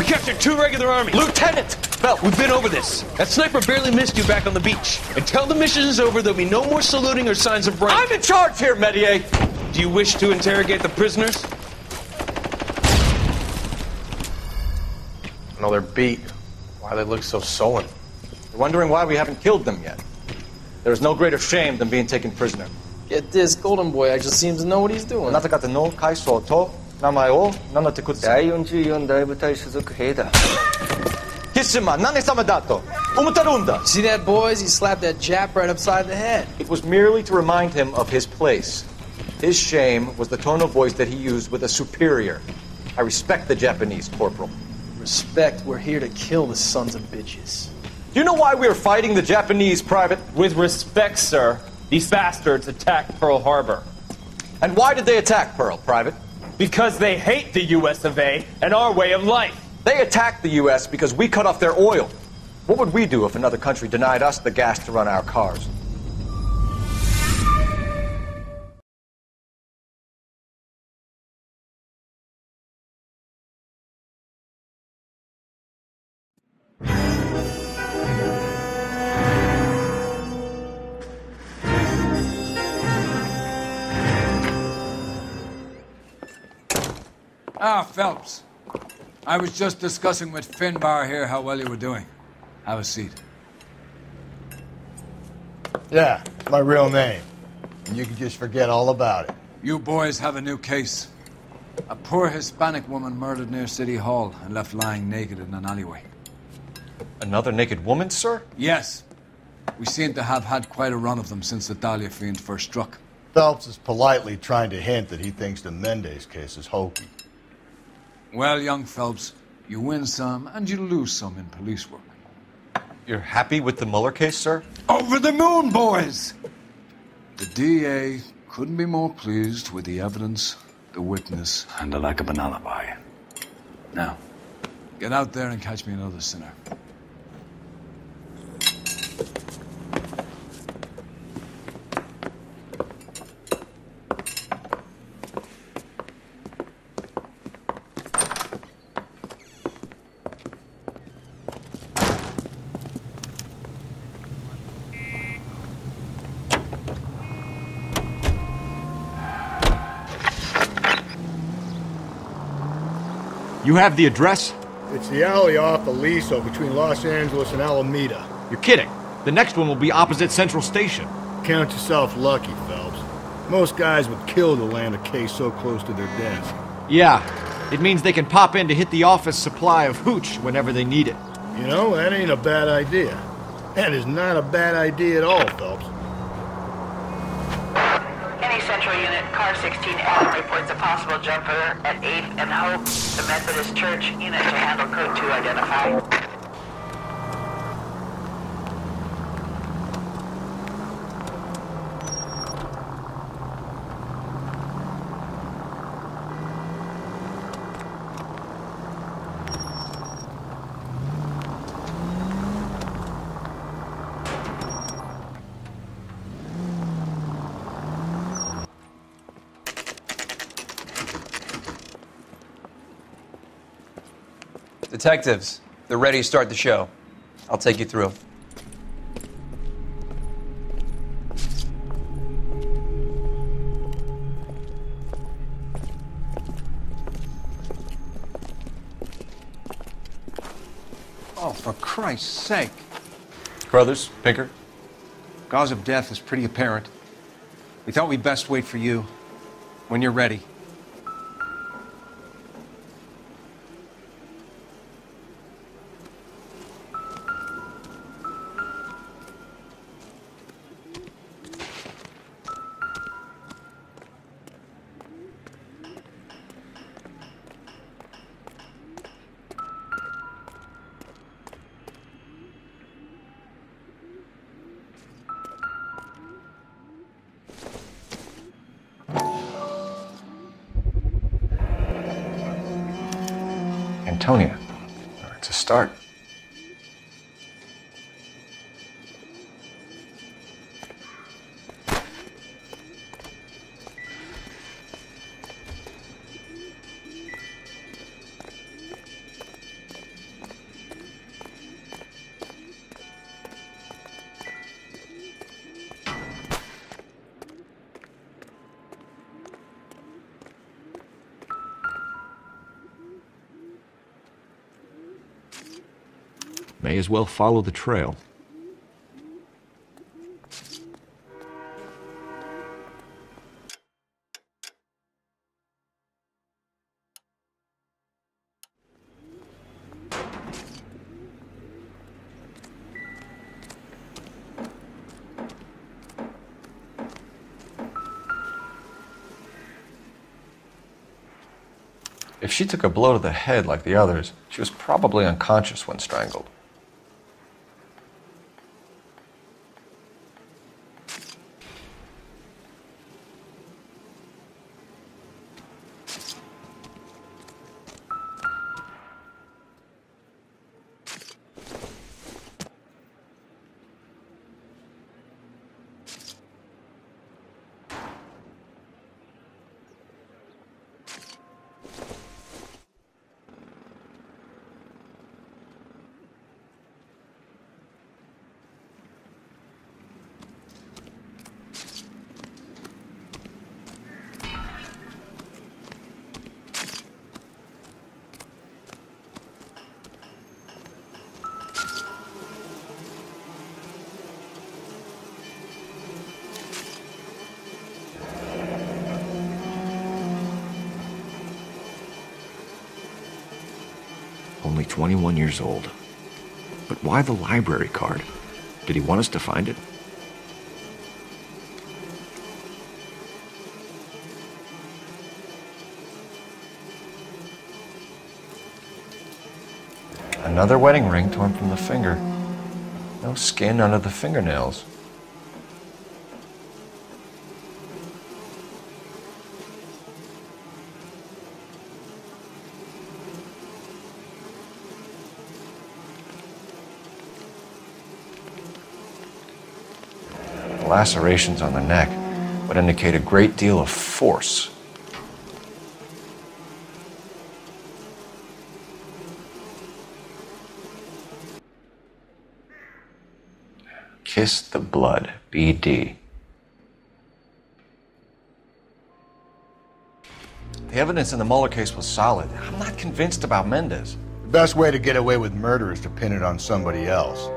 We captured 2 regular army. Lieutenant! Phelps, we've been over this. That sniper barely missed you back on the beach. Until the mission is over, there'll be no more saluting or signs of rank. I'm in charge here, Medier! Do you wish to interrogate the prisoners? No, they're beat. Why they look so sullen? They're wondering why we haven't killed them yet. There is no greater shame than being taken prisoner. Get this, Golden Boy actually seems to know what he's doing. あなた方の階層と名前を名乗ってください。第44大部隊所属兵だ。貴島何様だと思ってるんだ。 See that, boys? He slapped that Jap right upside the head. It was merely to remind him of his place. His shame was the tone of voice that he used with a superior. I respect the Japanese, Corporal. Respect, we're here to kill the sons of bitches. Do you know why we are fighting the Japanese, Private? With respect, sir, these bastards attacked Pearl Harbor. And why did they attack Pearl, Private? Because they hate the US of A and our way of life. They attacked the U.S. because we cut off their oil. What would we do if another country denied us the gas to run our cars? Ah, Phelps. I was just discussing with Finbar here how well you were doing. Have a seat. Yeah, it's my real name. And you can just forget all about it. You boys have a new case. A poor Hispanic woman murdered near City Hall and left lying naked in an alleyway. Another naked woman, sir? Yes. We seem to have had quite a run of them since the Dahlia fiend first struck. Phelps is politely trying to hint that he thinks the Mendez case is hokey. Well, young Phelps, you win some and you lose some in police work. You're happy with the Mueller case, sir? Over the moon, boys! The DA couldn't be more pleased with the evidence, the witness, and the lack of an alibi. Now, get out there and catch me another sinner. You have the address? It's the alley off Aliso between Los Angeles and Alameda. You're kidding. The next one will be opposite Central Station. Count yourself lucky, Phelps. Most guys would kill to land a case so close to their desk. Yeah, it means they can pop in to hit the office supply of hooch whenever they need it. You know, that ain't a bad idea. That is not a bad idea at all, Phelps. Any Central Unit, Car 16L reports a possible jumper at 8th and Hope. The Methodist Church unit to handle code 2 identified. Detectives, they're ready to start the show. I'll take you through. Oh, for Christ's sake. Brothers, Pinker. Cause of death is pretty apparent. We thought we'd best wait for you. When you're ready. Antonia. It's a start. May as well follow the trail. If she took a blow to the head like the others, she was probably unconscious when strangled. Only 21 years old. But why the library card? Did he want us to find it? Another wedding ring torn from the finger. No skin under the fingernails. Lacerations on the neck would indicate a great deal of force. Kiss the blood, BD. The evidence in the Mueller case was solid. I'm not convinced about Mendez. The best way to get away with murder is to pin it on somebody else.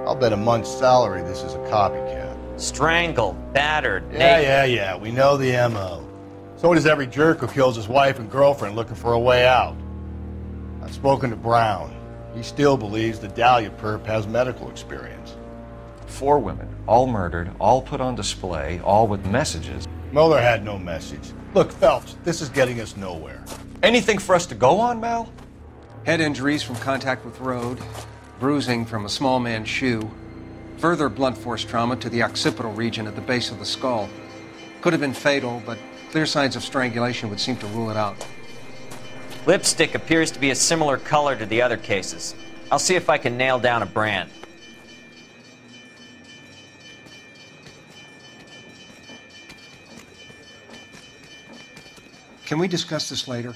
I'll bet a month's salary this is a copycat. Strangled, battered, Yeah, we know the M.O. So does every jerk who kills his wife and girlfriend looking for a way out. I've spoken to Brown. He still believes the Dahlia perp has medical experience. 4 women, all murdered, all put on display, all with messages. Mueller had no message. Look, Phelps, this is getting us nowhere. Anything for us to go on, Mal? Head injuries from contact with road, bruising from a small man's shoe, further blunt force trauma to the occipital region at the base of the skull. Could have been fatal, but clear signs of strangulation would seem to rule it out. Lipstick appears to be a similar color to the other cases. I'll see if I can nail down a brand. Can we discuss this later?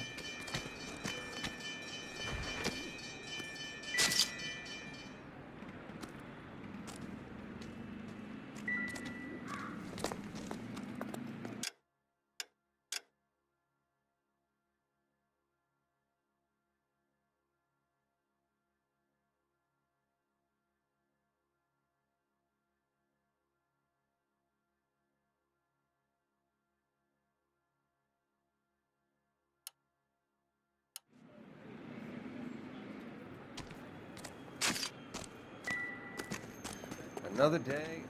Another day.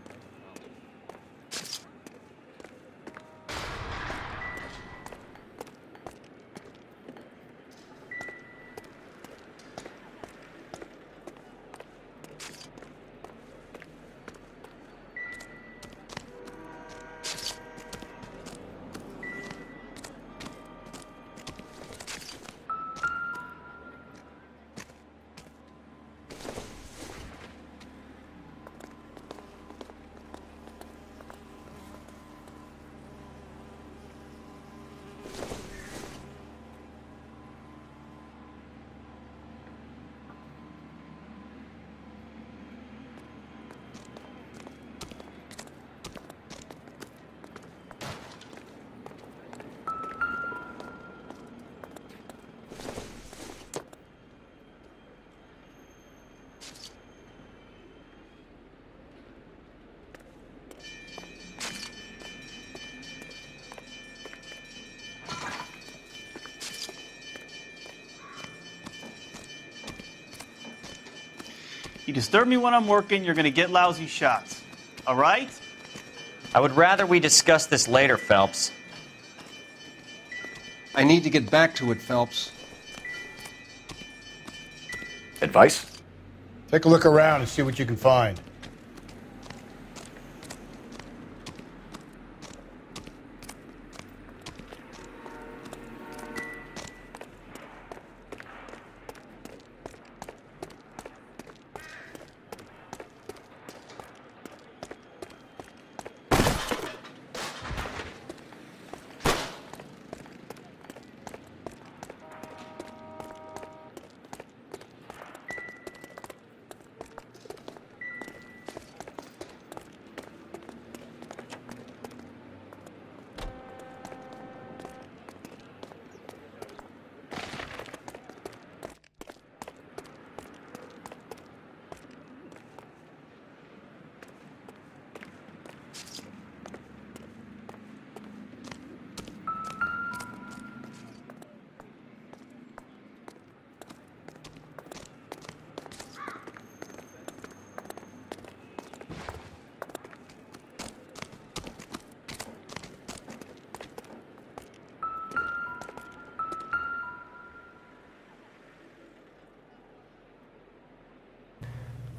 You disturb me when I'm working, you're gonna get lousy shots. All right? I would rather we discuss this later, Phelps. I need to get back to it, Phelps. Advice? Take a look around and see what you can find.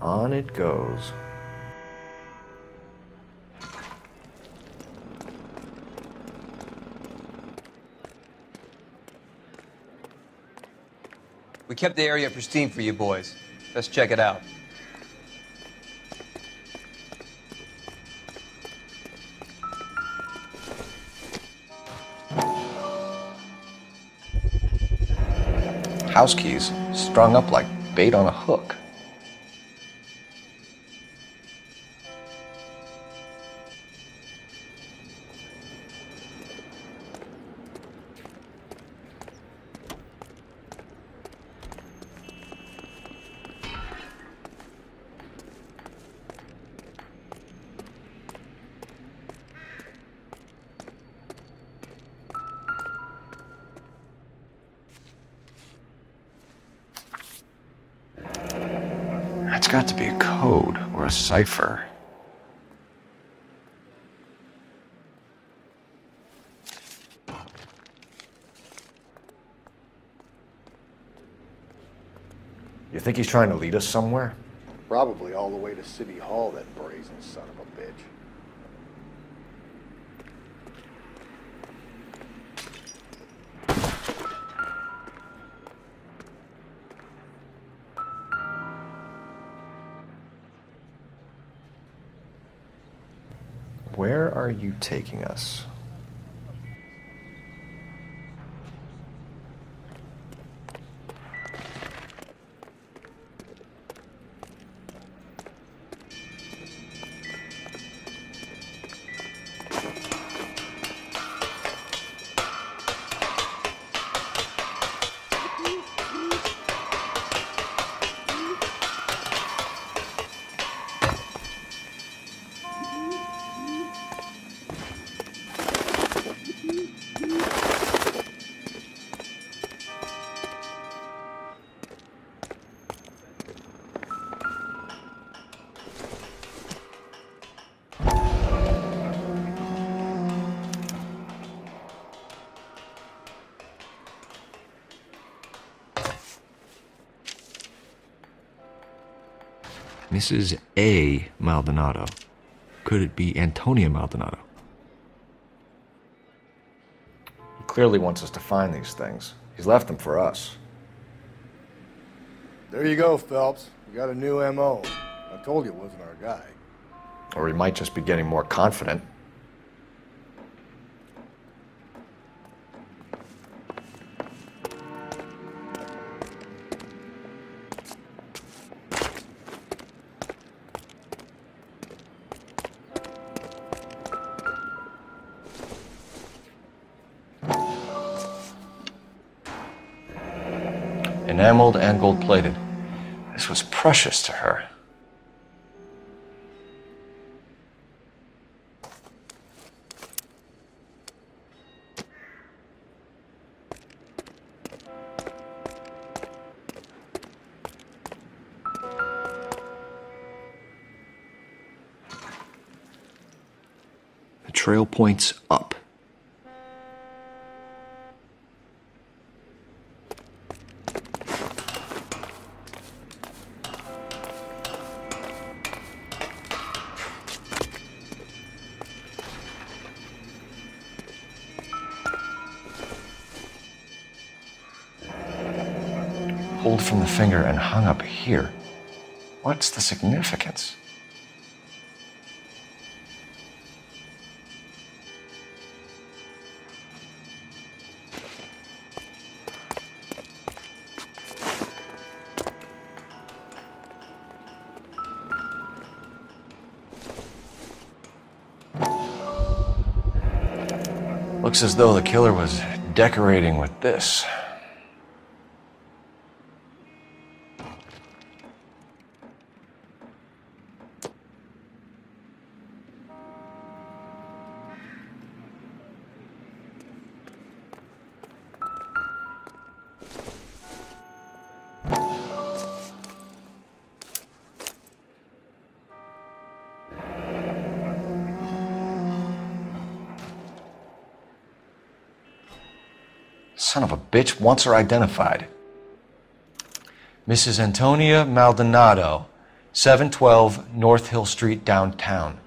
On it goes. We kept the area pristine for you boys. Let's check it out. House keys strung up like bait on a hook. It's got to be a code or a cipher. You think he's trying to lead us somewhere? Probably all the way to City Hall, that brazen son of a bitch. Where are you taking us? Mrs. A. Maldonado. Could it be Antonia Maldonado? He clearly wants us to find these things. He's left them for us. There you go, Phelps. You got a new M.O. I told you it wasn't our guy. Or he might just be getting more confident. Enameled and gold-plated. This was precious to her. trail points up. Pulled from the finger and hung up here. What's the significance? Looks as though the killer was decorating with this. Son of a bitch wants her identified. Mrs. Antonia Maldonado, 712 North Hill Street, downtown.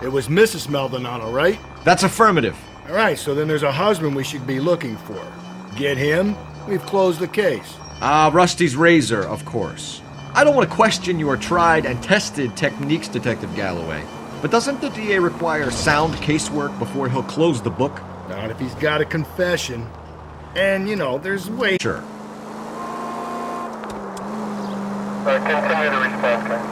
It was Mrs. Maldonado, right? That's affirmative. All right, so then there's a husband we should be looking for. Get him, we've closed the case. Rusty's razor, of course. I don't want to question your tried and tested techniques, Detective Galloway. But doesn't the DA require sound casework before he'll close the book? Not if he's got a confession. And, you know, there's ways... Sure. Continue to respond, guys.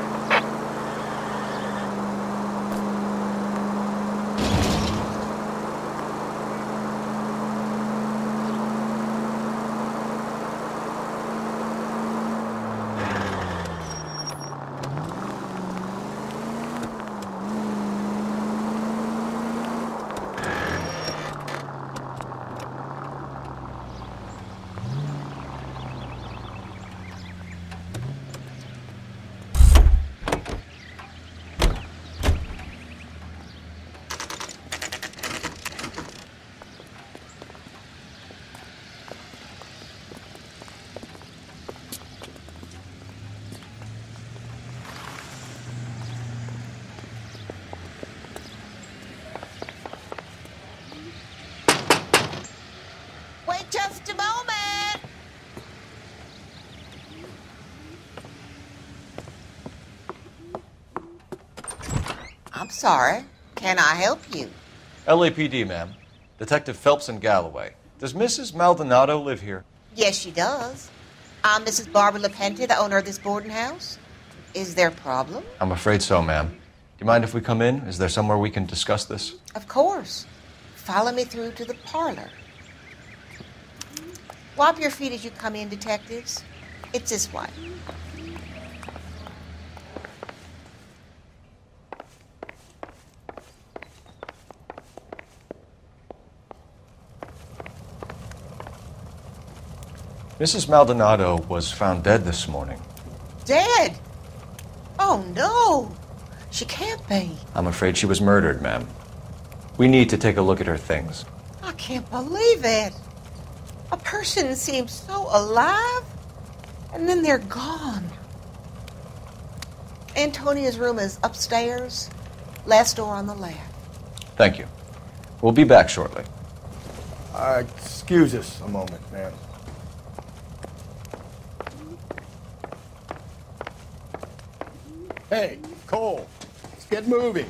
Just a moment. I'm sorry. Can I help you? LAPD, ma'am. Detective Phelps and Galloway. Does Mrs. Maldonado live here? Yes, she does. I'm Mrs. Barbara LaPente, the owner of this boarding house. Is there a problem? I'm afraid so, ma'am. Do you mind if we come in? Is there somewhere we can discuss this? Of course. Follow me through to the parlor. Wipe your feet as you come in, detectives. It's this way. Mrs. Maldonado was found dead this morning. Dead? Oh, no. She can't be. I'm afraid she was murdered, ma'am. We need to take a look at her things. I can't believe it. A person seems so alive, and then they're gone. Antonia's room is upstairs, last door on the left. Thank you. We'll be back shortly. Excuse us a moment, ma'am. Hey, Cole, let's get moving.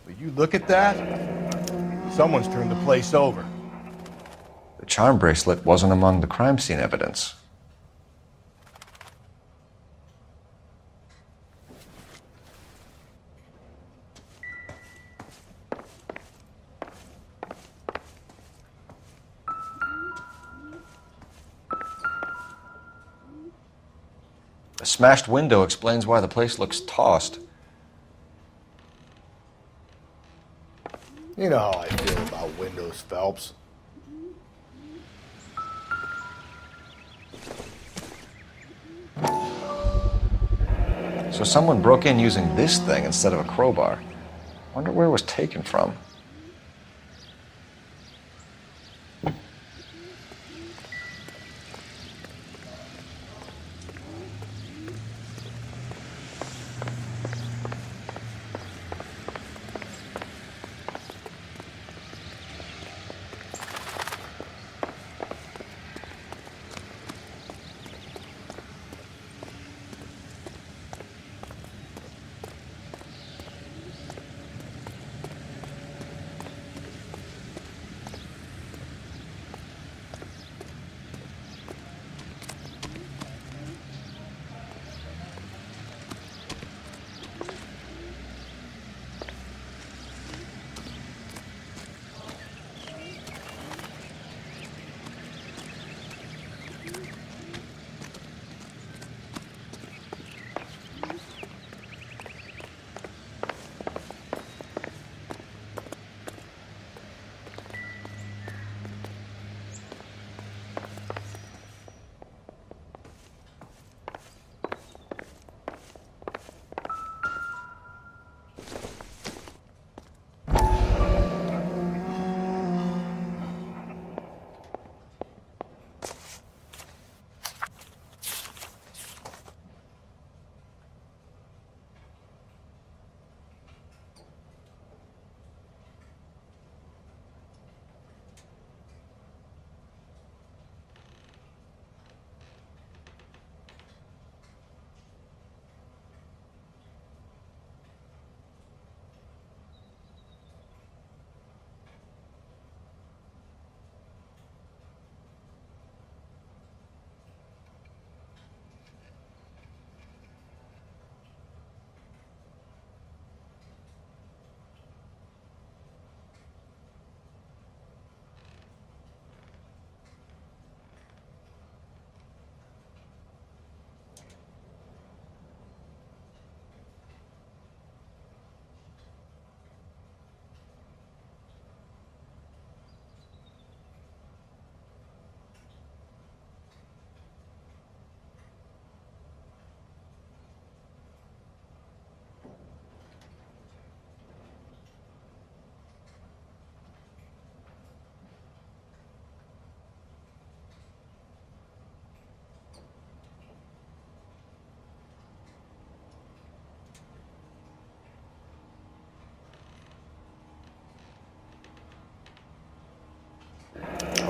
But you look at that, someone's turned the place over. The charm bracelet wasn't among the crime scene evidence. A smashed window explains why the place looks tossed. You know how I feel about windows, Phelps. So someone broke in using this thing instead of a crowbar. Wonder where it was taken from.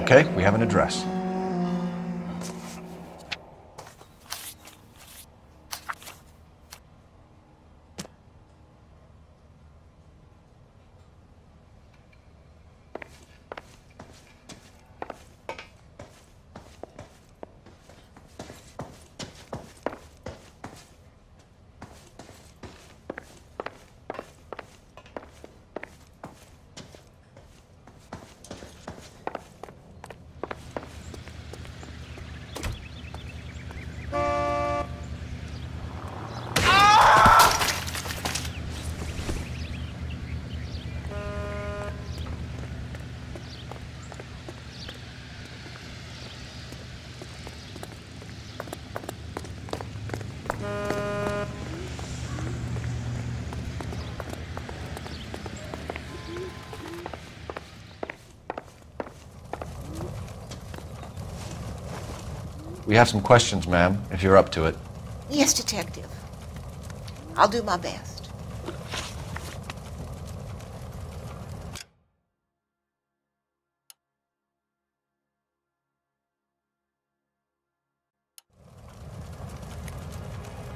Okay, we have an address. We have some questions, ma'am, if you're up to it. Yes, Detective. I'll do my best.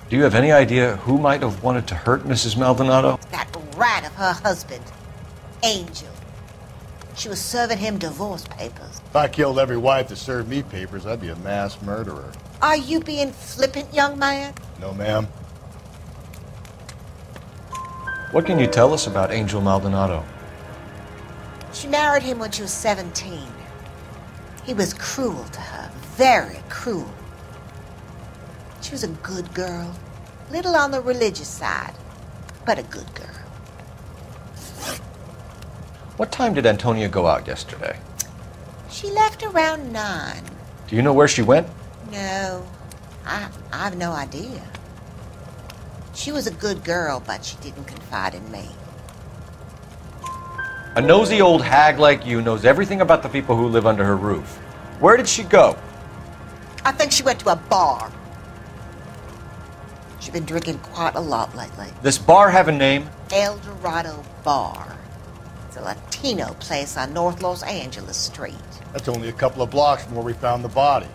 Do you have any idea who might have wanted to hurt Mrs. Maldonado? That brat of her husband, Angel. She was serving him divorce papers. If I killed every wife that served me papers, I'd be a mass murderer. Are you being flippant, young man? No, ma'am. What can you tell us about Angel Maldonado? She married him when she was 17. He was cruel to her, very cruel. She was a good girl, little on the religious side, but a good girl. What time did Antonia go out yesterday? She left around 9. Do you know where she went? No, I have no idea. She was a good girl, but she didn't confide in me. A nosy old hag like you knows everything about the people who live under her roof. Where did she go? I think she went to a bar. She's been drinking quite a lot lately. This bar have a name? El Dorado Bar. It's a Latino place on North Los Angeles Street. That's only a couple of blocks from where we found the body.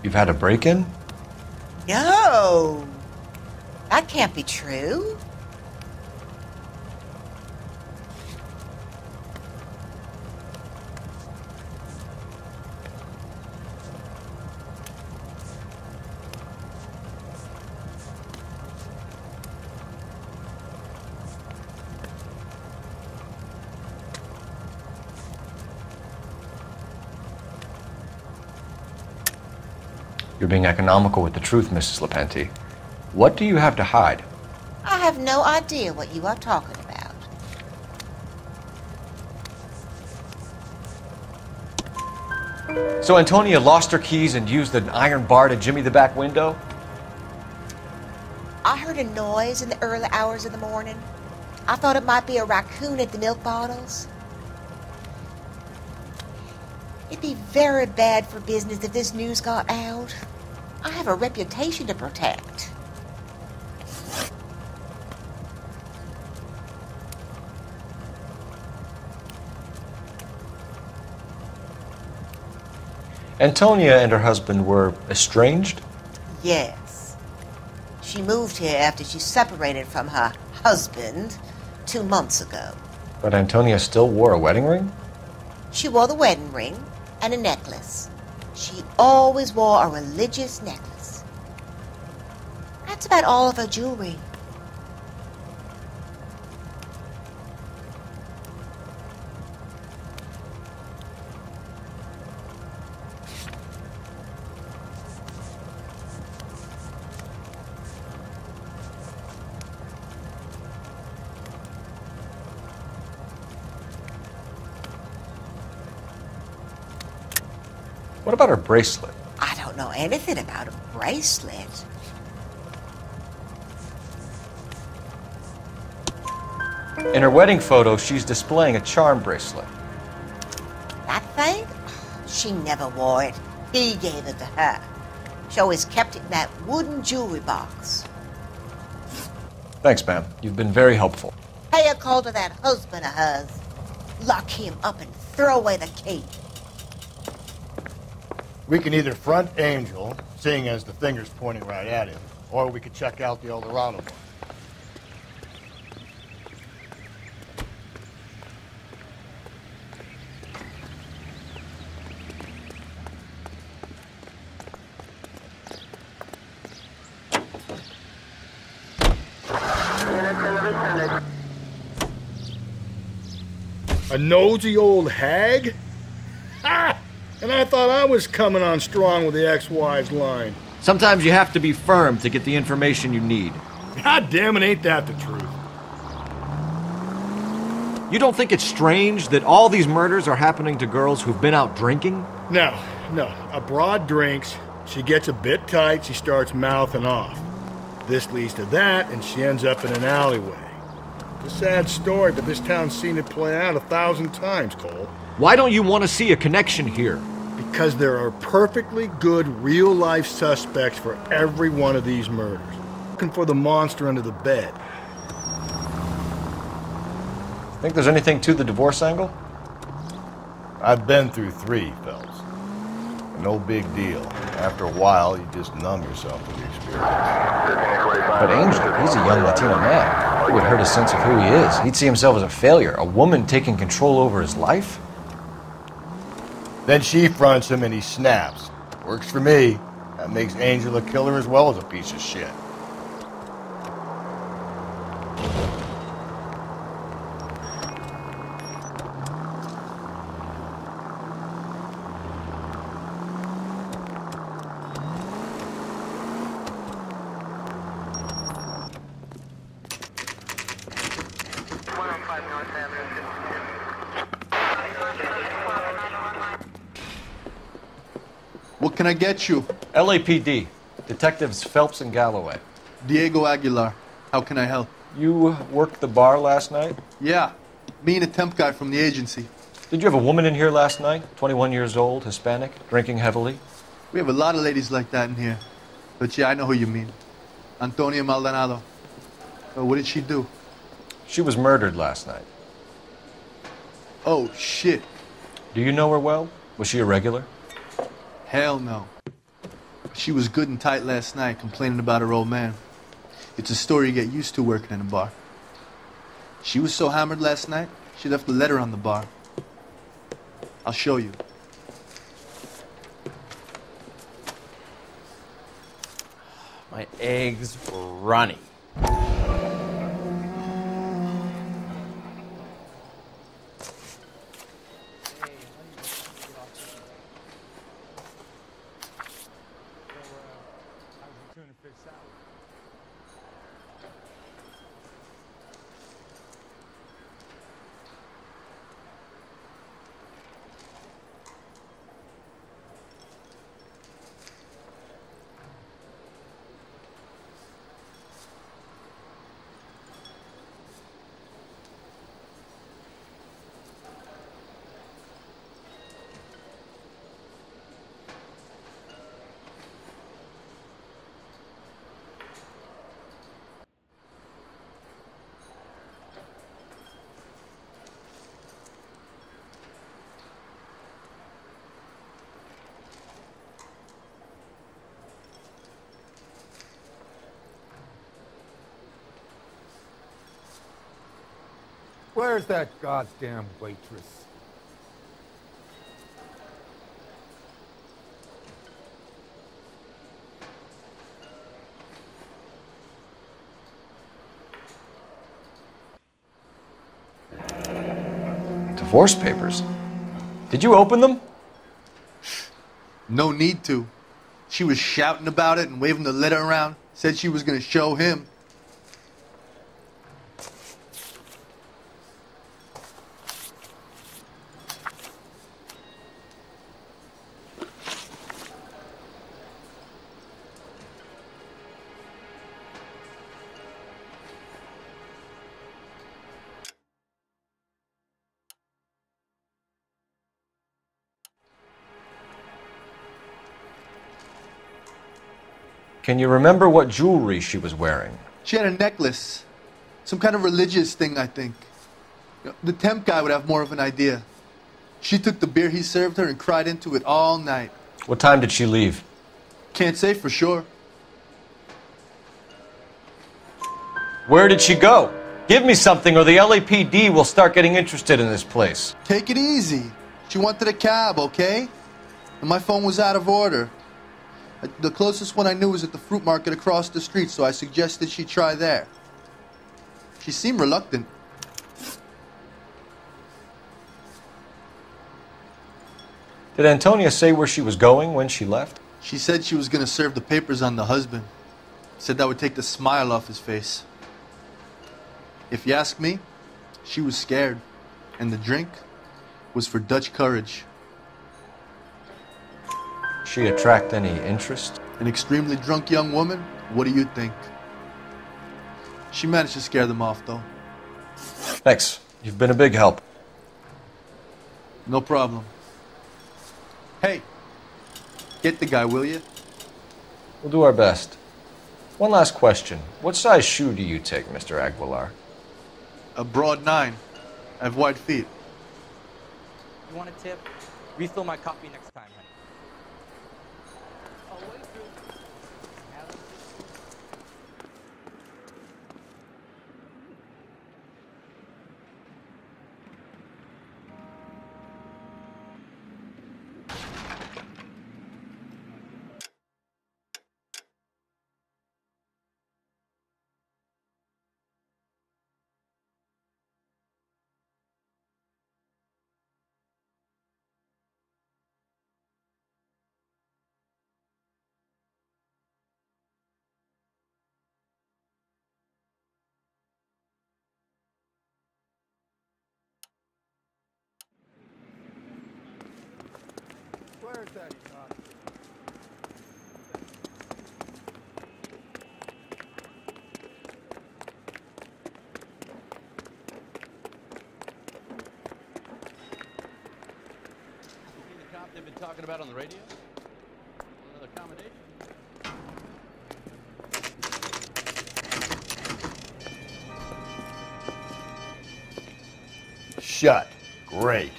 You've had a break-in? No, that can't be true. You're being economical with the truth, Mrs. Lepenti. What do you have to hide? I have no idea what you are talking about. So Antonia lost her keys and used an iron bar to jimmy the back window? I heard a noise in the early hours of the morning. I thought it might be a raccoon at the milk bottles. It'd be very bad for business if this news got out. I have a reputation to protect. Antonia and her husband were estranged? Yes. She moved here after she separated from her husband 2 months ago. But Antonia still wore a wedding ring? She wore the wedding ring and a necklace. She always wore a religious necklace. That's about all of her jewelry. What about her bracelet? I don't know anything about a bracelet. In her wedding photo, she's displaying a charm bracelet. That thing? She never wore it. He gave it to her. She always kept it in that wooden jewelry box. Thanks, ma'am. You've been very helpful. Pay a call to that husband of hers. Lock him up and throw away the key. We can either front Angel, seeing as the finger's pointing right at him, or we could check out the El Dorado one. A nosy old hag? Ha! And I thought I was coming on strong with the ex-wise line. Sometimes you have to be firm to get the information you need. God damn it, ain't that the truth? You don't think it's strange that all these murders are happening to girls who've been out drinking? No. A broad drinks, she gets a bit tight, she starts mouthing off. This leads to that, and she ends up in an alleyway. It's a sad story, but this town's seen it play out 1,000 times, Cole. Why don't you want to see a connection here? Because there are perfectly good real-life suspects for every one of these murders. Looking for the monster under the bed. Think there's anything to the divorce angle? I've been through 3, fellas. no big deal. After a while, you just numb yourself to the experience. But Angel, he's a young Latino man. It would hurt his sense of who he is. He'd see himself as a failure. A woman taking control over his life? Then she fronts him and he snaps. Works for me. That makes Angel a killer as well as a piece of shit. What can I get you? LAPD. Detectives Phelps and Galloway. Diego Aguilar. How can I help? You worked the bar last night? Yeah. Me and a temp guy from the agency. Did you have a woman in here last night? 21 years old, Hispanic, drinking heavily? We have a lot of ladies like that in here. But yeah, I know who you mean. Antonia Maldonado. What did she do? She was murdered last night. Oh, shit. Do you know her well? Was she a regular? Hell no. She was good and tight last night, complaining about her old man. It's a story you get used to working in a bar. She was so hammered last night, she left a letter on the bar. I'll show you. My eggs runny. Where's that goddamn waitress? Divorce papers? Did you open them? No need to. She was shouting about it and waving the letter around. Said she was going to show him. Can you remember what jewelry she was wearing? She had a necklace. Some kind of religious thing, I think. The temp guy would have more of an idea. She took the beer he served her and cried into it all night. What time did she leave? Can't say for sure. Where did she go? Give me something or the LAPD will start getting interested in this place. Take it easy. She wanted a cab, okay? And my phone was out of order. The closest one I knew was at the fruit market across the street, so I suggested she try there. She seemed reluctant. Did Antonia say where she was going when she left? She said she was going to serve the papers on the husband. Said that would take the smile off his face. If you ask me, she was scared. And the drink was for Dutch courage. She attract any interest? An extremely drunk young woman? What do you think? She managed to scare them off, though. Thanks. You've been a big help. No problem. Hey, get the guy, will you? We'll do our best. One last question. What size shoe do you take, Mr. Aguilar? A broad 9. I have wide feet. You want a tip? Refill my coffee next time, honey. Where's that cop? The cop they've been talking about on the radio? Another accommodation? Shut. Great.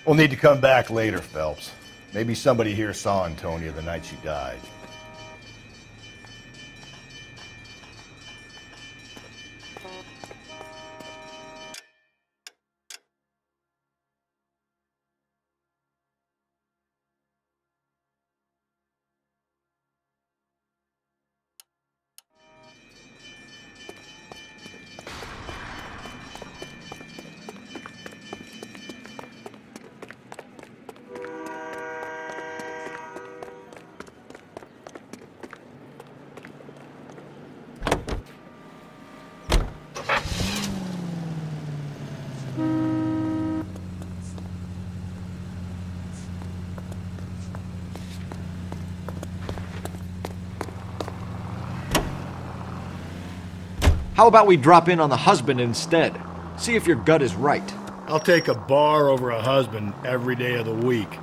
We'll need to come back later, Phelps. Maybe somebody here saw Antonia the night she died. How about we drop in on the husband instead? See if your gut is right. I'll take a bar over a husband every day of the week.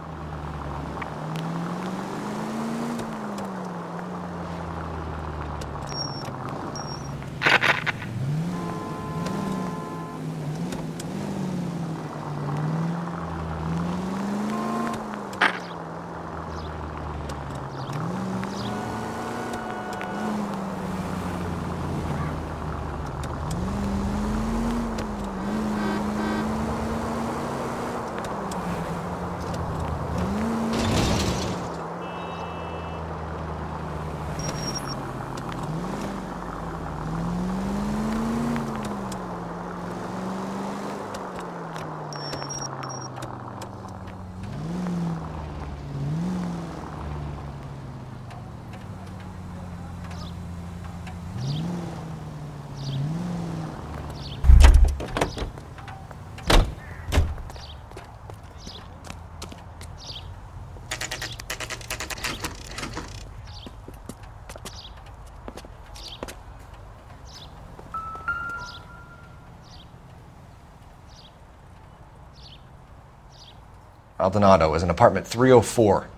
Maldonado is in apartment 304.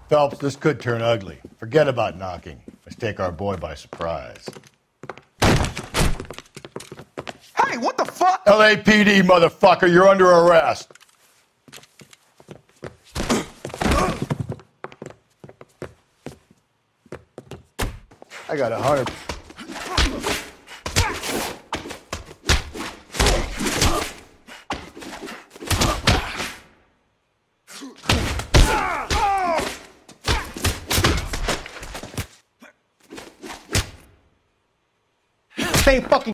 Phelps, this could turn ugly. Forget about knocking. Let's take our boy by surprise. Hey, what the fuck? LAPD, motherfucker, you're under arrest. I got 100. Stay fucking.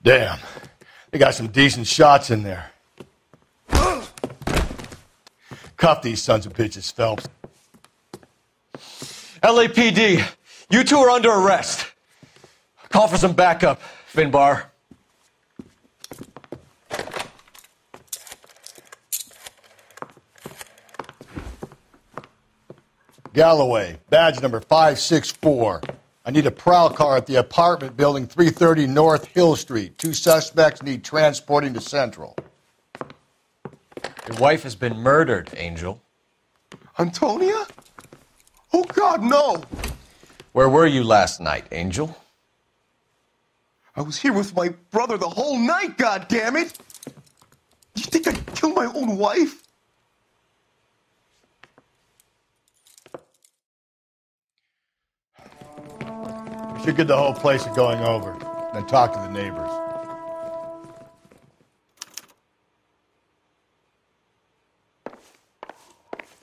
Damn, they got some decent shots in there. Cuff these sons of bitches, Phelps. LAPD, you two are under arrest. Call for some backup, Finbar. Galloway, badge number 564. I need a prowl car at the apartment building 330 North Hill Street. 2 suspects need transporting to Central. Your wife has been murdered, Angel. Antonia? Oh, God, no! Where were you last night, Angel? I was here with my brother the whole night, goddammit! You think I'd kill my own wife? Figured the whole place is going over. Then talk to the neighbors.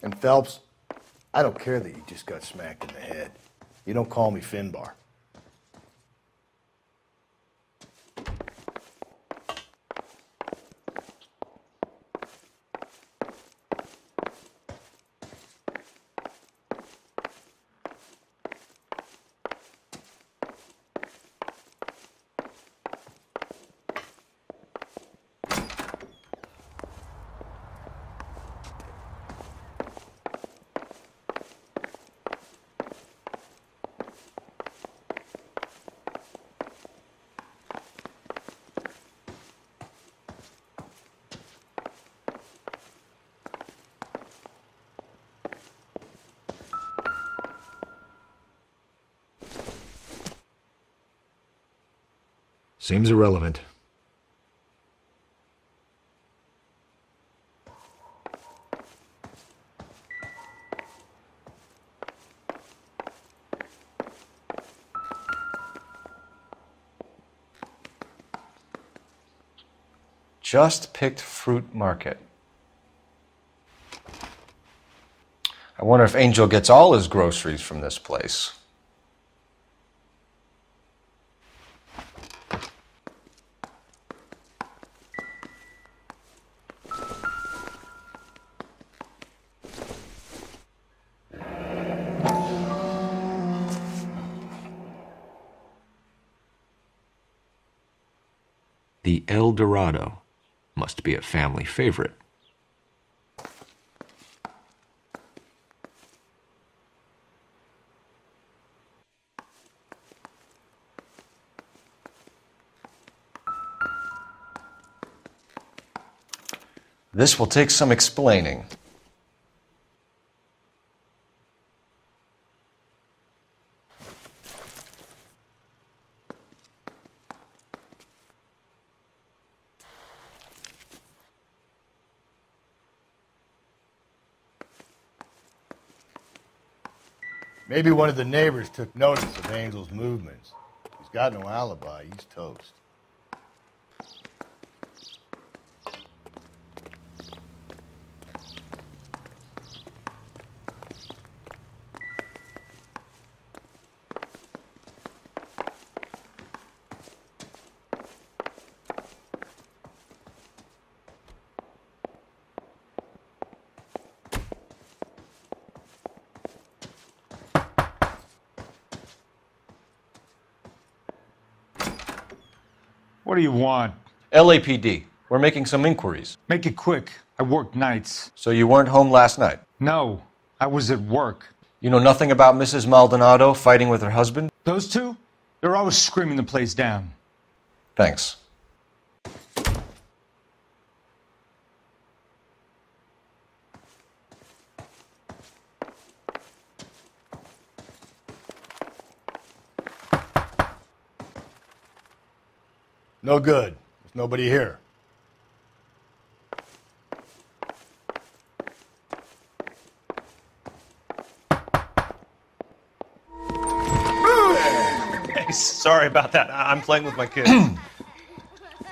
And Phelps, I don't care that you just got smacked in the head. You don't call me Finbar. Seems irrelevant. Just picked fruit market. I wonder if Angel gets all his groceries from this place. The El Dorado must be a family favorite. This will take some explaining. Maybe one of the neighbors took notice of Angel's movements. He's got no alibi. He's toast. What do you want? LAPD. We're making some inquiries. Make it quick. I work nights. So you weren't home last night? No, I was at work. You know nothing about Mrs. Maldonado fighting with her husband? Those two? They're always screaming the place down. Thanks. No good. There's nobody here. Hey, sorry about that. I'm playing with my kids.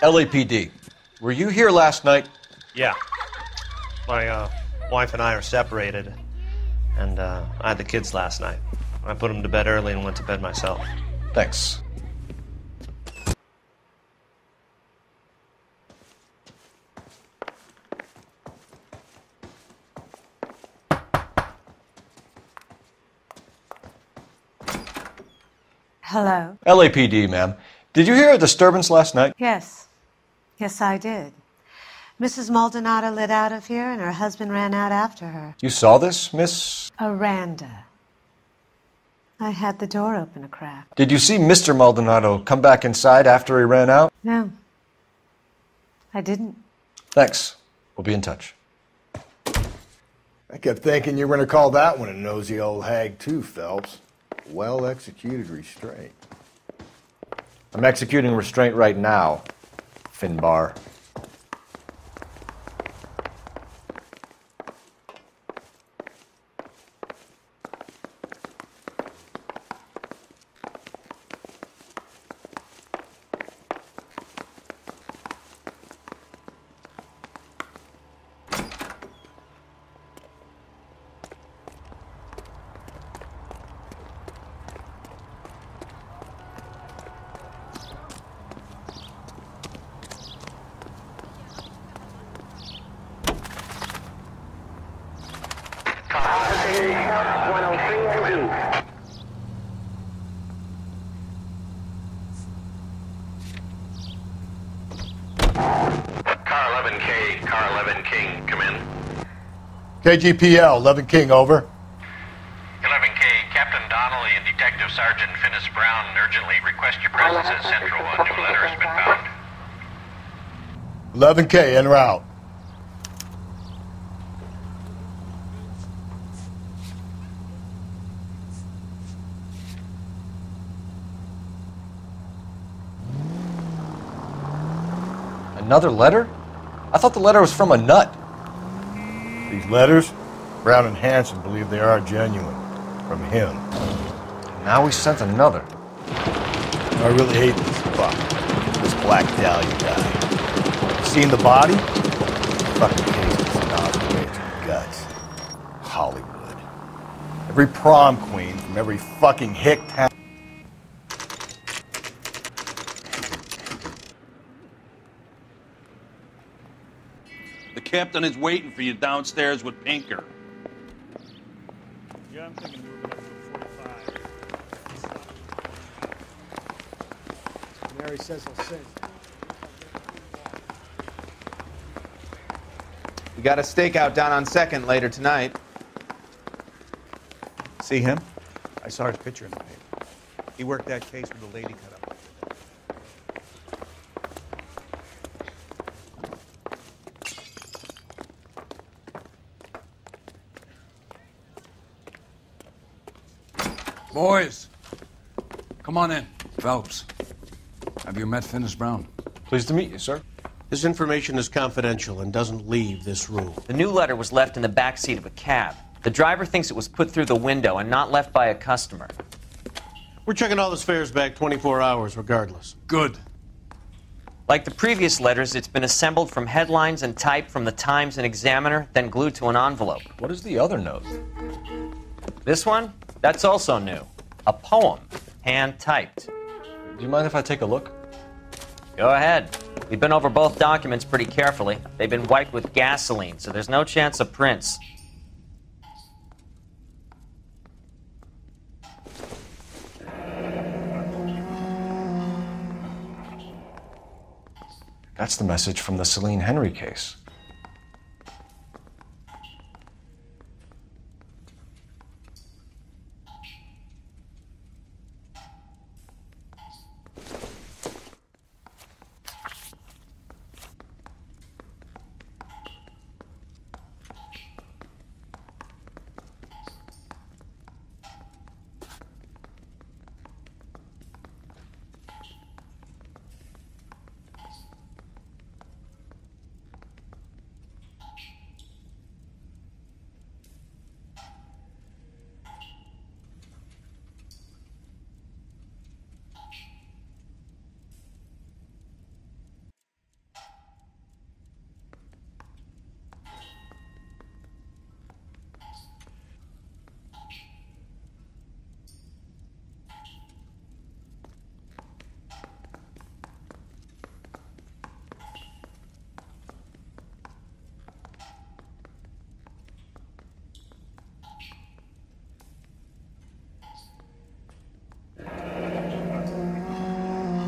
LAPD. Were you here last night? Yeah. My wife and I are separated, and I had the kids last night. I put them to bed early and went to bed myself. Thanks. Hello? LAPD, ma'am. Did you hear a disturbance last night? Yes. Yes, I did. Mrs. Maldonado lit out of here, and her husband ran out after her. You saw this, Miss? Aranda. I had the door open a crack. Did you see Mr. Maldonado come back inside after he ran out? No. I didn't. Thanks. We'll be in touch. I kept thinking you were going to call that one a nosy old hag too, Phelps. Well-executed restraint. I'm executing restraint right now, Finbar. 11 King, come in. KGPL, 11 King, over. 11K, Captain Donnelly and Detective Sergeant Finis Brown urgently request your presence at Central. A new letter has been found. 11K, en route. Another letter? I thought the letter was from a nut. These letters, Brown and Hanson believe they are genuine. From him. Now we sent another. I really hate this fuck. This Black Dahlia guy. Seen the body? Fucking case is not away to the guts. Hollywood. Every prom queen from every fucking hick town. The captain is waiting for you downstairs with Pinker. Yeah, I'm thinking of moving up to 45. Mary says I'll sing. We got a stakeout down on 2nd later tonight. See him? I saw his picture in the paper. He worked that case with the lady cut up. Boys, come on in. Phelps, have you met Finis Brown? Pleased to meet you, sir. This information is confidential and doesn't leave this room. The new letter was left in the back seat of a cab. The driver thinks it was put through the window and not left by a customer. We're checking all this fares back 24 hours regardless. Good. Like the previous letters, it's been assembled from headlines and typed from the Times and Examiner, then glued to an envelope. What is the other note? This one? That's also new. A poem, hand-typed. Do you mind if I take a look? Go ahead. We've been over both documents pretty carefully. They've been wiped with gasoline, so there's no chance of prints. That's the message from the Celine Henry case.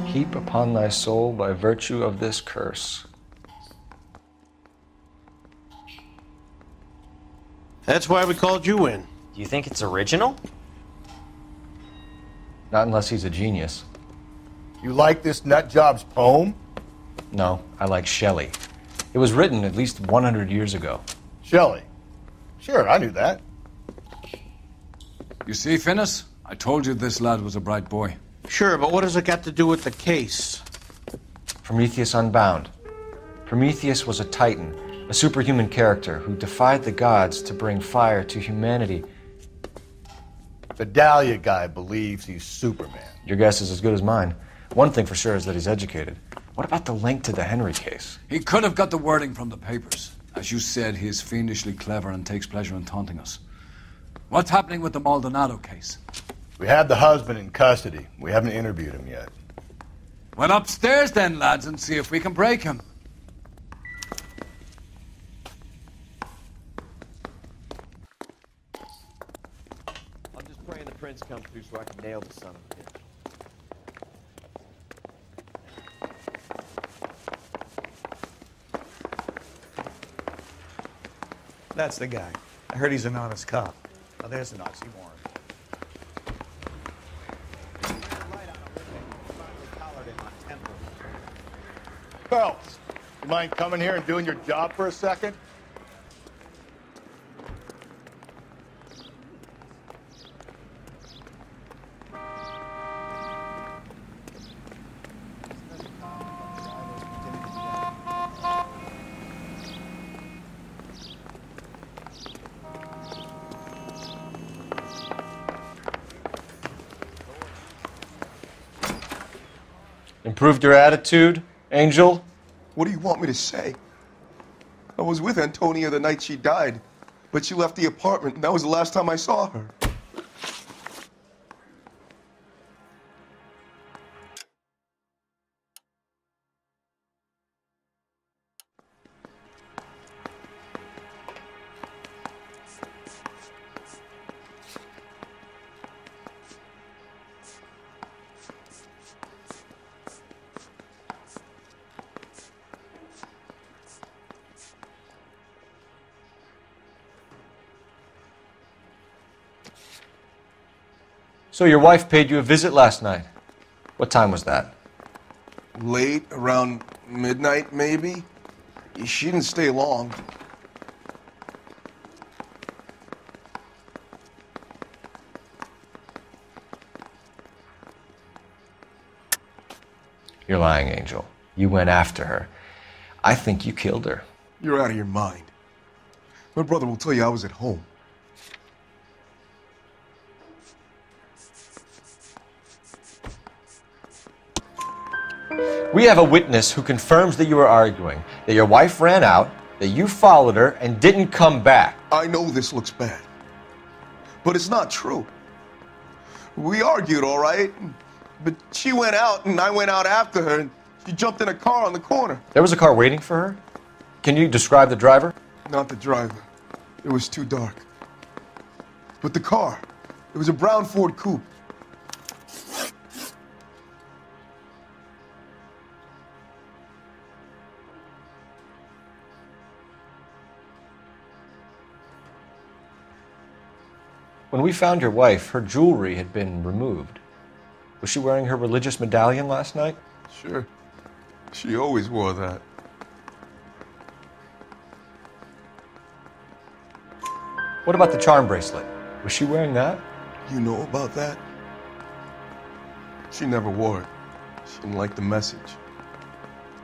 Heap upon thy soul by virtue of this curse. That's why we called you in. Do you think it's original? Not unless he's a genius. You like this nutjob's poem? No, I like Shelley. It was written at least 100 years ago. Shelley? Sure, I knew that. You see, Finis? I told you this lad was a bright boy. Sure, but what has it got to do with the case? Prometheus Unbound. Prometheus was a titan, a superhuman character who defied the gods to bring fire to humanity. The Dahlia guy believes he's Superman. Your guess is as good as mine. One thing for sure is that he's educated. What about the link to the Henry case? He could have got the wording from the papers. As you said, he is fiendishly clever and takes pleasure in taunting us. What's happening with the Maldonado case? We have the husband in custody. We haven't interviewed him yet. Well, upstairs then, lads, and see if we can break him. I'm just praying the prince comes through so I can nail the son of a bitch. That's the guy. I heard he's an honest cop. Now there's an oxymoron. Phelps, you mind coming here and doing your job for a second? Improved your attitude, Angel? What do you want me to say? I was with Antonia the night she died, but she left the apartment, and that was the last time I saw her. So your wife paid you a visit last night. What time was that? Late, around midnight, maybe? She didn't stay long. You're lying, Angel. You went after her. I think you killed her. You're out of your mind. My brother will tell you I was at home. We have a witness who confirms that you were arguing, that your wife ran out, that you followed her, and didn't come back. I know this looks bad, but it's not true. We argued, all right, but she went out and I went out after her, and she jumped in a car on the corner. There was a car waiting for her? Can you describe the driver? Not the driver. It was too dark. But the car, it was a brown Ford Coupe. When we found your wife, her jewelry had been removed. Was she wearing her religious medallion last night? Sure. She always wore that. What about the charm bracelet? Was she wearing that? You know about that? She never wore it. She didn't like the message.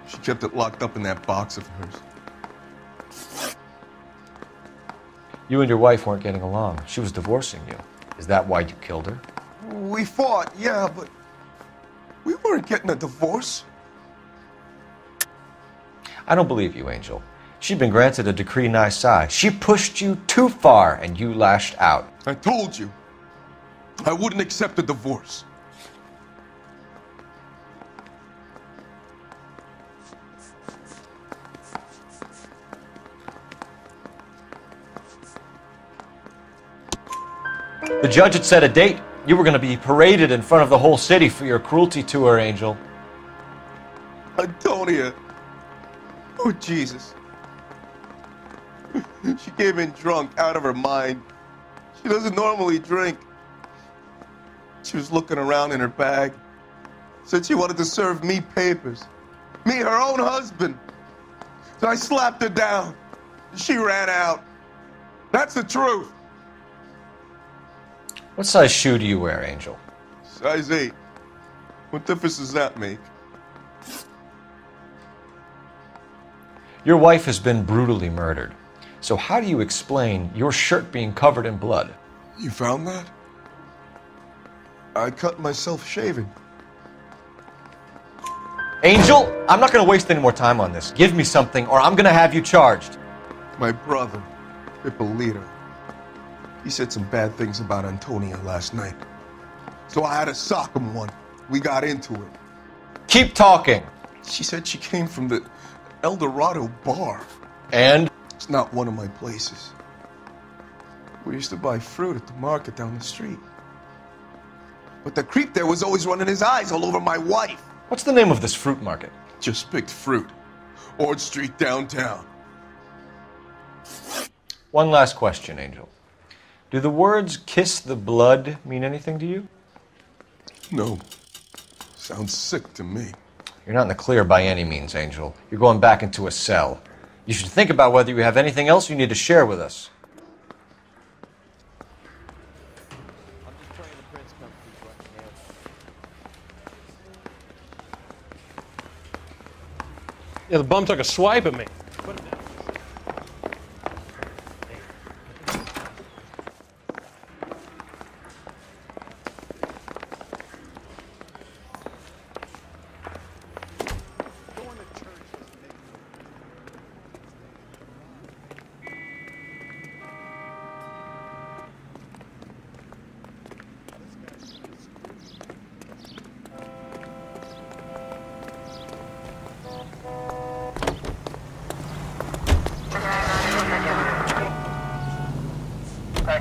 She kept it locked up in that box of hers. You and your wife weren't getting along. She was divorcing you. Is that why you killed her? We fought, yeah, but we weren't getting a divorce. I don't believe you, Angel. She'd been granted a decree nisi. She pushed you too far and you lashed out. I told you, I wouldn't accept a divorce. The judge had set a date. You were going to be paraded in front of the whole city for your cruelty to her, Angel. Antonia. Oh, Jesus. She came in drunk, out of her mind. She doesn't normally drink. She was looking around in her bag. Said she wanted to serve me papers. Me, her own husband. So I slapped her down. She ran out. That's the truth. What size shoe do you wear, Angel? Size 8. What difference does that make? Your wife has been brutally murdered. So how do you explain your shirt being covered in blood? You found that? I cut myself shaving. Angel, I'm not going to waste any more time on this. Give me something or I'm going to have you charged. My brother, Ippolito. He said some bad things about Antonia last night. So I had to sock him one. We got into it. Keep talking. She said she came from the El Dorado bar. And? It's not one of my places. We used to buy fruit at the market down the street. But the creep there was always running his eyes all over my wife. What's the name of this fruit market? Just picked fruit. Ord Street downtown. One last question, Angel. Do the words kiss the blood mean anything to you? No. Sounds sick to me. You're not in the clear by any means, Angel. You're going back into a cell. You should think about whether you have anything else you need to share with us. Yeah, the bum took a swipe at me.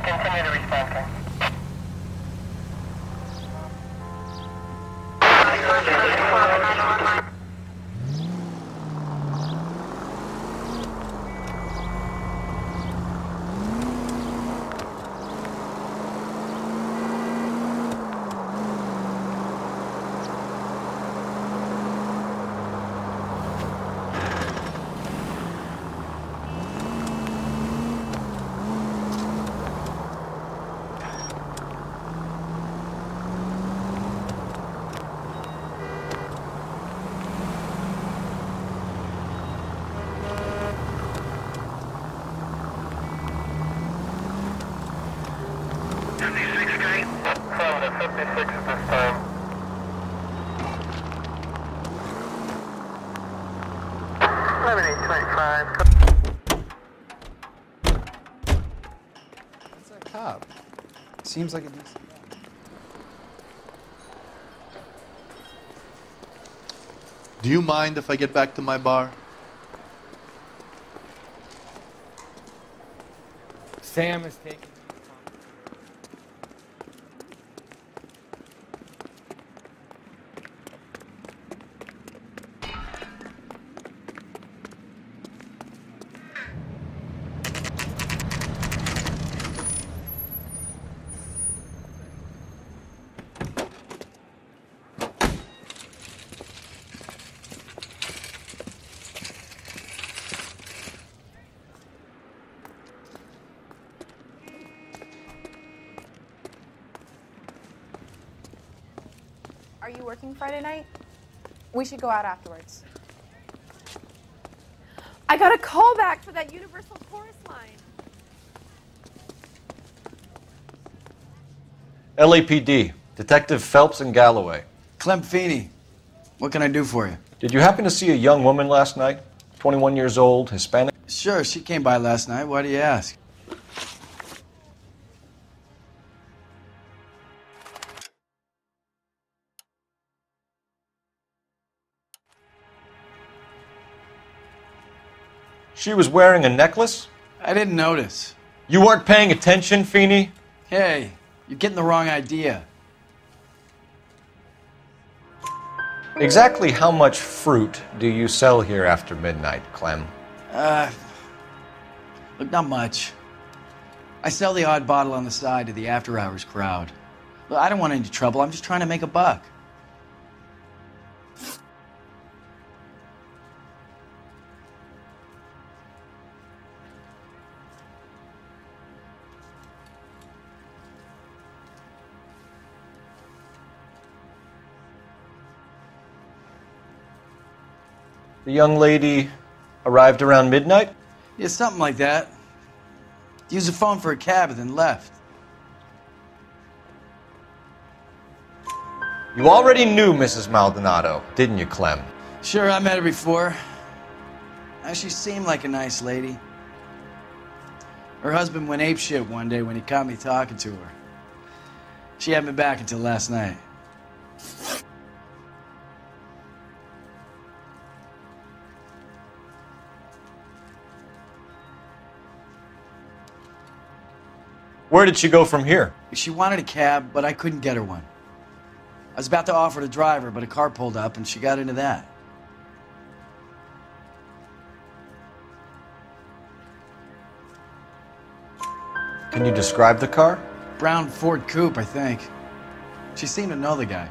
Continue to respond, sir. Seems like a decent guy. Do you mind if I get back to my bar? Sam is taking... Are you working Friday night? We should go out afterwards. I got a call back for that Universal Chorus line. LAPD, Detective Phelps and Galloway. Clem Feeney, what can I do for you? Did you happen to see a young woman last night? 21 years old, Hispanic? Sure, she came by last night. Why do you ask? She was wearing a necklace? I didn't notice. You weren't paying attention, Feeney? Hey, you're getting the wrong idea. Exactly how much fruit do you sell here after midnight, Clem? Look, not much. I sell the odd bottle on the side to the after-hours crowd. Look, I don't want any trouble. I'm just trying to make a buck. The young lady arrived around midnight? Yeah, something like that. Used the phone for a cab and then left. You already knew Mrs. Maldonado, didn't you, Clem? Sure, I met her before. She seemed like a nice lady. Her husband went apeshit one day when he caught me talking to her. She had me back until last night. Where did she go from here? She wanted a cab, but I couldn't get her one. I was about to offer to drive her, but a car pulled up and she got into that. Can you describe the car? Brown Ford Coupe, I think. She seemed to know the guy.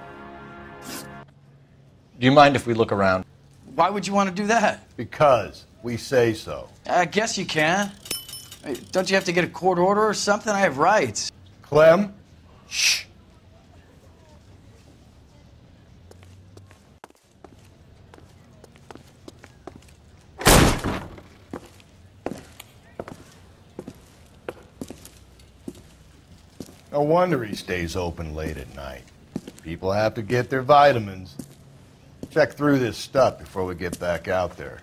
Do you mind if we look around? Why would you want to do that? Because we say so. I guess you can. Hey, don't you have to get a court order or something? I have rights. Clem? Shh. No wonder he stays open late at night. People have to get their vitamins. Check through this stuff before we get back out there.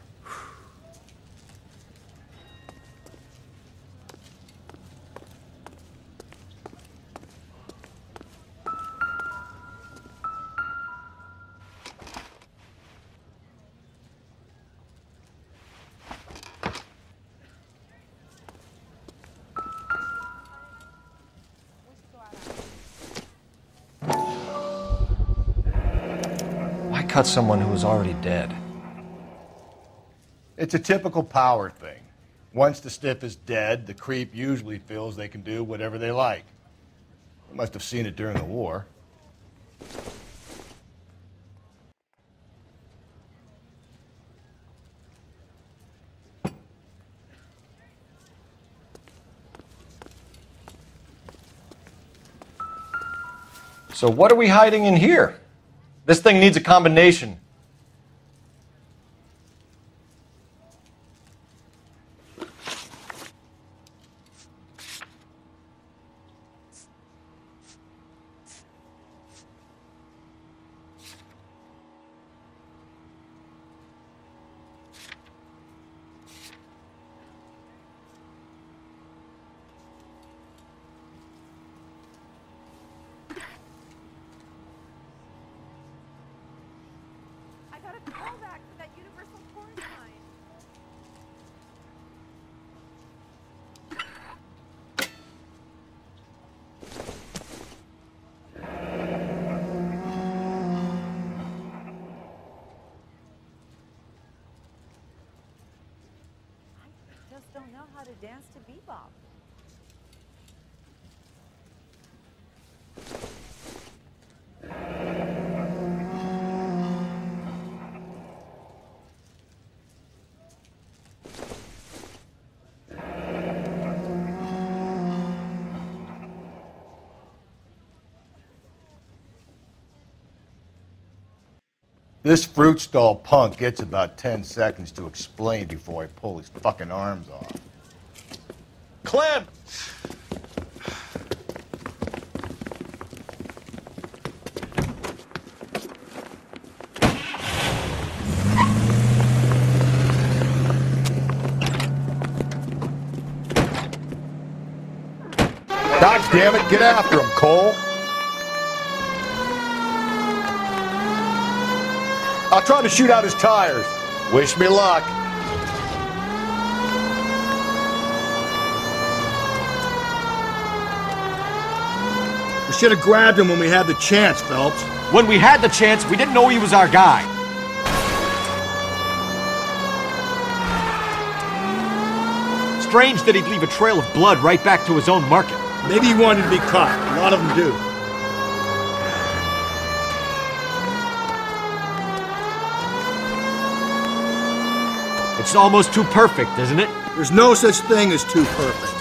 Cut someone who was already dead. It's a typical power thing. Once the stiff is dead, the creep usually feels they can do whatever they like. You must have seen it during the war. So what are we hiding in here? This thing needs a combination. Don't know how to dance to bebop. This fruit stall punk gets about 10 seconds to explain before I pull his fucking arms off. Clem! God damn it, get after him, Cole! I'll try to shoot out his tires. Wish me luck. We should have grabbed him when we had the chance, Phelps. When we had the chance, we didn't know he was our guy. Strange that he'd leave a trail of blood right back to his own market. Maybe he wanted to be caught. A lot of them do. It's almost too perfect, isn't it? There's no such thing as too perfect.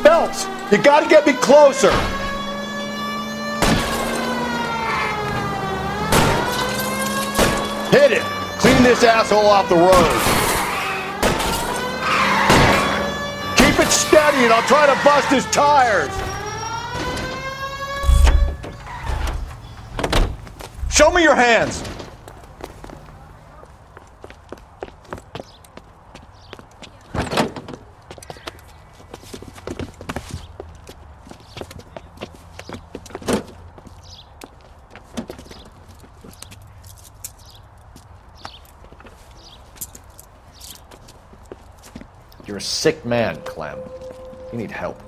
Phelps, you gotta get me closer! Hit it! Clean this asshole off the road. Keep it steady and I'll try to bust his tires. Show me your hands! You're a sick man, Clem. You need help.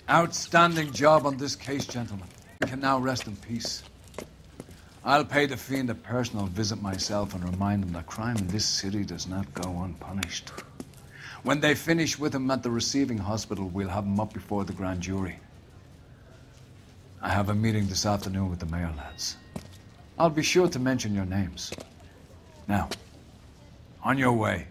Outstanding job on this case, gentlemen. You can now rest in peace. I'll pay the fiend a personal visit myself and remind him that crime in this city does not go unpunished. When they finish with him at the receiving hospital, we'll have him up before the grand jury. I have a meeting this afternoon with the mayor lads. I'll be sure to mention your names. Now, on your way.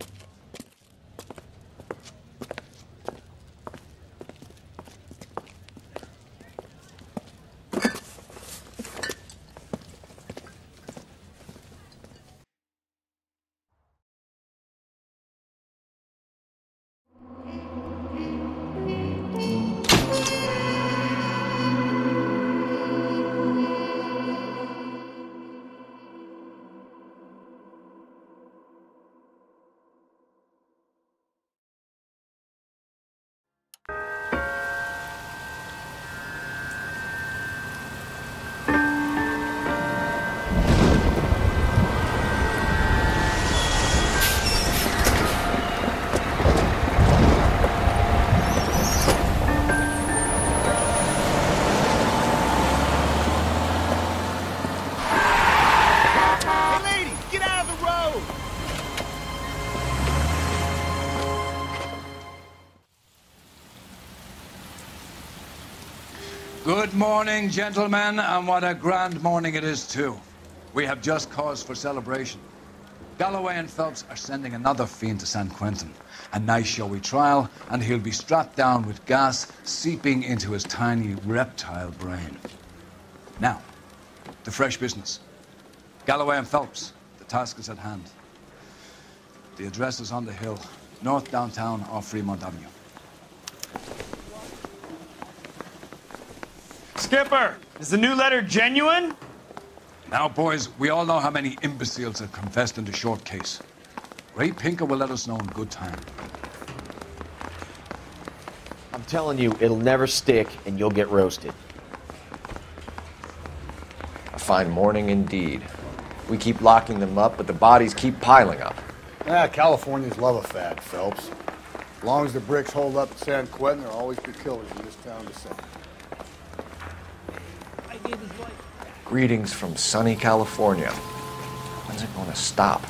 Good morning, gentlemen, and what a grand morning it is, too. We have just cause for celebration. Galloway and Phelps are sending another fiend to San Quentin. A nice showy trial, and he'll be strapped down with gas seeping into his tiny reptile brain. Now, to fresh business. Galloway and Phelps, the task is at hand. The address is on the hill, north downtown off Fremont Avenue. Skipper, is the new letter genuine? Now, boys, we all know how many imbeciles have confessed in the short case. Ray Pinker will let us know in good time. I'm telling you, it'll never stick, and you'll get roasted. A fine morning indeed. We keep locking them up, but the bodies keep piling up. Californians love a fad, Phelps. As long as the bricks hold up in San Quentin, there'll always be killers in this town to sing. Greetings from sunny California. When's it going to stop?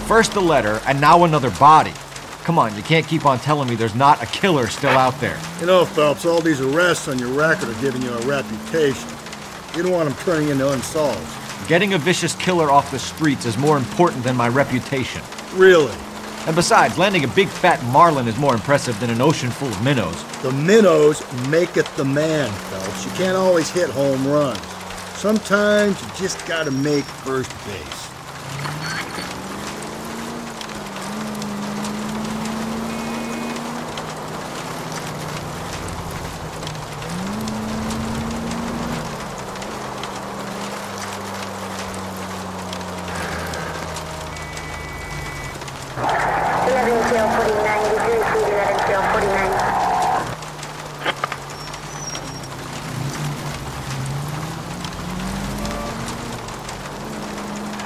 First the letter, and now another body. Come on, you can't keep on telling me there's not a killer still out there. You know, Phelps, all these arrests on your record are giving you a reputation. You don't want them turning into unsolved. Getting a vicious killer off the streets is more important than my reputation. Really? And besides, landing a big fat marlin is more impressive than an ocean full of minnows. The minnows maketh the man, Phelps. You can't always hit home runs. Sometimes you just gotta make first base.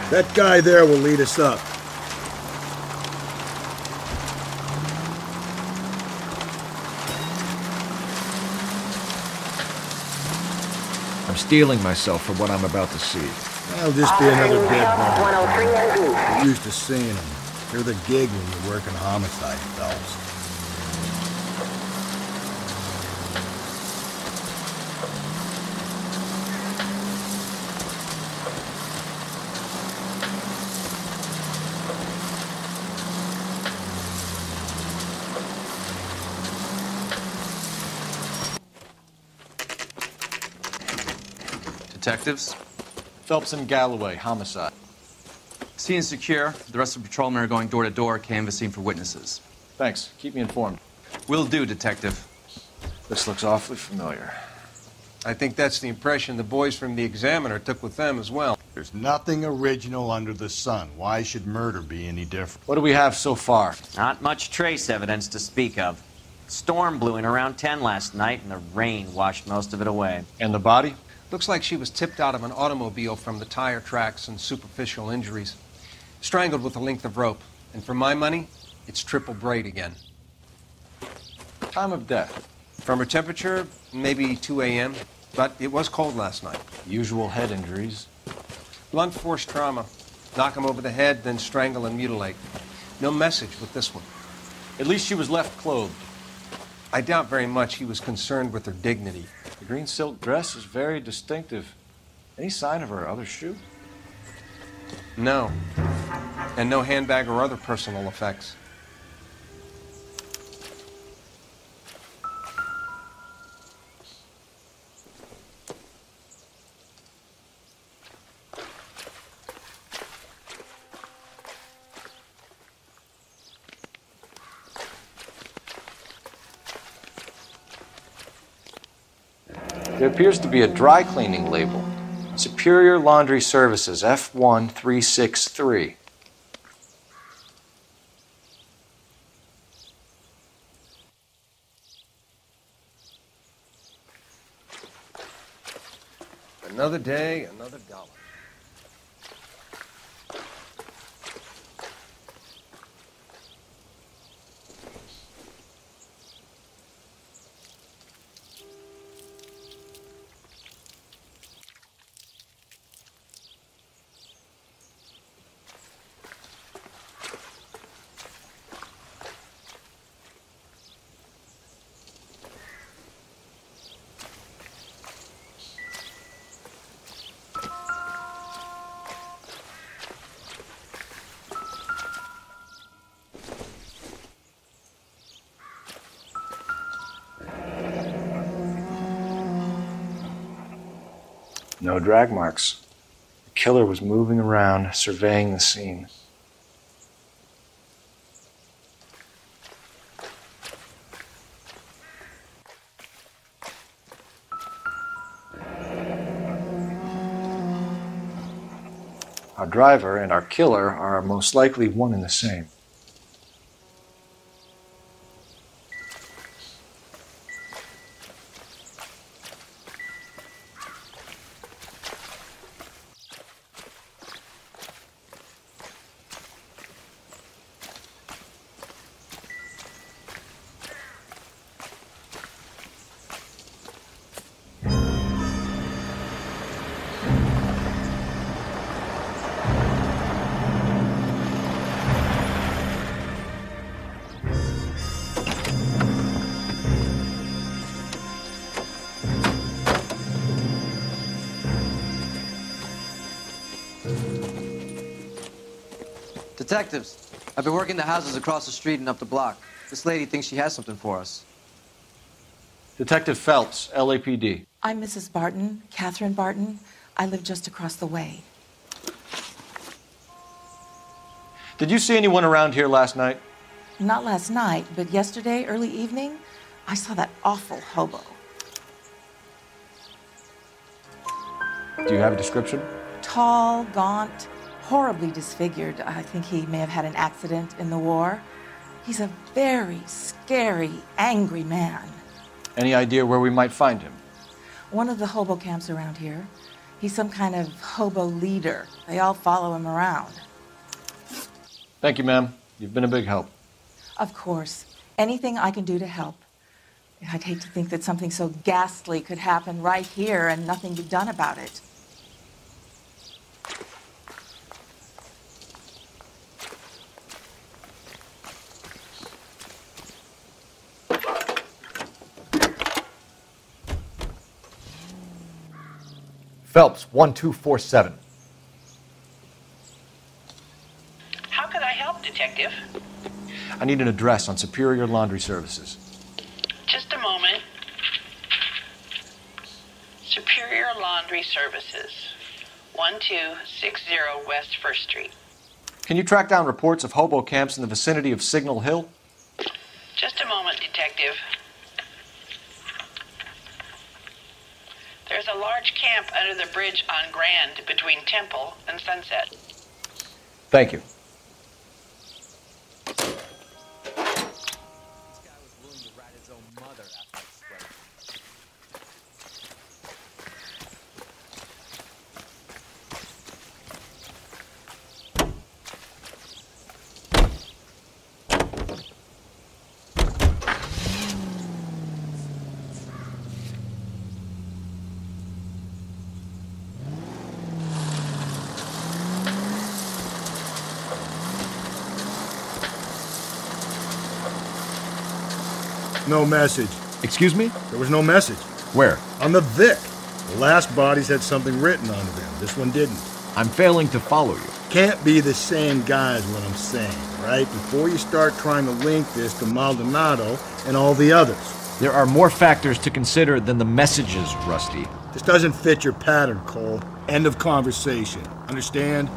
That guy there will lead us up. I'm steeling myself for what I'm about to see. That'll just be another dead body. We're used to seeing them. You're the gig when you work in homicide, Phelps. Detectives? Phelps and Galloway, homicide. Scene is secure. The rest of the patrolmen are going door to door, canvassing for witnesses. Thanks. Keep me informed. Will do, Detective. This looks awfully familiar. I think that's the impression the boys from the Examiner took with them as well. There's nothing original under the sun. Why should murder be any different? What do we have so far? Not much trace evidence to speak of. Storm blew in around 10 last night, and the rain washed most of it away. And the body? Looks like she was tipped out of an automobile from the tire tracks and superficial injuries. Strangled with a length of rope. And for my money, it's triple braid again. Time of death? From her temperature, maybe 2 a.m., but it was cold last night. Usual head injuries. Blunt force trauma. Knock him over the head, then strangle and mutilate. No message with this one. At least she was left clothed. I doubt very much he was concerned with her dignity. The green silk dress is very distinctive. Any sign of her other shoe? No. And no handbag or other personal effects. There appears to be a dry cleaning label. Superior Laundry Services, F1363. Another day, another dollar. No drag marks. The killer was moving around, surveying the scene. Our driver and our killer are most likely one and the same. Detectives, I've been working the houses across the street and up the block. This lady thinks she has something for us. Detective Phelps, LAPD. I'm Mrs. Barton, Catherine Barton. I live just across the way. Did you see anyone around here last night? Not last night, but yesterday, early evening, I saw that awful hobo. Do you have a description? Tall, gaunt, horribly disfigured. I think he may have had an accident in the war. He's a very scary, angry man. Any idea where we might find him? One of the hobo camps around here. He's some kind of hobo leader. They all follow him around. Thank you, ma'am. You've been a big help. Of course. Anything I can do to help. I'd hate to think that something so ghastly could happen right here and nothing be done about it. Phelps, 1247. How could I help, Detective? I need an address on Superior Laundry Services. Just a moment. Superior Laundry Services, 1260 West 1st Street. Can you track down reports of hobo camps in the vicinity of Signal Hill? Just a moment, Detective. There's a large camp under the bridge on Grand between Temple and Sunset. Thank you. No message. Excuse me? There was no message. Where? On the Vic. The last bodies had something written on them. This one didn't. I'm failing to follow you. Can't be the same guy is what I'm saying, right? Before you start trying to link this to Maldonado and all the others. There are more factors to consider than the messages, Rusty. This doesn't fit your pattern, Cole. End of conversation. Understand?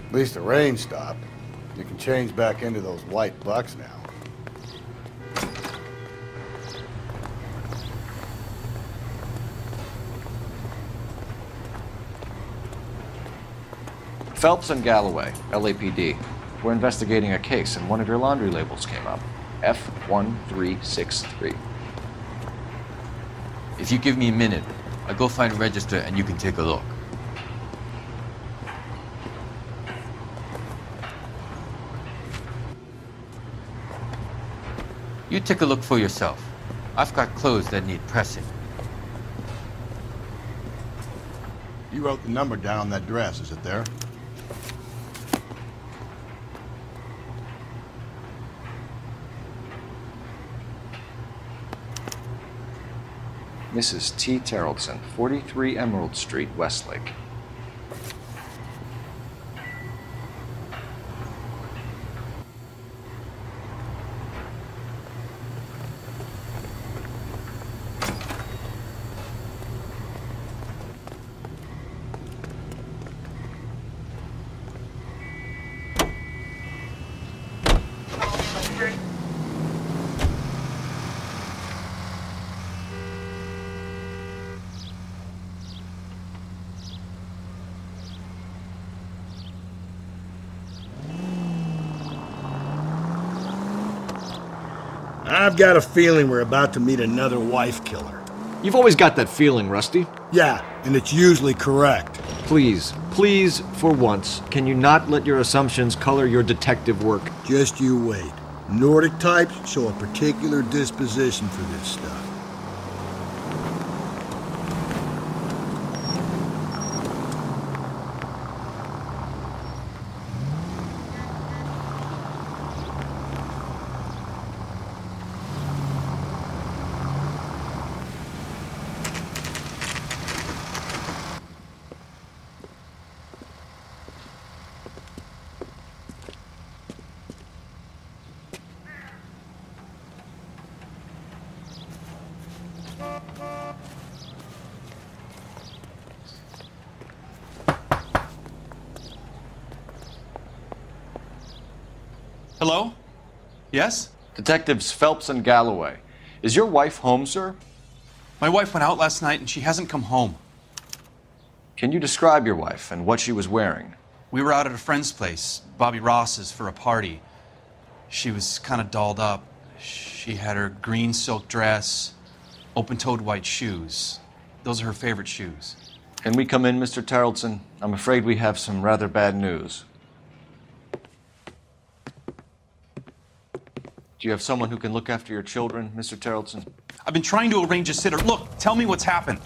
At least the rain stopped. You can change back into those white bucks now. Phelps and Galloway, LAPD. We're investigating a case and one of your laundry labels came up. F1363. If you give me a minute, I'll go find a register and you can take a look. You take a look for yourself. I've got clothes that need pressing. You wrote the number down on that dress, is it there? Mrs. T. Terrellson, 43 Emerald Street, Westlake. I've got a feeling we're about to meet another wife killer. You've always got that feeling, Rusty. Yeah, and it's usually correct. Please, please, for once, can you not let your assumptions color your detective work? Just you wait. Nordic types show a particular disposition for this stuff. Hello? Yes? Detectives Phelps and Galloway. Is your wife home, sir? My wife went out last night and she hasn't come home. Can you describe your wife and what she was wearing? We were out at a friend's place, Bobby Ross's, for a party. She was kind of dolled up. She had her green silk dress, Open-toed white shoes. Those are her favorite shoes. Can we come in, Mr. Tarleton? I'm afraid we have some rather bad news. Do you have someone who can look after your children, Mr. Tarleton? I've been trying to arrange a sitter. Look, tell me what's happened.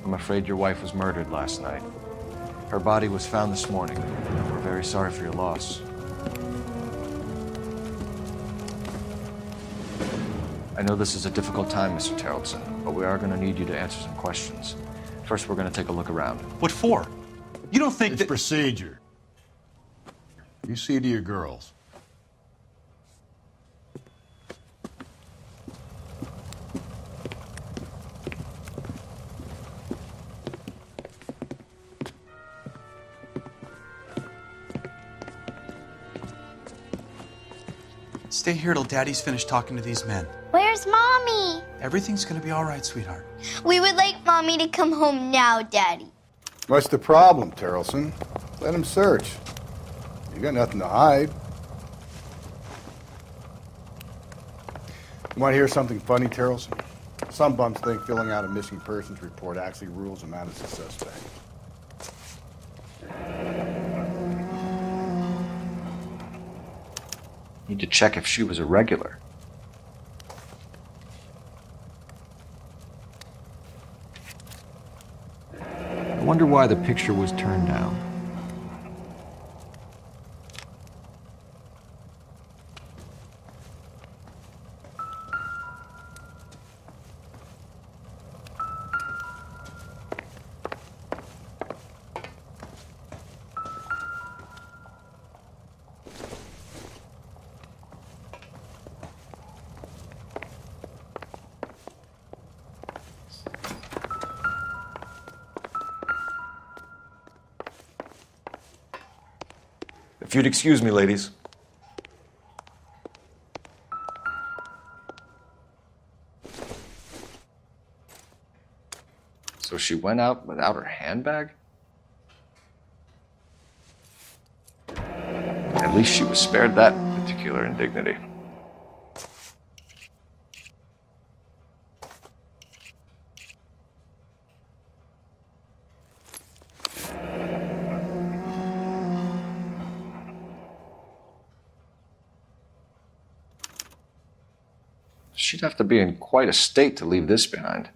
I'm afraid your wife was murdered last night. Her body was found this morning. We're very sorry for your loss. I know this is a difficult time, Mr. Tarleton, but we are going to need you to answer some questions. First, we're going to take a look around. What for? You don't think it's procedure. You see to your girls. Stay here till Daddy's finished talking to these men. Where's Mommy? Everything's gonna be all right, sweetheart. We would like Mommy to come home now, Daddy. What's the problem, Tarleton? Let him search. You got nothing to hide. You want to hear something funny, Tarleton? Some bums think filling out a missing persons report actually rules him out as a suspect. Need to check if she was a regular. I wonder why the picture was turned down. If you'd excuse me, ladies. So she went out without her handbag? At least she was spared that particular indignity. She'd have to be in quite a state to leave this behind.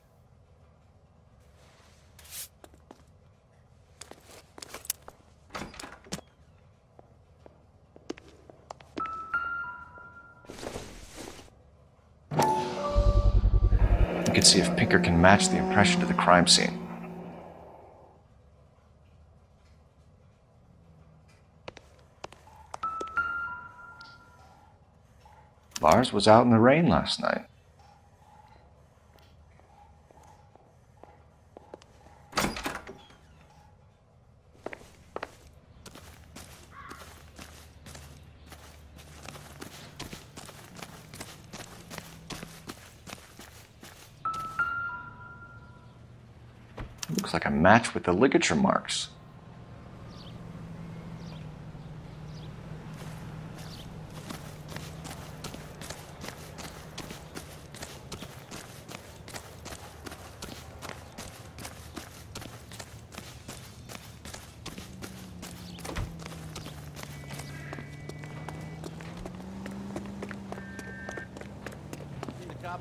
You can see if Pinker can match the impression to the crime scene. Lars was out in the rain last night. Looks like a match with the ligature marks.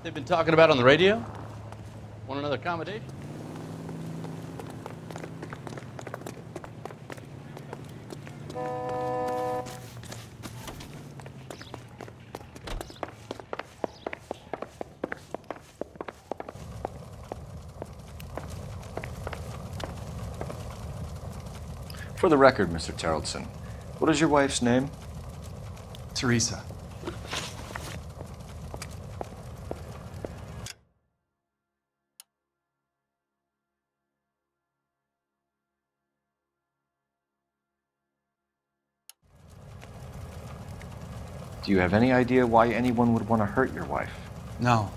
They've been talking about on the radio? Want another accommodation? For the record, Mr. Tarleton, what is your wife's name? Teresa. Do you have any idea why anyone would want to hurt your wife? No.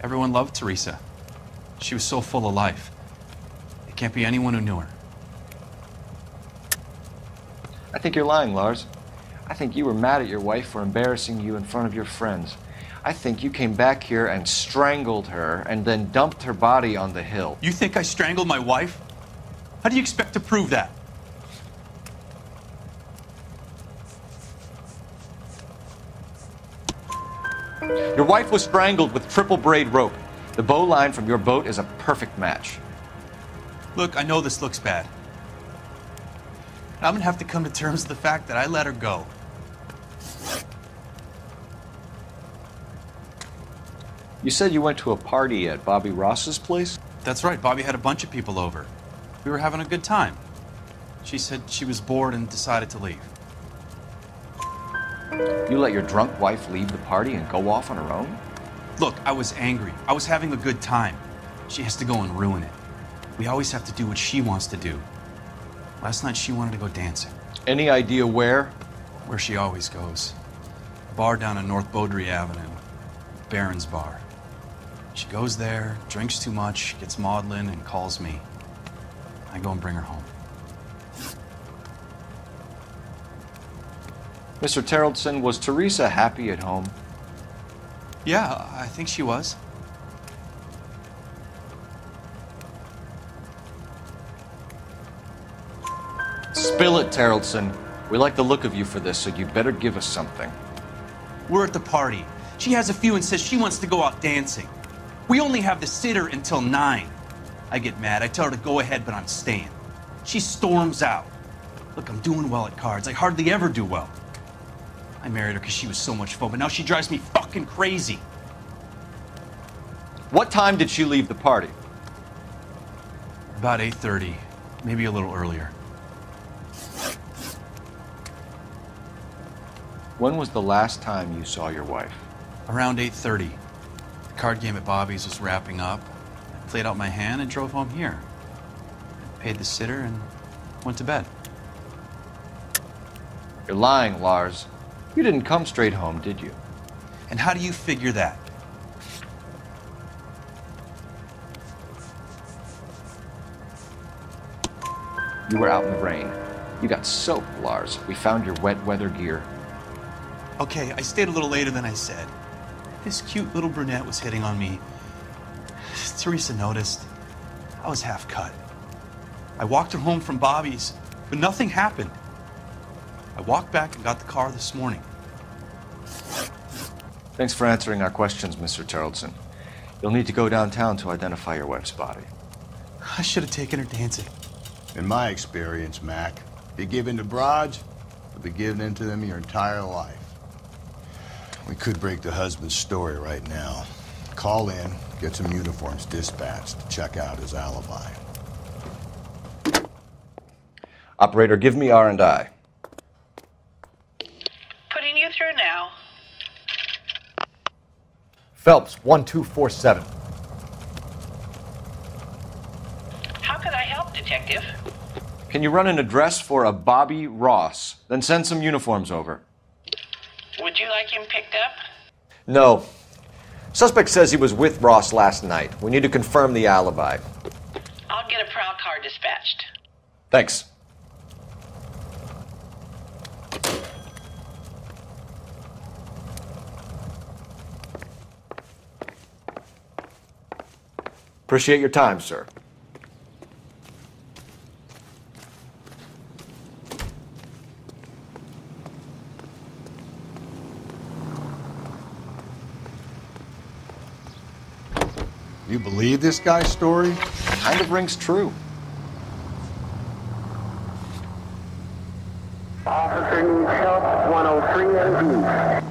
Everyone loved Teresa. She was so full of life. It can't be anyone who knew her. I think you're lying, Lars. I think you were mad at your wife for embarrassing you in front of your friends. I think you came back here and strangled her and then dumped her body on the hill. You think I strangled my wife? How do you expect to prove that? Your wife was strangled with triple braid rope. The bow line from your boat is a perfect match. Look, I know this looks bad. I'm gonna have to come to terms with the fact that I let her go. You said you went to a party at Bobby Ross's place? That's right, Bobby had a bunch of people over. We were having a good time. She said she was bored and decided to leave. You let your drunk wife leave the party and go off on her own? Look, I was angry. I was having a good time. She has to go and ruin it. We always have to do what she wants to do. Last night she wanted to go dancing. Any idea where? Where she always goes. A bar down on North Beaudry Avenue. Barron's Bar. She goes there, drinks too much, gets maudlin, and calls me. I go and bring her home. Mr. Terrellson, was Teresa happy at home? Yeah, I think she was. Spill it, Terrellson. We like the look of you for this, so you better give us something. We're at the party. She has a few and says she wants to go out dancing. We only have the sitter until 9. I get mad. I tell her to go ahead, but I'm staying. She storms out. Look, I'm doing well at cards. I hardly ever do well. I married her because she was so much fun, but now she drives me fucking crazy. What time did she leave the party? About 8:30, maybe a little earlier. When was the last time you saw your wife? Around 8:30. The card game at Bobby's was wrapping up. I played out my hand and drove home here. I paid the sitter and went to bed. You're lying, Lars. You didn't come straight home, did you? And how do you figure that? You were out in the rain. You got soaked, Lars. We found your wet weather gear. Okay, I stayed a little later than I said. This cute little brunette was hitting on me. Teresa noticed. I was half cut. I walked her home from Bobby's, but nothing happened. I walked back and got the car this morning. Thanks for answering our questions, Mr. Terrellson. You'll need to go downtown to identify your wife's body. I should have taken her dancing. In my experience, Mac, if you give in to broads, you'll be giving in to them your entire life. We could break the husband's story right now. Call in, get some uniforms dispatched to check out his alibi. Operator, give me R&I. Putting you through now. Phelps, 1247. How could I help, Detective? Can you run an address for a Bobby Ross? Then send some uniforms over. Would you like him picked up? No. Suspect says he was with Ross last night. We need to confirm the alibi. I'll get a prowl car dispatched. Thanks. Appreciate your time, sir. You believe this guy's story? Kind of rings true. Officer needs help, 103 and B.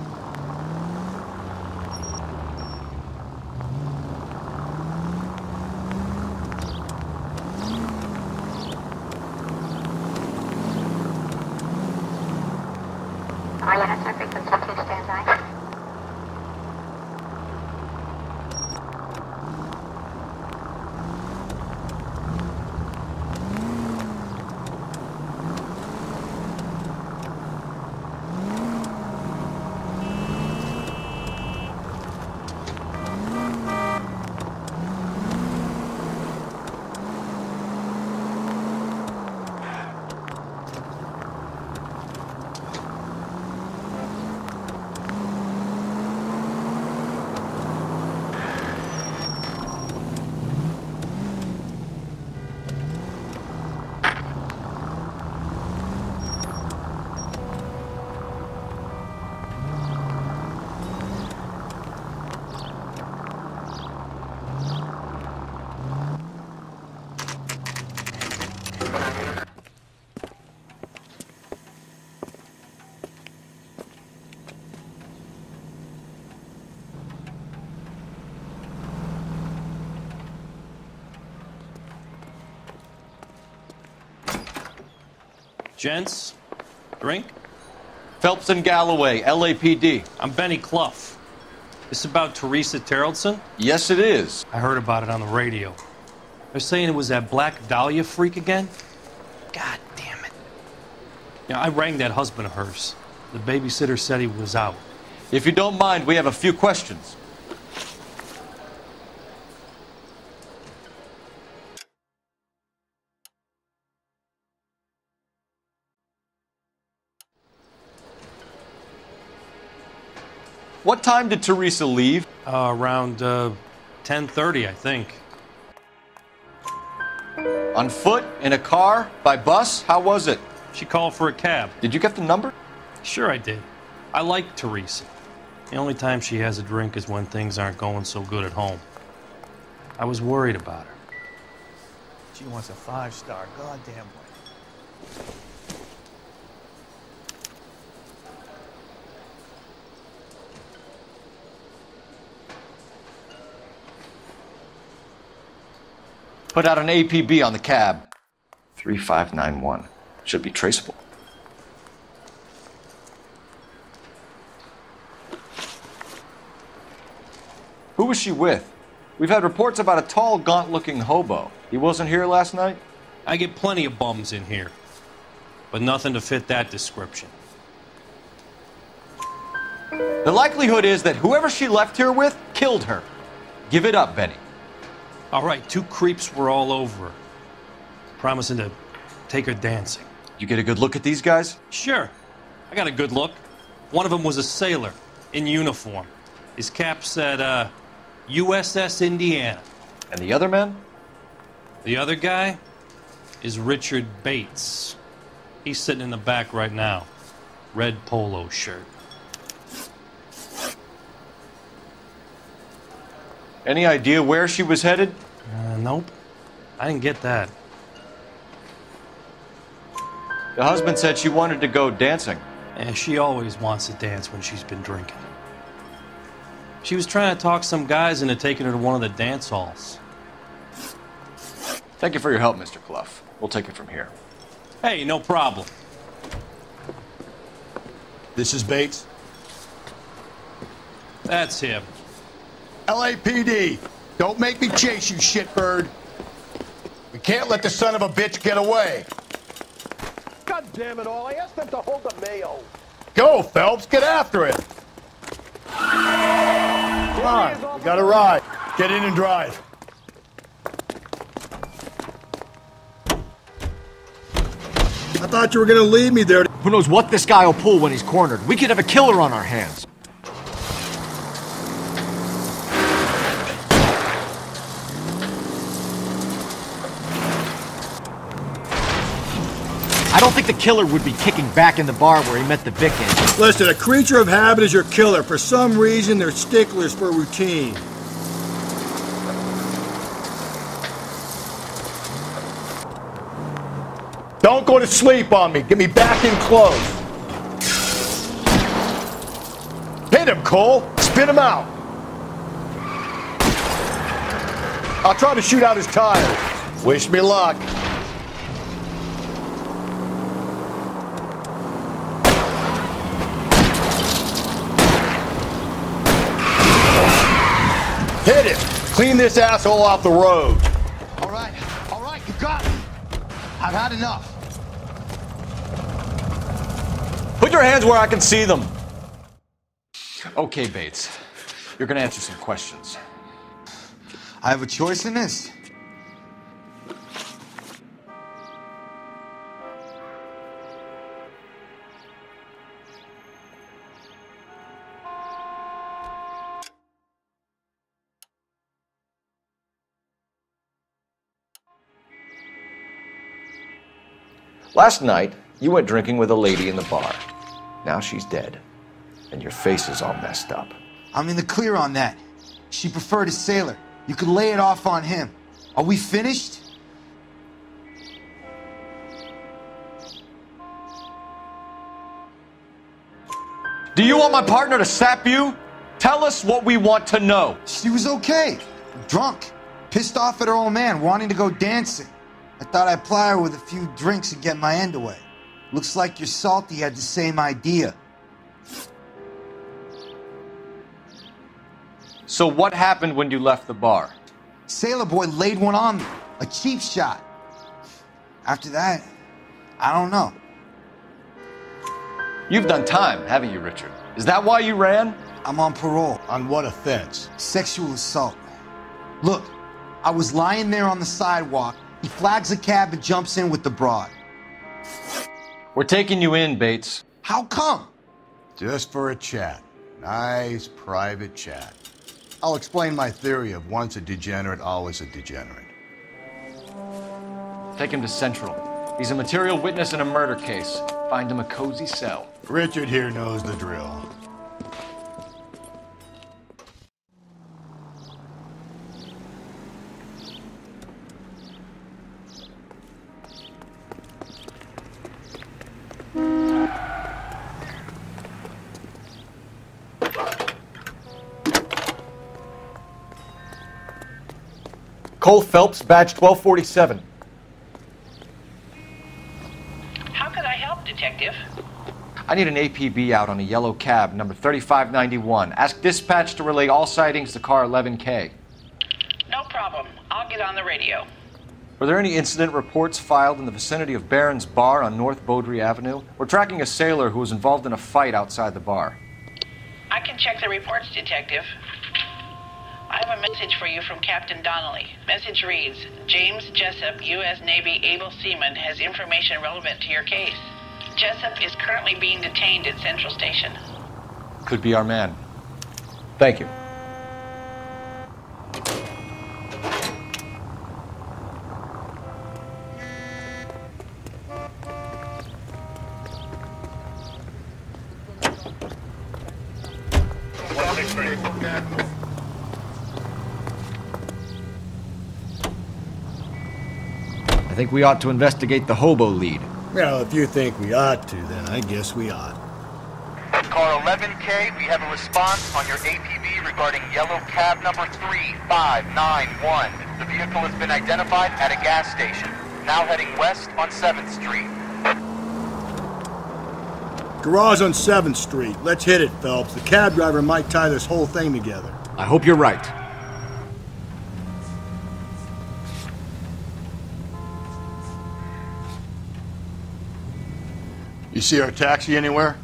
Gents, drink? Phelps and Galloway, LAPD. I'm Benny Clough. This about Teresa Terrellson? Yes, it is. I heard about it on the radio. They're saying it was that Black Dahlia freak again? God damn it. Yeah, I rang that husband of hers. The babysitter said he was out. If you don't mind, we have a few questions. What time did Teresa leave? Around 10:30, I think. On foot? In a car? By bus? How was it? She called for a cab. Did you get the number? Sure I did. I like Teresa. The only time she has a drink is when things aren't going so good at home. I was worried about her. She wants a 5-star goddamn way. Put out an APB on the cab. 3591. Should be traceable. Who was she with? We've had reports about a tall, gaunt-looking hobo. He wasn't here last night? I get plenty of bums in here, but nothing to fit that description. The likelihood is that whoever she left here with killed her. Give it up, Benny. All right, 2 creeps were all over her, promising to take her dancing. You get a good look at these guys? Sure. I got a good look. One of them was a sailor in uniform. His cap said, USS Indiana. And the other man? The other guy is Richard Bates. He's sitting in the back right now. Red polo shirt. Any idea where she was headed? Nope. I didn't get that. The husband said she wanted to go dancing. And she always wants to dance when she's been drinking. She was trying to talk some guys into taking her to one of the dance halls. Thank you for your help, Mr. Clough. We'll take it from here. Hey, no problem. This is Bates. That's him. LAPD, don't make me chase you, shitbird. We can't let the son of a bitch get away. God damn it all, I asked them to hold the mayo. Go, Phelps, get after it. Come on, we got a ride. Get in and drive. I thought you were gonna leave me there. Who knows what this guy will pull when he's cornered? We could have a killer on our hands. I don't think the killer would be kicking back in the bar where he met the victim. Listen, a creature of habit is your killer. For some reason, they're sticklers for routine. Don't go to sleep on me. Get me back in close. Hit him, Cole. Spin him out. I'll try to shoot out his tires. Wish me luck. Hit it! Clean this asshole off the road. All right, you got me. I've had enough. Put your hands where I can see them. Okay, Bates. You're gonna answer some questions. I have a choice in this. Last night, you went drinking with a lady in the bar. Now she's dead, and your face is all messed up. I'm in the clear on that. She preferred a sailor. You could lay it off on him. Are we finished? Do you want my partner to sap you? Tell us what we want to know. She was okay. Drunk. Pissed off at her old man, wanting to go dancing. I thought I'd ply her with a few drinks and get my end away. Looks like your Salty had the same idea. So what happened when you left the bar? Sailor Boy laid one on me. A cheap shot. After that, I don't know. You've done time, haven't you, Richard? Is that why you ran? I'm on parole. On what offense? Sexual assault. Look, I was lying there on the sidewalk. He flags a cab and jumps in with the broad. We're taking you in, Bates. How come? Just for a chat. Nice private chat. I'll explain my theory of once a degenerate, always a degenerate. Take him to Central. He's a material witness in a murder case. Find him a cozy cell. Richard here knows the drill. Cole Phelps, badge 1247. How could I help, Detective? I need an APB out on a yellow cab, number 3591. Ask dispatch to relay all sightings to car 11K. No problem. I'll get on the radio. Were there any incident reports filed in the vicinity of Barron's Bar on North Beaudry Avenue? We're tracking a sailor who was involved in a fight outside the bar. I can check the reports, Detective. I have a message for you from Captain Donnelly. Message reads, James Jessup, U.S. Navy able seaman, has information relevant to your case. Jessup is currently being detained at Central Station. Could be our man. Thank you. I think we ought to investigate the hobo lead. Well, if you think we ought to, then I guess we ought. Car 11K, we have a response on your APB regarding yellow cab number 3591. The vehicle has been identified at a gas station, now heading west on 7th Street. Garage on 7th Street. Let's hit it, Phelps. The cab driver might tie this whole thing together. I hope you're right. You see our taxi anywhere?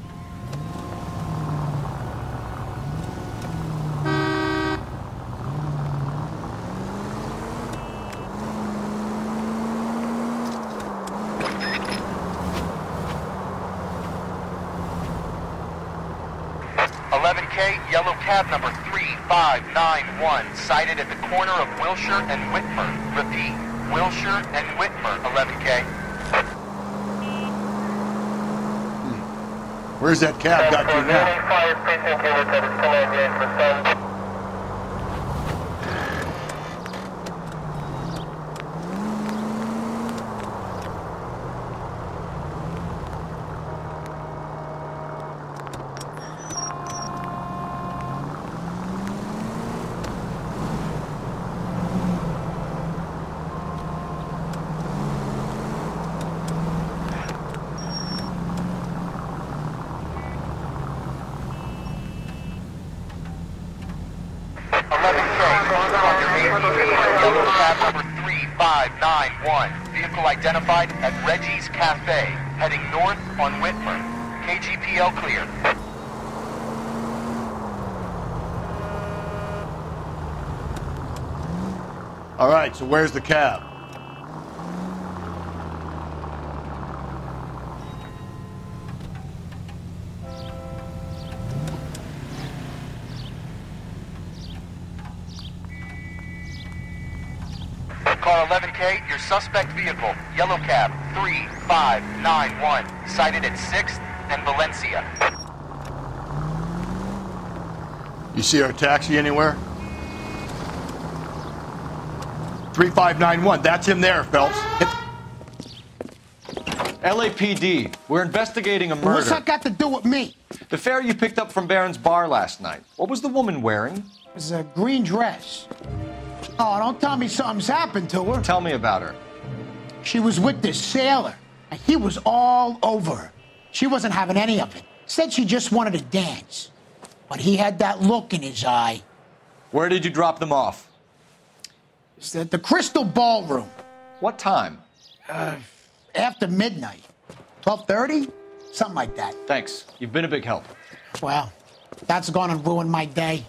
Yellow cab number 3591, sighted at the corner of Wilshire and Whitmer. Repeat, Wilshire and Whitmer, 11K. Where's that cab got you now? Vehicle identified at Reggie's Cafe, heading north on Whitmer. KGPL clear. All right, so where's the cab? Car 11K, your suspect vehicle, yellow cab, 3591, sighted at 6th and Valencia. You see our taxi anywhere? 3591, that's him there, Phelps. LAPD, we're investigating a murder. What's that got to do with me? The fare you picked up from Baron's bar last night. What was the woman wearing? It was a green dress. Oh, don't tell me something's happened to her. Tell me about her. She was with this sailor, and he was all over her. She wasn't having any of it. Said she just wanted to dance. But he had that look in his eye. Where did you drop them off? It's at the Crystal Ballroom. What time? After midnight. 12:30? Something like that. Thanks. You've been a big help. Well, that's gonna ruin my day.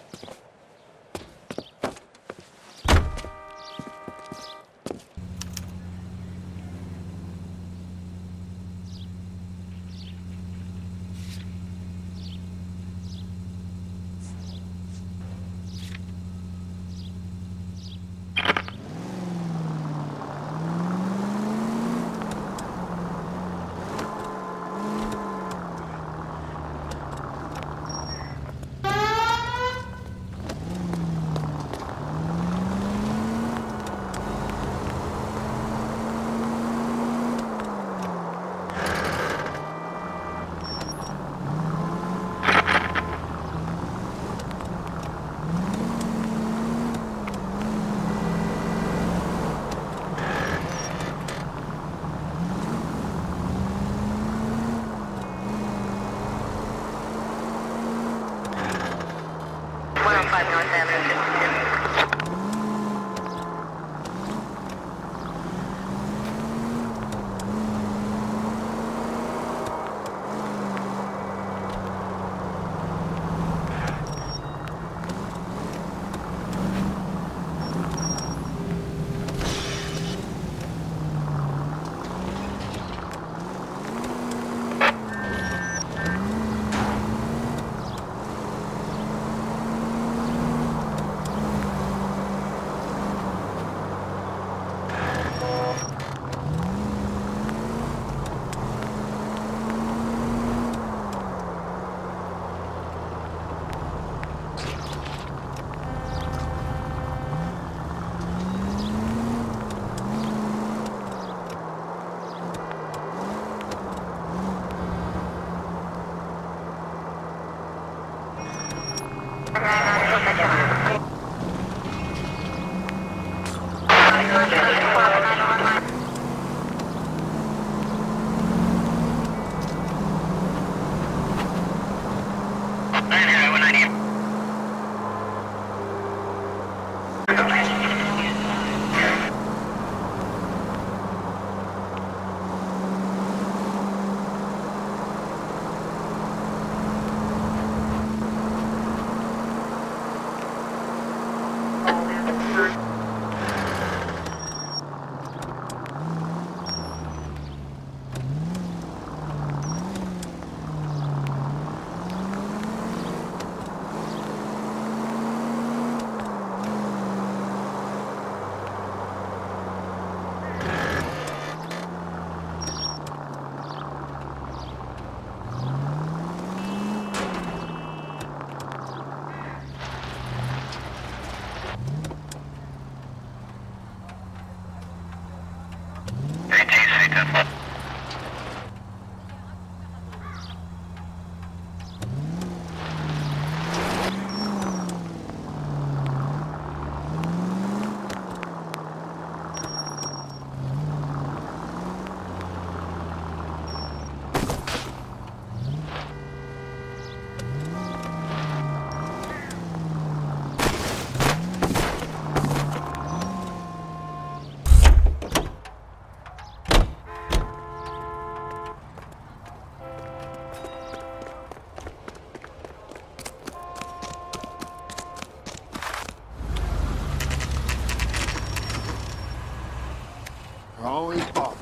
Always bother.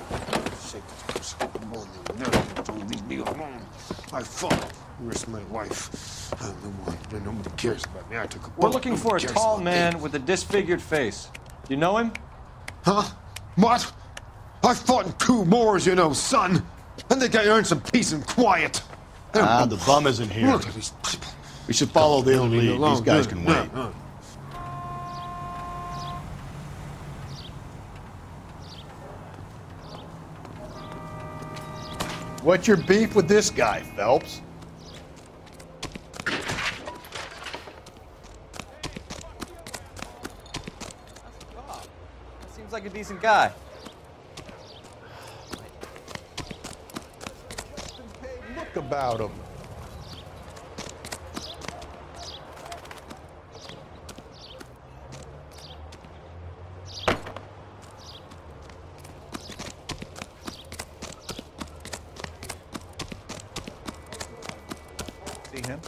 Don't leave me alone. I fought. Risked my life. Nobody cares about me. I took a We're looking for a tall man with a disfigured face. You know him? Huh? What? I fought in 2 wars, you know, son. I think I earned some peace and quiet. The bum isn't here. Look at these people. We should follow the lead. These guys can wait. What's your beef with this guy, Phelps? decent guy. Look about him. See him?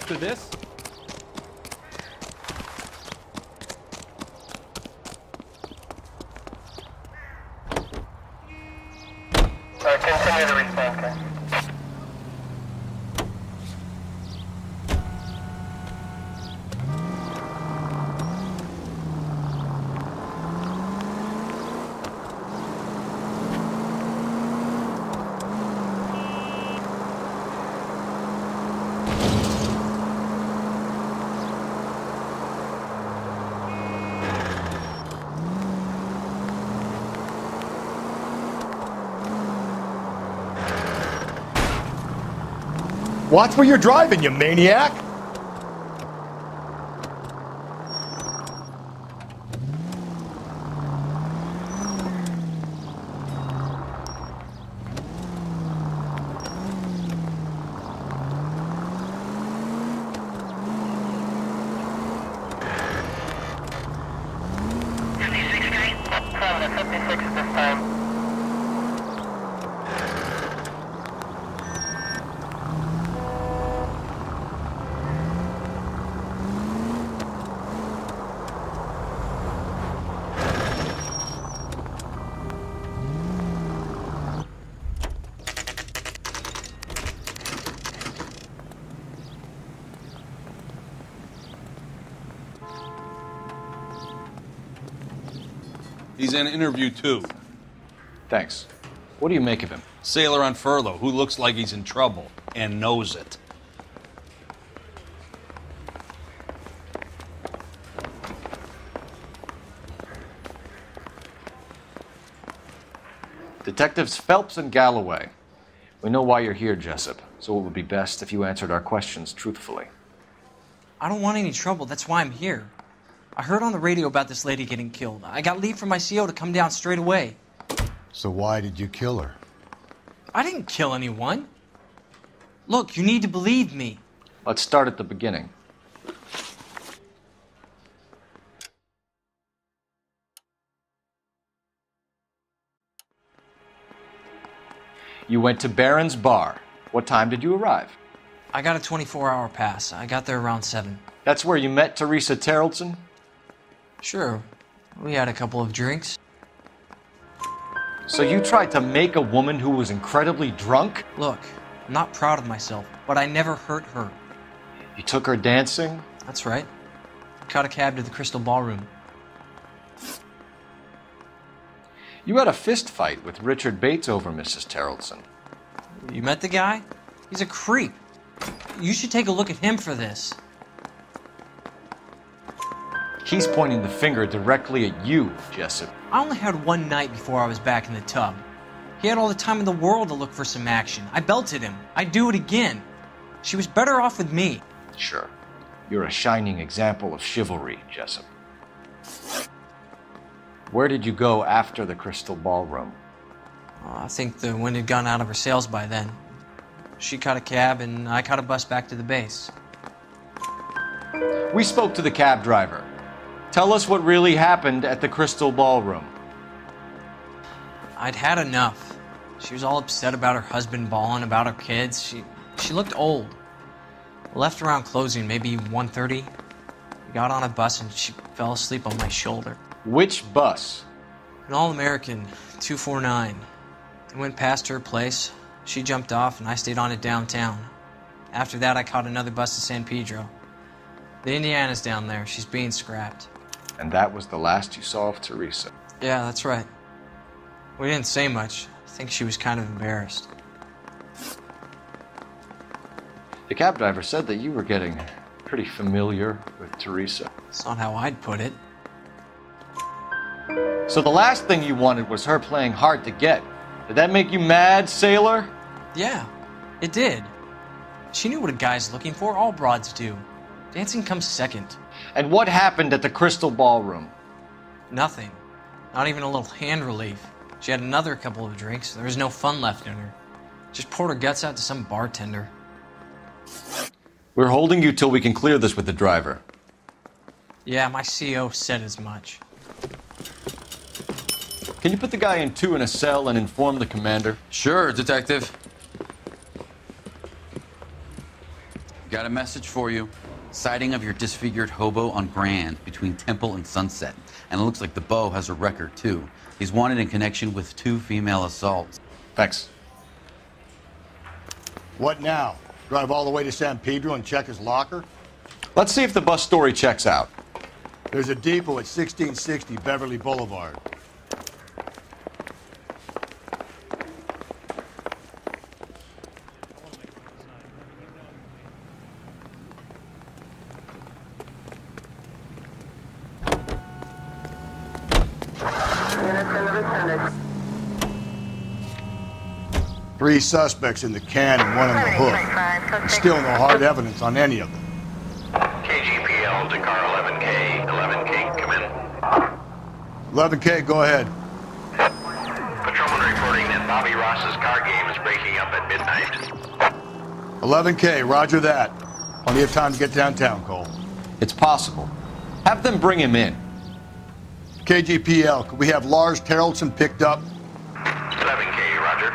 After this? Continue the response. Watch where you're driving, you maniac! He's in interview 2. Thanks. What do you make of him? Sailor on furlough who looks like he's in trouble and knows it. Detectives Phelps and Galloway. We know why you're here, Jessup, so it would be best if you answered our questions truthfully. I don't want any trouble. That's why I'm here. I heard on the radio about this lady getting killed. I got leave from my CO to come down straight away. So why did you kill her? I didn't kill anyone. Look, you need to believe me. Let's start at the beginning. You went to Barron's Bar. What time did you arrive? I got a 24-hour pass. I got there around 7. That's where you met Teresa Terrelson? Sure. We had a couple of drinks. So you tried to make a woman who was incredibly drunk? Look, I'm not proud of myself, but I never hurt her. You took her dancing? That's right. Caught a cab to the Crystal Ballroom. You had a fist fight with Richard Bates over Mrs. Terrelson. You met the guy? He's a creep. You should take a look at him for this. He's pointing the finger directly at you, Jessup. I only had one night before I was back in the tub. He had all the time in the world to look for some action. I belted him. I'd do it again. She was better off with me. Sure. You're a shining example of chivalry, Jessup. Where did you go after the Crystal Ballroom? I think the wind had gone out of her sails by then. She caught a cab and I caught a bus back to the base. We spoke to the cab driver. Tell us what really happened at the Crystal Ballroom. I'd had enough. She was all upset about her husband bawling about her kids. She looked old. Left around closing, maybe 1:30. We got on a bus and she fell asleep on my shoulder. Which bus? An All-American, 249. I went past her place. She jumped off and I stayed on it downtown. After that, I caught another bus to San Pedro. The Indiana's down there. She's being scrapped. And that was the last you saw of Teresa? Yeah, that's right. We didn't say much. I think she was kind of embarrassed. The cab driver said that you were getting pretty familiar with Teresa. That's not how I'd put it. So the last thing you wanted was her playing hard to get, Did that make you mad, sailor? Yeah, it did. She knew what a guy's looking for. All broads do. Dancing comes second. And what happened at the Crystal Ballroom? Nothing. Not even a little hand relief. She had another couple of drinks. There was no fun left in her. Just poured her guts out to some bartender. We're holding you till we can clear this with the driver. Yeah, my CO said as much. Can you put the guy in two in a cell and inform the commander? Sure, Detective. Got a message for you. Sighting of your disfigured hobo on Grand between Temple and Sunset. And it looks like the beau has a record, too. He's wanted in connection with 2 female assaults. Thanks. What now? Drive all the way to San Pedro and check his locker? Let's see if the bus story checks out. There's a depot at 1660 Beverly Boulevard. Three suspects in the can and one in the hook. Still no hard evidence on any of them. KGPL to car 11K. 11K, come in. 11K, go ahead. Patrolman reporting that Bobby Ross's car game is breaking up at midnight. 11K, roger that. Plenty of time to get downtown, Cole. It's possible. Have them bring him in. KGPL, could we have Lars Terrellson picked up? 11K, roger.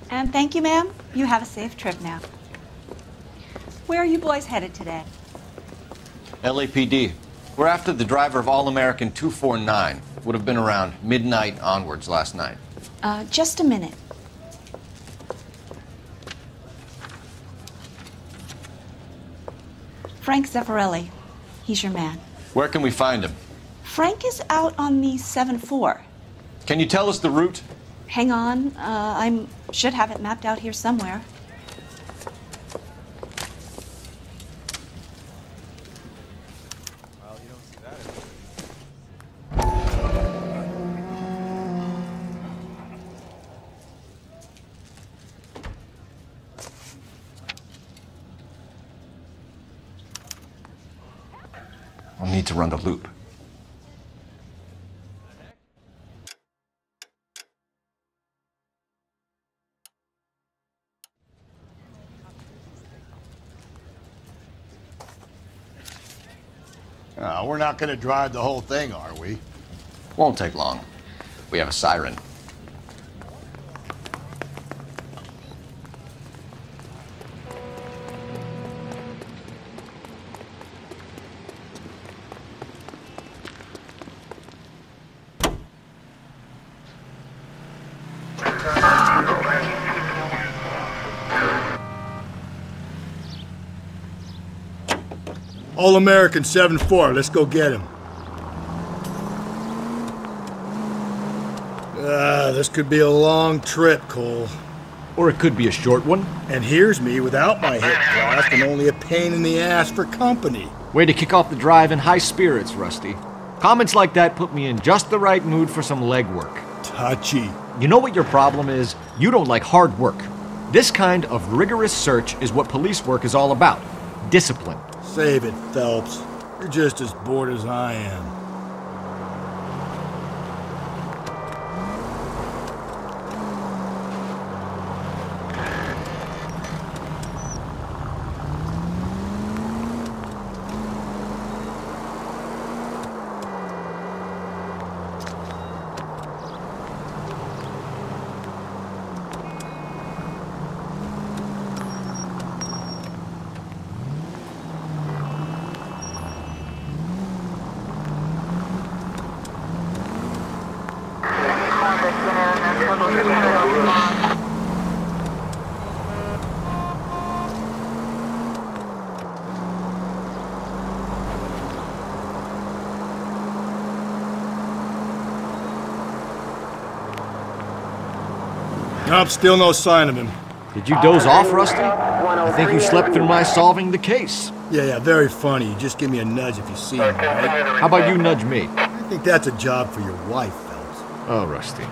And thank you, ma'am. You have a safe trip now. Where are you boys headed today? LAPD. We're after the driver of All-American 249. Would have been around midnight onwards last night. Just a minute. Frank Zeffirelli. He's your man. Where can we find him? Frank is out on the 7-4. Can you tell us the route? Hang on. I should have it mapped out here somewhere. Well, you don't see that I'll need to run the loop. We're not going to drive the whole thing, are we? Won't take long. We have a siren. All-American 7-4, let's go get him. This could be a long trip, Cole. Or it could be a short one. And here's me without my hip blast and only a pain in the ass for company. Way to kick off the drive in high spirits, Rusty. Comments like that put me in just the right mood for some legwork. Touchy. You know what your problem is? You don't like hard work. This kind of rigorous search is what police work is all about. Discipline. Save it, Phelps. You're just as bored as I am. Nope, still no sign of him. Did you doze off, Rusty? I think you slept through my solving the case. Yeah, very funny. Just give me a nudge if you see him, right? How about you nudge me? I think that's a job for your wife, Phelps. Oh, Rusty.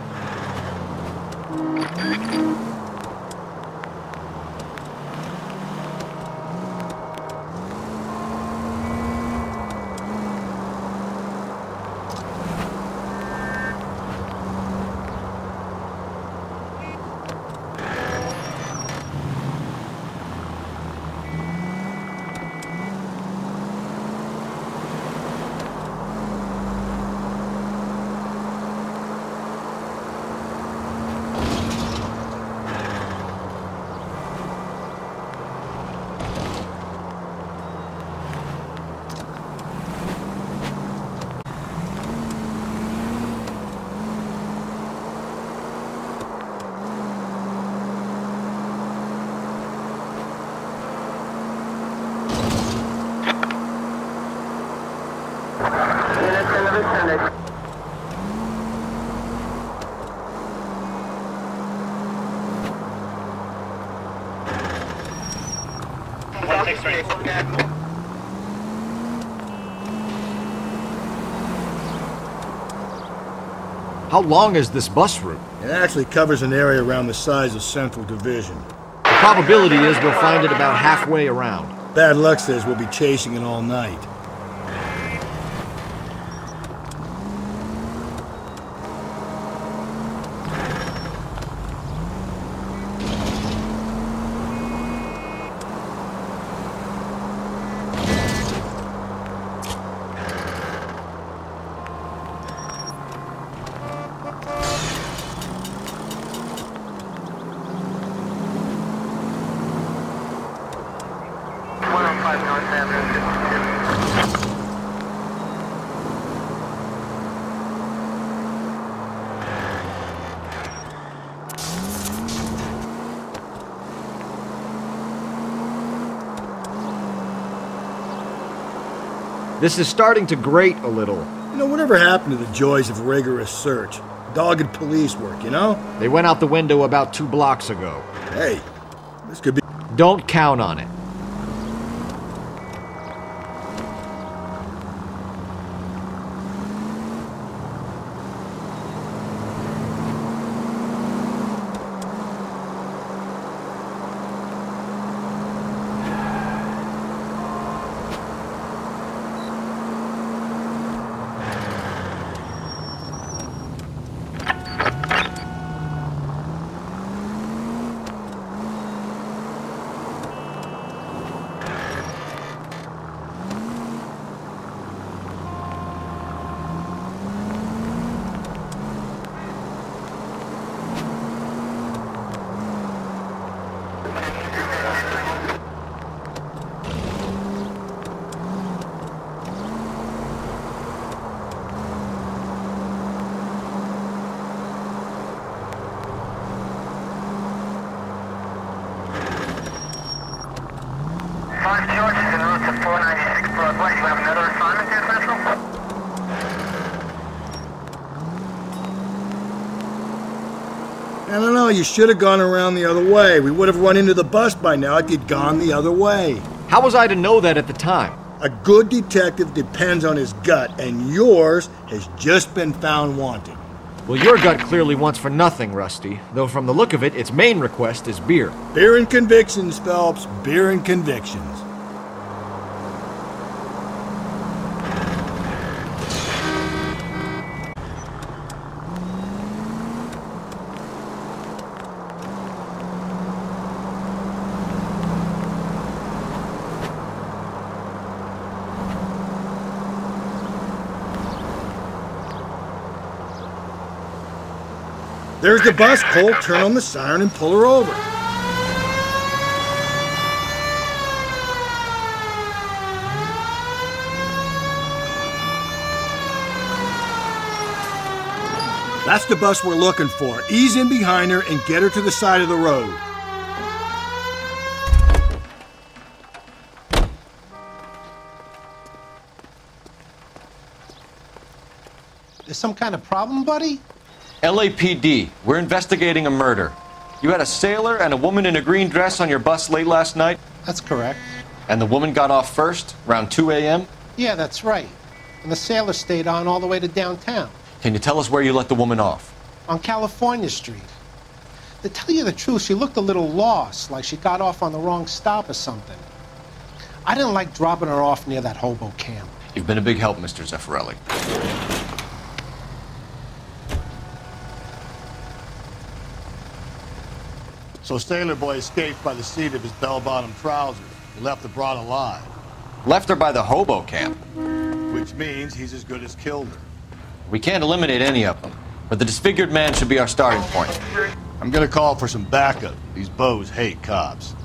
How long is this bus route? It actually covers an area around the size of Central Division. The probability is we'll find it about halfway around. Bad luck says we'll be chasing it all night. This is starting to grate a little. You know, whatever happened to the joys of rigorous search? Dogged police work, you know? They went out the window about 2 blocks ago. Hey, this could be... Don't count on it. you should have gone around the other way. We would have run into the bus by now if you'd gone the other way. How was I to know that at the time? A good detective depends on his gut, and yours has just been found wanting. Well, your gut clearly wants for nothing, Rusty. Though from the look of it, its main request is beer. Beer and convictions, Phelps. Beer and convictions. There's the bus, Cole. Turn on the siren and pull her over. That's the bus we're looking for. Ease in behind her and get her to the side of the road. There's some kind of problem, buddy? LAPD, we're investigating a murder. You had a sailor and a woman in a green dress on your bus late last night? That's correct. And the woman got off first, around 2 a.m.? Yeah, that's right. And the sailor stayed on all the way to downtown. Can you tell us where you let the woman off? On California Street. To tell you the truth, she looked a little lost, like she got off on the wrong stop or something. I didn't like dropping her off near that hobo camp. You've been a big help, Mr. Zeffirelli. So Sailor Boy escaped by the seat of his bell-bottom trousers. He left the broad alive. Left her by the hobo camp. Which means he's as good as killed her. We can't eliminate any of them, but the disfigured man should be our starting point. I'm gonna call for some backup. These bows hate cops.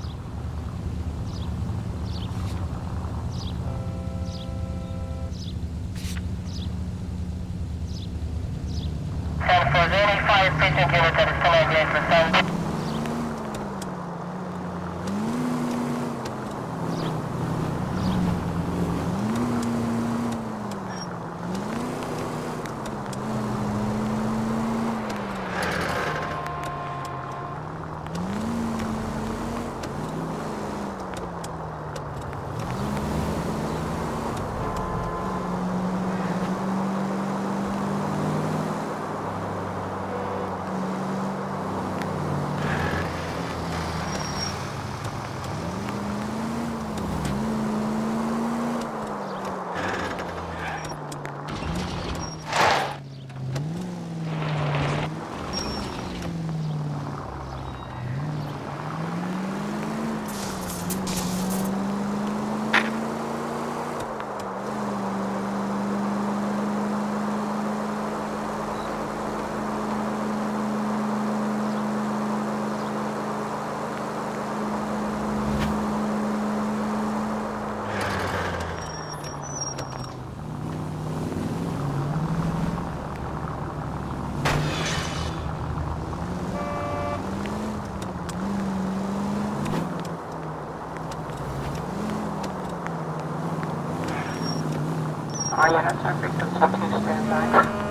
All units are frequency 2 standby.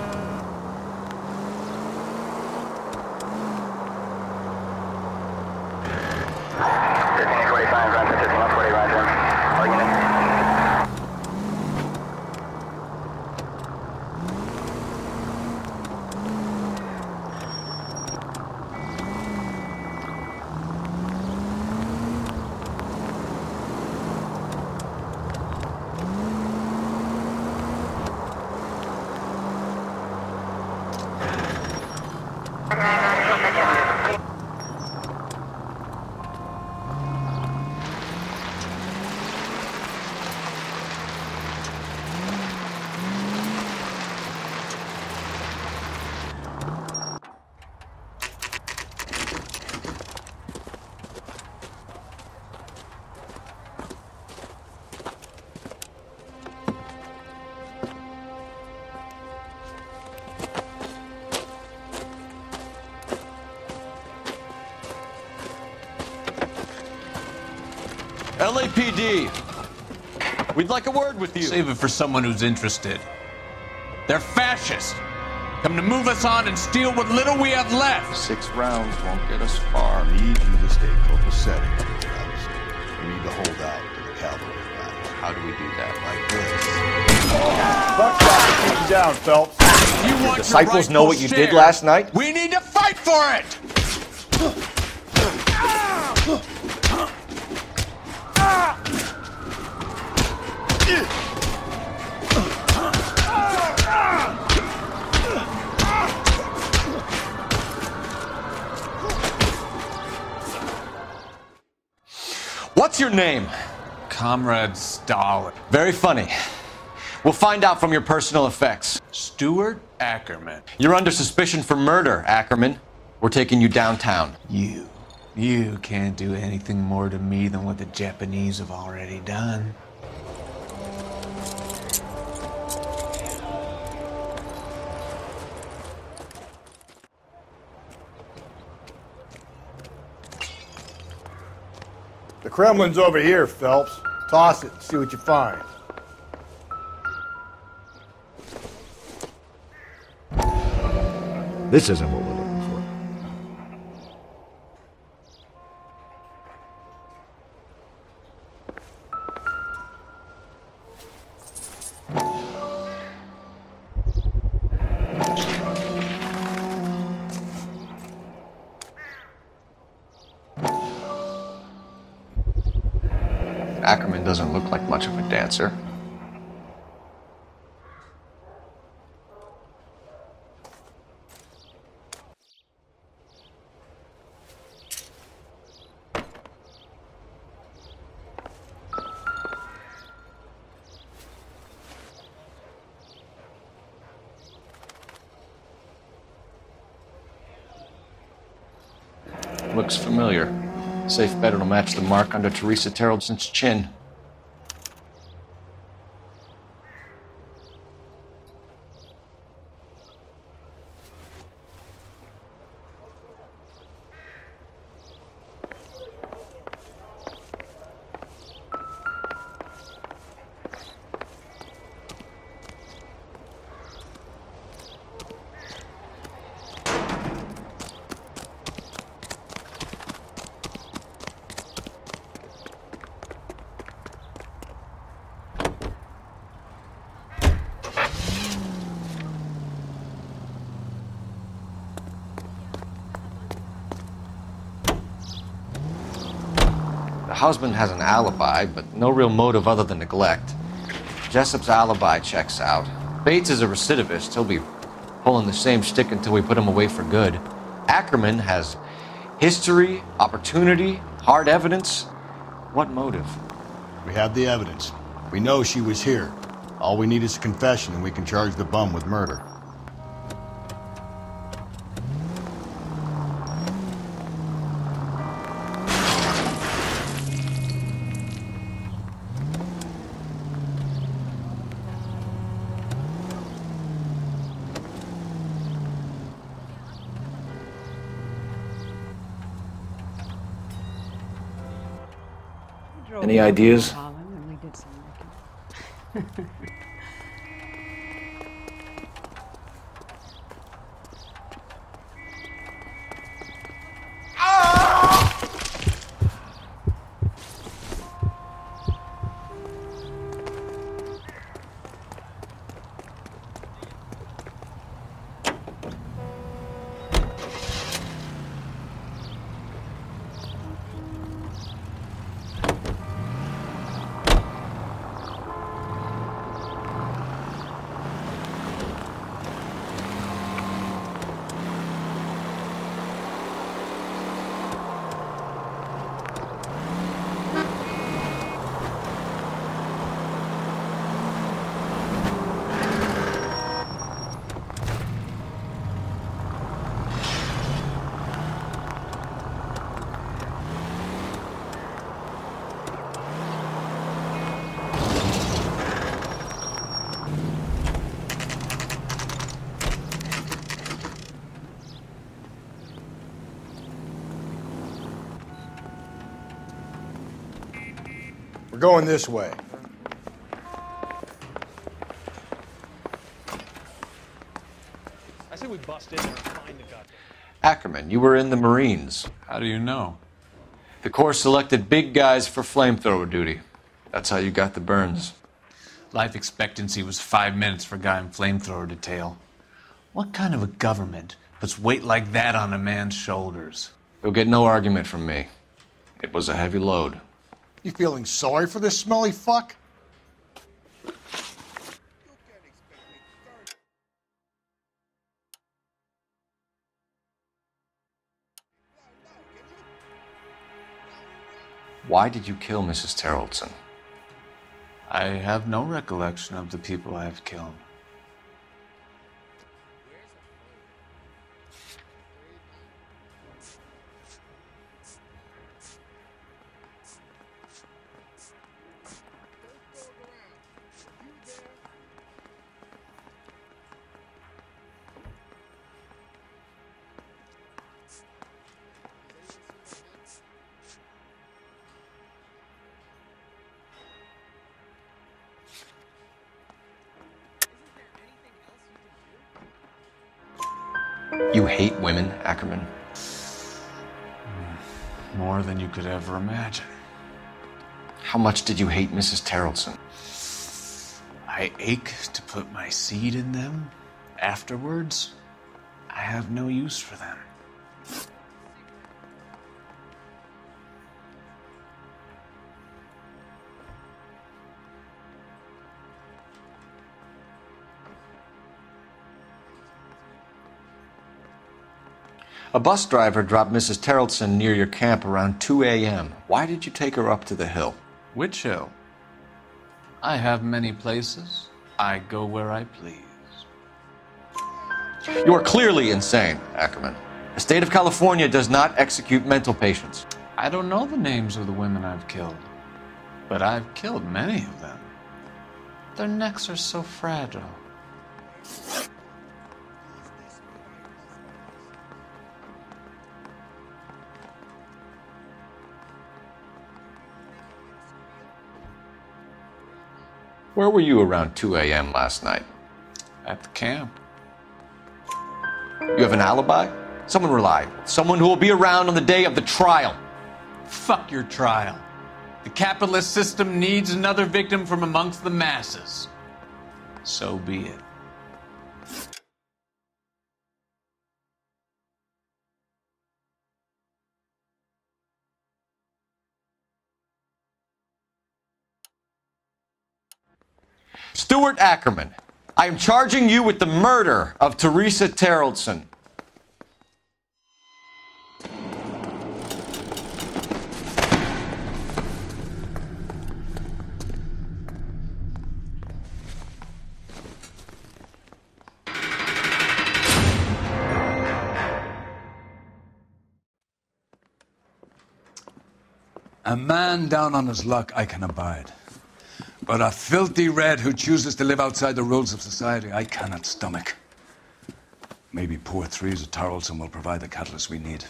LAPD, we'd like a word with you. Save it for someone who's interested. They're fascist. Come to move us on and steal what little we have left. 6 rounds won't get us far. I need you to stay copacetic. We need to hold out to the cavalry battle. How do we do that? Like this. Buckshot, keep him down, Phelps. You Your want disciples your know what you share. did last night? We need to fight for it! What's your name? Comrade Stalin. Very funny. We'll find out from your personal effects. Stuart Ackerman. You're under suspicion for murder, Ackerman. We're taking you downtown. You can't do anything more to me than what the Japanese have already done. The Kremlin's over here, Phelps. Toss it, see what you find. This isn't what we're looking for. Ackerman doesn't look like much of a dancer. Looks familiar. Safe bet it'll match the mark under Teresa Terreldson's chin. The husband has an alibi, but no real motive other than neglect. Jessup's alibi checks out. Bates is a recidivist. He'll be pulling the same stick until we put him away for good. Ackerman has history, opportunity, hard evidence. What motive? We have the evidence. We know she was here. All we need is a confession and we can charge the bum with murder. Any ideas? We're going this way. I we bust in there and find the guy? Ackerman, you were in the Marines. How do you know? The Corps selected big guys for flamethrower duty. That's how you got the burns. Life expectancy was 5 minutes for a guy in flamethrower detail. What kind of a government puts weight like that on a man's shoulders? You'll get no argument from me. It was a heavy load. You feeling sorry for this smelly fuck? Why did you kill Mrs. Terrelson? I have no recollection of the people I have killed. You hate women, Ackerman? More than you could ever imagine. How much did you hate Mrs. Terrelson? I ache to put my seed in them. Afterwards, I have no use for them. A bus driver dropped Mrs. Terrelson near your camp around 2 a.m. Why did you take her up to the hill? Which hill? I have many places. I go where I please. You are clearly insane, Ackerman. The state of California does not execute mental patients. I don't know the names of the women I've killed, but I've killed many of them. Their necks are so fragile. Where were you around 2 a.m. last night? At the camp. You have an alibi? Someone reliable. Someone who will be around on the day of the trial. Fuck your trial. The capitalist system needs another victim from amongst the masses. So be it. Stuart Ackerman, I am charging you with the murder of Teresa Terrelson. A man down on his luck I can abide. But a filthy red who chooses to live outside the rules of society, I cannot stomach. Maybe poor Teresa Terrelson will provide the catalyst we need.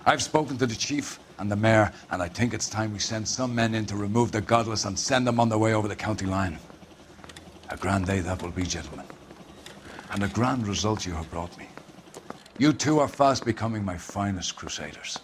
I've spoken to the chief and the mayor, and I think it's time we send some men in to remove the godless and send them on their way over the county line. A grand day that will be, gentlemen. And a grand result you have brought me. You two are fast becoming my finest crusaders.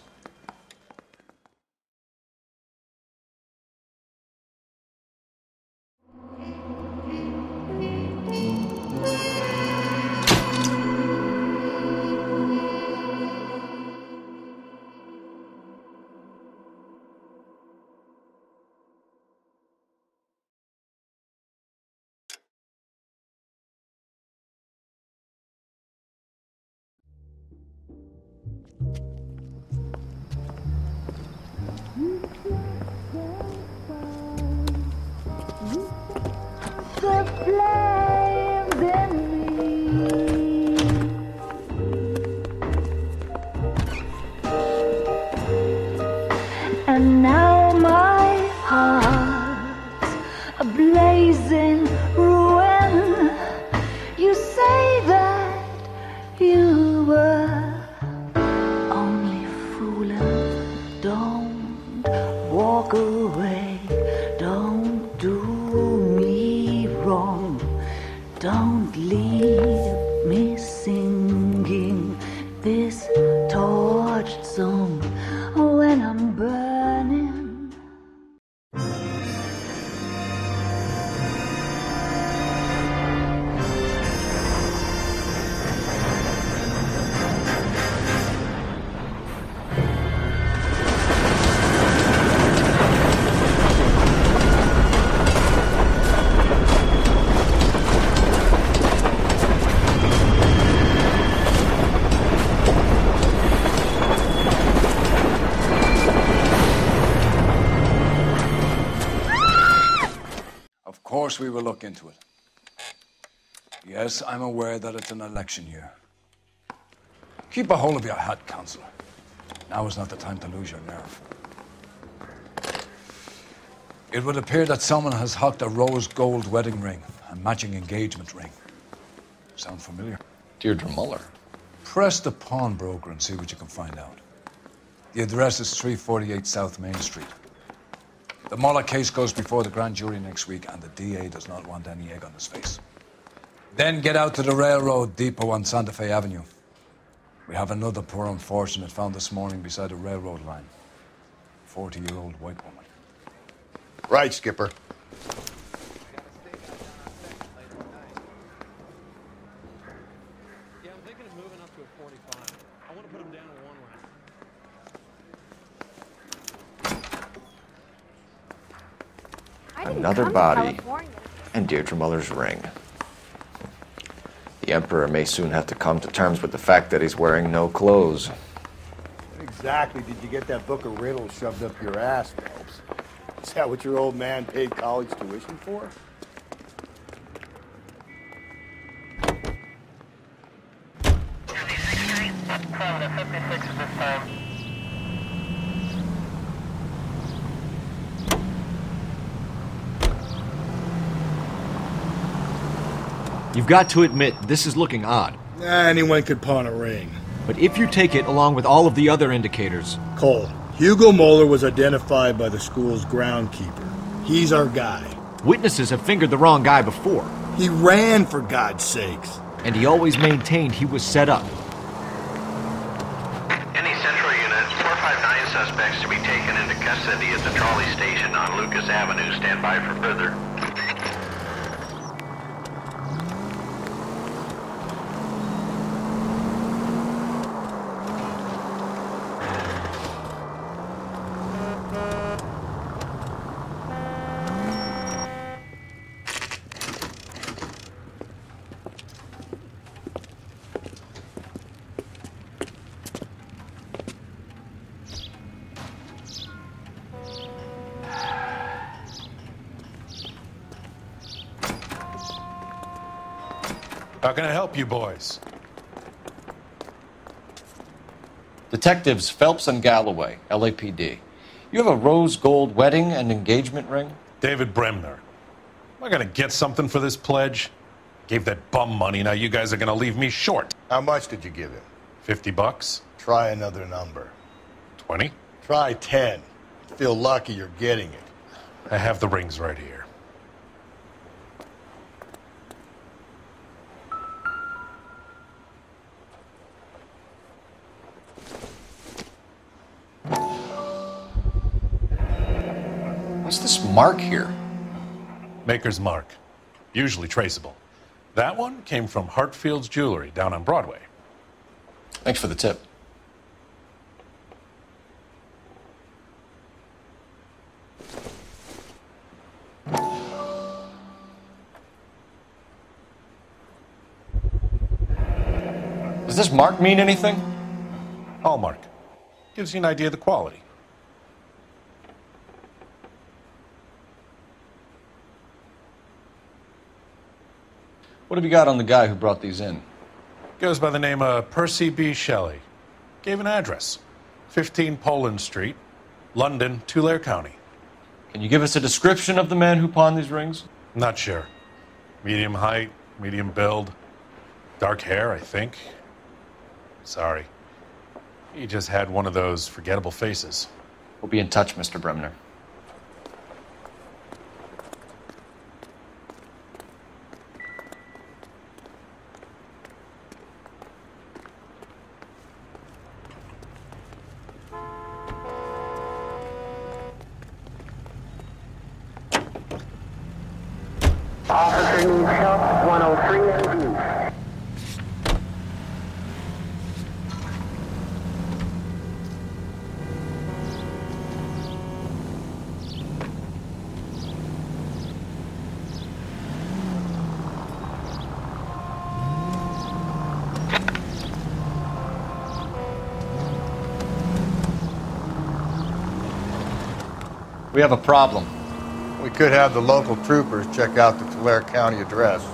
And now my heart's a blazing ruin. You say that you were only fooling. Don't walk away. Don't do me wrong. Don't leave me singing. course we will look into it. Yes, I'm aware that it's an election year. Keep a hold of your hat, Counselor. Now is not the time to lose your nerve. It would appear that someone has hocked a rose gold wedding ring and matching engagement ring. Sound familiar? Deirdre Muller. Press the pawnbroker and see what you can find out. The address is 348 South Main Street. The Muller case goes before the grand jury next week, and the DA does not want any egg on his face. Then get out to the railroad depot on Santa Fe Avenue. We have another poor unfortunate found this morning beside a railroad line. 40-year-old white woman. Right, Skipper. Yeah, I'm thinking of moving up to a 45. I want to put him down in one lane. Another body, and Deirdre Muller's ring. The Emperor may soon have to come to terms with the fact that he's wearing no clothes. When exactly did you get that book of riddles shoved up your ass, Phelps? Is that what your old man paid college tuition for? You've got to admit, this is looking odd. Anyone could pawn a ring. But if you take it along with all of the other indicators... Cole, Hugo Moeller was identified by the school's groundkeeper. He's our guy. Witnesses have fingered the wrong guy before. He ran, for God's sakes. And he always maintained he was set up. Any central unit, 459 suspects to be taken into custody at the trolley station on Lucas Avenue. Stand by for further. How can I help you boys? Detectives Phelps and Galloway, LAPD. You have a rose gold wedding and engagement ring? David Bremner. Am I gonna get something for this pledge? Gave that bum money, now you guys are gonna leave me short. How much did you give him? $50? Try another number. 20? Try 10. Feel lucky you're getting it. I have the rings right here. What's this mark here? Maker's mark. Usually traceable. That one came from Hartfield's Jewelry down on Broadway. Thanks for the tip. Does this mark mean anything? Hallmark. Gives you an idea of the quality. What have you got on the guy who brought these in? Goes by the name of Percy B. Shelley. Gave an address. 15 Poland Street, London, Tulare County. Can you give us a description of the man who pawned these rings? Not sure. Medium height, medium build. Dark hair, I think. Sorry. He just had one of those forgettable faces. We'll be in touch, Mr. Bremner. Officer needs help, 103 MD. We have a problem. We could have the local troopers check out the Tulare County address.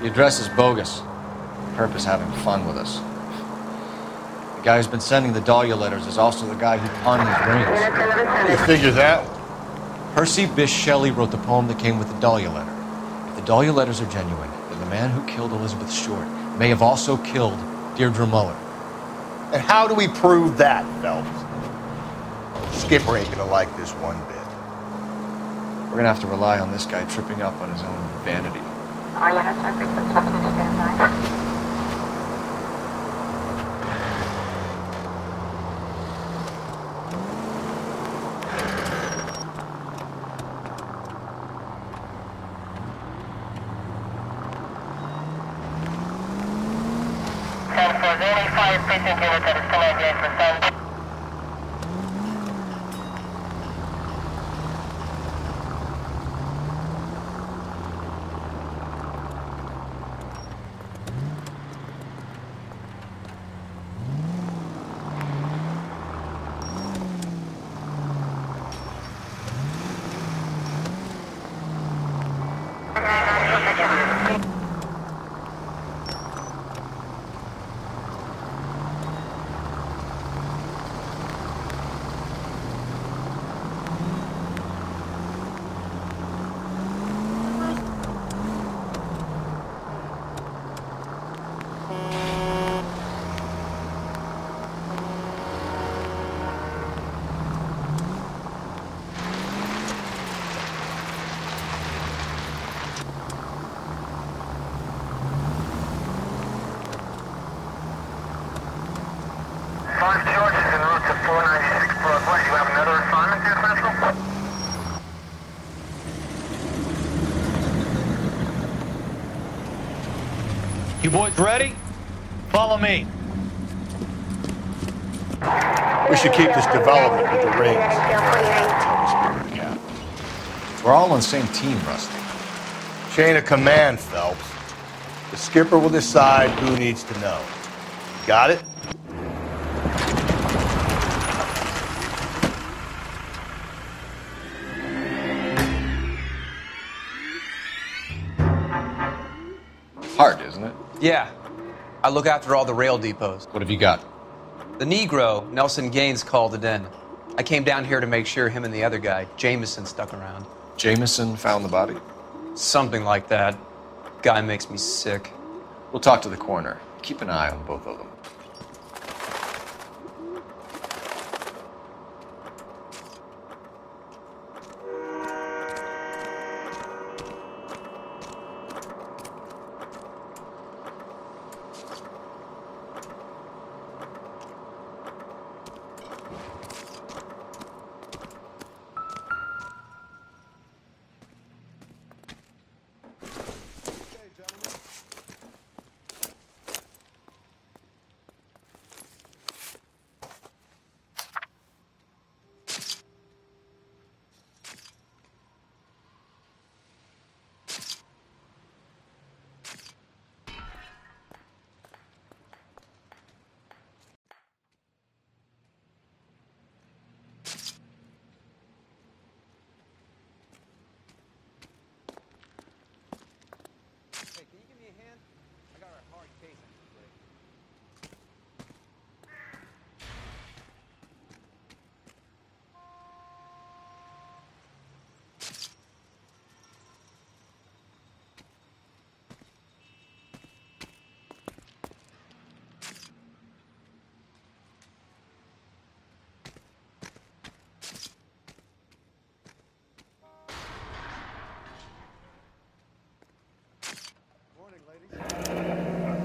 The address is bogus. Perp is having fun with us. The guy who's been sending the Dahlia letters is also the guy who pawned these rings. You figure that? Percy Bysshe Shelley wrote the poem that came with the Dahlia letter. If the Dahlia letters are genuine, then the man who killed Elizabeth Short may have also killed Deirdre Muller. And how do we prove that, Phelps? Skipper ain't gonna like this one bit. We're gonna have to rely on this guy tripping up on his own vanity. You boys ready? Follow me. We should keep this development with the rings. We're all on the same team, Rusty. Chain of command, Phelps. The skipper will decide who needs to know. Got it? Hard, isn't it? Yeah. I look after all the rail depots. What have you got? The Negro, Nelson Gaines, called it in. I came down here to make sure him and the other guy, Jameson, stuck around. Jameson found the body? Something like that. Guy makes me sick. We'll talk to the coroner. Keep an eye on both of them.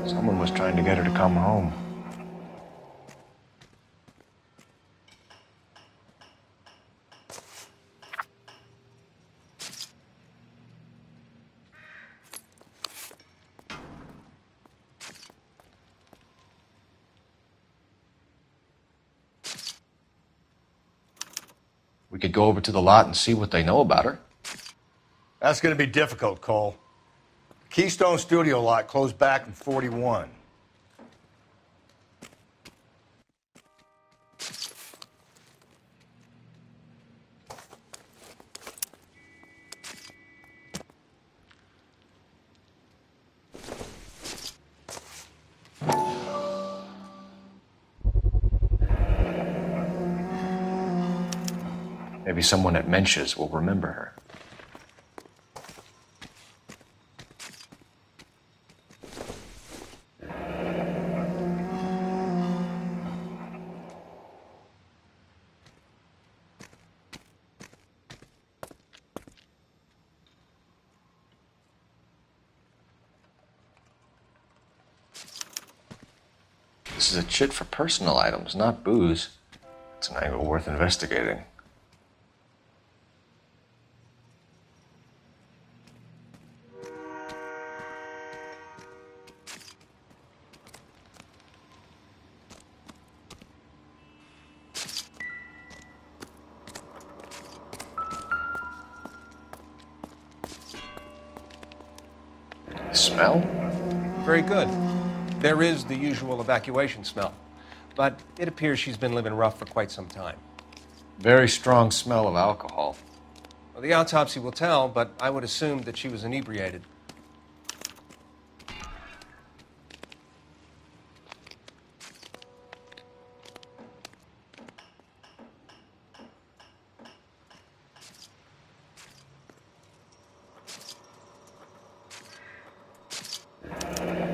Someone was trying to get her to come home. We could go over to the lot and see what they know about her. That's going to be difficult, Cole. Keystone Studio lot closed back in '41. Maybe someone at Mensch's will remember her. This is a chit for personal items, not booze. It's an angle worth investigating. Smell? Very good. There is the usual evacuation smell, but it appears she's been living rough for quite some time. Very strong smell of alcohol. Well, the autopsy will tell, but I would assume that she was inebriated.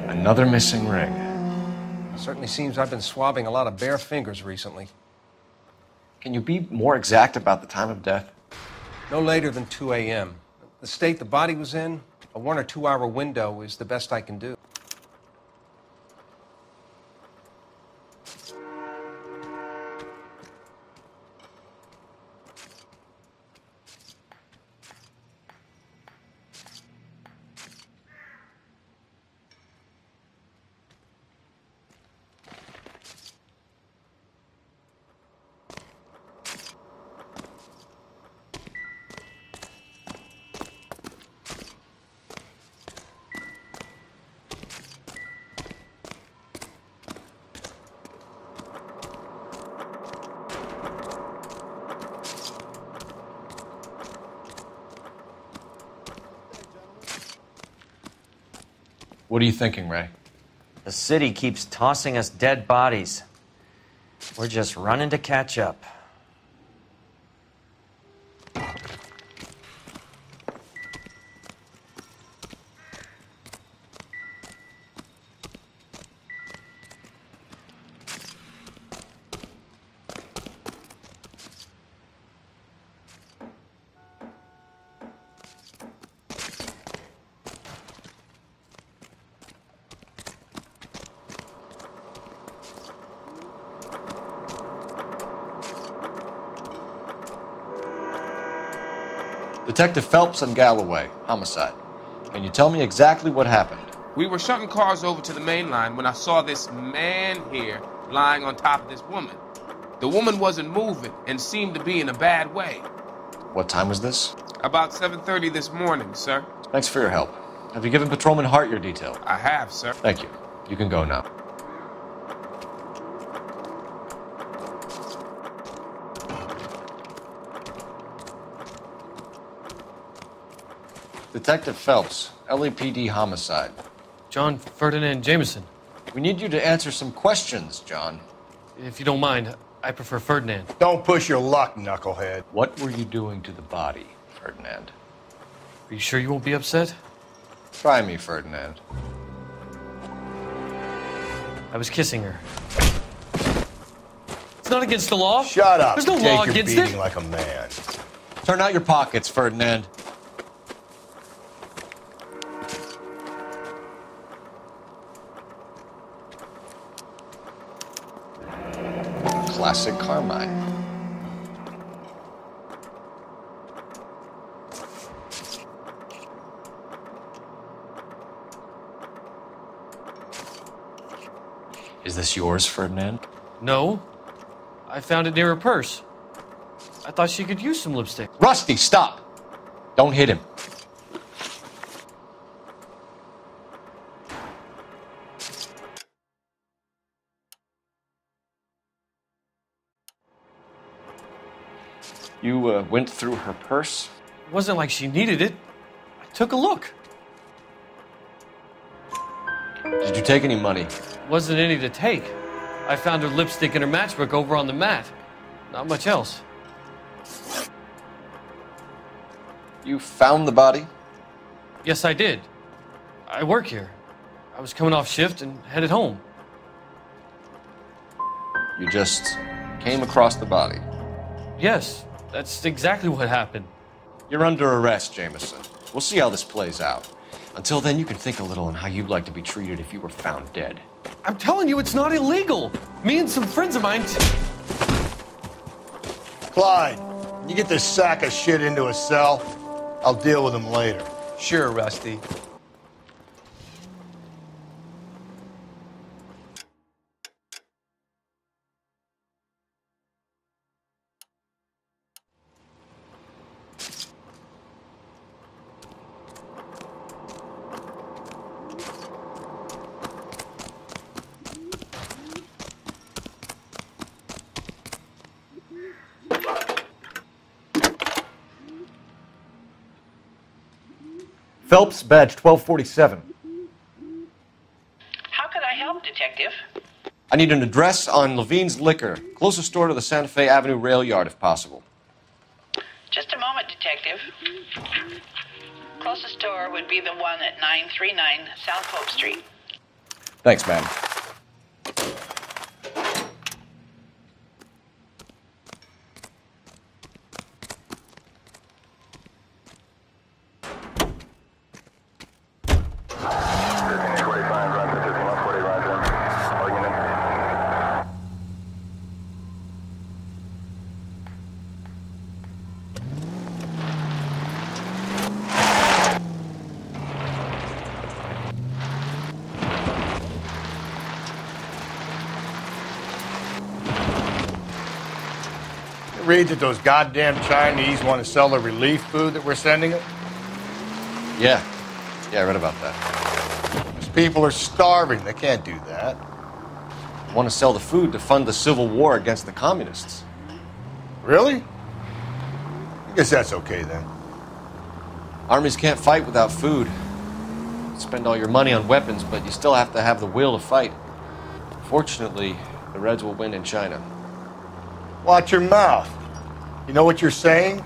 Another missing ring. It certainly seems I've been swabbing a lot of bare fingers recently. Can you be more exact about the time of death? No later than 2 a.m. The state the body was in, a 1 or 2 hour window is the best I can do. What are you thinking, Ray? The city keeps tossing us dead bodies. We're just running to catch up. Detective Phelps and Galloway, homicide. Can you tell me exactly what happened? We were shunting cars over to the main line when I saw this man here lying on top of this woman. The woman wasn't moving and seemed to be in a bad way. What time was this? About 7:30 this morning, sir. Thanks for your help. Have you given Patrolman Hart your detail? I have, sir. Thank you. You can go now. Detective Phelps, LAPD homicide. John Ferdinand Jameson. We need you to answer some questions, John. If you don't mind, I prefer Ferdinand. Don't push your luck, knucklehead. What were you doing to the body, Ferdinand? Are you sure you won't be upset? Try me, Ferdinand. I was kissing her. It's not against the law. Shut up. There's no Take law your against beating it. like a man. Turn out your pockets, Ferdinand. Classic Carmine. Is this yours, Ferdinand? No. I found it near her purse. I thought she could use some lipstick. Rusty, stop! Don't hit him. You went through her purse? It wasn't like she needed it. I took a look. Did you take any money? Wasn't any to take. I found her lipstick and her matchbook over on the mat. Not much else. You found the body? Yes, I did. I work here. I was coming off shift and headed home. You just came across the body? Yes, that's exactly what happened. You're under arrest, Jameson. We'll see how this plays out. Until then, you can think a little on how you'd like to be treated if you were found dead. I'm telling you, it's not illegal. Me and some friends of mine... Clyde, you get this sack of shit into a cell, I'll deal with him later. Sure, Rusty. Phelps, badge 1247. How could I help, Detective? I need an address on Levine's Liquor, closest store to the Santa Fe Avenue rail yard, if possible. Just a moment, Detective. Closest store would be the one at 939 South Hope Street. Thanks, ma'am. Read that those goddamn Chinese want to sell the relief food that we're sending them? Yeah, I read about that. These people are starving. They can't do that. Want to sell the food to fund the civil war against the communists. Really? I guess that's okay then. Armies can't fight without food. Spend all your money on weapons, but you still have to have the will to fight. Fortunately, the Reds will win in China. Watch your mouth. You know what you're saying?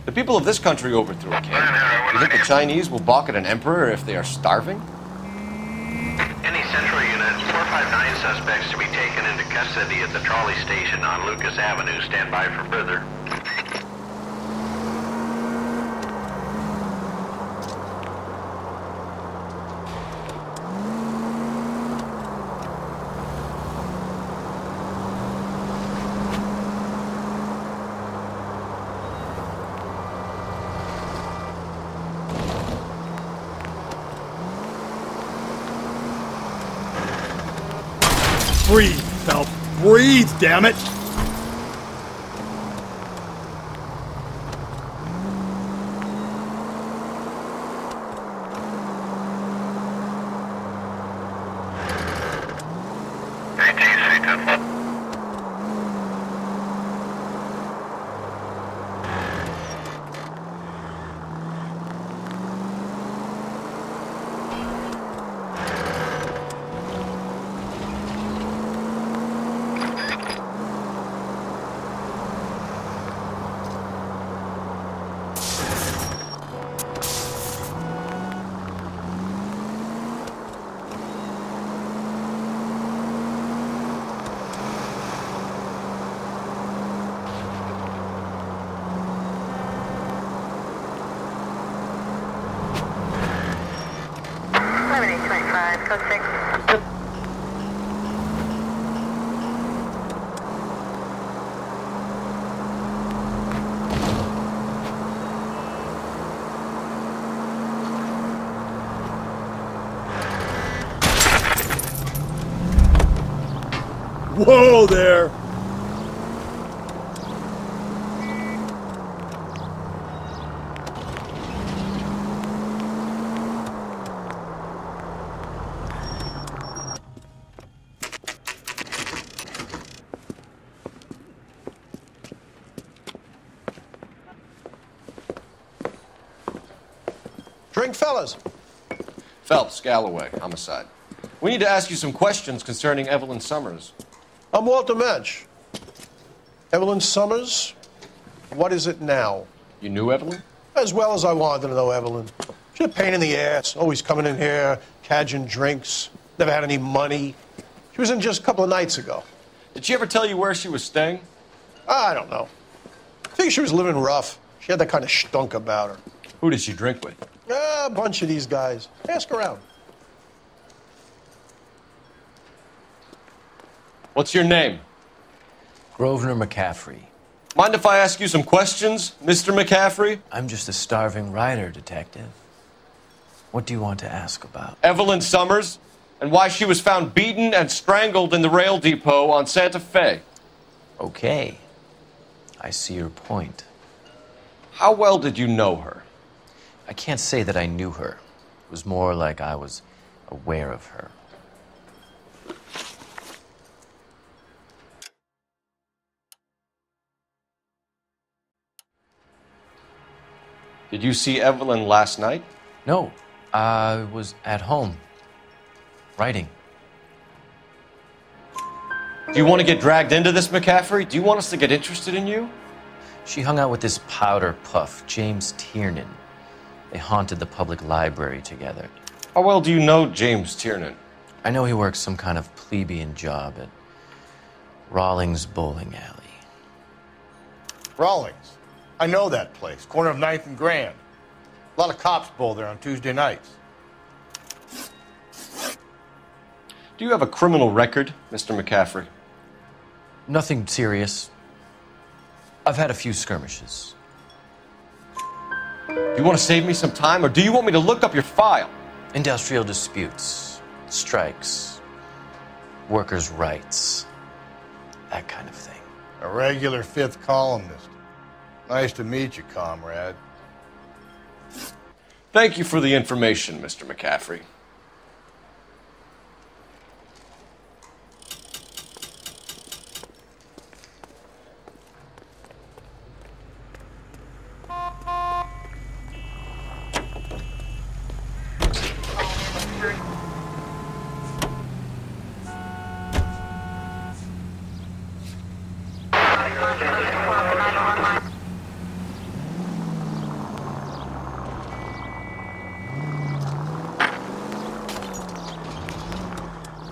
The people of this country overthrew a king. You think the Chinese will balk at an emperor if they are starving? Any central unit, 459 suspects to be taken into custody at the trolley station on Lucas Avenue. Stand by for further. Breathe, Phelps. Breathe, damn it! Whoa there! Drink, fellas. Phelps, Galloway, homicide. We need to ask you some questions concerning Evelyn Summers. I'm Walter Mensch. Evelyn Summers? What is it now? You knew Evelyn? As well as I wanted to know Evelyn. She's a pain in the ass, always coming in here, cadging drinks, never had any money. She was in just a couple of nights ago. Did she ever tell you where she was staying? I don't know. I think she was living rough. She had that kind of stunk about her. Who did she drink with? A bunch of these guys. Ask around. What's your name? Grosvenor McCaffrey. Mind if I ask you some questions, Mr. McCaffrey? I'm just a starving writer, Detective. What do you want to ask about? Evelyn Summers, and why she was found beaten and strangled in the rail depot on Santa Fe. Okay. I see your point. How well did you know her? I can't say that I knew her. It was more like I was aware of her. Did you see Evelyn last night? No, I was at home, writing. Do you want to get dragged into this, McCaffrey? Do you want us to get interested in you? She hung out with this powder puff, James Tiernan. They haunted the public library together. How well do you know James Tiernan? I know he works some kind of plebeian job at Rawlings Bowling Alley. Rawlings. I know that place. Corner of 9th and Grand. A lot of cops bowl there on Tuesday nights. Do you have a criminal record, Mr. McCaffrey? Nothing serious. I've had a few skirmishes. Do you want to save me some time, or do you want me to look up your file? Industrial disputes, strikes, workers' rights, that kind of thing. A regular fifth columnist. Nice to meet you, comrade. Thank you for the information, Mr. McCaffrey.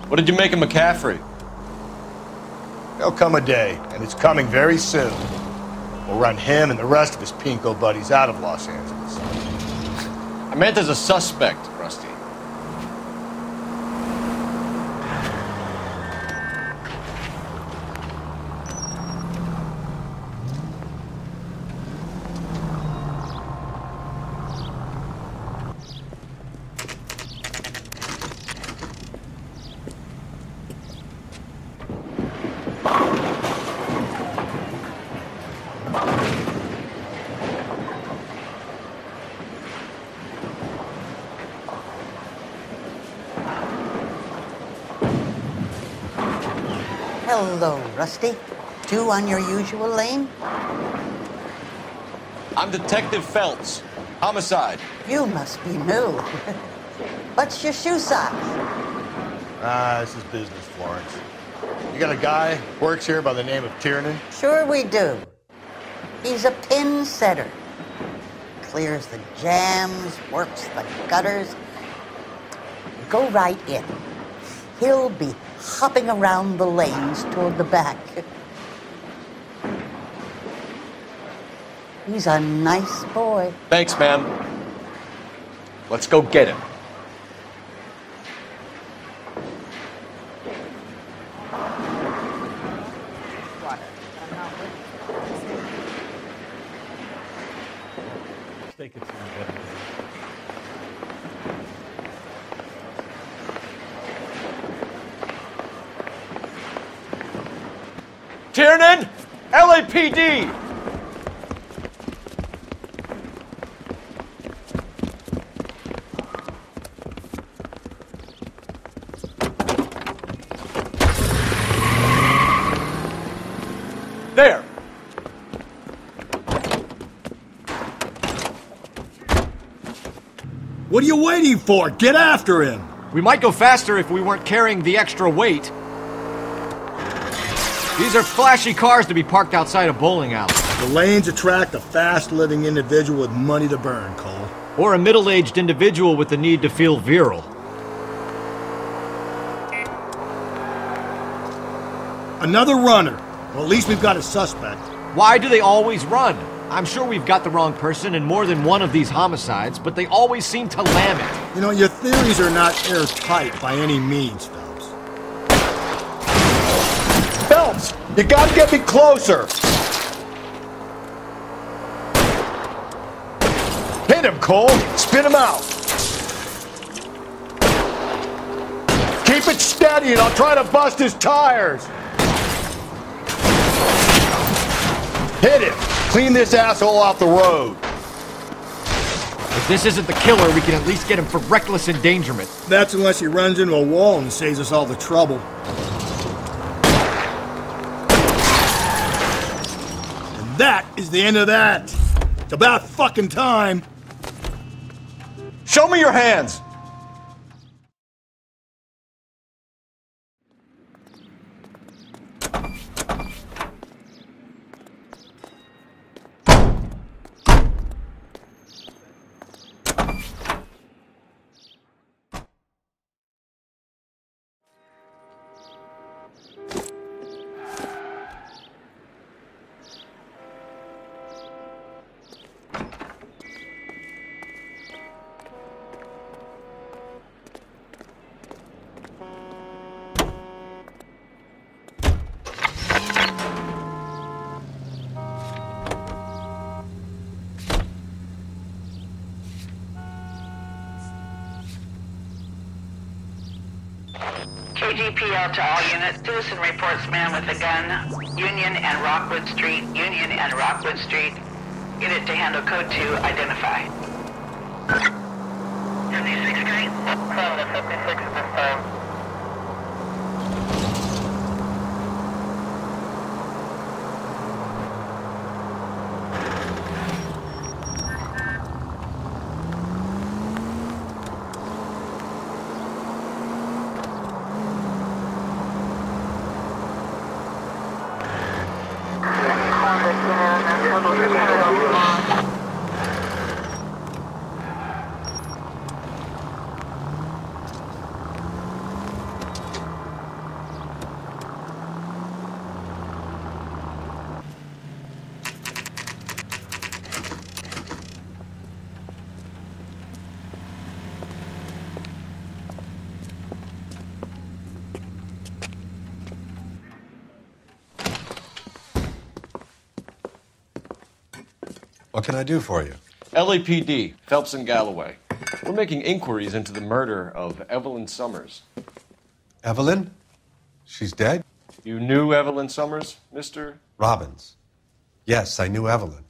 What did you make of McCaffrey? There'll come a day, and it's coming very soon. We'll run him and the rest of his pinko buddies out of Los Angeles. I meant as a suspect, Rusty. Hello, Rusty. Two on your usual lane? I'm Detective Phelps. Homicide. You must be new. What's your shoe size? This is business, Florence. You got a guy who works here by the name of Tiernan? Sure we do. He's a pin setter. Clears the jams, works the gutters. Go right in. He'll be hopping around the lanes toward the back. He's a nice boy. Thanks, ma'am. Let's go get him. Take it to the Tiernan! LAPD! There! What are you waiting for? Get after him! We might go faster if we weren't carrying the extra weight. These are flashy cars to be parked outside a bowling alley. The lanes attract a fast-living individual with money to burn, Cole. Or a middle-aged individual with the need to feel virile. Another runner. Well, at least we've got a suspect. Why do they always run? I'm sure we've got the wrong person in more than one of these homicides, but they always seem to lam it. You know, your theories are not airtight by any means, Phelps. Phelps, you gotta get me closer. Hit him, Cole. Spin him out. Keep it steady and I'll try to bust his tires. Hit him. Clean this asshole off the road. If this isn't the killer, we can at least get him for reckless endangerment. That's unless he runs into a wall and saves us all the trouble. And that is the end of that. It's about fucking time. Show me your hands. KGPL to all units. Citizen reports man with a gun. Union and Rockwood Street. Union and Rockwood Street. Unit to handle code 2. Identify. 56 Street. 56 at this time. What can I do for you? LAPD, Phelps and Galloway. We're making inquiries into the murder of Evelyn Summers. Evelyn? She's dead? You knew Evelyn Summers, Mr. Robbins. Yes, I knew Evelyn.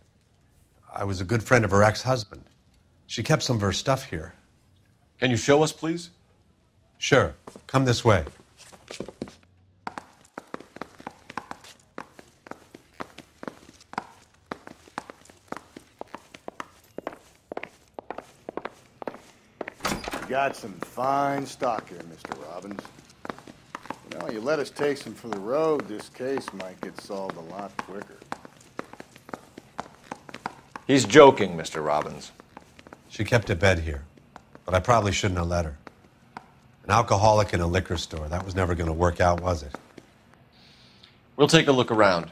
I was a good friend of her ex-husband. She kept some of her stuff here. Can you show us, please? Sure. Come this way. Got some fine stock here, Mr. Robbins. You know, you let us take some for the road, this case might get solved a lot quicker. He's joking, Mr. Robbins. She kept a bed here, but I probably shouldn't have let her. An alcoholic in a liquor store, that was never going to work out, was it? We'll take a look around.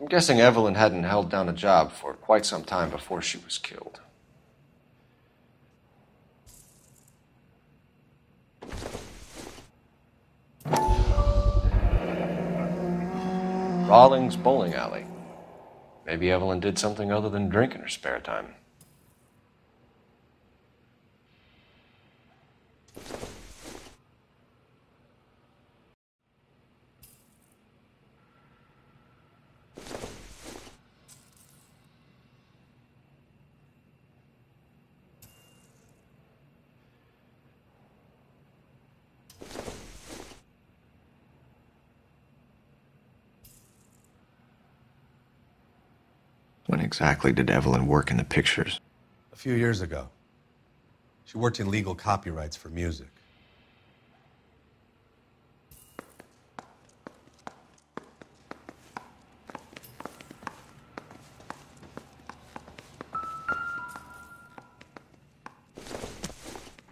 I'm guessing Evelyn hadn't held down a job for quite some time before she was killed. Rawlings Bowling Alley. Maybe Evelyn did something other than drink in her spare time. When exactly did Evelyn work in the pictures? A few years ago. She worked in legal copyrights for music.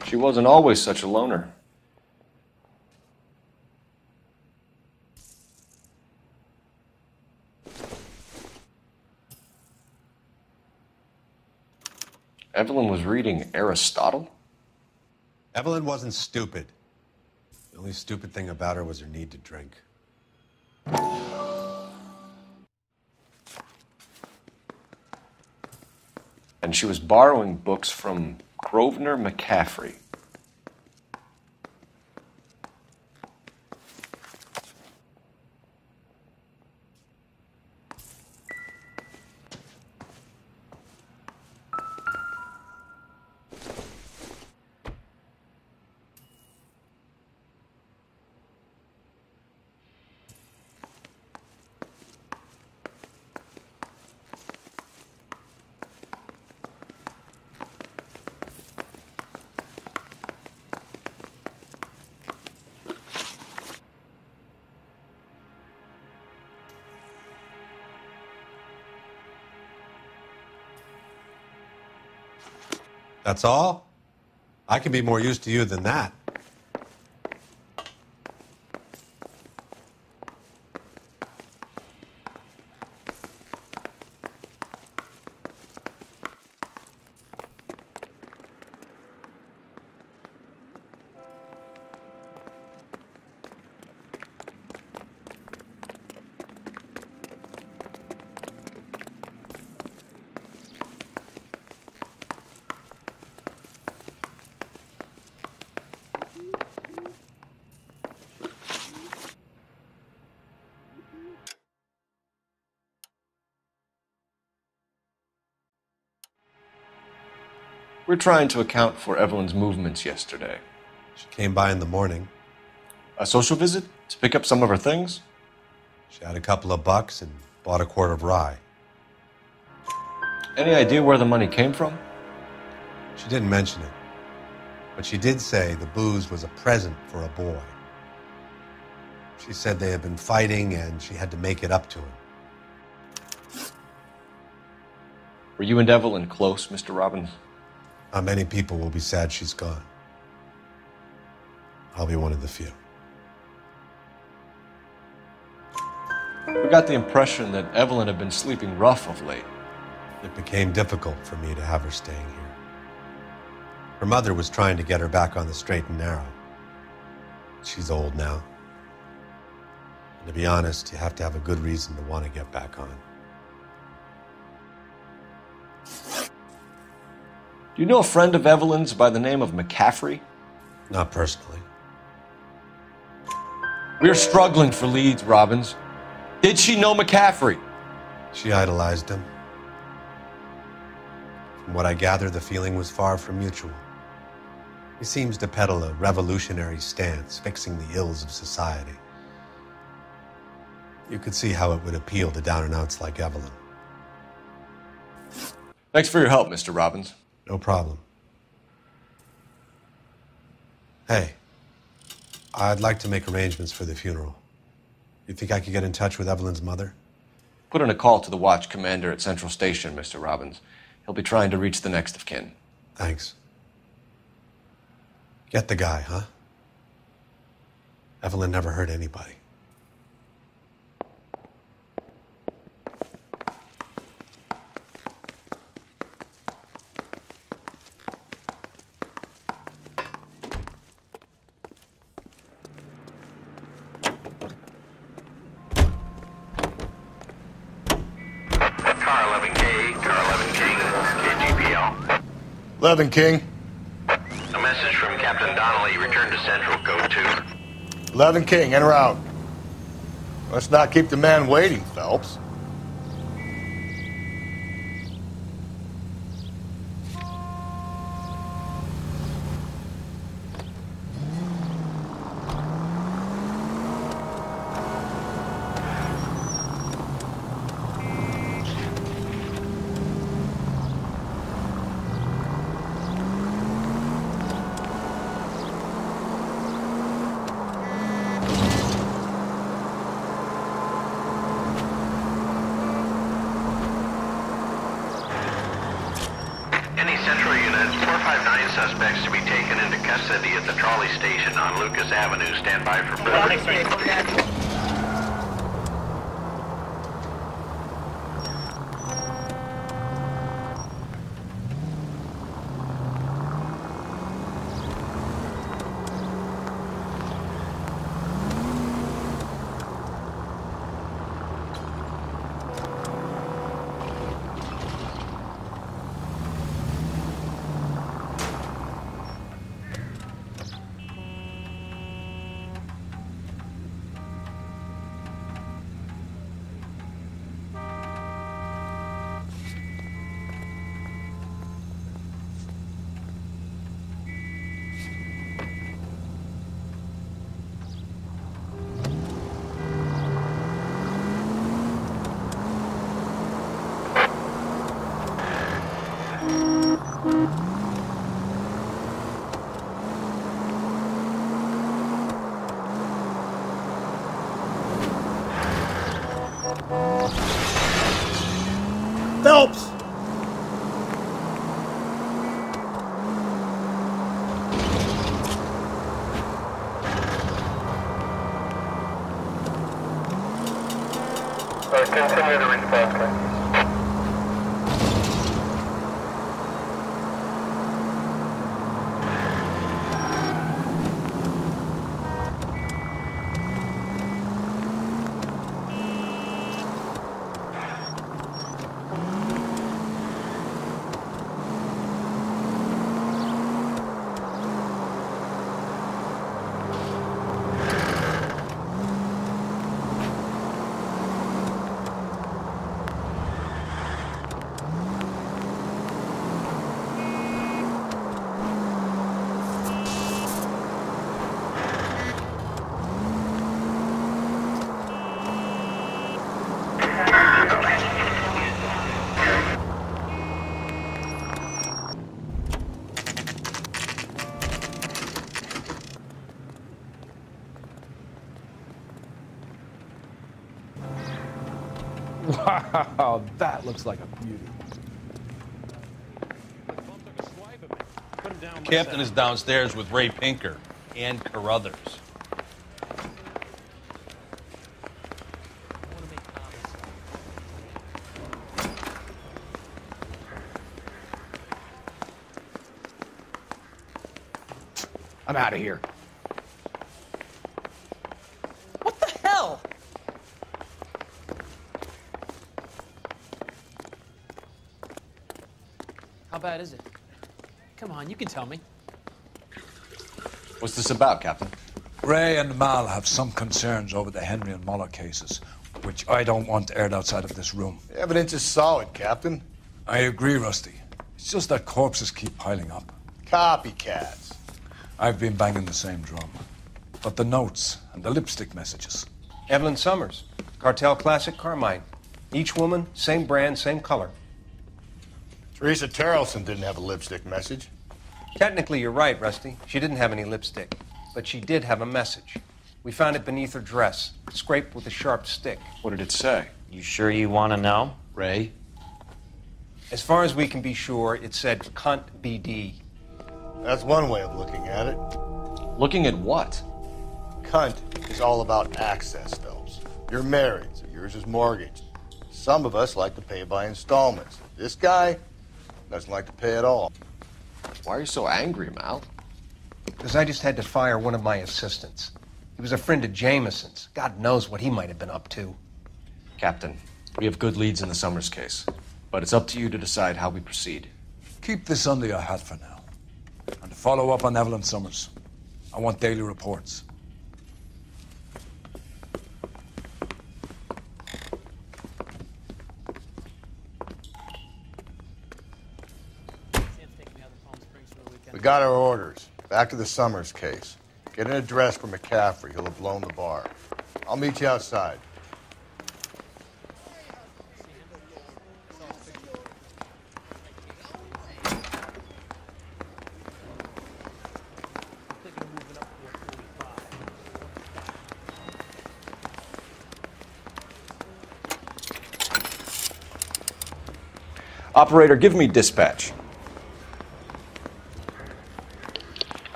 She wasn't always such a loner. Evelyn was reading Aristotle? Evelyn wasn't stupid. The only stupid thing about her was her need to drink. And she was borrowing books from Grosvenor McCaffrey. That's all? I can be more used to you than that. We're trying to account for Evelyn's movements yesterday. She came by in the morning. A social visit? To pick up some of her things? She had a couple of bucks and bought a quart of rye. Any idea where the money came from? She didn't mention it. But she did say the booze was a present for a boy. She said they had been fighting and she had to make it up to him. Were you and Evelyn close, Mr. Robbins? Many people will be sad she's gone. I'll be one of the few. We got the impression that Evelyn had been sleeping rough of late. It became difficult for me to have her staying here. Her mother was trying to get her back on the straight and narrow. She's old now. And to be honest, you have to have a good reason to want to get back on. Do you know a friend of Evelyn's by the name of McCaffrey? Not personally. We're struggling for leads, Robbins. Did she know McCaffrey? She idolized him. From what I gather, the feeling was far from mutual. He seems to peddle a revolutionary stance, fixing the ills of society. You could see how it would appeal to down-and-outs like Evelyn. Thanks for your help, Mr. Robbins. No problem. Hey, I'd like to make arrangements for the funeral. You think I could get in touch with Evelyn's mother? Put in a call to the watch commander at Central Station, Mr. Robbins. He'll be trying to reach the next of kin. Thanks. Get the guy, huh? Evelyn never hurt anybody. Car 11 King, KGPL. 11 King. A message from Captain Donnelly, return to Central, code 2. 11 King, en route. Let's not keep the man waiting, Phelps. station on Lucas Avenue. Stand by for building. Phelps! Continue to respond. Wow, that looks like a beauty. Captain is downstairs with Ray Pinker and Carruthers. I'm out of here. What the hell? How bad is it? Come on, you can tell me. What's this about, Captain? Ray and Mal have some concerns over the Henry and Muller cases, which I don't want aired outside of this room. The evidence is solid, Captain. I agree, Rusty. It's just that corpses keep piling up. Copycats. I've been banging the same drum. But the notes and the lipstick messages. Evelyn Summers, Cartel Classic Carmine. Each woman, same brand, same color. Teresa Terrelson didn't have a lipstick message. Technically, you're right, Rusty. She didn't have any lipstick. But she did have a message. We found it beneath her dress, scraped with a sharp stick. What did it say? You sure you want to know? Ray? As far as we can be sure, it said cunt BD. That's one way of looking at it. Looking at what? Cunt is all about access, Phelps. You're married, so yours is mortgaged. Some of us like to pay by installments. This guy doesn't like to pay at all. Why are you so angry, Mal? Because I just had to fire one of my assistants. He was a friend of Jameson's. God knows what he might have been up to. Captain, we have good leads in the Summers case, but it's up to you to decide how we proceed. Keep this under your hat for now. And to follow up on Evelyn Summers, I want daily reports. We got our orders. Back to the Summers case. Get an address for McCaffrey. He'll have blown the bar. I'll meet you outside. Operator, give me dispatch.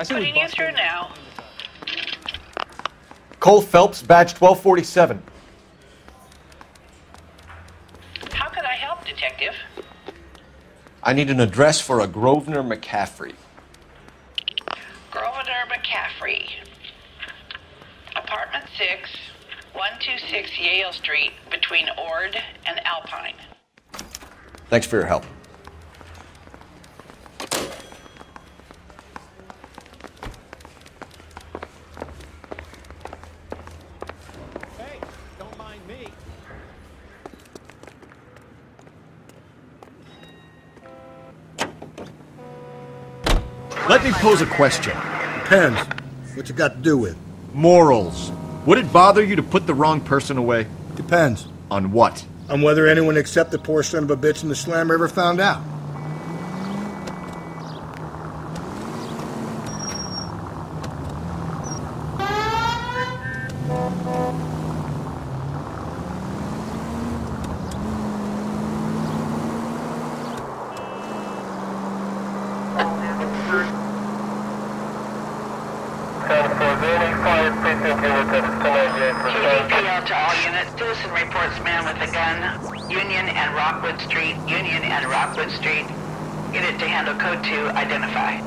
Putting you through now. Cole Phelps, badge 1247. How can I help, Detective? I need an address for a Grosvenor McCaffrey. Grosvenor McCaffrey. Apartment 6, 126 Yale Street, between Ord and Alpine. Thanks for your help. Hey, don't mind me. Let me pose a question. Depends. What you got to do with? Morals. Would it bother you to put the wrong person away? Depends. On what? On whether anyone except the poor son of a bitch in the slammer ever found out. TVPL to all units. Citizen reports man with a gun. Union and Rockwood Street. Union and Rockwood Street. Unit to handle code 2. Identify.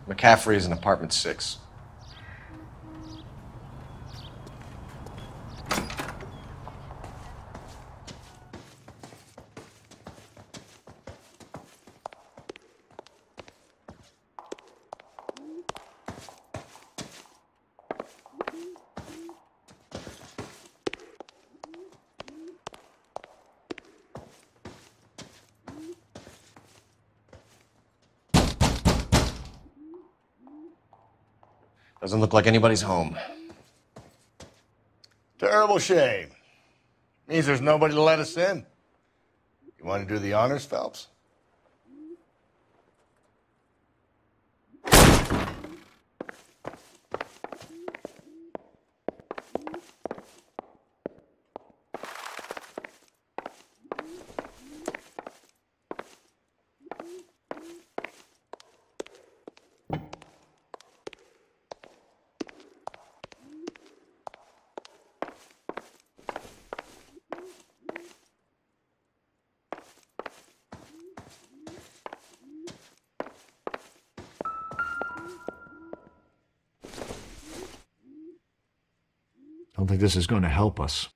McCaffrey is in apartment 6. Doesn't look like anybody's home. Terrible shame. Means there's nobody to let us in. You want to do the honors, Phelps? I don't think this is going to help us.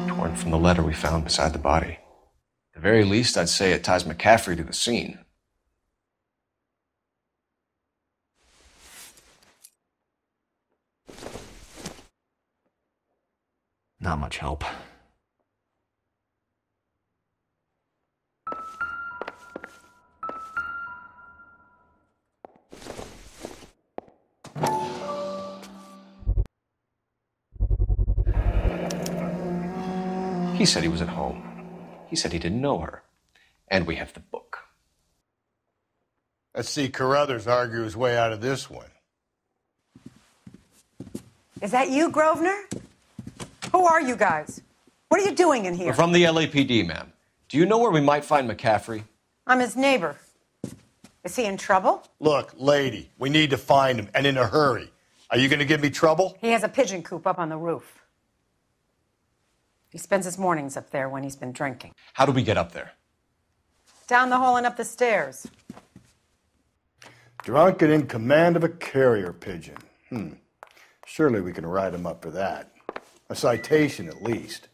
Torn from the letter we found beside the body. At the very least, I'd say it ties McCaffrey to the scene. not much help. He said he was at home. He said he didn't know her. And we have the book. Let's see Carruthers argue his way out of this one. Is that you, Grosvenor? Who are you guys? What are you doing in here? We're from the LAPD, ma'am. Do you know where we might find McCaffrey? I'm his neighbor. Is he in trouble? Look, lady, we need to find him, and in a hurry. Are you going to give me trouble? He has a pigeon coop up on the roof. He spends his mornings up there when he's been drinking. How do we get up there? Down the hall and up the stairs. Drunk and in command of a carrier pigeon. Surely we can write him up for that. A citation, at least.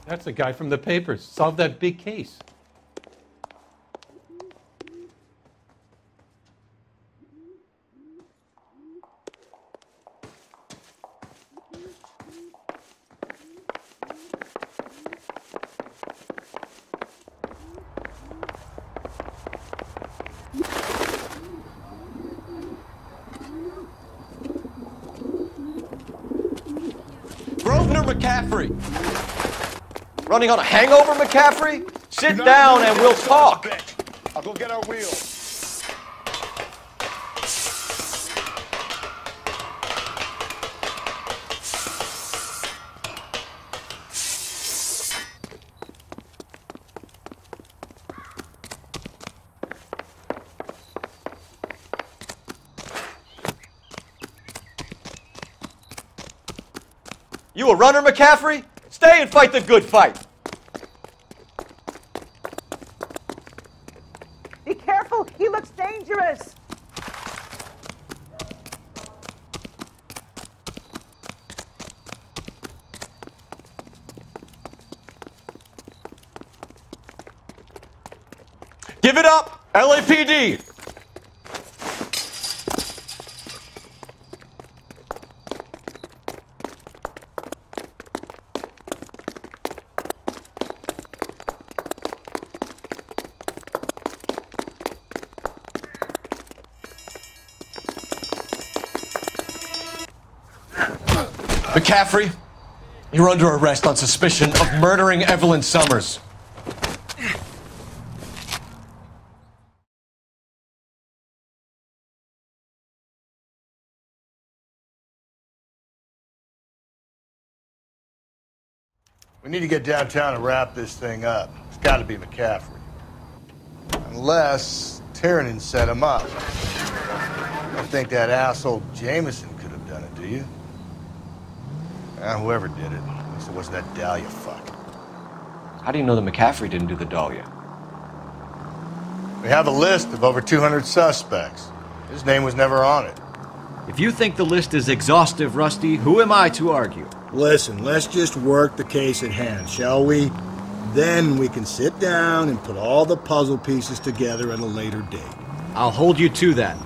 That's the guy from the papers. Solved that big case. Grosvenor McCaffrey! Running on a hangover, McCaffrey? Sit down and we'll talk. I'll go get our wheels. You a runner, McCaffrey? Stay and fight the good fight. Be careful, he looks dangerous. Give it up, LAPD! McCaffrey, you're under arrest on suspicion of murdering Evelyn Summers. We need to get downtown and wrap this thing up. It's got to be McCaffrey. Unless Tiernan set him up. I don't think that asshole Jameson could have done it, do you? Whoever did it. At least it wasn't that Dahlia fuck. How do you know that McCaffrey didn't do the Dahlia? We have a list of over 200 suspects. His name was never on it. If you think the list is exhaustive, Rusty, who am I to argue? Listen, let's just work the case at hand, shall we? Then we can sit down and put all the puzzle pieces together at a later date. I'll hold you to that.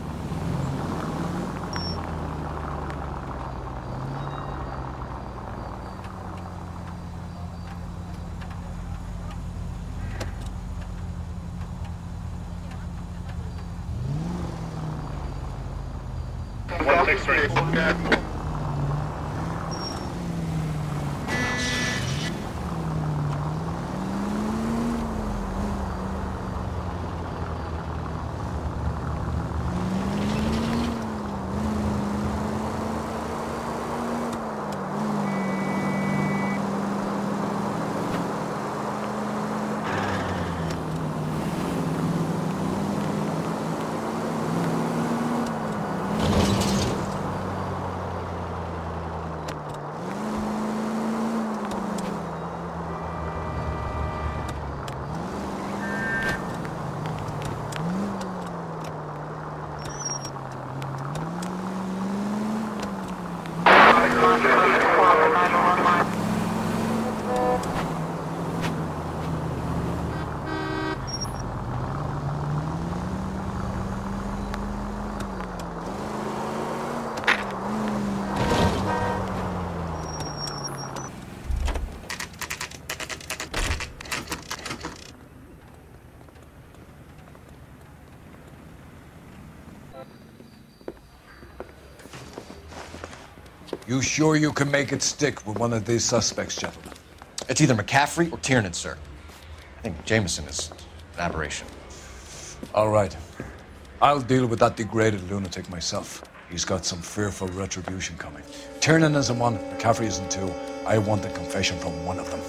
You sure you can make it stick with one of these suspects, gentlemen? It's either McCaffrey or Tiernan, sir. I think Jameson is an aberration. All right. I'll deal with that degraded lunatic myself. He's got some fearful retribution coming. Tiernan isn't one, McCaffrey isn't two. I want a confession from one of them.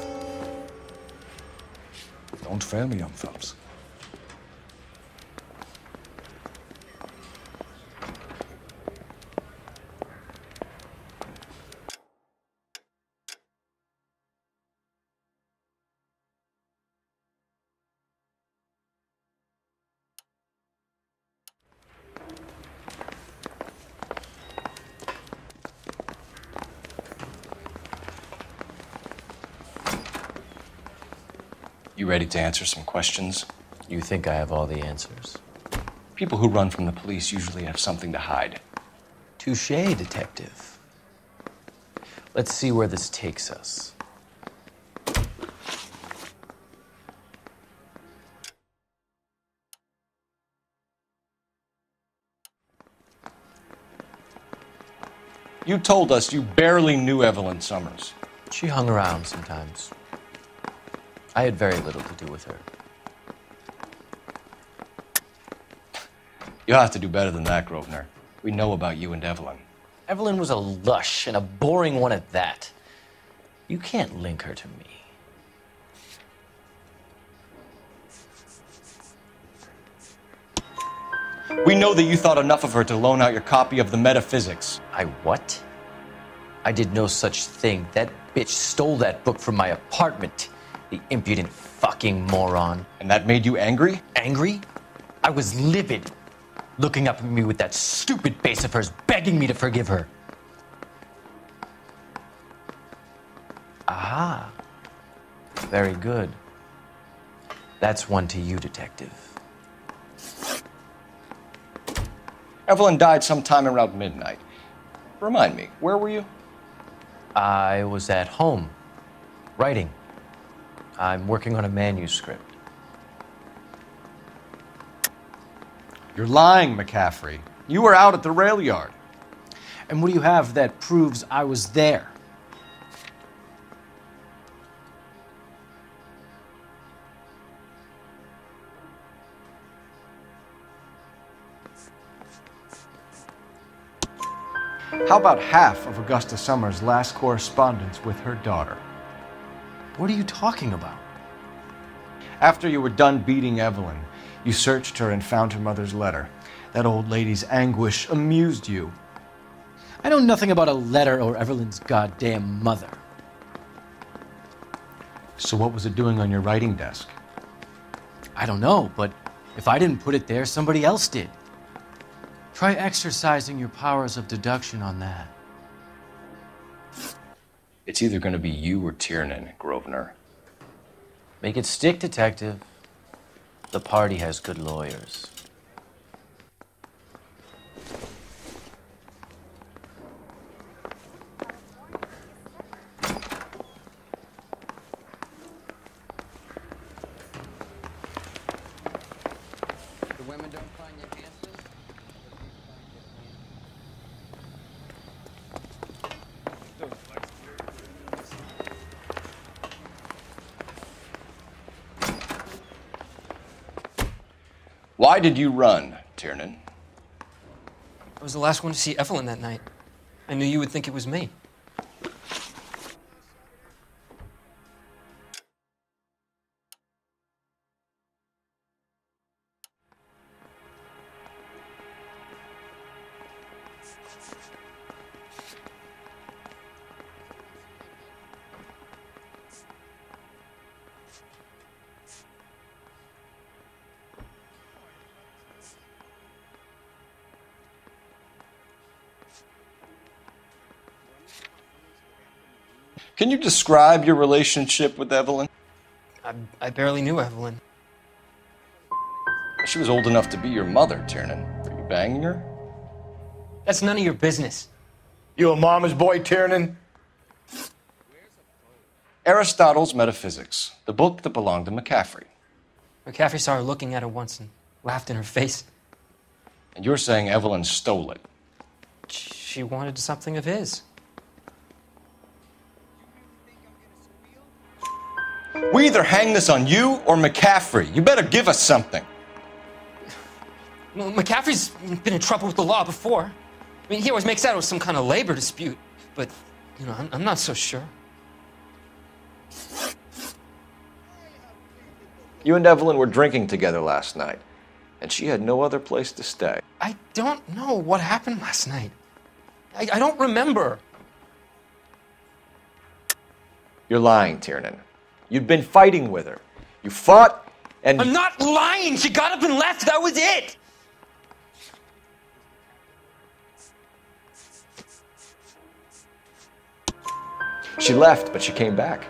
Don't fail me, young fellas. You ready to answer some questions? You think I have all the answers? People who run from the police usually have something to hide. Touché, detective. Let's see where this takes us. You told us you barely knew Evelyn Summers. She hung around sometimes. I had very little to do with her. You'll have to do better than that, Grosvenor. We know about you and Evelyn. Evelyn was a lush, and a boring one at that. You can't link her to me. We know that you thought enough of her to loan out your copy of the Metaphysics. I what? I did no such thing. That bitch stole that book from my apartment. The impudent fucking moron. And that made you angry? Angry? I was livid. Looking up at me with that stupid face of hers, begging me to forgive her. Aha. Very good. That's one to you, detective. Evelyn died sometime around midnight. Remind me, where were you? I was at home, writing. I'm working on a manuscript. You're lying, McCaffrey. You were out at the rail yard. And what do you have that proves I was there? How about half of Augusta Summers' last correspondence with her daughter? What are you talking about? After you were done beating Evelyn, you searched her and found her mother's letter. That old lady's anguish amused you. I know nothing about a letter or Evelyn's goddamn mother. So what was it doing on your writing desk? I don't know, but if I didn't put it there, somebody else did. Try exercising your powers of deduction on that. It's either going to be you or Tiernan, Grosvenor. Make it stick, detective. The party has good lawyers. The women don't find you handsome? Why did you run, Tiernan? I was the last one to see Evelyn that night. I knew you would think it was me. Can you describe your relationship with Evelyn? I barely knew Evelyn. She was old enough to be your mother, Tiernan. Were you banging her? That's none of your business. You a mama's boy, Tiernan? Aristotle's Metaphysics, the book that belonged to McCaffrey. McCaffrey saw her looking at her once and laughed in her face. And you're saying Evelyn stole it? She wanted something of his. We either hang this on you or McCaffrey. You better give us something. Well, McCaffrey's been in trouble with the law before. I mean, he always makes out it was some kind of labor dispute, but, you know, I'm not so sure. You and Evelyn were drinking together last night, and she had no other place to stay. I don't know what happened last night. I don't remember. You're lying, Tiernan. You'd been fighting with her. You fought, and... I'm not lying! She got up and left, that was it! She left, but she came back.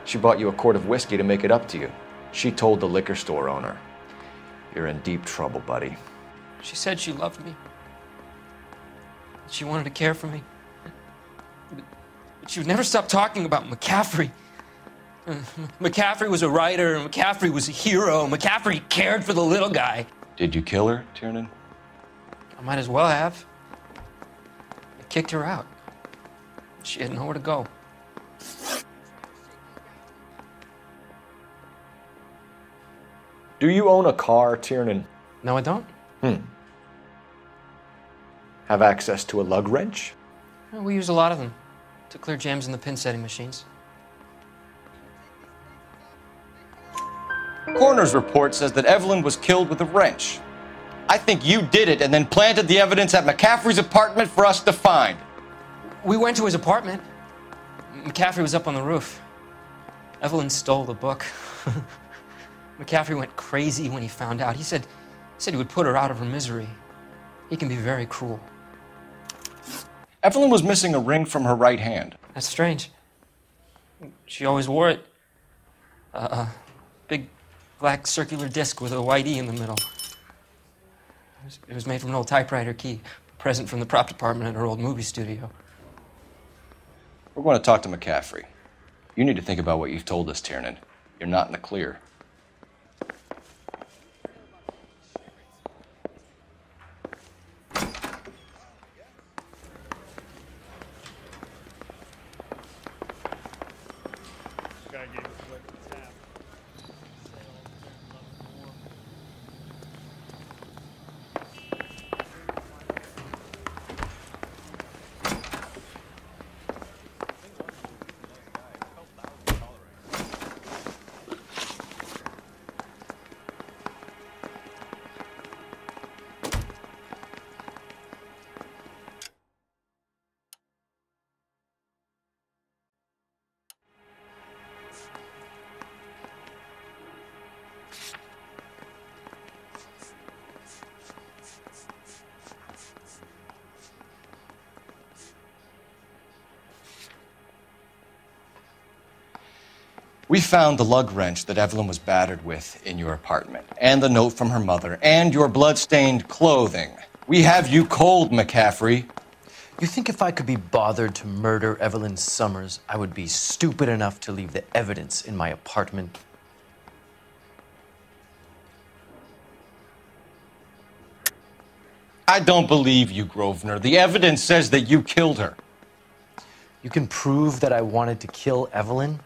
She bought you a quart of whiskey to make it up to you. She told the liquor store owner. You're in deep trouble, buddy. She said she loved me. She wanted to care for me. But she would never stop talking about McCaffrey. McCaffrey was a writer, McCaffrey was a hero, McCaffrey cared for the little guy. Did you kill her, Tiernan? I might as well have. I kicked her out. She had nowhere to go. Do you own a car, Tiernan? No, I don't. Have access to a lug wrench? We use a lot of them to clear jams in the pin setting machines. Coroner's report says that Evelyn was killed with a wrench. I think you did it and then planted the evidence at McCaffrey's apartment for us to find. We went to his apartment. McCaffrey was up on the roof. Evelyn stole the book. McCaffrey went crazy when he found out. He said he would put her out of her misery. He can be very cruel. Evelyn was missing a ring from her right hand. That's strange. She always wore it. A big black circular disc with a white E in the middle. It was made from an old typewriter key, a present from the prop department at her old movie studio. We're going to talk to McCaffrey. You need to think about what you've told us, Tiernan. You're not in the clear. We found the lug wrench that Evelyn was battered with in your apartment, and the note from her mother, and your blood-stained clothing. We have you cold, McCaffrey. You think if I could be bothered to murder Evelyn Summers, I would be stupid enough to leave the evidence in my apartment? I don't believe you, Grosvenor. The evidence says that you killed her. You can prove that I wanted to kill Evelyn?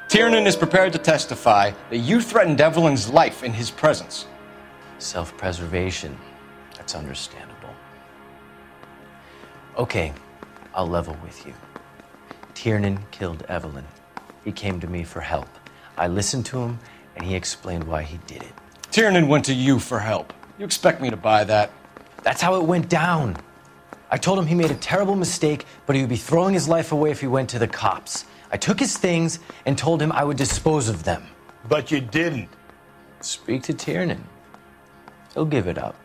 Tiernan is prepared to testify that you threatened Evelyn's life in his presence. Self-preservation. That's understandable. Okay, I'll level with you. Tiernan killed Evelyn. He came to me for help. I listened to him, and he explained why he did it. Tiernan went to you for help. You expect me to buy that? That's how it went down. I told him he made a terrible mistake, but he would be throwing his life away if he went to the cops. I took his things and told him I would dispose of them. But you didn't. Speak to Tiernan. He'll give it up.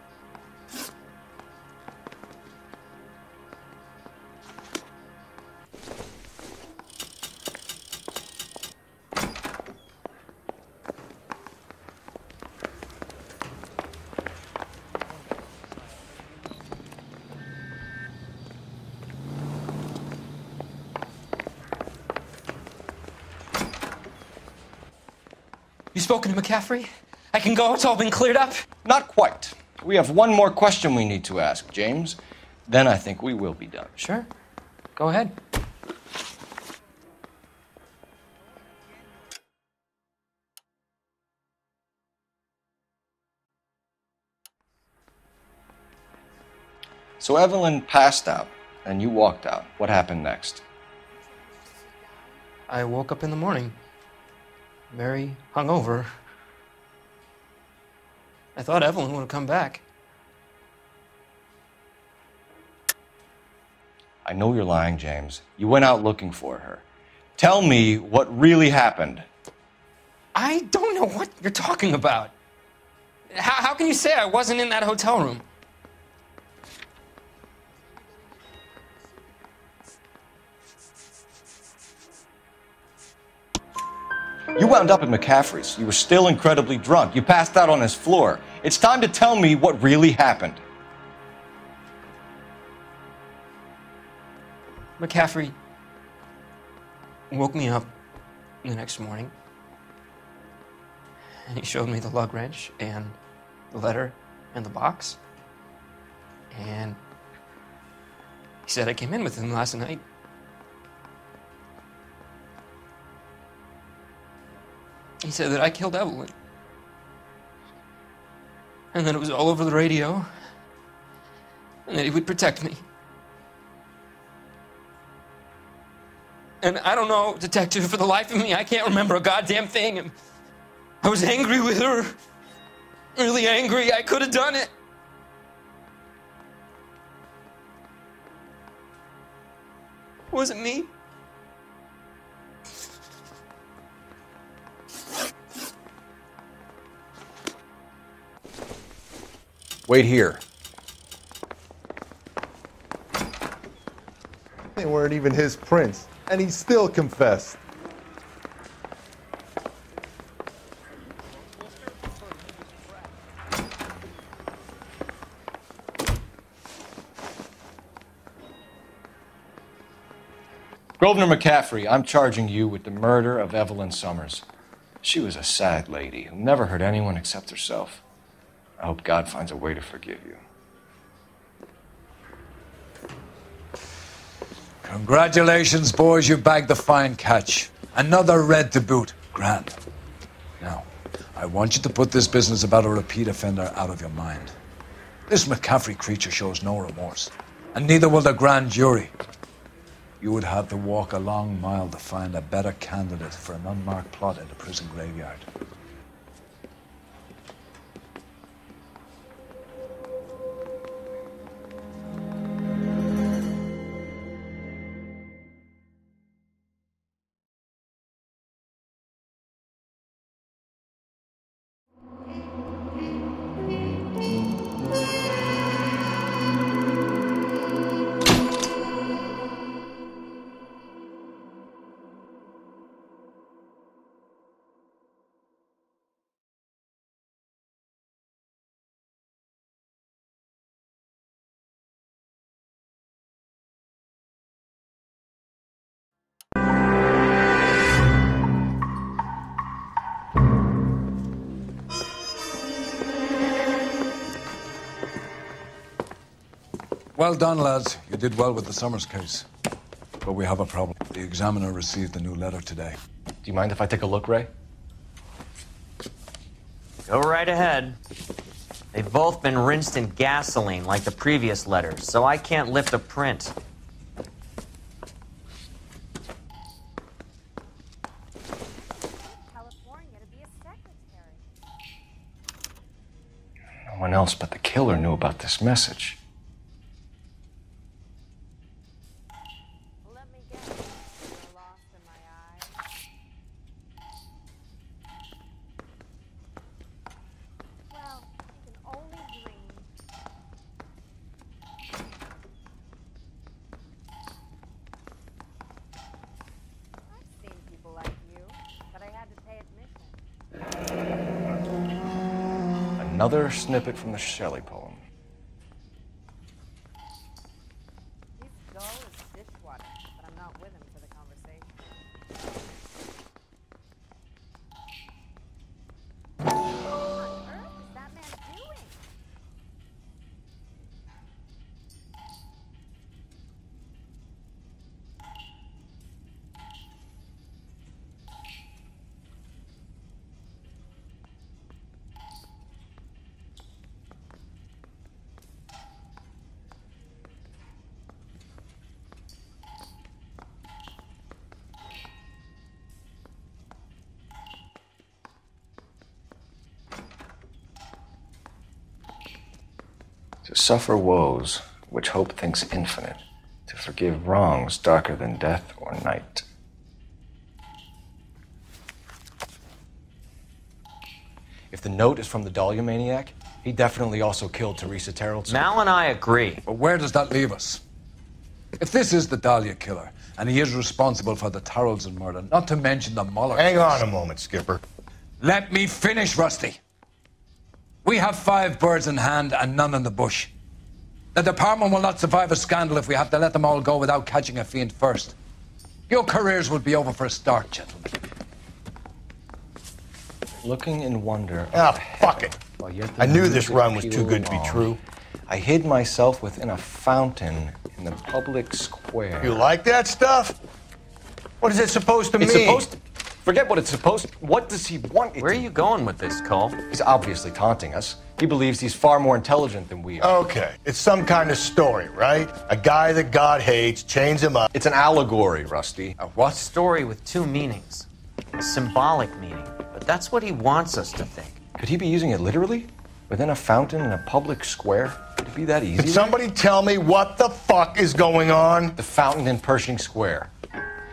You spoken to McCaffrey? I can go, it's all been cleared up? Not quite. We have one more question we need to ask, James. Then I think we will be done. Sure. Go ahead. So Evelyn passed out, and you walked out. What happened next? I woke up in the morning, very hungover. I thought Evelyn would have come back. I know you're lying, James. You went out looking for her. Tell me what really happened. I don't know what you're talking about. How can you say I wasn't in that hotel room? You wound up at McCaffrey's. You were still incredibly drunk. You passed out on his floor. It's time to tell me what really happened. McCaffrey woke me up the next morning, and he showed me the lug wrench and the letter and the box, and he said I came in with him last night. He said that I killed Evelyn, and that it was all over the radio, and that he would protect me. And I don't know, detective, for the life of me, I can't remember a goddamn thing. And I was angry with her, really angry. I could have done it. It wasn't me. Wait here. They weren't even his prints, and he still confessed. Grosvenor McCaffrey, I'm charging you with the murder of Evelyn Summers. She was a sad lady who never hurt anyone except herself. I hope God finds a way to forgive you. Congratulations, boys, you bagged the fine catch. Another red to boot. Grand. Now, I want you to put this business about a repeat offender out of your mind. This McCaffrey creature shows no remorse, and neither will the grand jury. You would have to walk a long mile to find a better candidate for an unmarked plot in the prison graveyard. Well done, lads. You did well with the Summers case. But we have a problem. The examiner received a new letter today. Do you mind if I take a look, Ray? Go right ahead. They've both been rinsed in gasoline like the previous letters, so I can't lift a print. No one else but the killer knew about this message. Another snippet from the Shelley poem. He's dull as dishwater, but I'm not with him for the conversation. What on earth is that man doing? To suffer woes which hope thinks infinite, to forgive wrongs darker than death or night. If the note is from the Dahlia maniac, he definitely also killed Teresa Terrell. Mal and I agree. But where does that leave us? If this is the Dahlia killer, and he is responsible for the Tarrelson murder, not to mention the Muller... Hang on a moment, Skipper. Let me finish, Rusty. We have 5 birds in hand and none in the bush. The department will not survive a scandal if we have to let them all go without catching a fiend first. Your careers will be over for a start, gentlemen. Looking in wonder... Ah, fuck it. I knew this run was too good to be true. I hid myself within a fountain in the public square. You like that stuff? What is it supposed to mean? It's supposed to... Forget what it's supposed to... What does he want it Where are you going with this, Cole? He's obviously taunting us. He believes he's far more intelligent than we are. Okay, it's some kind of story, right? A guy that God hates, chains him up. It's an allegory, Rusty. A what? Story with 2 meanings. A symbolic meaning. But that's what he wants us to think. Could he be using it literally? Within a fountain in a public square? Could it be that easy? Can somebody tell me what the fuck is going on? The fountain in Pershing Square.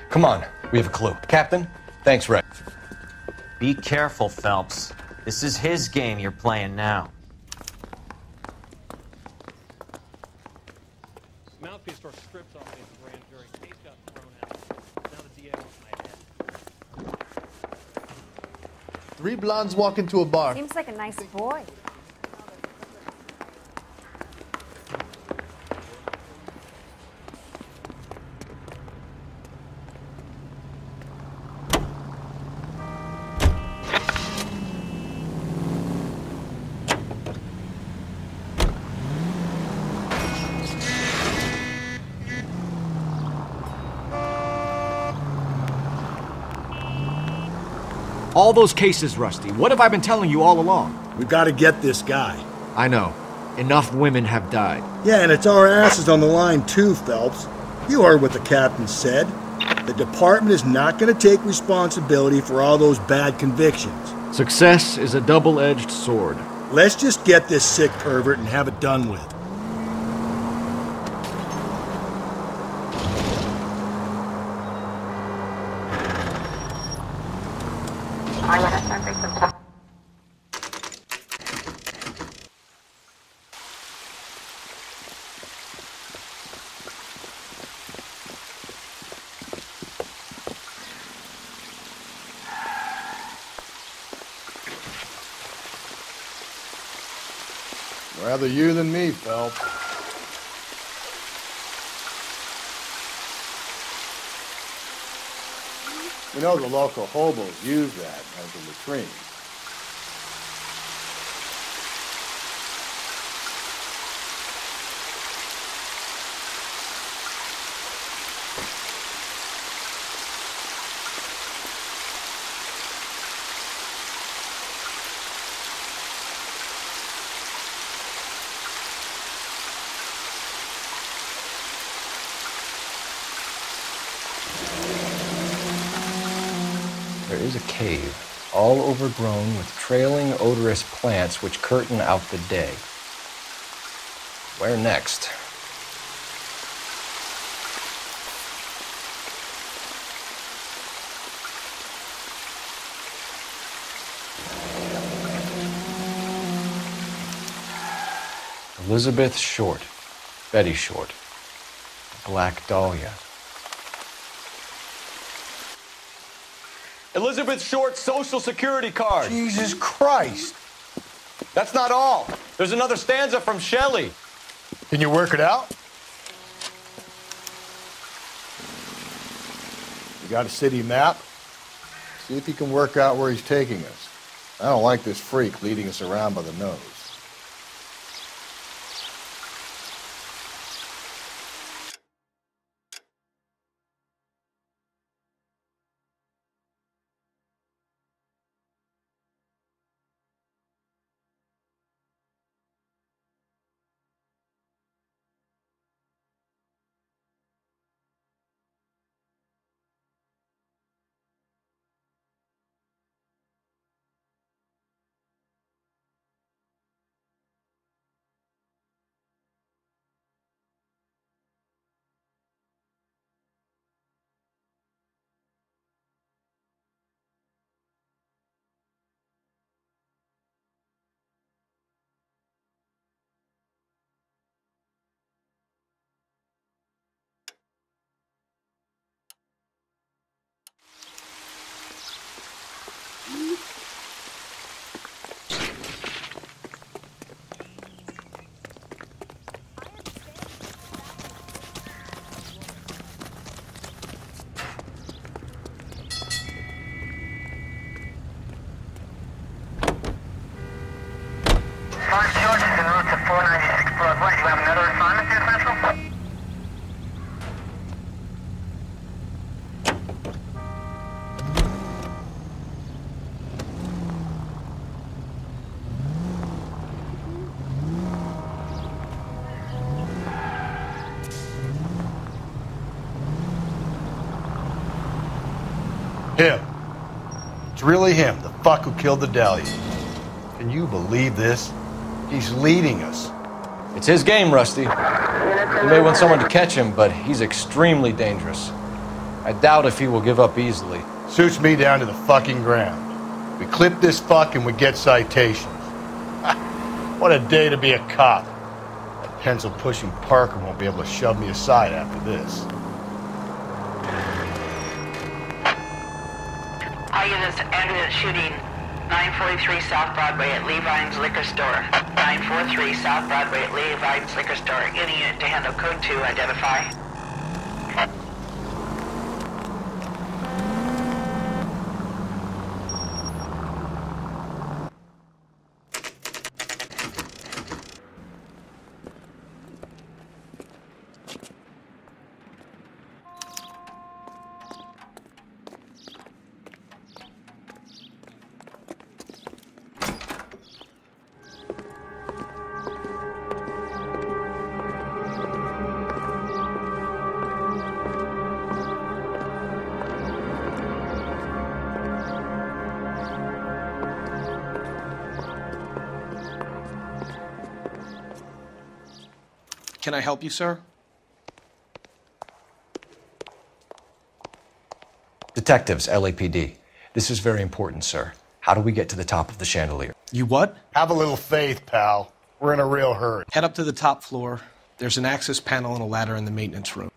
Come on, we have a clue. Captain? Thanks, Ray. Be careful, Phelps. This is his game you're playing now. Mouthpiece store stripped off his grand jury. Case got thrown out. Now the DA wants my head. 3 blondes walk into a bar. Seems like a nice boy. All those cases, Rusty. What have I been telling you all along? We've got to get this guy. I know. Enough women have died. Yeah, and it's our asses on the line too, Phelps. You heard what the captain said. The department is not going to take responsibility for all those bad convictions. Success is a double-edged sword. Let's just get this sick pervert and have it done with. Rather you than me, Phelps. You know the local hobos use that as a latrine. There is a cave, all overgrown with trailing, odorous plants which curtain out the day. Where next? Elizabeth Short, Betty Short, Black Dahlia. Elizabeth Short's Social Security card. Jesus Christ. That's not all. There's another stanza from Shelley. Can you work it out? You got a city map? See if you can work out where he's taking us. I don't like this freak leading us around by the nose. Him. It's really him, the fuck who killed the Dahlia. Can you believe this? He's leading us. It's his game, Rusty. He may want someone to catch him, but he's extremely dangerous. I doubt if he will give up easily. Suits me down to the fucking ground. We clip this fuck and we get citations. What a day to be a cop. That pencil-pushing Parker won't be able to shove me aside after this. All units, ambulance shooting. 943 South Broadway at Levine's Liquor Store. 943 South Broadway at Levine's Liquor Store. Any unit to handle code 2, identify. Can I help you, sir? Detectives, LAPD. This is very important, sir. How do we get to the top of the chandelier? You what? Have a little faith, pal. We're in a real hurry. Head up to the top floor. There's an access panel and a ladder in the maintenance room.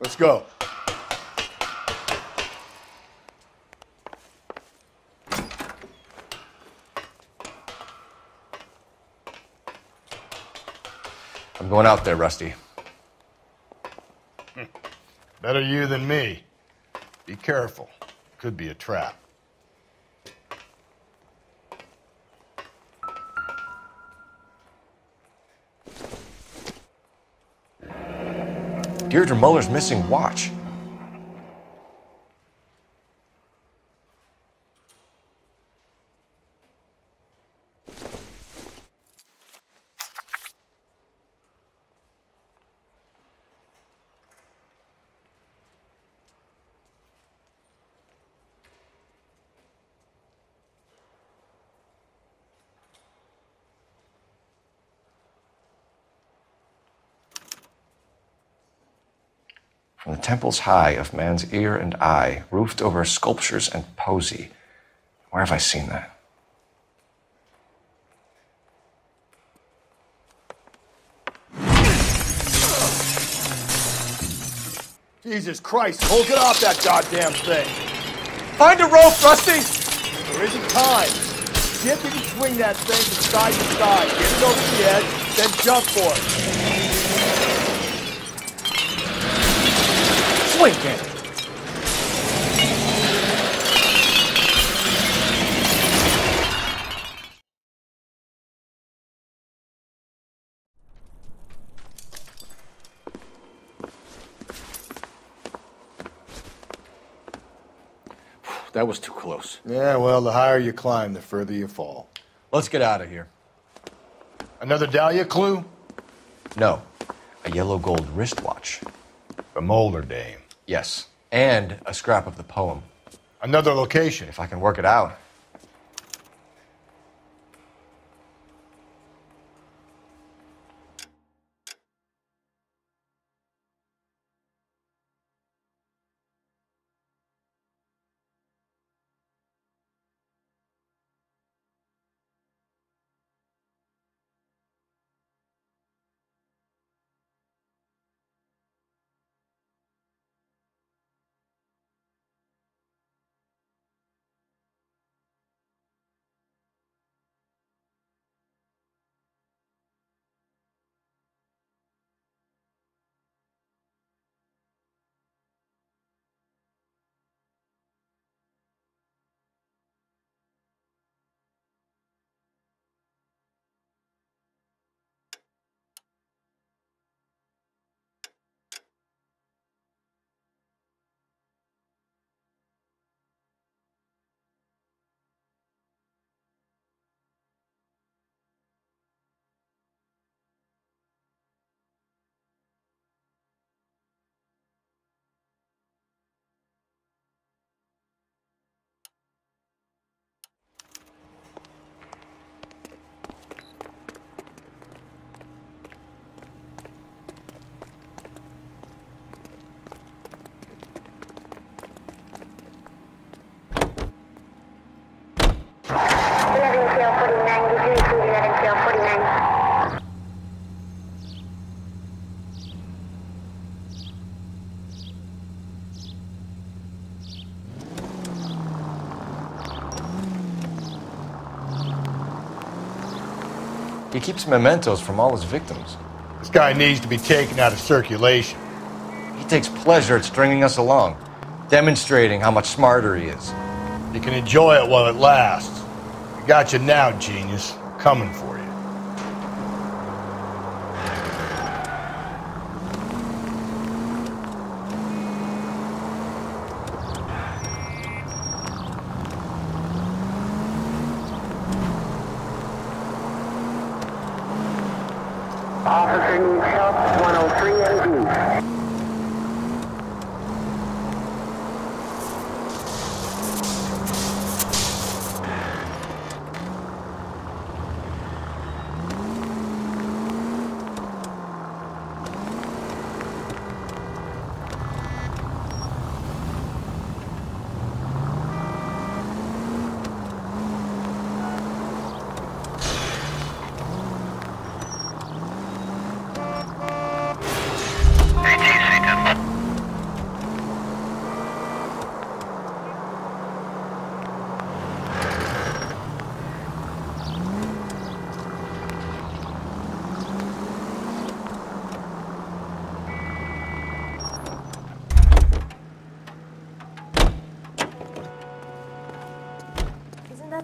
Let's go. I'm going out there, Rusty. Better you than me. Be careful. Could be a trap. Deirdre Muller's missing watch. From the temples high of man's ear and eye, roofed over sculptures and poesy. Where have I seen that? Jesus Christ, Cole, get off that goddamn thing! Find a rope, Rusty! There isn't time. See if you can swing that thing from side to side. Get it over the edge, then jump for it. Swing, Ken. That was too close. Yeah, well, the higher you climb, the further you fall. Let's get out of here. Another Dahlia clue? No. A yellow gold wristwatch. From Older Dame. Yes. And a scrap of the poem. Another location. If I can work it out. He keeps mementos from all his victims. This guy needs to be taken out of circulation. He takes pleasure at stringing us along, demonstrating how much smarter he is. You can enjoy it while it lasts. I got you now, genius. I'm coming for you. Officer needs help, 103 AD.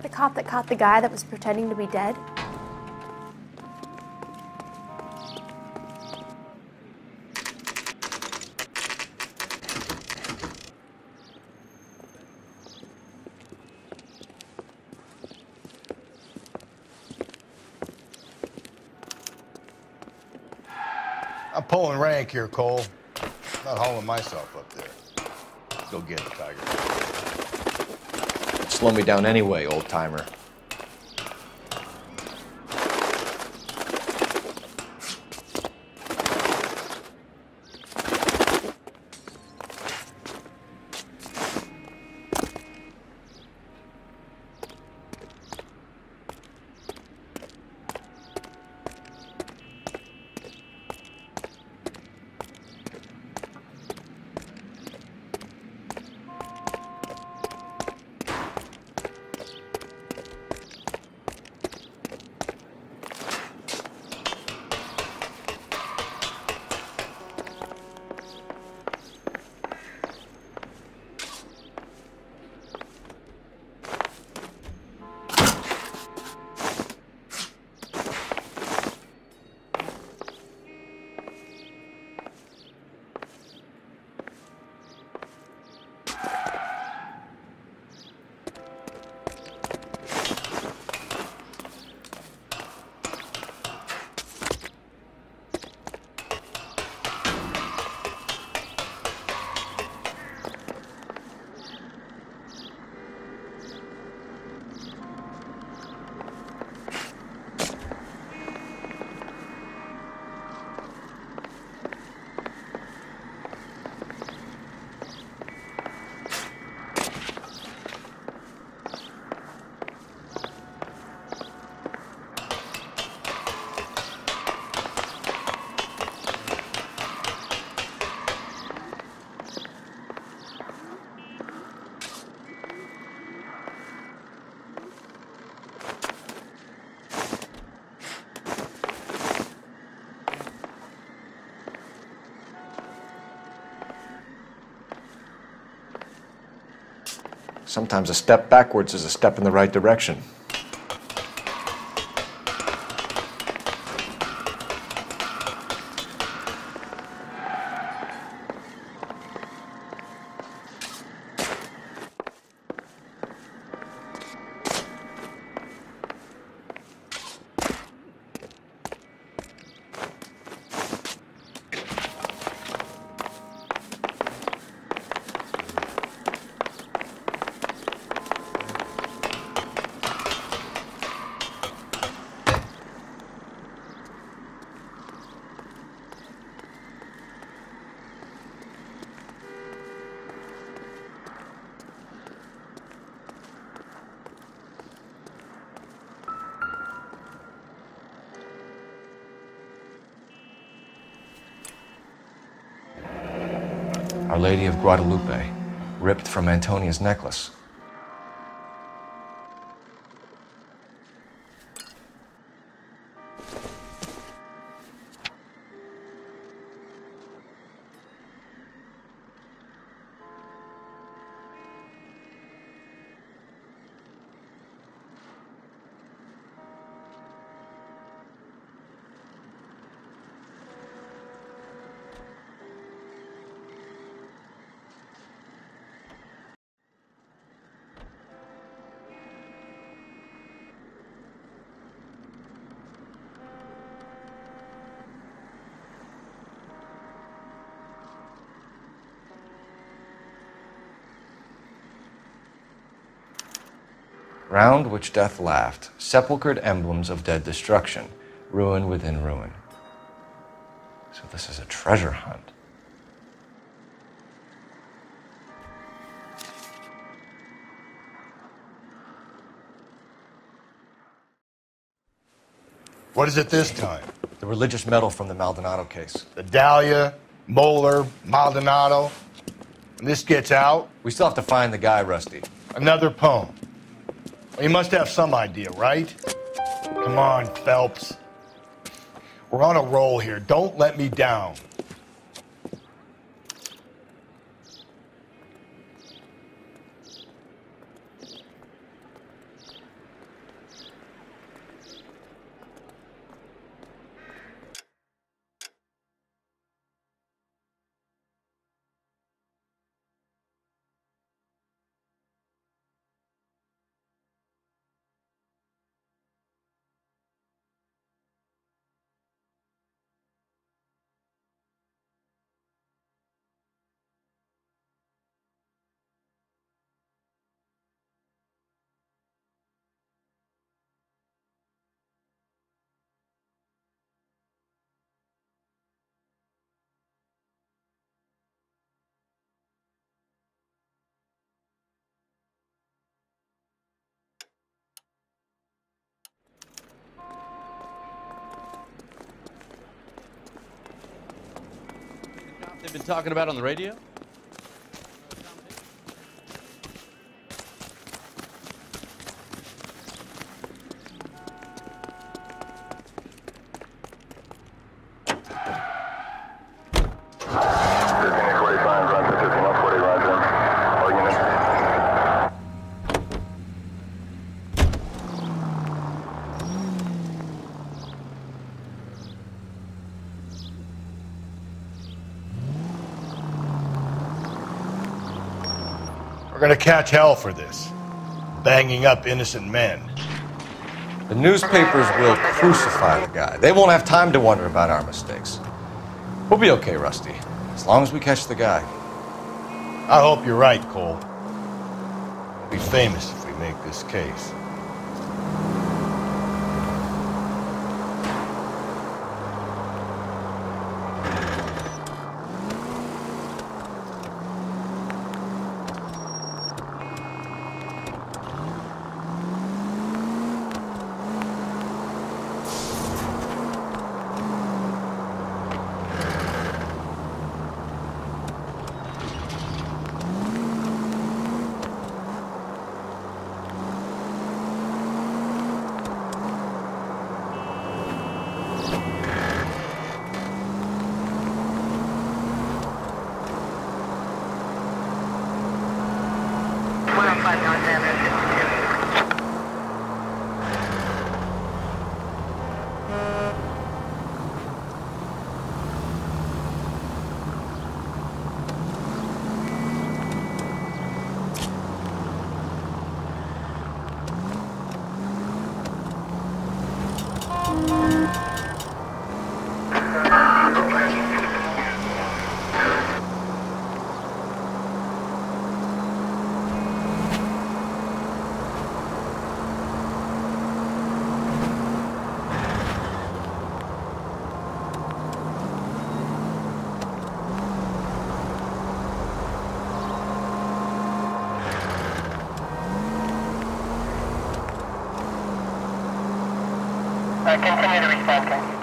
The cop that caught the guy that was pretending to be dead? I'm pulling rank here, Cole. I'm not hauling myself up there. Let's go get it, Tiger. Slow me down anyway, old-timer. Sometimes a step backwards is a step in the right direction. Our Lady of Guadalupe, ripped from Antonia's necklace. Round which death laughed, sepulchred emblems of dead destruction, ruin within ruin. So this is a treasure hunt. What is it this time? The religious medal from the Maldonado case. The Dahlia, Moeller, Maldonado. When this gets out... We still have to find the guy, Rusty. Another poem. Well, you must have some idea, right? Come on, Phelps. We're on a roll here. Don't let me down. They've been talking about on the radio? We're gonna catch hell for this. Banging up innocent men. The newspapers will crucify the guy. They won't have time to wonder about our mistakes. We'll be okay, Rusty, as long as we catch the guy. I hope you're right, Cole. We'll be famous if we make this case. Continue to respond.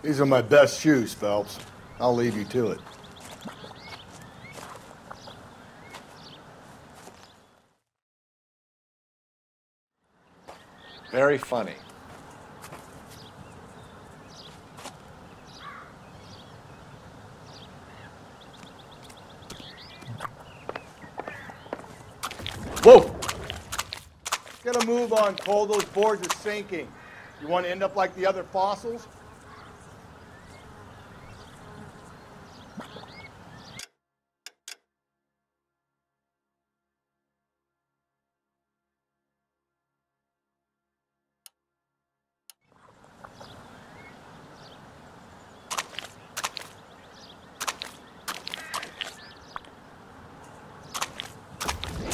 These are my best shoes, Phelps. I'll leave you to it. Very funny. Whoa! Get a move on, Cole. Those boards are sinking. You want to end up like the other fossils?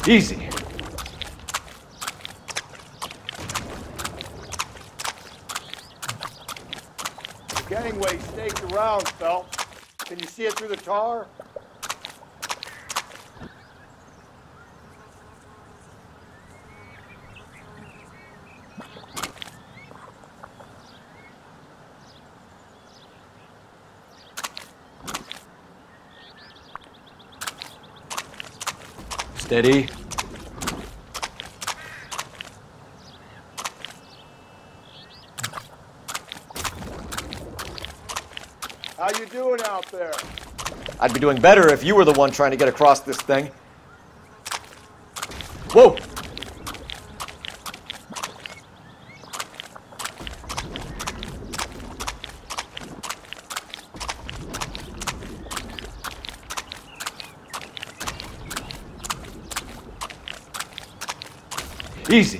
Easy. Gangway staked around, Phelps. Can you see it through the tar? Steady. How you doing out there? I'd be doing better if you were the one trying to get across this thing. Whoa! Easy.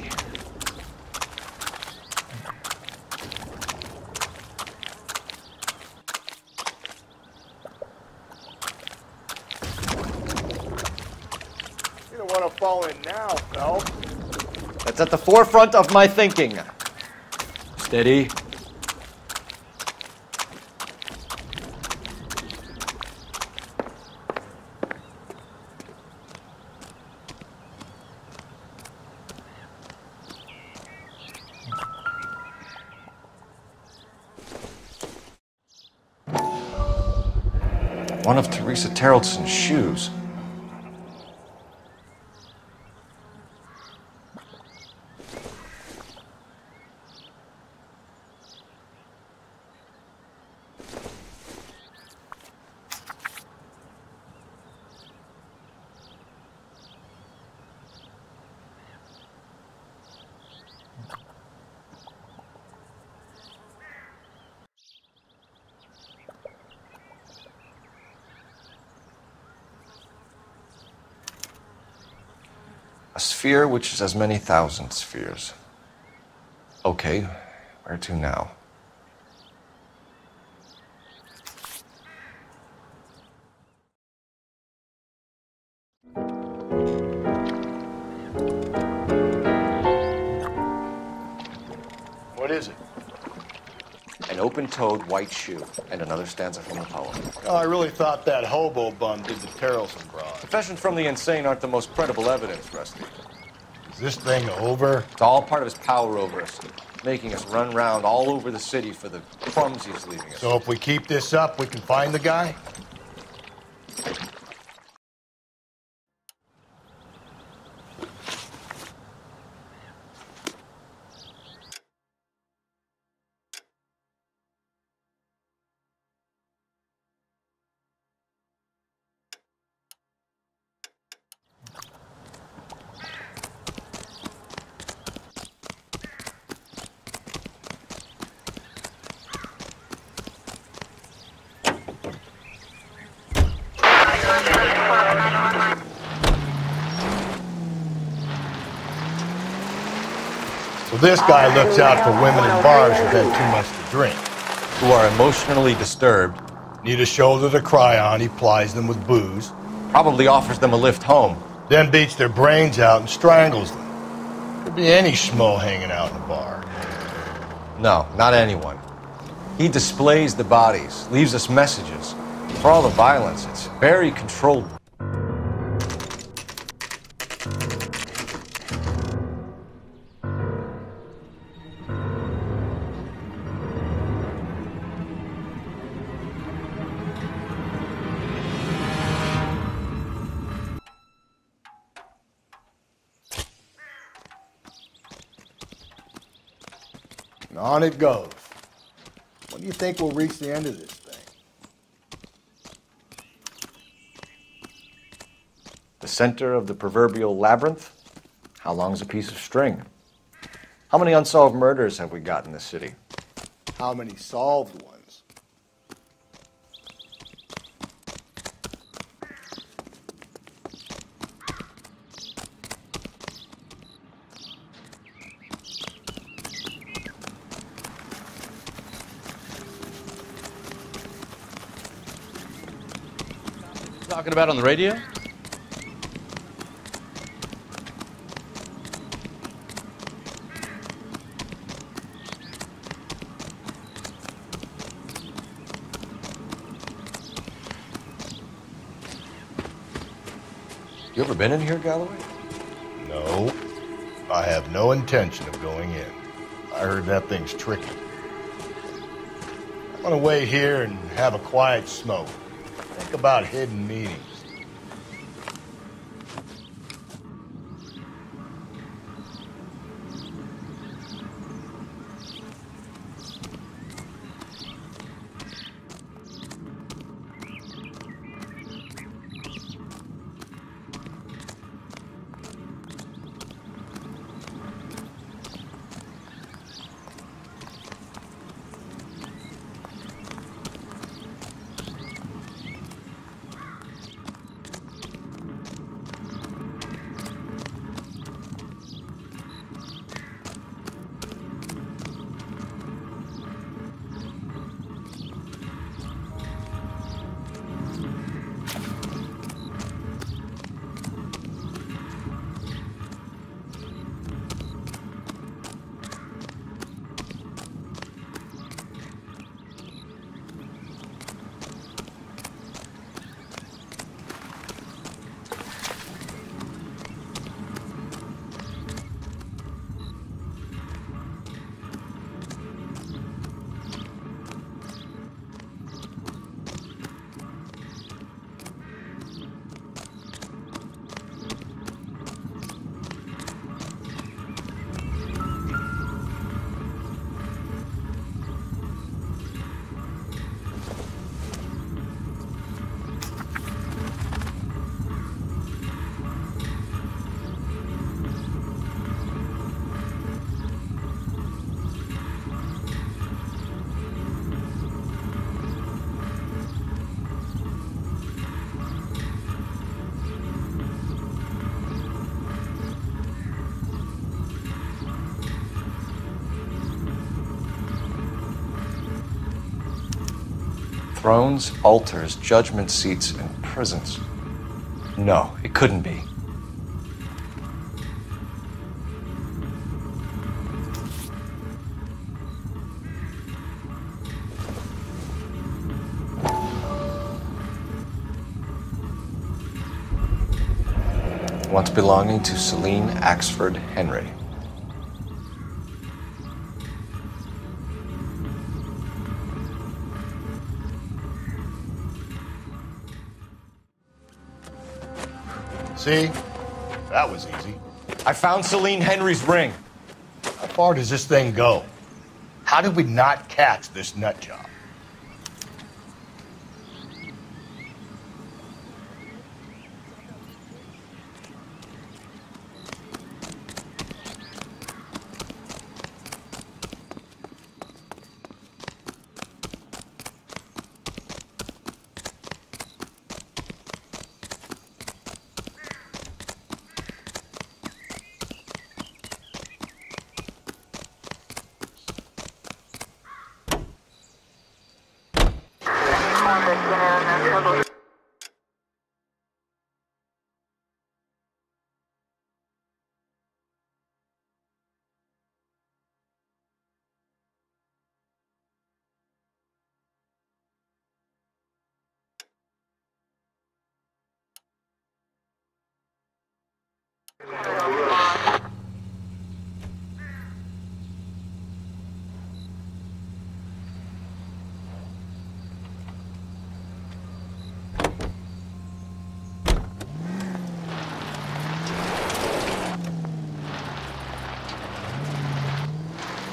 You don't want to fall in now, Phelps. That's at the forefront of my thinking. Steady. One of Teresa Terreldson's shoes. A sphere which is as many thousand spheres. Okay, where to now? What is it? An open-toed white shoe, and another stanza from the poem. Oh, I really thought that hobo bum did the Terrelson broad. Confessions from the insane aren't the most credible evidence, Rusty. Is this thing over? It's all part of his power over us, making us run round all over the city for the crumbs he's leaving us. So if we keep this up, we can find the guy? So this guy looks out for women in bars who've had too much to drink. Who are emotionally disturbed. Need a shoulder to cry on, he plies them with booze. Probably offers them a lift home. Then beats their brains out and strangles them. Could be any schmo hanging out in a bar. No, not anyone. He displays the bodies, leaves us messages. For all the violence, it's very controlled. And on it goes. When do you think we'll reach the end of this thing? The center of the proverbial labyrinth? How long's a piece of string? How many unsolved murders have we got in this city? How many solved ones? Talking about on the radio? You ever been in here, Galloway? No. I have no intention of going in. I heard that thing's tricky. I'm gonna wait here and have a quiet smoke. Think about hidden meanings. Thrones, altars, judgment seats, and prisons. No, it couldn't be. Once belonging to Celine Axford Henry. See? That was easy. I found Celine Henry's ring. How far does this thing go? How did we not catch this nut job?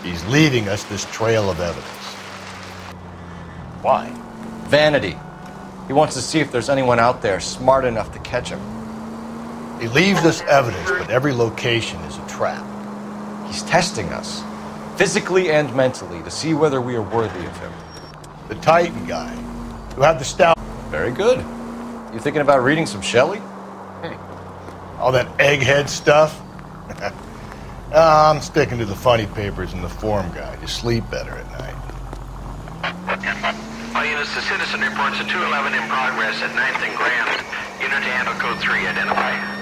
He's leaving us this trail of evidence. Why? Vanity. He wants to see if there's anyone out there smart enough to catch him. He leaves us evidence, but every location is a trap. He's testing us, physically and mentally, to see whether we are worthy of him. The Titan guy, who had the stout... Very good. You thinking about reading some Shelley? All that egghead stuff? I'm sticking to the funny papers and the form guide. You sleep better at night. All units, the citizen reports a 211 in progress at 9th and Grand. Unit to handle code 3, identify.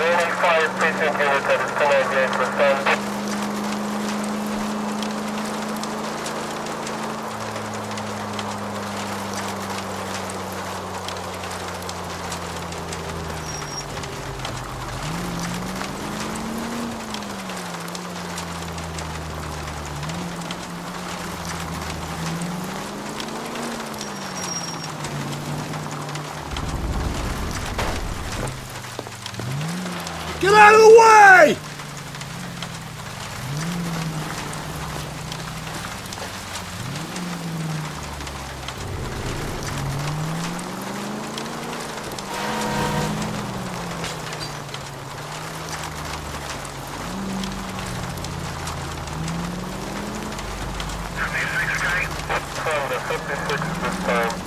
any fire precinct unit that is connected with them. Get out of the way! From the 56 this time.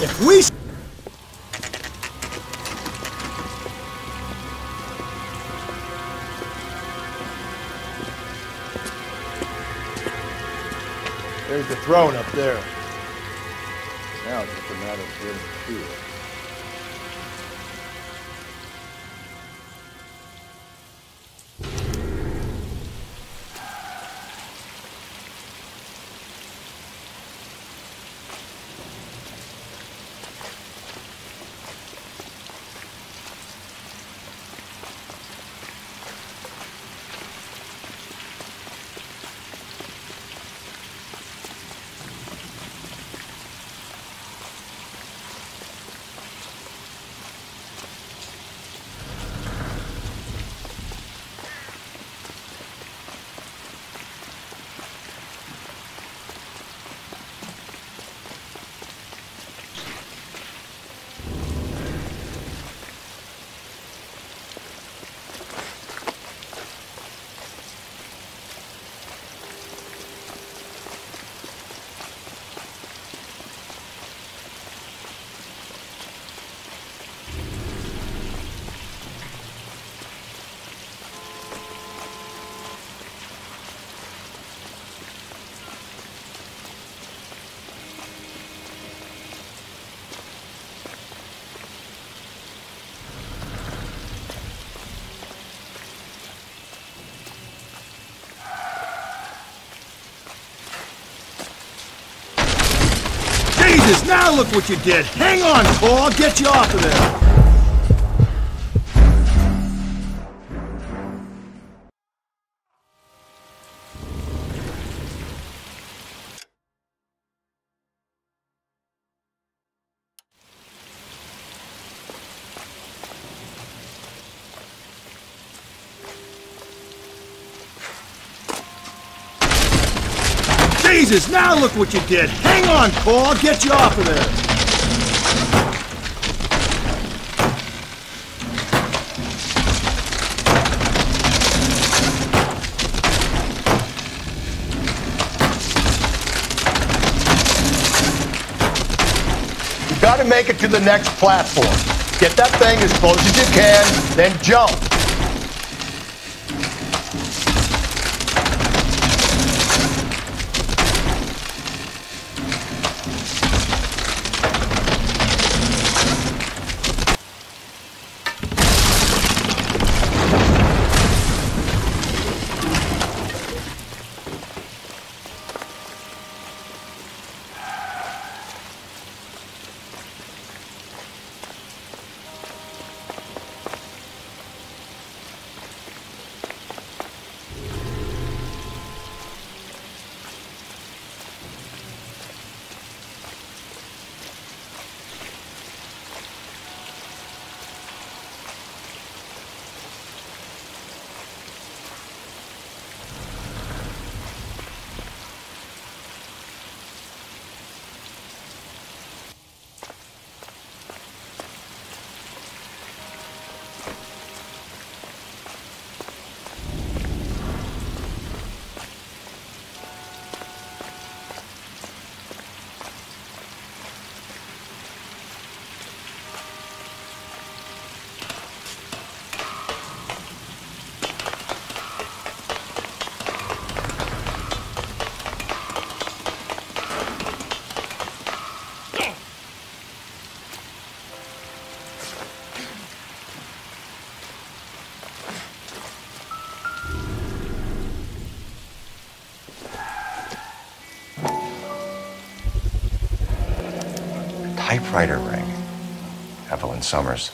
If we... There's the throne up there. Now it's just a matter of getting to it. Jesus, now look what you did! Hang on, Cole, I'll get you off of there! Jesus, now look what you did! Hang on, Cole, I'll get you off of there! You gotta make it to the next platform. Get that thing as close as you can, then jump. typewriter ring. Evelyn Summers.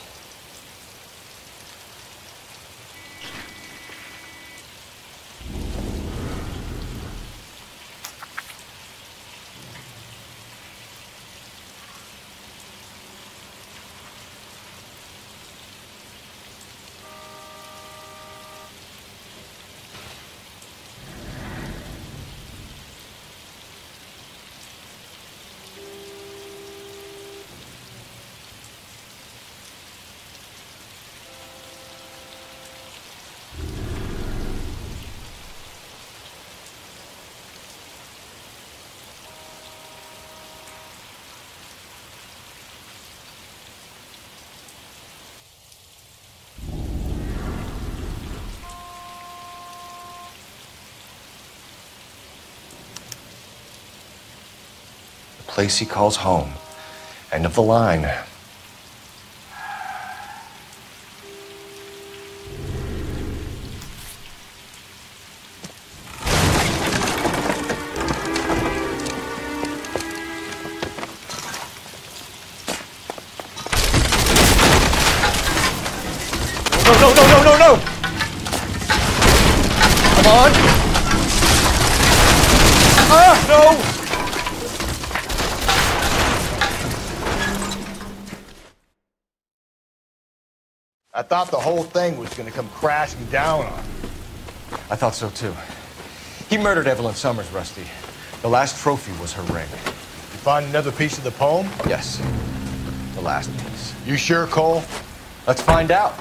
Place he calls home. End of the line. No! Come on! Ah, no! I thought the whole thing was going to come crashing down on him. I thought so too. He murdered Evelyn Summers, Rusty. The last trophy was her ring. You find another piece of the poem? Yes. The last piece. You sure, Cole? Let's find out.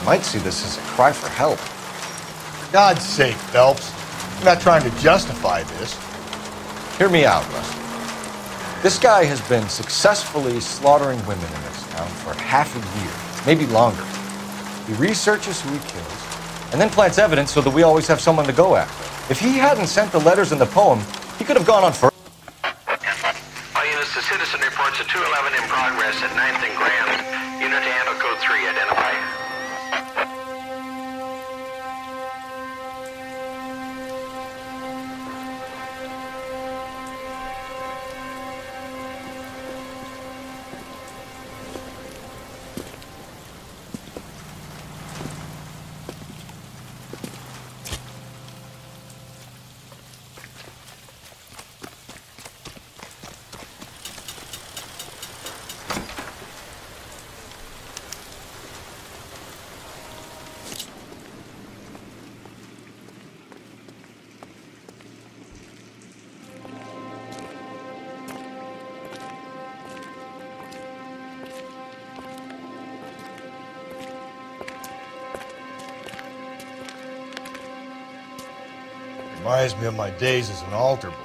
Might see this as a cry for help. For God's sake, Phelps. I'm not trying to justify this. Hear me out, Rusty. This guy has been successfully slaughtering women in this town for half a year, maybe longer. He researches who he kills, and then plants evidence so that we always have someone to go after. If he hadn't sent the letters in the poem, he could have gone on forever. All units, the citizen reports a 211 in progress at 9th and Grand. Unit to handle code 3, identify. Reminds me of my days as an altar boy.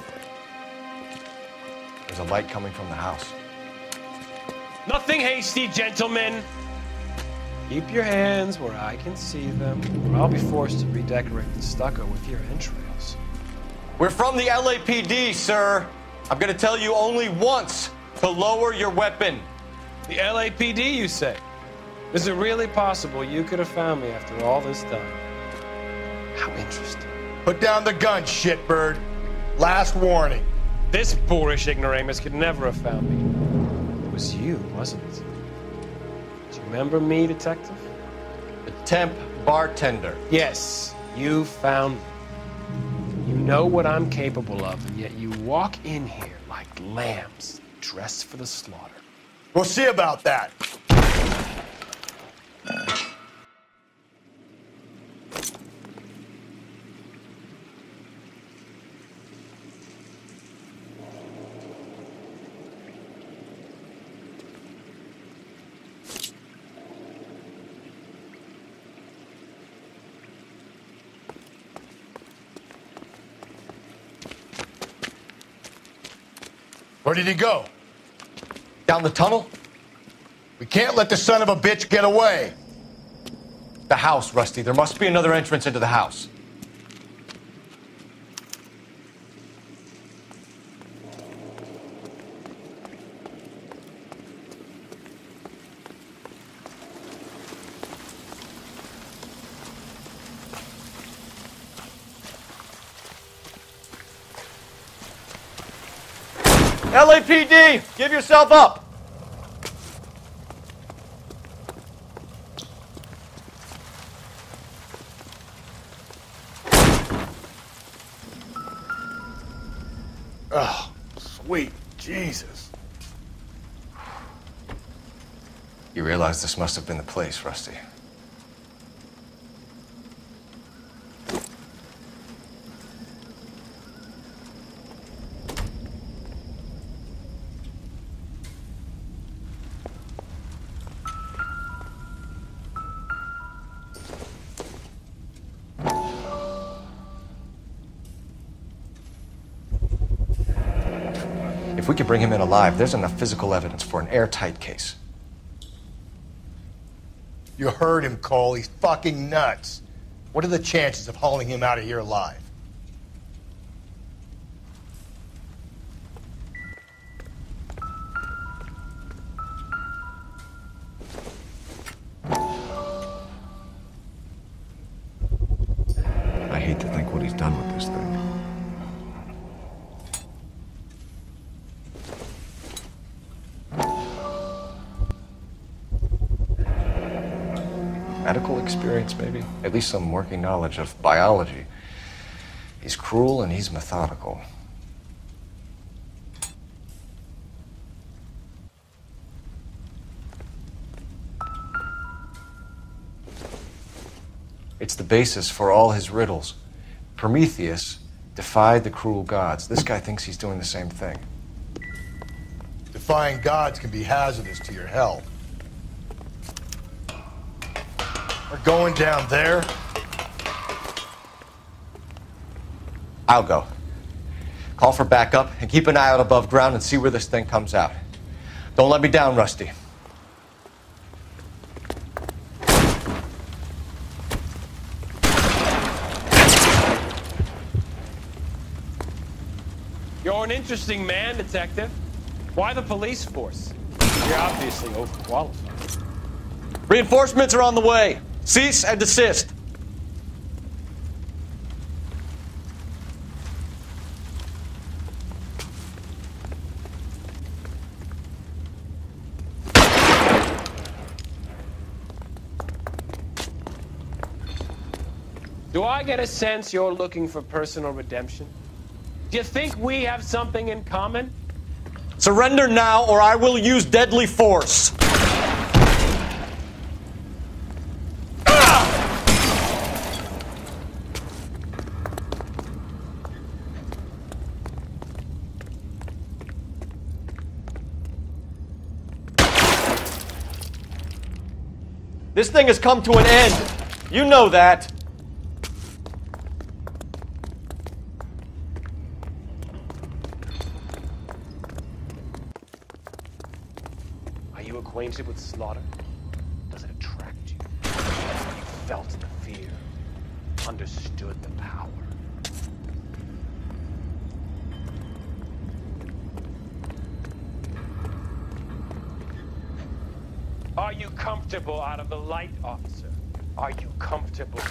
There's a light coming from the house. Nothing hasty, gentlemen. Keep your hands where I can see them, or I'll be forced to redecorate the stucco with your entrails. We're from the LAPD, sir. I'm gonna tell you only once to lower your weapon. The LAPD, you say? Is it really possible you could have found me after all this time? How interesting. Put down the gun, shitbird. Last warning. This boorish ignoramus could never have found me. It was you, wasn't it? Do you remember me, detective? The temp bartender. Yes, you found me. You know what I'm capable of, and yet you walk in here like lambs dressed for the slaughter. We'll see about that. Where did he go? Down the tunnel? We can't let the son of a bitch get away. The house, Rusty. There must be another entrance into the house. LAPD, give yourself up. Oh, sweet Jesus. You realize this must have been the place, Rusty. If we could bring him in alive, there's enough physical evidence for an airtight case. You heard him, Cole. He's fucking nuts. What are the chances of hauling him out of here alive? I hate to think what he's done with this thing. Medical experience, maybe? At least some working knowledge of biology. He's cruel and he's methodical. It's the basis for all his riddles. Prometheus defied the cruel gods. This guy thinks he's doing the same thing. Defying gods can be hazardous to your health. We're going down there. I'll go. Call for backup and keep an eye out above ground and see where this thing comes out. Don't let me down, Rusty. You're an interesting man, Detective. Why the police force? You're obviously overqualified. Reinforcements are on the way. Cease and desist. Do I get a sense you're looking for personal redemption? Do you think we have something in common? Surrender now or I will use deadly force. This thing has come to an end. You know that. Are you acquainted with slaughter? Does it attract you? You felt the fear, understood the power. Are you comfortable out of the light, officer? Are you comfortable?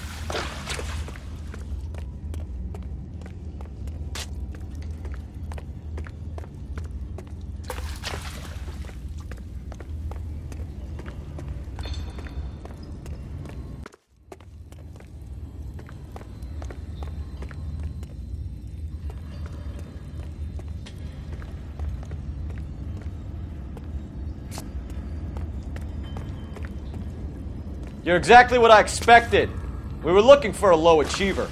You're exactly what I expected. We were looking for a low achiever.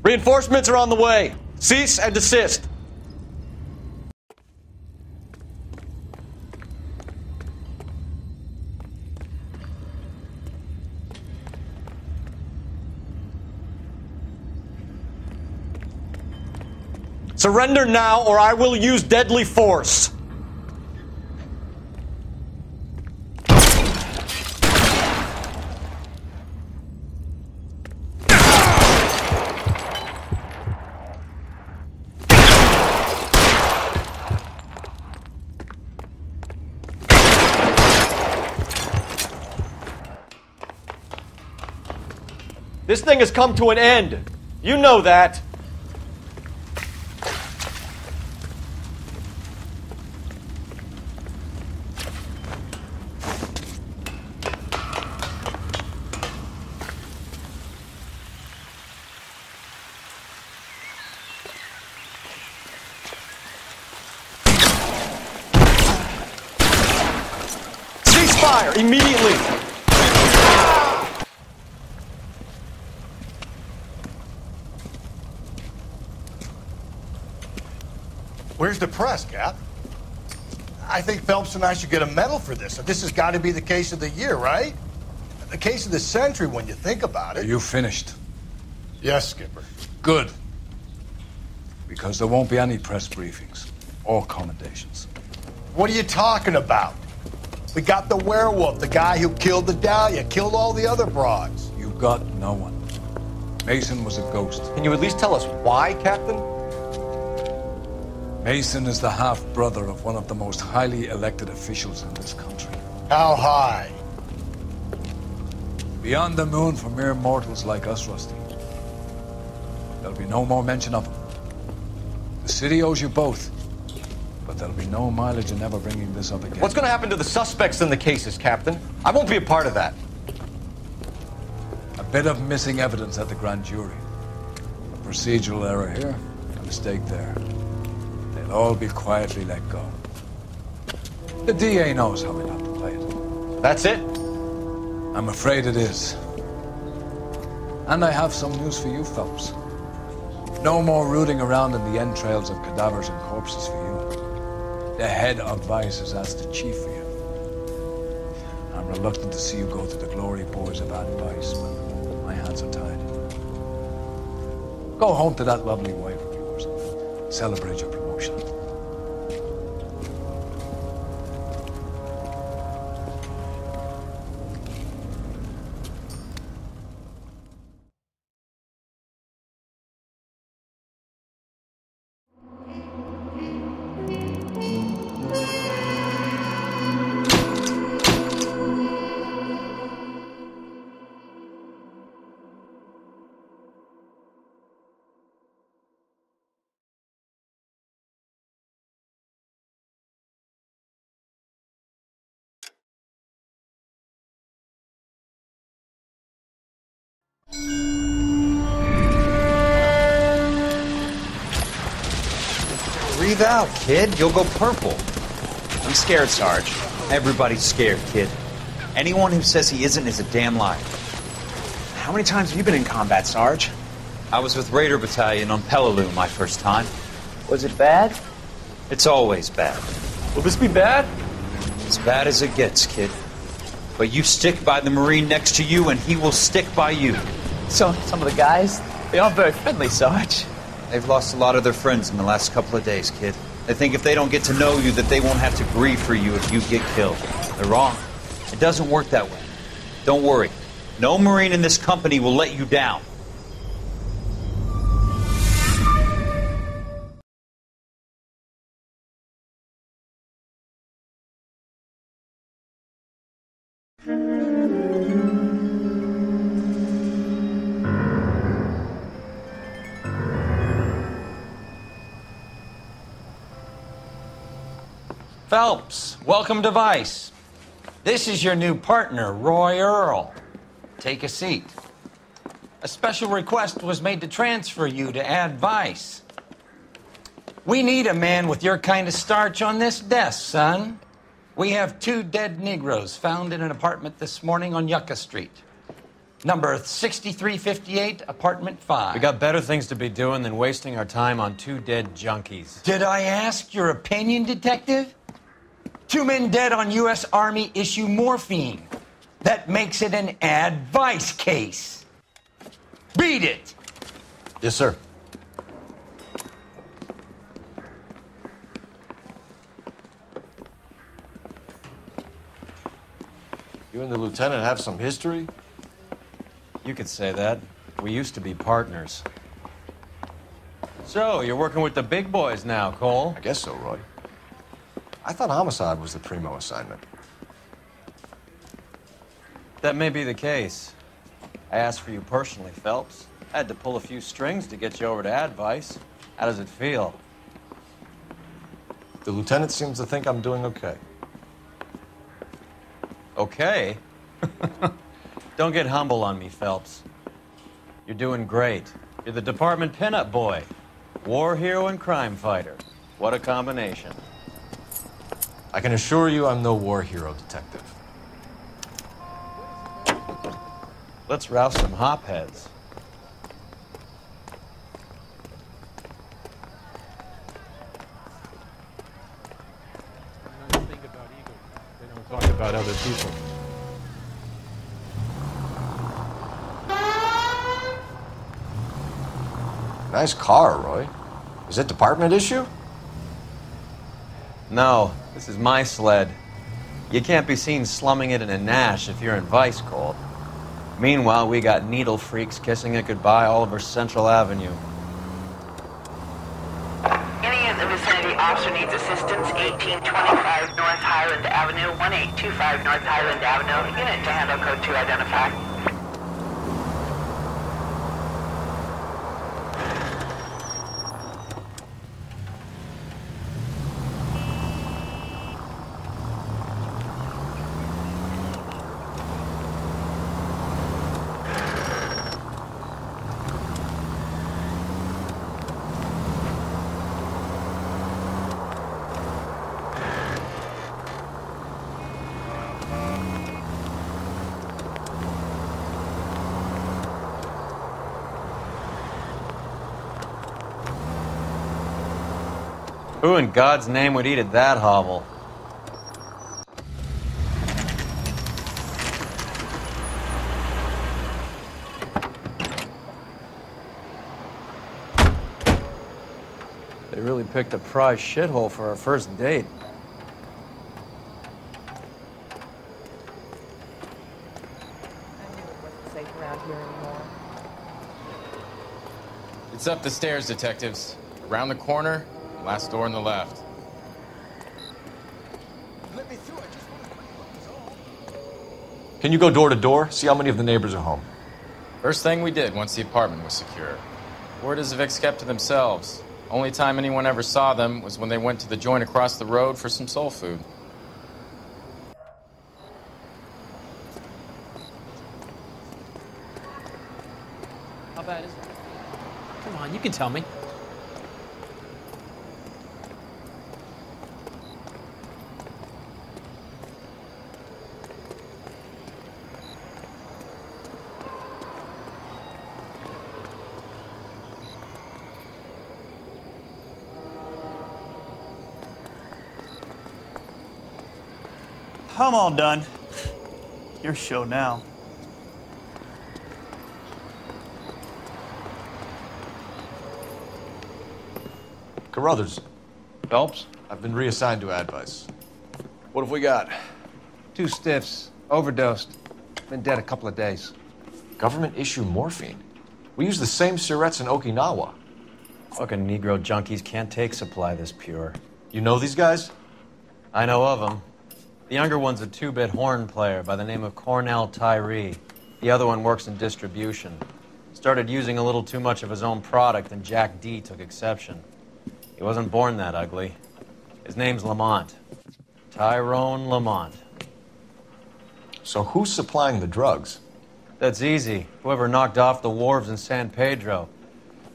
Reinforcements are on the way. Cease and desist. Surrender now, or I will use deadly force. This thing has come to an end. You know that. Ceasefire immediately. Where's the press, Cap? I think Phelps and I should get a medal for this. This has got to be the case of the year, right? The case of the century when you think about it. Are you finished? Yes, Skipper. Good. Because there won't be any press briefings or commendations. What are you talking about? We got the werewolf, the guy who killed the Dahlia, killed all the other broads. You got no one. Mason was a ghost. Can you at least tell us why, Captain? Mason is the half-brother of one of the most highly elected officials in this country. How high? Beyond the moon for mere mortals like us, Rusty. There'll be no more mention of him. The city owes you both, but there'll be no mileage in ever bringing this up again. What's going to happen to the suspects in the cases, Captain? I won't be a part of that. A bit of missing evidence at the grand jury. A procedural error here, a mistake there. They'll all be quietly let go. The DA knows how we have to play it. That's it? I'm afraid it is. And I have some news for you, Phelps. No more rooting around in the entrails of cadavers and corpses for you. The head of Vice has asked the chief for you. I'm reluctant to see you go to the glory boys of advice, but my hands are tied. Go home to that lovely wife of yours. Celebrate your promotion. Breathe out, kid. You'll go purple. I'm scared, Sarge. Everybody's scared, kid. Anyone who says he isn't is a damn liar. How many times have you been in combat, Sarge? I was with Raider Battalion on Peleliu my first time. Was it bad? It's always bad. Will this be bad? As bad as it gets, kid. But you stick by the Marine next to you, and he will stick by you. So, some of the guys, they aren't very friendly, Sarge. They've lost a lot of their friends in the last couple of days, kid. They think if they don't get to know you, that they won't have to grieve for you if you get killed. They're wrong. It doesn't work that way. Don't worry. No Marine in this company will let you down. Phelps, welcome to Vice. This is your new partner, Roy Earl. Take a seat. A special request was made to transfer you to Ad Vice. We need a man with your kind of starch on this desk, son. We have 2 dead Negroes found in an apartment this morning on Yucca Street. Number 6358, apartment 5. We got better things to be doing than wasting our time on 2 dead junkies. Did I ask your opinion, detective? 2 men dead on U.S. Army issue morphine. That makes it an advice case. Beat it! Yes, sir. You and the lieutenant have some history? You could say that. We used to be partners. So, you're working with the big boys now, Cole? I guess so, Roy. I thought homicide was the primo assignment. That may be the case. I asked for you personally, Phelps. I had to pull a few strings to get you over to Advice. How does it feel? The lieutenant seems to think I'm doing okay. Okay? Don't get humble on me, Phelps. You're doing great. You're the department pinup boy. War hero and crime fighter. What a combination. I can assure you I'm no war hero, detective. Let's rouse some hopheads. They don't talk about other people. Nice car, Roy. Is it department issue? No, this is my sled. You can't be seen slumming it in a Nash if you're in Vice, Cole. Meanwhile, we got needle freaks kissing it goodbye all over Central Avenue. Any in the vicinity officer needs assistance, 1825 North Highland Avenue, 1825 North Highland Avenue. Unit to handle code 2 identify. Who in God's name would eat at that hovel? They really picked a prize shithole for our first date. Safe around here anymore. It's up the stairs, detectives. Around the corner, last door on the left. Can you go door to door? See how many of the neighbors are home. First thing we did once the apartment was secure. Word is the Vics kept to themselves. Only time anyone ever saw them was when they went to the joint across the road for some soul food. How bad is it? Come on, you can tell me. I'm all done. Your show now. Carruthers. Phelps? I've been reassigned to Advice. What have we got? 2 stiffs. Overdosed. Been dead a couple of days. Government issue morphine. We use the same syrettes in Okinawa. Fucking Negro junkies can't take supply this pure. You know these guys? I know of them. The younger one's a 2-bit horn player by the name of Cornell Tyree. The other one works in distribution. Started using a little too much of his own product, and Jack D took exception. He wasn't born that ugly. His name's Lamont. Tyrone Lamont. So who's supplying the drugs? That's easy. Whoever knocked off the wharves in San Pedro.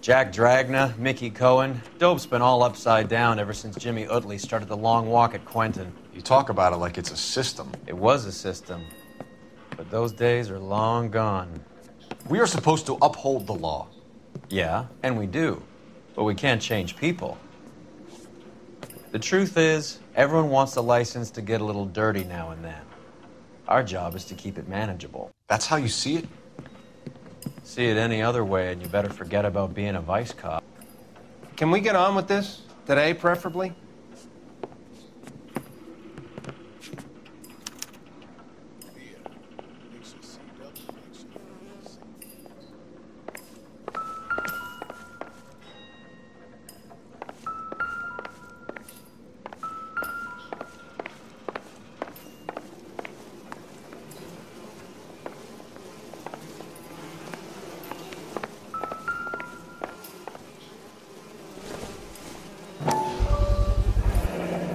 Jack Dragna, Mickey Cohen. Dope's been all upside down ever since Jimmy Utley started the long walk at Quentin. You talk about it like it's a system. It was a system. But those days are long gone. We are supposed to uphold the law. Yeah, and we do. But we can't change people. The truth is, everyone wants the license to get a little dirty now and then. Our job is to keep it manageable. That's how you see it? See it any other way, and you better forget about being a vice cop. Can we get on with this? Today, preferably?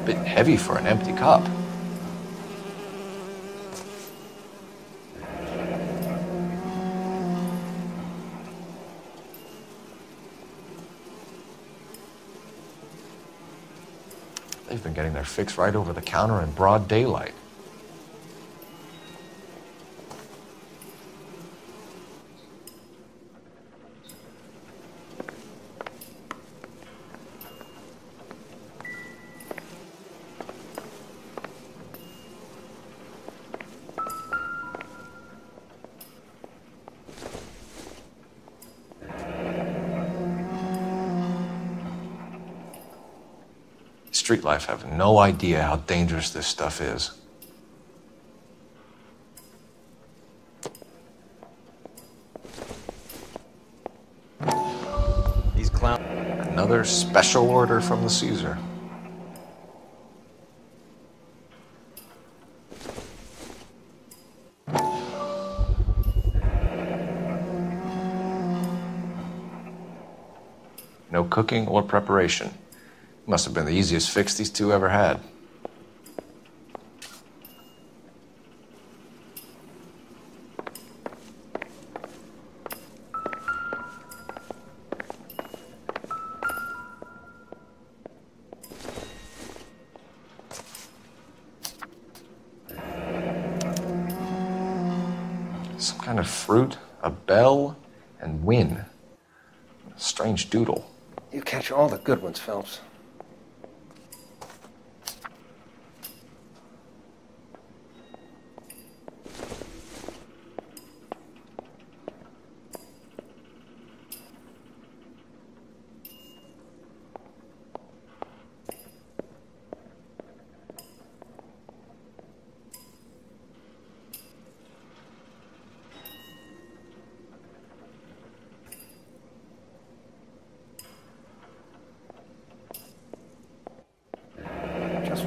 Bit heavy for an empty cup. They've been getting their fix right over the counter in broad daylight. Street life have no idea how dangerous this stuff is. These clowns. Another special order from the Caesar. No cooking or preparation. Must have been the easiest fix these two ever had. Some kind of fruit, a bell, and win. A strange doodle. You catch all the good ones, Phelps.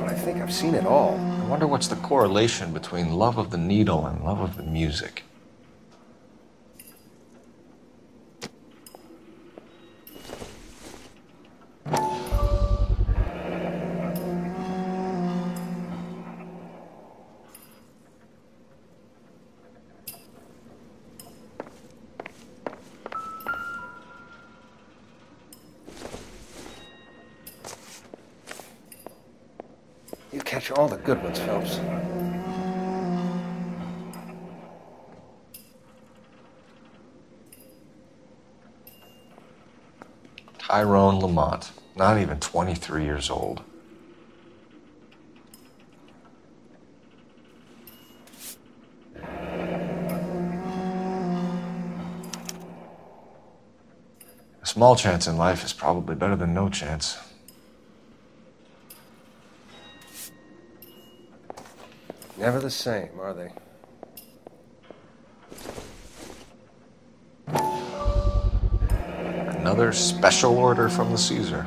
I think I've seen it all. I wonder what's the correlation between love of the needle and love of the music. You catch all the good ones, Phelps. Tyrone Lamont, not even 23 years old. A small chance in life is probably better than no chance. Never the same, are they? Another special order from the Caesar.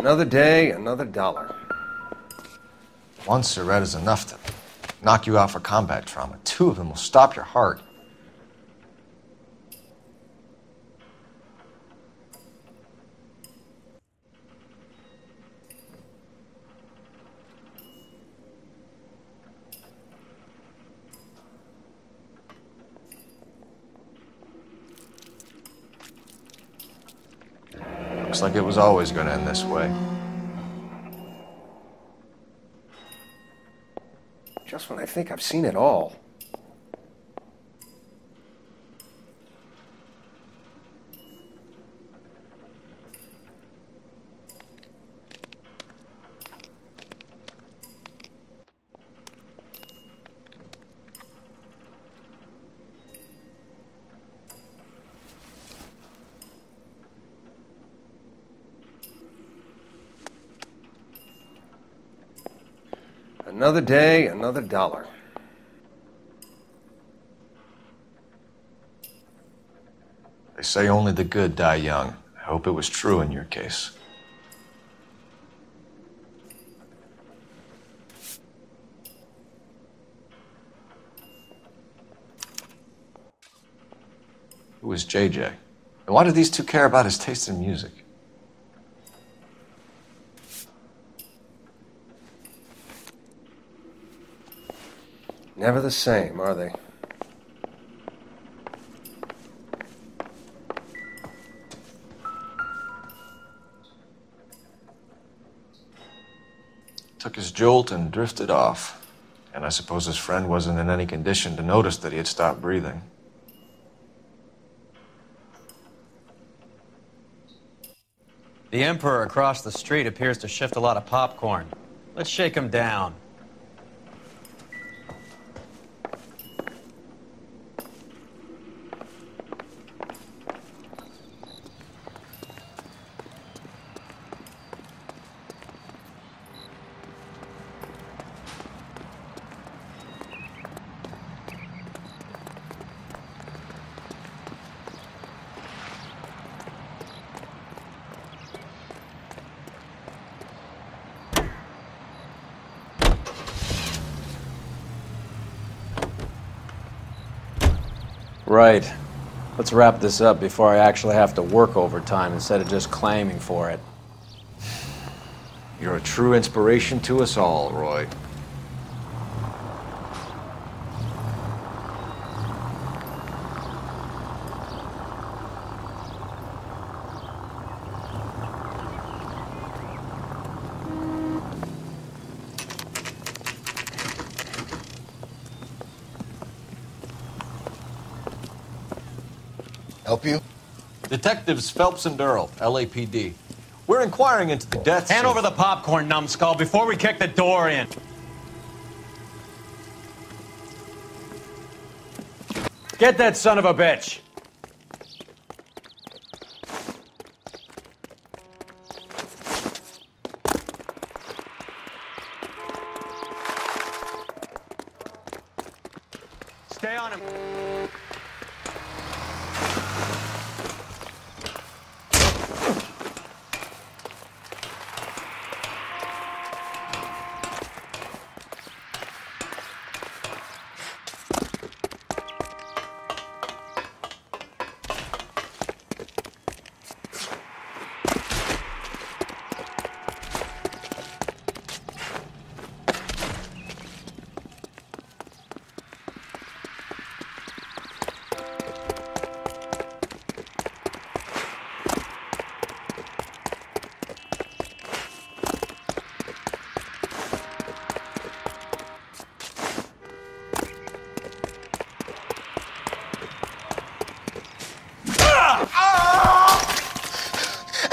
Another day, another dollar. One cigarette is enough to knock you out for combat trauma. 2 of them will stop your heart. Looks like it was always going to end this way. Just when I think I've seen it all. Another day, another dollar. They say only the good die young. I hope it was true in your case. Who is JJ? And why do these two care about his taste in music? Never the same, are they? Took his jolt and drifted off. And I suppose his friend wasn't in any condition to notice that he had stopped breathing. The Emperor across the street appears to shift a lot of popcorn. Let's shake him down. Right. Let's wrap this up before I actually have to work overtime instead of just claiming for it. You're a true inspiration to us all, Roy. Help you? Detectives Phelps and Durrell, LAPD. We're inquiring into the deaths Hand over the popcorn, numbskull, before we kick the door in. Get that son of a bitch! Stay on him.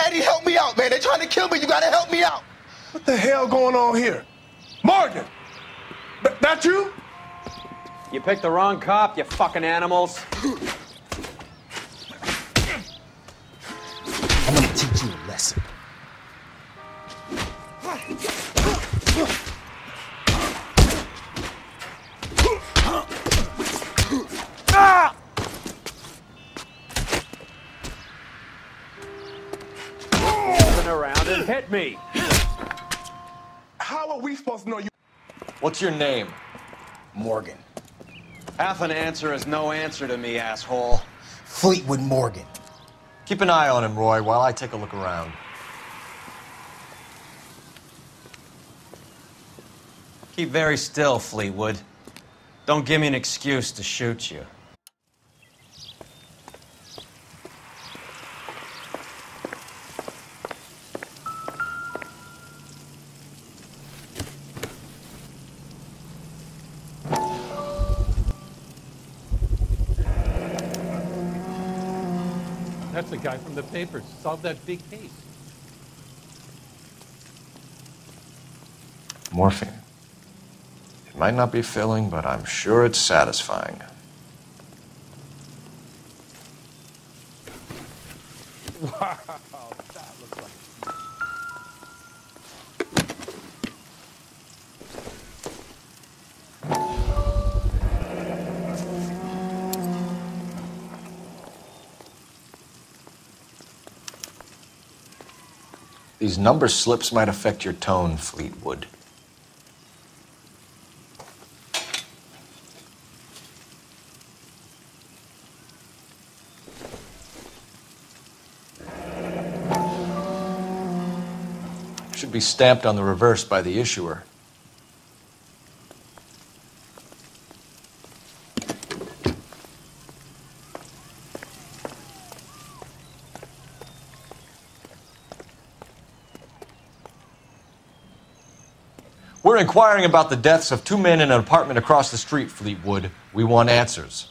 Eddie, help me out, man. They're trying to kill me. You gotta help me out. What the hell going on here? Morgan! That you? You picked the wrong cop, you fucking animals. I'm gonna teach you a lesson. Ah! Moving around and hit hit me! How are we supposed to know you? What's your name? Morgan. Half an answer is no answer to me, asshole. Fleetwood Morgan. Keep an eye on him, Roy, while I take a look around. Keep very still, Fleetwood. Don't give me an excuse to shoot you. That's the guy from the papers. Solved that big case. Morphine. It might not be filling, but I'm sure it's satisfying. Wow, that looks like... These number slips might affect your tone, Fleetwood. Should be stamped on the reverse by the issuer. We're inquiring about the deaths of 2 men in an apartment across the street, Fleetwood. We want answers.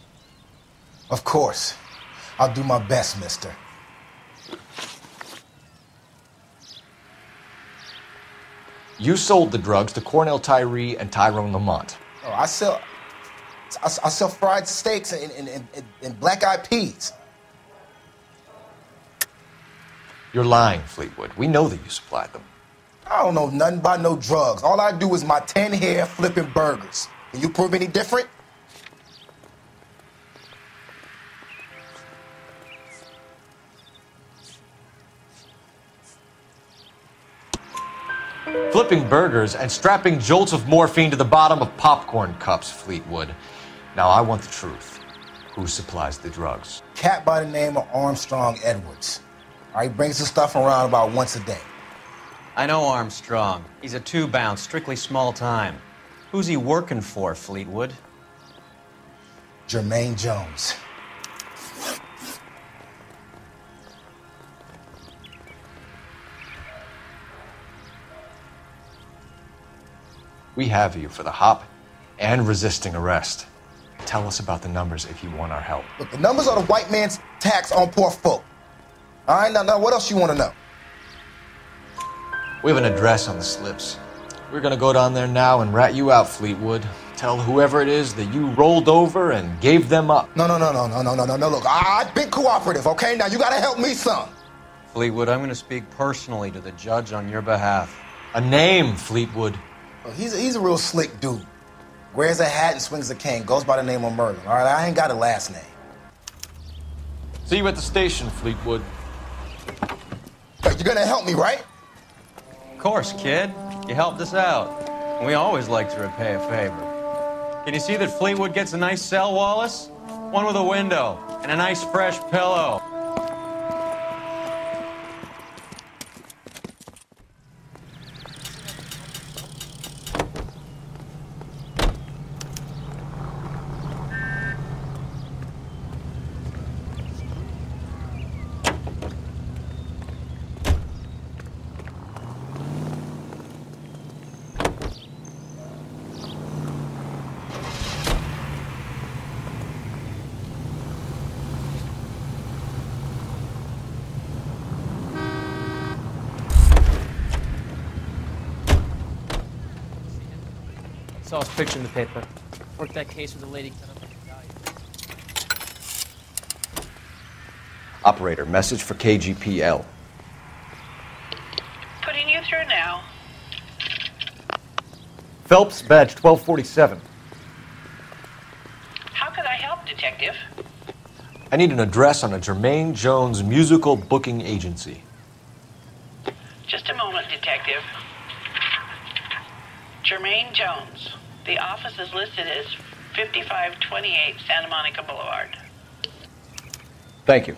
Of course. I'll do my best, mister. You sold the drugs to Cornell Tyree and Tyrone Lamont. Oh, I sell fried steaks and black-eyed peas. You're lying, Fleetwood. We know that you supplied them. I don't know nothing about no drugs. All I do is my 10 hair flipping burgers. Can you prove any different? Flipping burgers and strapping jolts of morphine to the bottom of popcorn cups, Fleetwood. Now, I want the truth. Who supplies the drugs? Cat by the name of Armstrong Edwards. All right, he brings the stuff around about once a day. I know Armstrong. He's a 2-bounce, strictly small time. Who's he working for, Fleetwood? Jermaine Jones. We have you for the hop and resisting arrest. Tell us about the numbers if you want our help. Look, the numbers are the white man's tax on poor folk. All right, now what else you want to know? We have an address on the slips. We're gonna go down there now and rat you out, Fleetwood. Tell whoever it is that you rolled over and gave them up. No. Look, I've been cooperative, okay? Now you gotta help me some. Fleetwood, I'm gonna speak personally to the judge on your behalf. A name, Fleetwood. Well, he's a real slick dude. Wears a hat and swings a cane. Goes by the name of Merlin. All right, I ain't got a last name. See you at the station, Fleetwood. You're gonna help me, right? Of course, kid. You helped us out. We always like to repay a favor. Can you see that Fleetwood gets a nice cell, Wallace? One with a window and a nice fresh pillow. Saw his picture in the paper. Worked that case with a lady cut up like a dahlia. Operator, message for KGPL. Putting you through now. Phelps, badge 1247. How could I help, Detective? I need an address on a Jermaine Jones musical booking agency. Just a moment. Jermaine Jones. The office is listed as 5528 Santa Monica Boulevard. Thank you.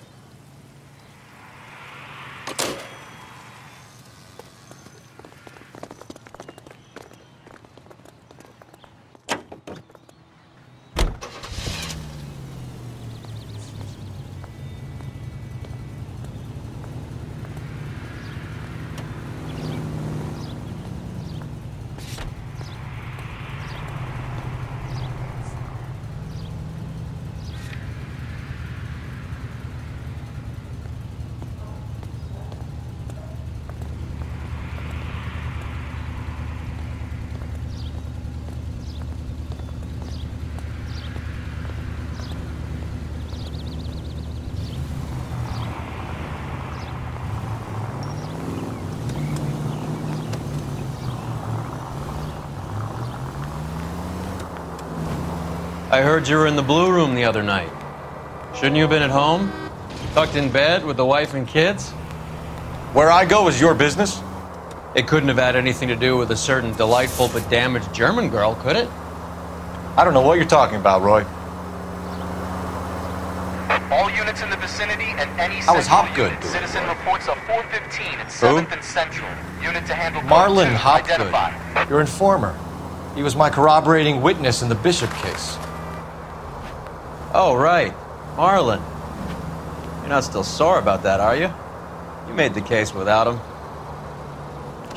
I heard you were in the Blue Room the other night. Shouldn't you have been at home? Tucked in bed with the wife and kids? Where I go is your business? It couldn't have had anything to do with a certain delightful but damaged German girl, could it? I don't know what you're talking about, Roy. All units in the vicinity and any I was central Hopgood. unit. Citizen reports a 415 at 7th and Central. Unit to handle Marlon code 2. Hopgood, Identify. your informer. He was my corroborating witness in the Bishop case. Oh, right. Marlon. You're not still sore about that, are you? You made the case without him.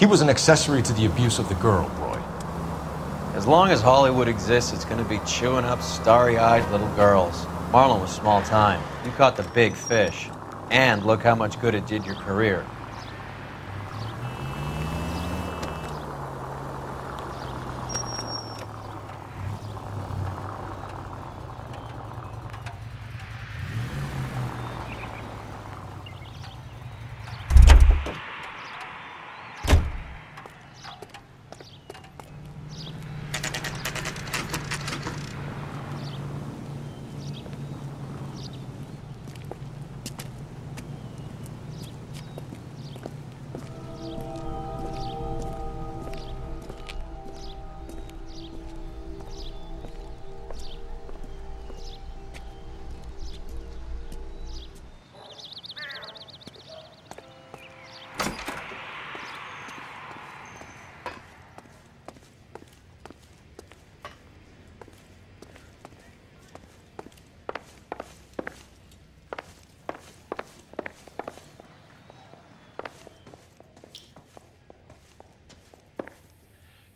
He was an accessory to the abuse of the girl, Roy. As long as Hollywood exists, it's going to be chewing up starry-eyed little girls. Marlon was small time. You caught the big fish. And look how much good it did your career.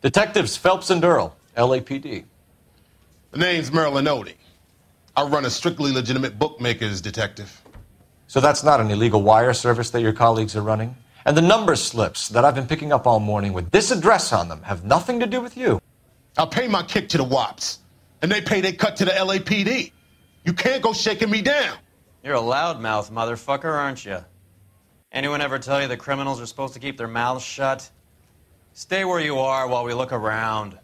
Detectives Phelps and Earl, LAPD. The name's Merlin Odie. I run a strictly legitimate bookmakers detective. So that's not an illegal wire service that your colleagues are running? And the number slips that I've been picking up all morning with this address on them have nothing to do with you? I'll pay my kick to the WAPs, and they pay their cut to the LAPD. You can't go shaking me down. You're a loudmouth motherfucker, aren't you? Anyone ever tell you that criminals are supposed to keep their mouths shut? Stay where you are while we look around.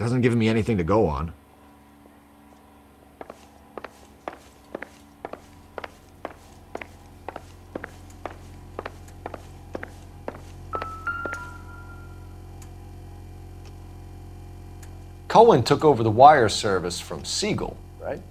Hasn't given me anything to go on. Cohen took over the wire service from Siegel, right?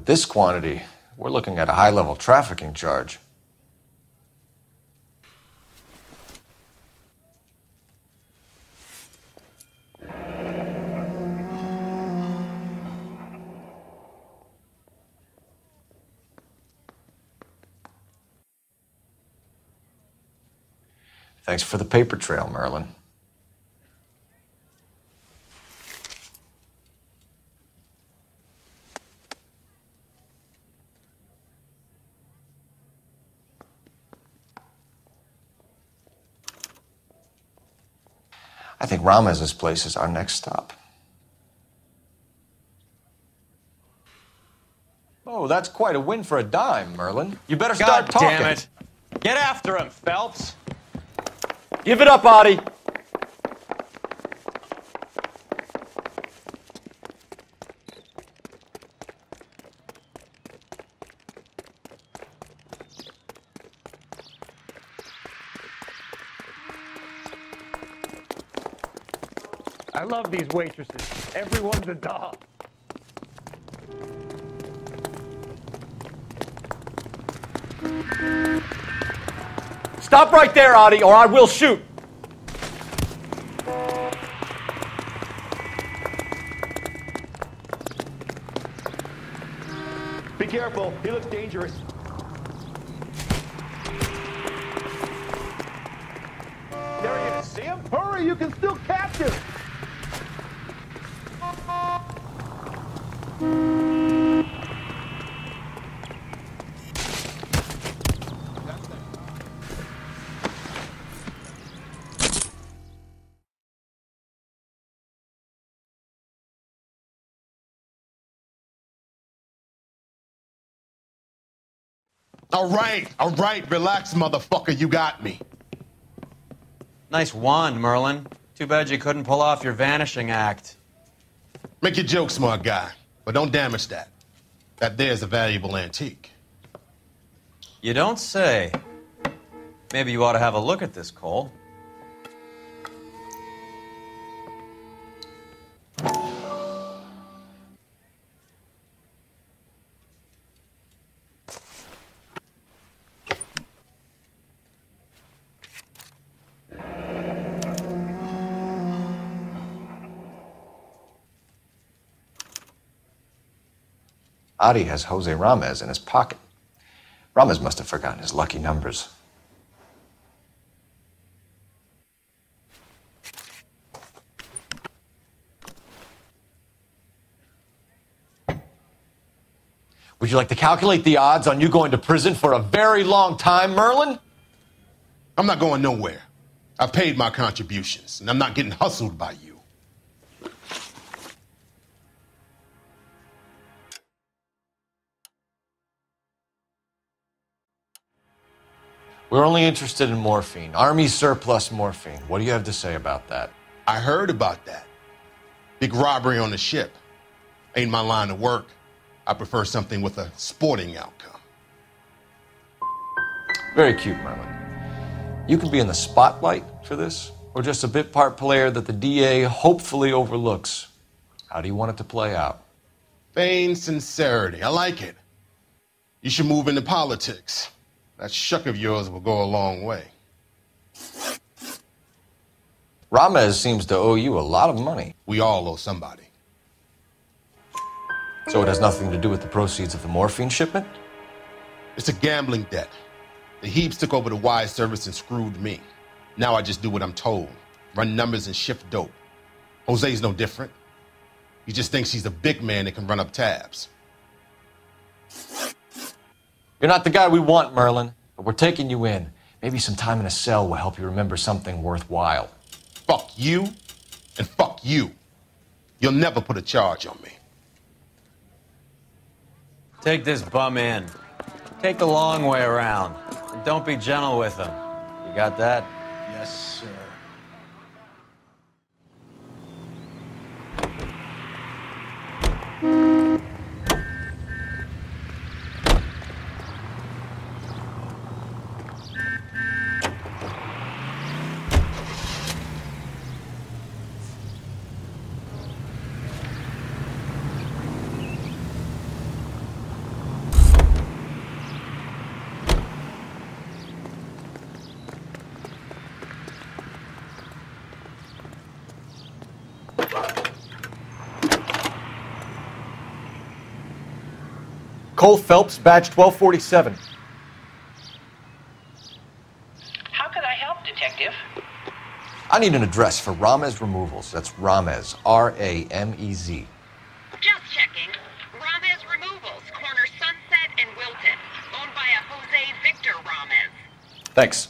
With this quantity, we're looking at a high-level trafficking charge. Thanks for the paper trail, Merlin. I think Ramez's place is our next stop. Oh, that's quite a win for a dime, Merlin. You better start talking. God damn it. Get after him, Phelps. Give it up, Adi. I love these waitresses. Everyone's a doll. Stop right there, Adi, or I will shoot. Be careful. He looks dangerous. There he is. See him? Hurry, you can still catch him. All right, relax, motherfucker, you got me. Nice wand, Merlin. Too bad you couldn't pull off your vanishing act. Make your joke, smart guy, but don't damage that. That there's a valuable antique. You don't say. Maybe you ought to have a look at this, Cole. Adi has Jose Ramez in his pocket. Ramez must have forgotten his lucky numbers. Would you like to calculate the odds on you going to prison for a very long time, Merlin? I'm not going nowhere. I've paid my contributions, and I'm not getting hustled by you. We're only interested in morphine. Army surplus morphine. What do you have to say about that? I heard about that. Big robbery on the ship. Ain't my line of work. I prefer something with a sporting outcome. Very cute, Merlin. You can be in the spotlight for this, or just a bit part player that the DA hopefully overlooks. How do you want it to play out? Feigned sincerity. I like it. You should move into politics. That shuck of yours will go a long way. Ramez seems to owe you a lot of money. We all owe somebody. So it has nothing to do with the proceeds of the morphine shipment? It's a gambling debt. The Heaps took over the wire service and screwed me. Now I just do what I'm told. Run numbers and shift dope. Jose's no different. He just thinks he's a big man that can run up tabs. You're not the guy we want, Merlin, but we're taking you in. Maybe some time in a cell will help you remember something worthwhile. Fuck you, and fuck you. You'll never put a charge on me. Take this bum in. Take the long way around. And don't be gentle with him. You got that? Yes, sir. Cole Phelps, badge 1247. How can I help, Detective? I need an address for Ramez Removals. That's Ramez, R-A-M-E-Z. Just checking. Ramez Removals, corner Sunset and Wilton. Owned by a Jose Victor Ramez. Thanks.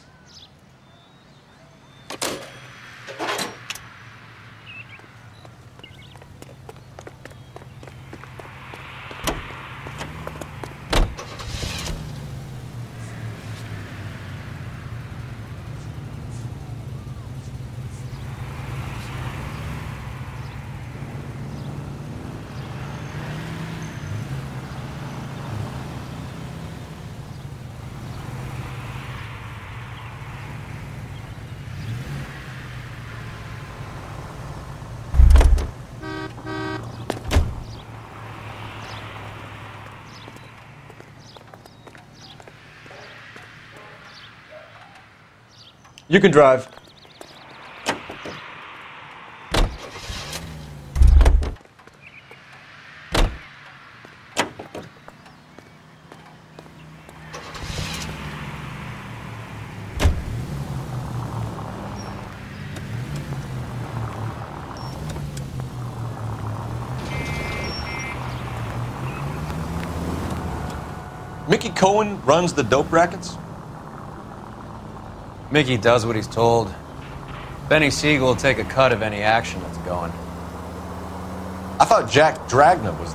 You can drive. Mickey Cohen runs the dope rackets? Mickey does what he's told. Benny Siegel will take a cut of any action that's going. I thought Jack Dragna was...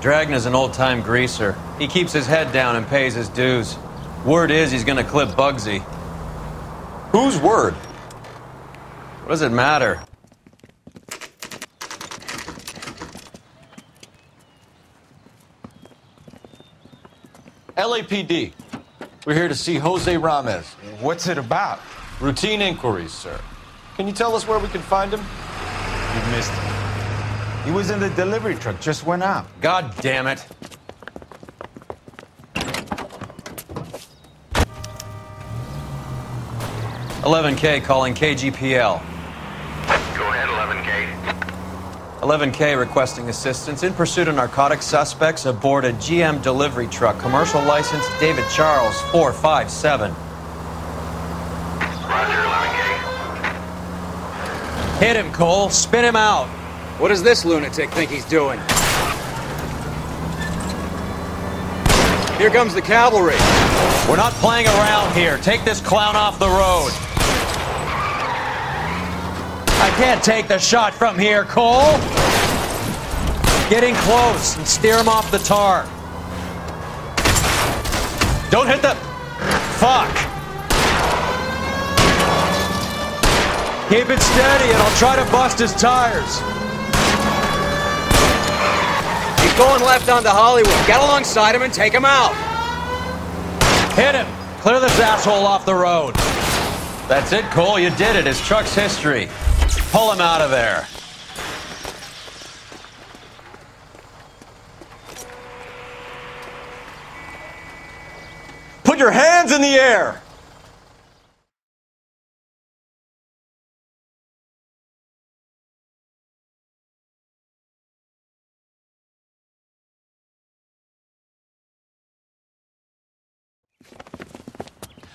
Dragna's an old-time greaser. He keeps his head down and pays his dues. Word is he's gonna clip Bugsy. Whose word? What does it matter? LAPD. We're here to see Jose Ramez. What's it about? Routine inquiries, sir. Can you tell us where we can find him? You missed him. He was in the delivery truck, just went out. God damn it. $11K calling KGPL. Go ahead, 11K. 11K requesting assistance in pursuit of narcotic suspects aboard a GM delivery truck. Commercial license David Charles 457. Roger, 11K. Hit him, Cole. Spin him out. What does this lunatic think he's doing? Here comes the cavalry. We're not playing around here. Take this clown off the road. I can't take the shot from here, Cole. Get in close and steer him off the tar. Don't hit the... Fuck. Keep it steady and I'll try to bust his tires. He's going left onto Hollywood. Get alongside him and take him out. Hit him. Clear this asshole off the road. That's it, Cole. You did it. It's Chuck's history. Pull him out of there. Put your hands in the air!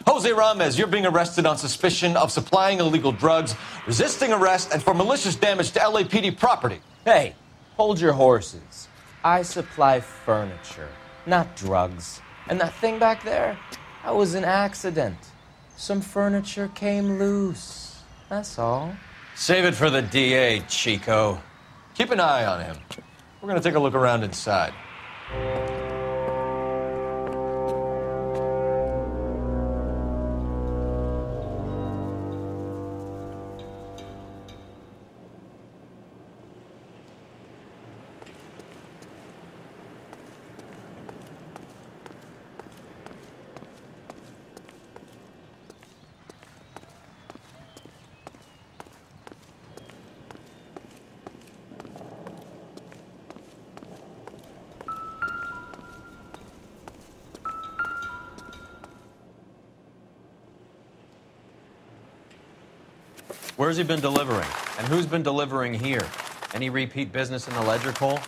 Jose Ramez, you're being arrested on suspicion of supplying illegal drugs, resisting arrest, and for malicious damage to LAPD property. Hey, hold your horses. I supply furniture, not drugs. And that thing back there, that was an accident. Some furniture came loose. That's all. Save it for the DA, Chico. Keep an eye on him. We're gonna take a look around inside. Where's he been delivering? And who's been delivering here? Any repeat business in the ledger, Cole?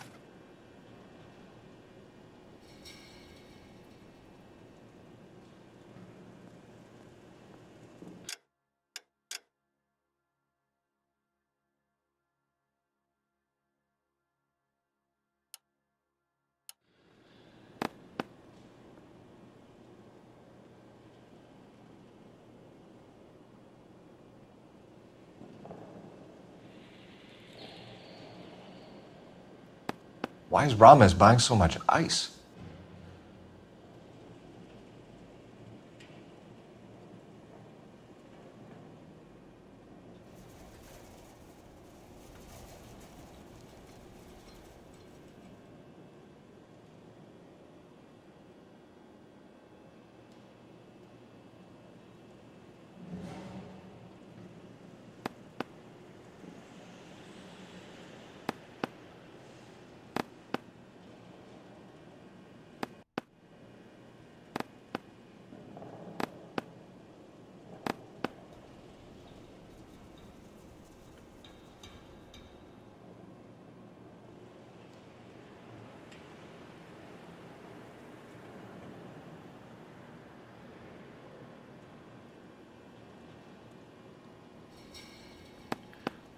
Why is Ramez buying so much ice?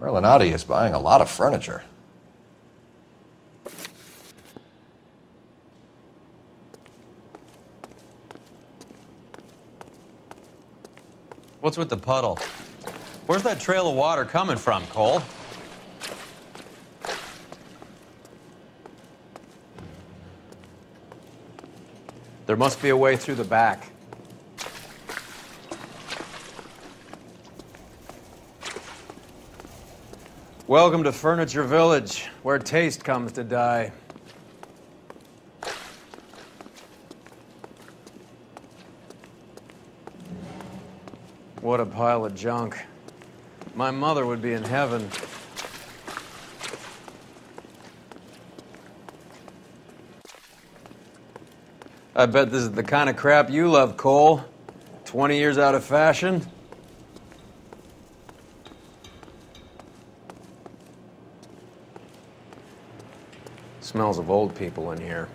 Merlinati is buying a lot of furniture. What's with the puddle? Where's that trail of water coming from, Cole? There must be a way through the back. Welcome to Furniture Village, where taste comes to die. What a pile of junk. My mother would be in heaven. I bet this is the kind of crap you love, Cole. 20 years out of fashion. Smells of old people in here.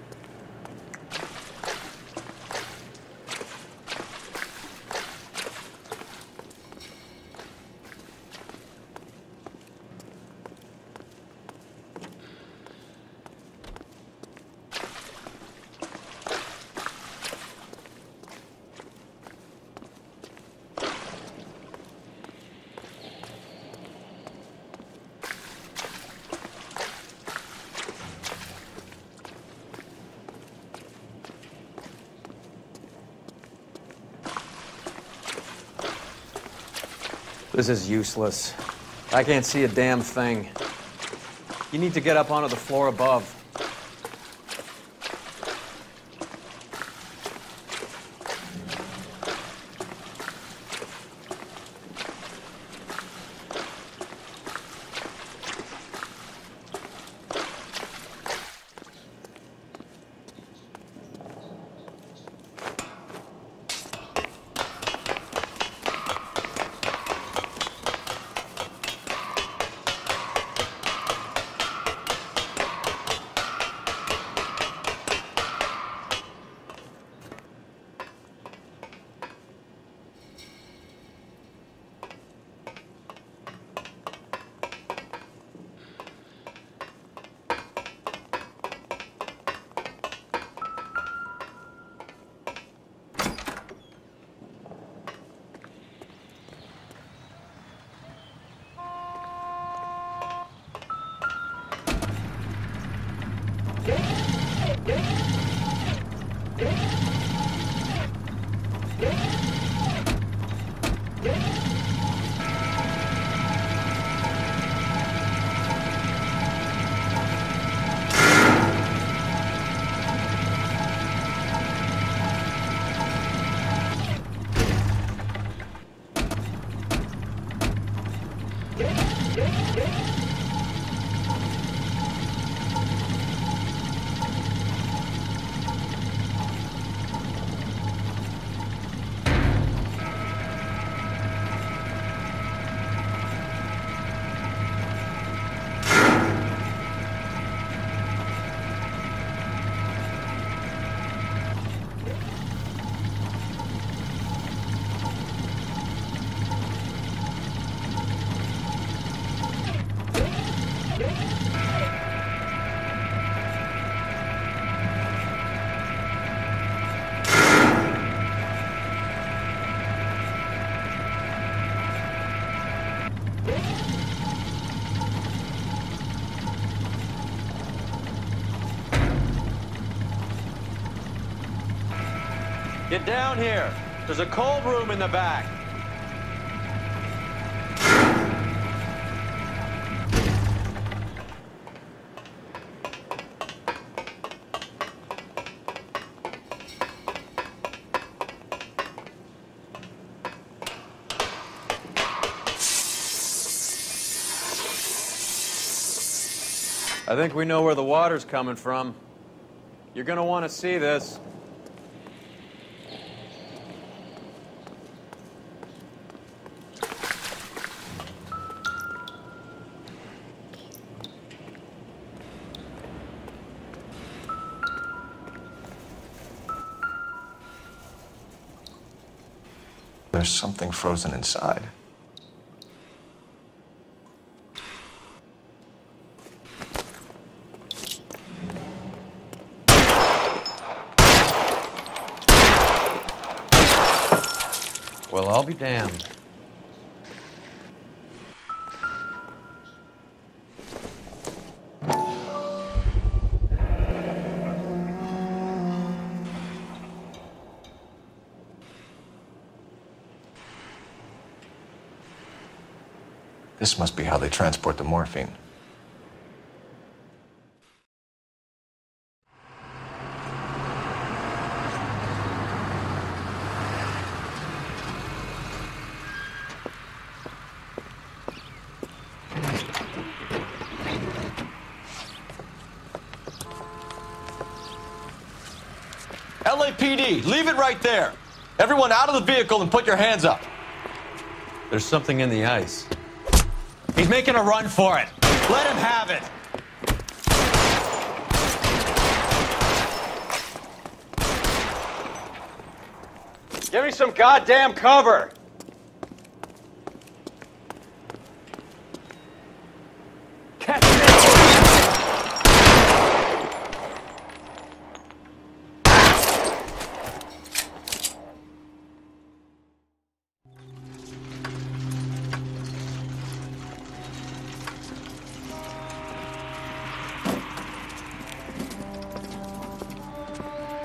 This is useless. I can't see a damn thing. You need to get up onto the floor above. Get down here. There's a cold room in the back. I think we know where the water's coming from. You're gonna want to see this. There's something frozen inside. Well, I'll be damned. This must be how they transport the morphine. LAPD, leave it right there. Everyone out of the vehicle and put your hands up. There's something in the ice. He's making a run for it. Let him have it. Give me some goddamn cover! Catch me!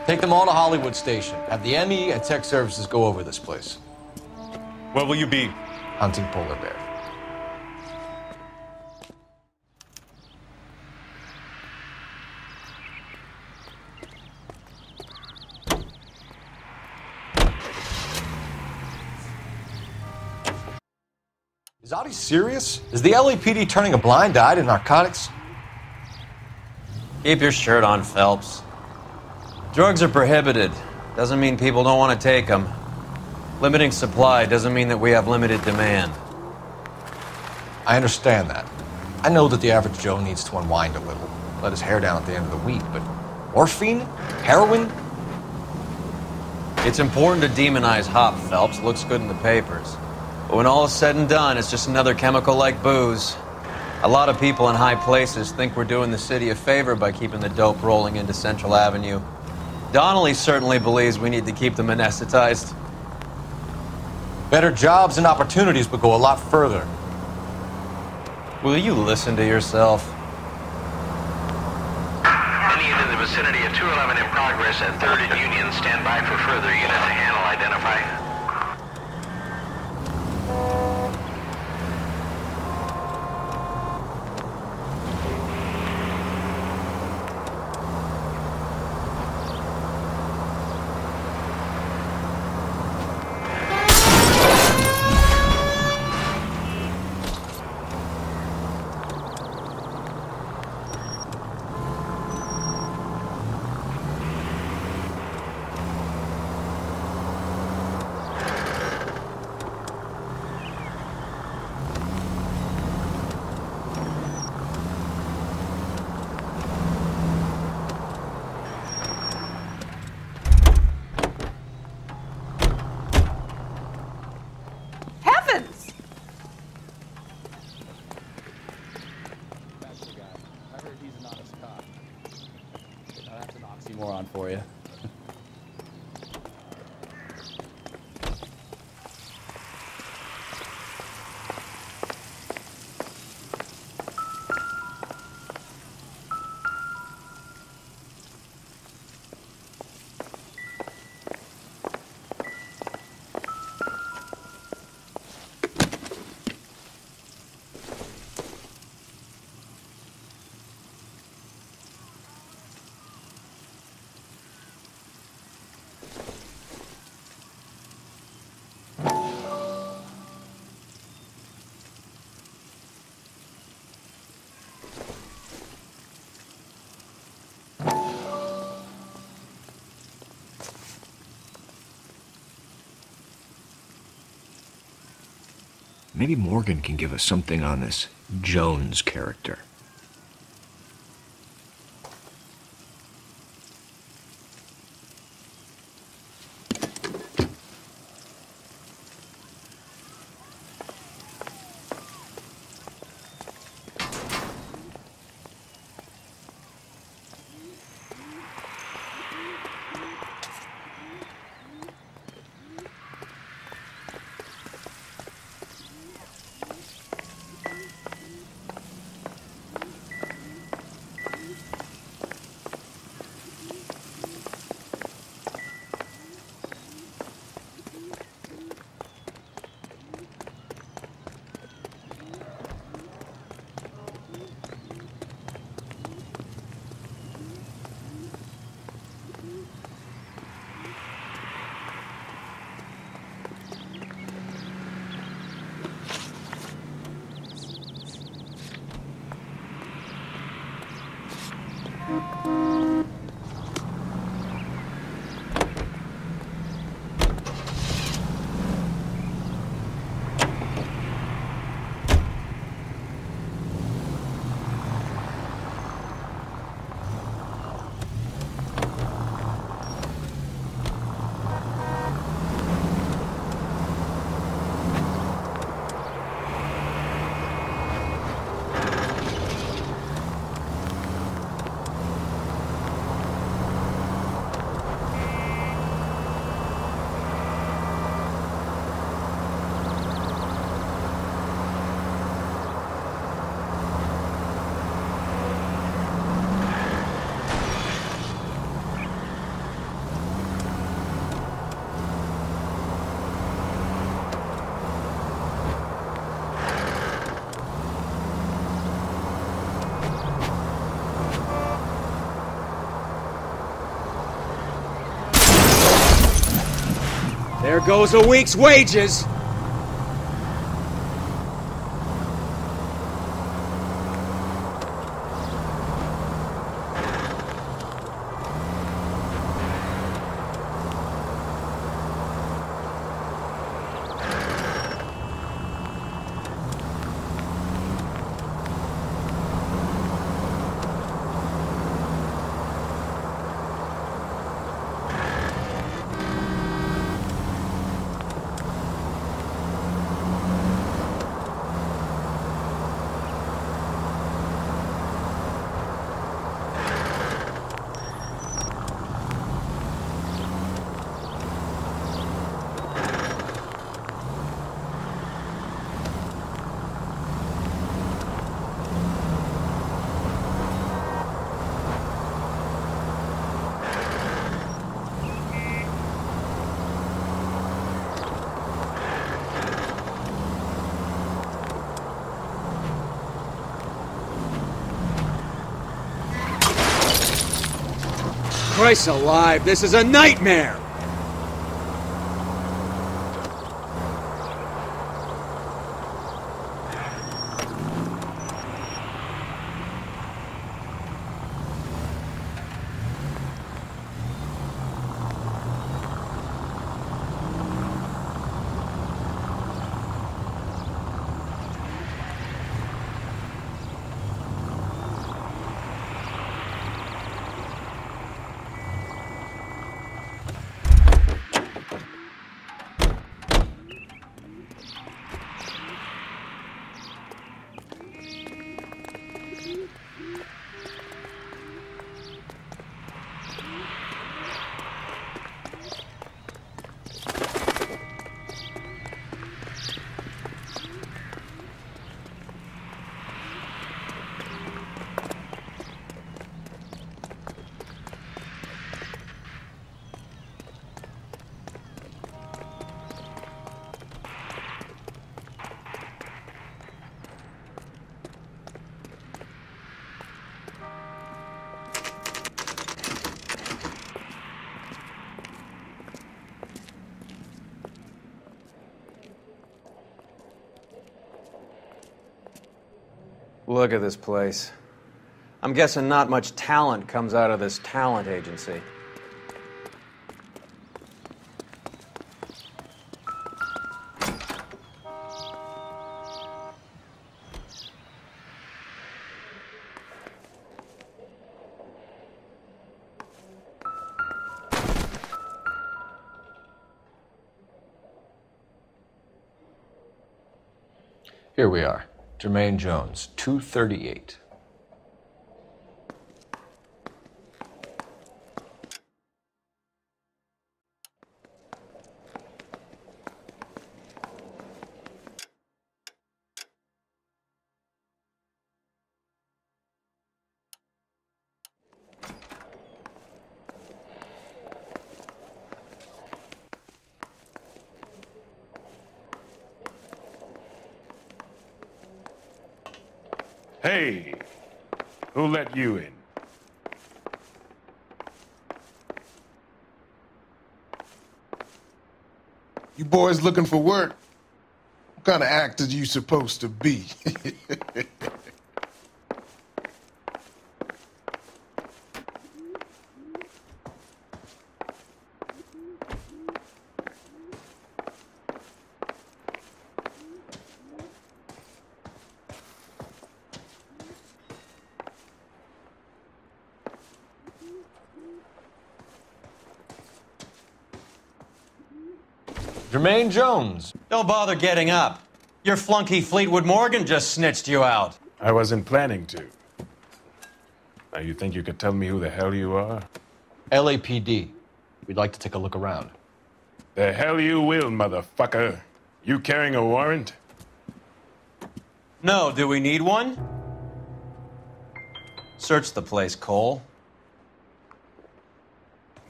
Take them all to Hollywood Station. Have the ME and tech services go over this place. Where will you be? Hunting polar bear. Is Audie serious? Is the LAPD turning a blind eye to narcotics? Keep your shirt on, Phelps. Drugs are prohibited. Doesn't mean people don't want to take them. Limiting supply doesn't mean that we have limited demand. I understand that. I know that the average Joe needs to unwind a little, let his hair down at the end of the week, but morphine? Heroin? It's important to demonize hop, Phelps. Looks good in the papers. But when all is said and done, it's just another chemical like booze. A lot of people in high places think we're doing the city a favor by keeping the dope rolling into Central Avenue. Donnelly certainly believes we need to keep them anesthetized. Better jobs and opportunities would go a lot further. Will you listen to yourself? Indian in the vicinity of 211 in progress at 3rd and Union. Stand by for further unit to handle. Identify. Moron for you. Maybe Morgan can give us something on this Jones character. There goes a week's wages! Christ alive, this is a nightmare! Look at this place. I'm guessing not much talent comes out of this talent agency. Here we are. Jermaine Jones, 238. Hey, who let you in? You boys looking for work? What kind of actor you supposed to be? Jermaine Jones. Don't bother getting up. Your flunky Fleetwood Morgan just snitched you out. I wasn't planning to. Now, you think you could tell me who the hell you are? LAPD. We'd like to take a look around. The hell you will, motherfucker. You carrying a warrant? No, do we need one? Search the place, Cole.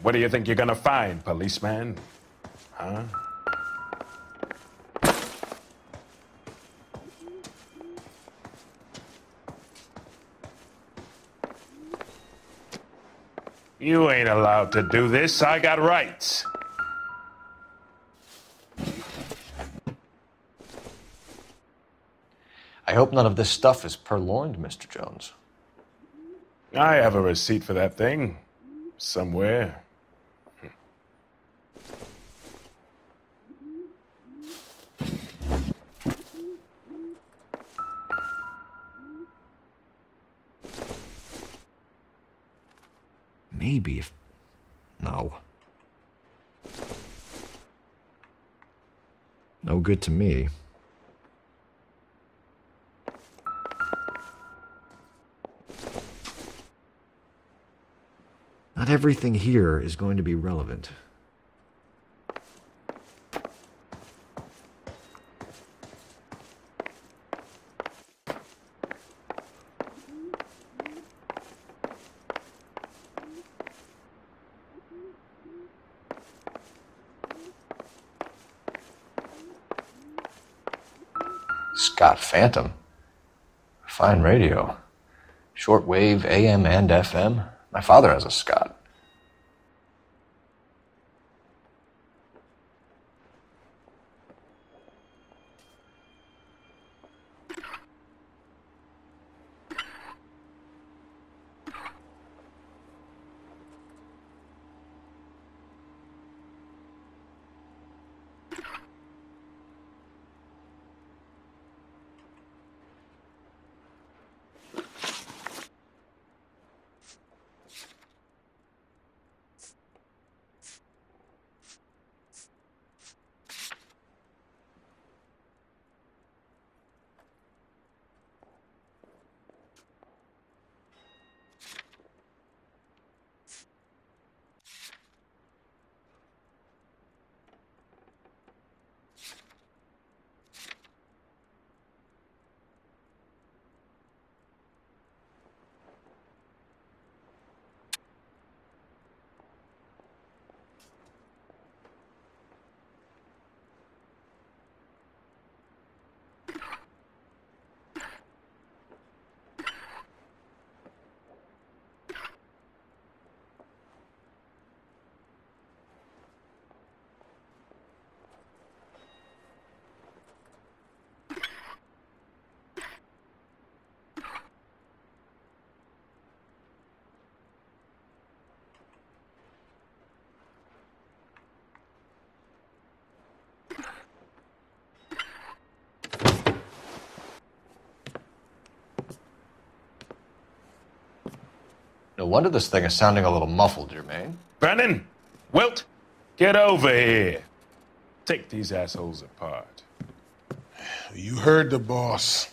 What do you think you're gonna find, policeman? Huh? You ain't allowed to do this. I got rights. I hope none of this stuff is purloined, Mr. Jones. I have a receipt for that thing. Somewhere. Maybe if... No. No good to me. Not everything here is going to be relevant. Scott Phantom. Fine radio. Shortwave, AM and FM. My father has a Scott. No wonder this thing is sounding a little muffled, Jermaine. Brennan! Wilt! Get over here! Take these assholes apart. You heard the boss.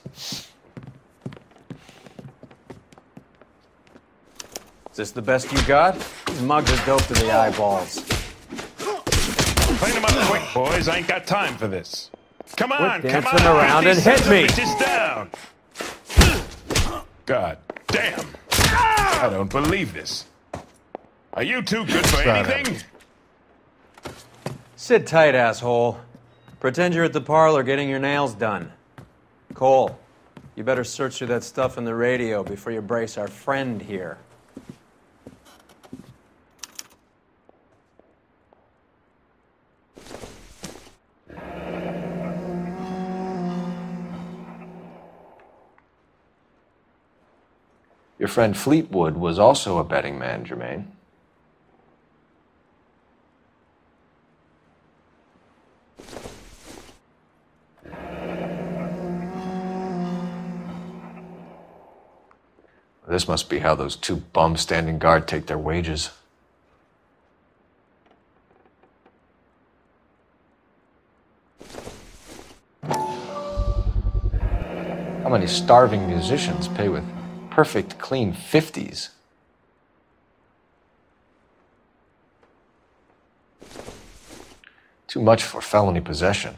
Is this the best you got? These mugs are dope to the eyeballs. Clean them up quick, boys. I ain't got time for this. Come on, Quit come on. dancing around and hit me. Just down. God damn. I don't believe this. Are you too good for anything? Sit tight, asshole. Pretend you're at the parlor getting your nails done. Cole, you better search through that stuff in the radio before you brace our friend here. Your friend Fleetwood was also a betting man, Jermaine. This must be how those two bums standing guard take their wages. How many starving musicians pay with perfect, clean 50s? Too much for felony possession.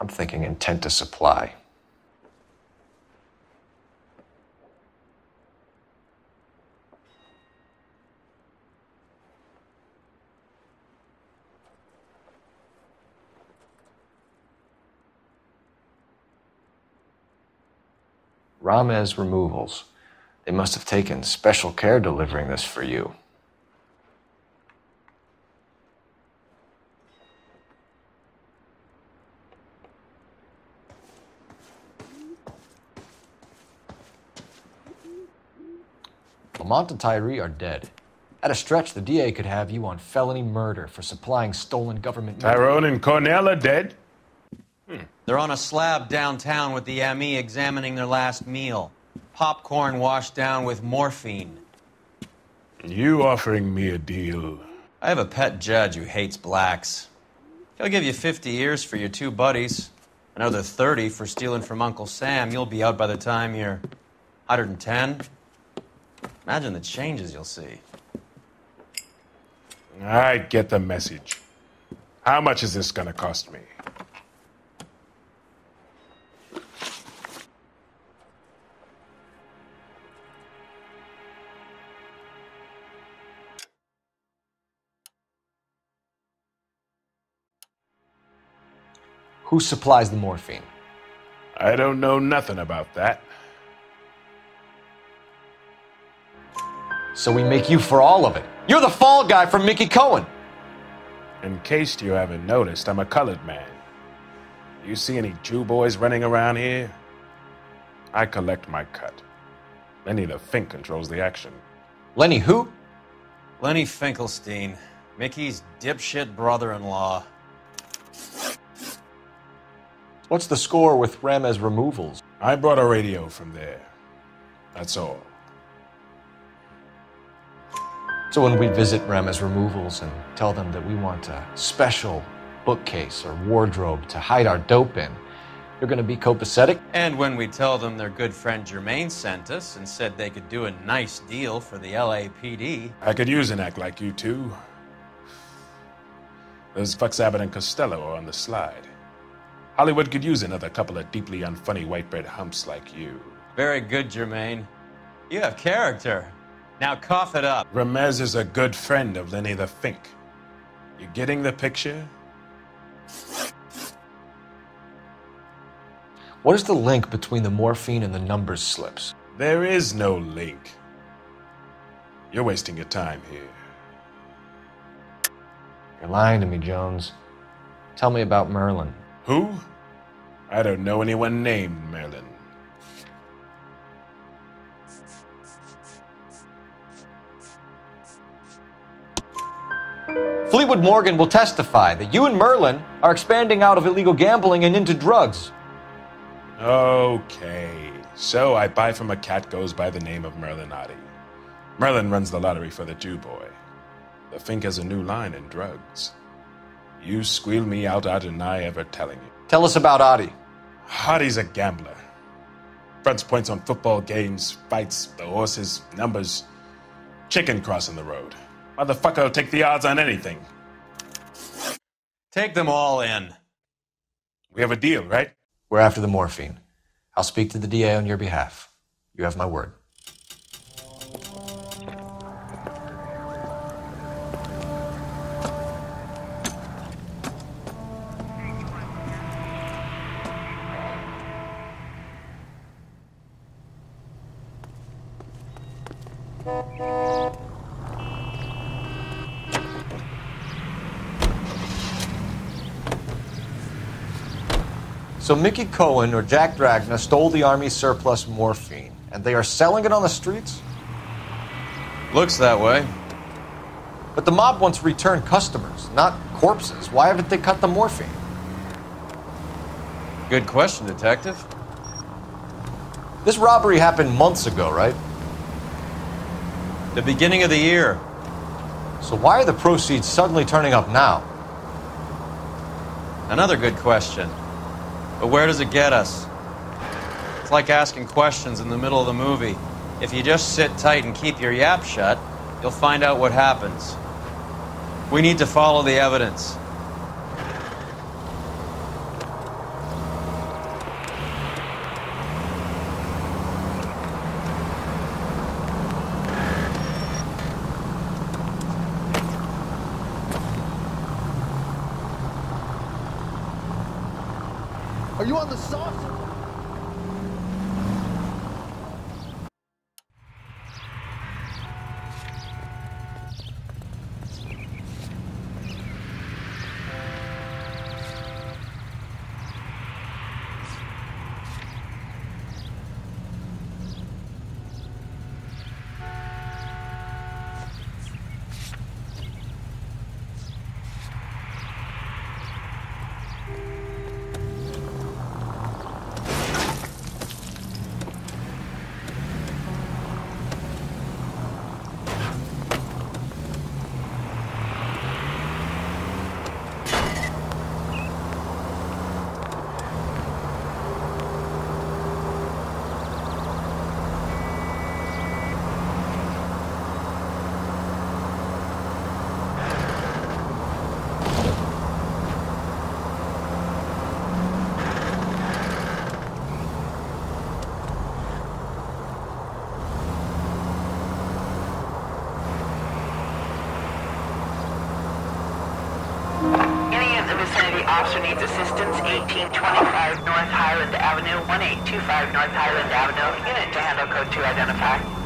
I'm thinking intent to supply. Ramez Removals. They must have taken special care delivering this for you. Lamont and Tyree are dead. At a stretch, the DA could have you on felony murder for supplying stolen government... Tyrone and Cornell are dead? They're on a slab downtown with the ME examining their last meal. Popcorn washed down with morphine. You offering me a deal? I have a pet judge who hates blacks. He'll give you 50 years for your two buddies. Another 30 for stealing from Uncle Sam. You'll be out by the time you're 110. Imagine the changes you'll see. I get the message. How much is this gonna cost me? Who supplies the morphine? I don't know nothing about that. So we make you for all of it. You're the fall guy from Mickey Cohen. In case you haven't noticed, I'm a colored man. You see any Jew boys running around here? I collect my cut. Lenny the Fink controls the action. Lenny who? Lenny Finkelstein, Mickey's dipshit brother-in-law. What's the score with Ramez Removals? I brought a radio from there. That's all. So when we visit Ramez Removals and tell them that we want a special bookcase or wardrobe to hide our dope in, you're going to be copacetic? And when we tell them their good friend Jermaine sent us and said they could do a nice deal for the LAPD. I could use an act like you two. Those fucks Abbott and Costello are on the slide. Hollywood could use another couple of deeply unfunny white bread humps like you. Very good, Jermaine. You have character. Now cough it up. Ramez is a good friend of Lenny the Fink. You getting the picture? What is the link between the morphine and the numbers slips? There is no link. You're wasting your time here. You're lying to me, Jones. Tell me about Merlin. Who? I don't know anyone named Merlin. Fleetwood Morgan will testify that you and Merlin are expanding out of illegal gambling and into drugs. Okay, so I buy from a cat goes by the name of Merlinotti. Merlin runs the lottery for the Jew boy. The Fink has a new line in drugs. You squeal me out, I deny ever telling you. Tell us about Adi. Hardy's a gambler. Fronts points on football games, fights, the horses, numbers. Chicken crossing the road. Motherfucker will take the odds on anything. Take them all in. We have a deal, right? We're after the morphine. I'll speak to the DA on your behalf. You have my word. So Mickey Cohen or Jack Dragna stole the Army's surplus morphine, and they are selling it on the streets? Looks that way. But the mob wants return customers, not corpses. Why haven't they cut the morphine? Good question, Detective. This robbery happened months ago, right? The beginning of the year. So why are the proceeds suddenly turning up now? Another good question. But where does it get us? It's like asking questions in the middle of the movie. If you just sit tight and keep your yap shut, you'll find out what happens. We need to follow the evidence. Are you on the sauce? Officer needs assistance, 1825 North Highland Avenue, 1825 North Highland Avenue. Unit to handle code 2 identify.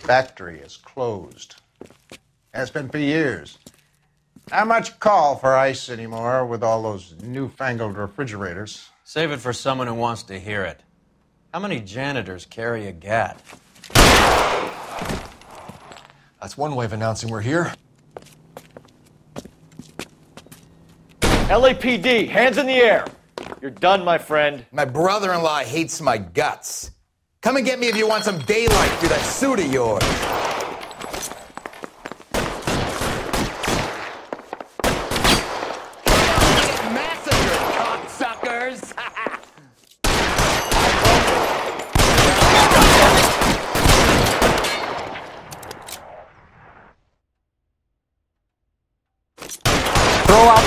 Factory is closed. Has been for years. Not much call for ice anymore with all those newfangled refrigerators. Save it for someone who wants to hear it. How many janitors carry a gat? That's one way of announcing we're here. LAPD, hands in the air. You're done, my friend. My brother-in-law hates my guts. Come and get me if you want some daylight through that suit of yours.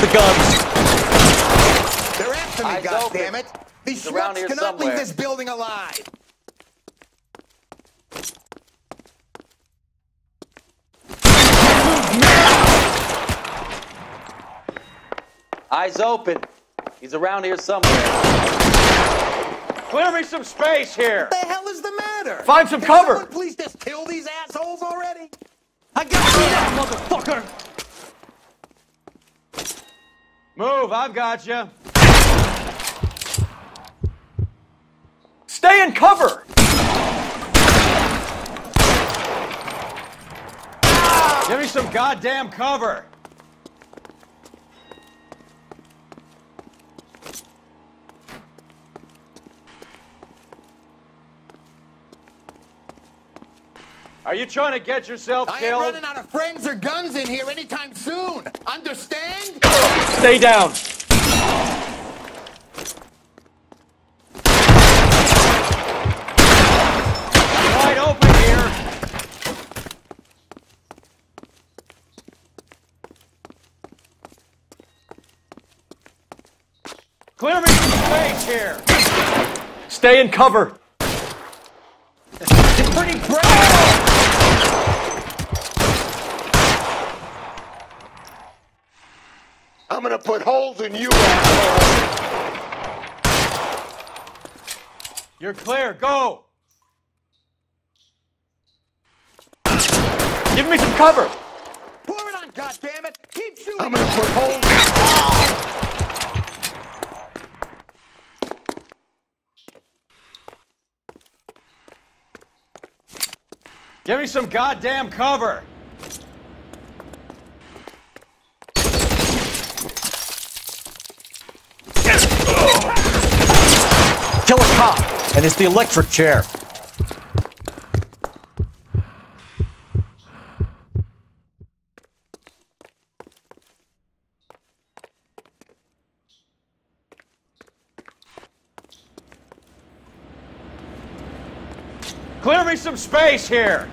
the guns. They're after me, goddammit! These schmucks cannot leave this building alive! Eyes open. He's around here somewhere. Clear me some space here. What the hell is the matter? Find some cover. Someone please just kill these assholes already? I got you now, motherfucker. Move, I've got you. Stay in cover. Give me some goddamn cover. Are you trying to get yourself I killed? ain't running out of friends or guns in here anytime soon. Understand? Stay down. Wide open here. Clear me some space here. Stay in cover. It's pretty brave. I'm gonna put holes in you, asshole. You're clear. Go. Give me some cover. Pour it on, goddammit! Keep shooting! I'm gonna put holes. Give me some goddamn cover. Kill a cop, and it's the electric chair. Clear me some space here.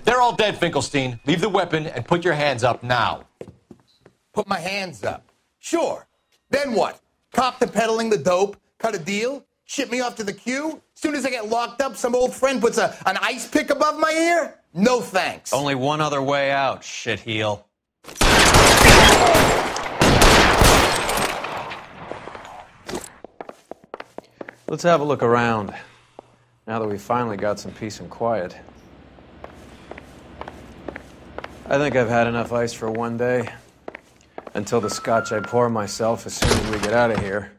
They're all dead, Finkelstein. Leave the weapon and put your hands up now. Put my hands up. Sure. Then what? Cop to peddling the dope? Cut a deal? Ship me off to the queue? Soon as I get locked up, some old friend puts an ice pick above my ear? No thanks. Only one other way out, shitheel. Let's have a look around, now that we finally got some peace and quiet. I think I've had enough ice for one day, until the scotch I pour myself as soon as we get out of here.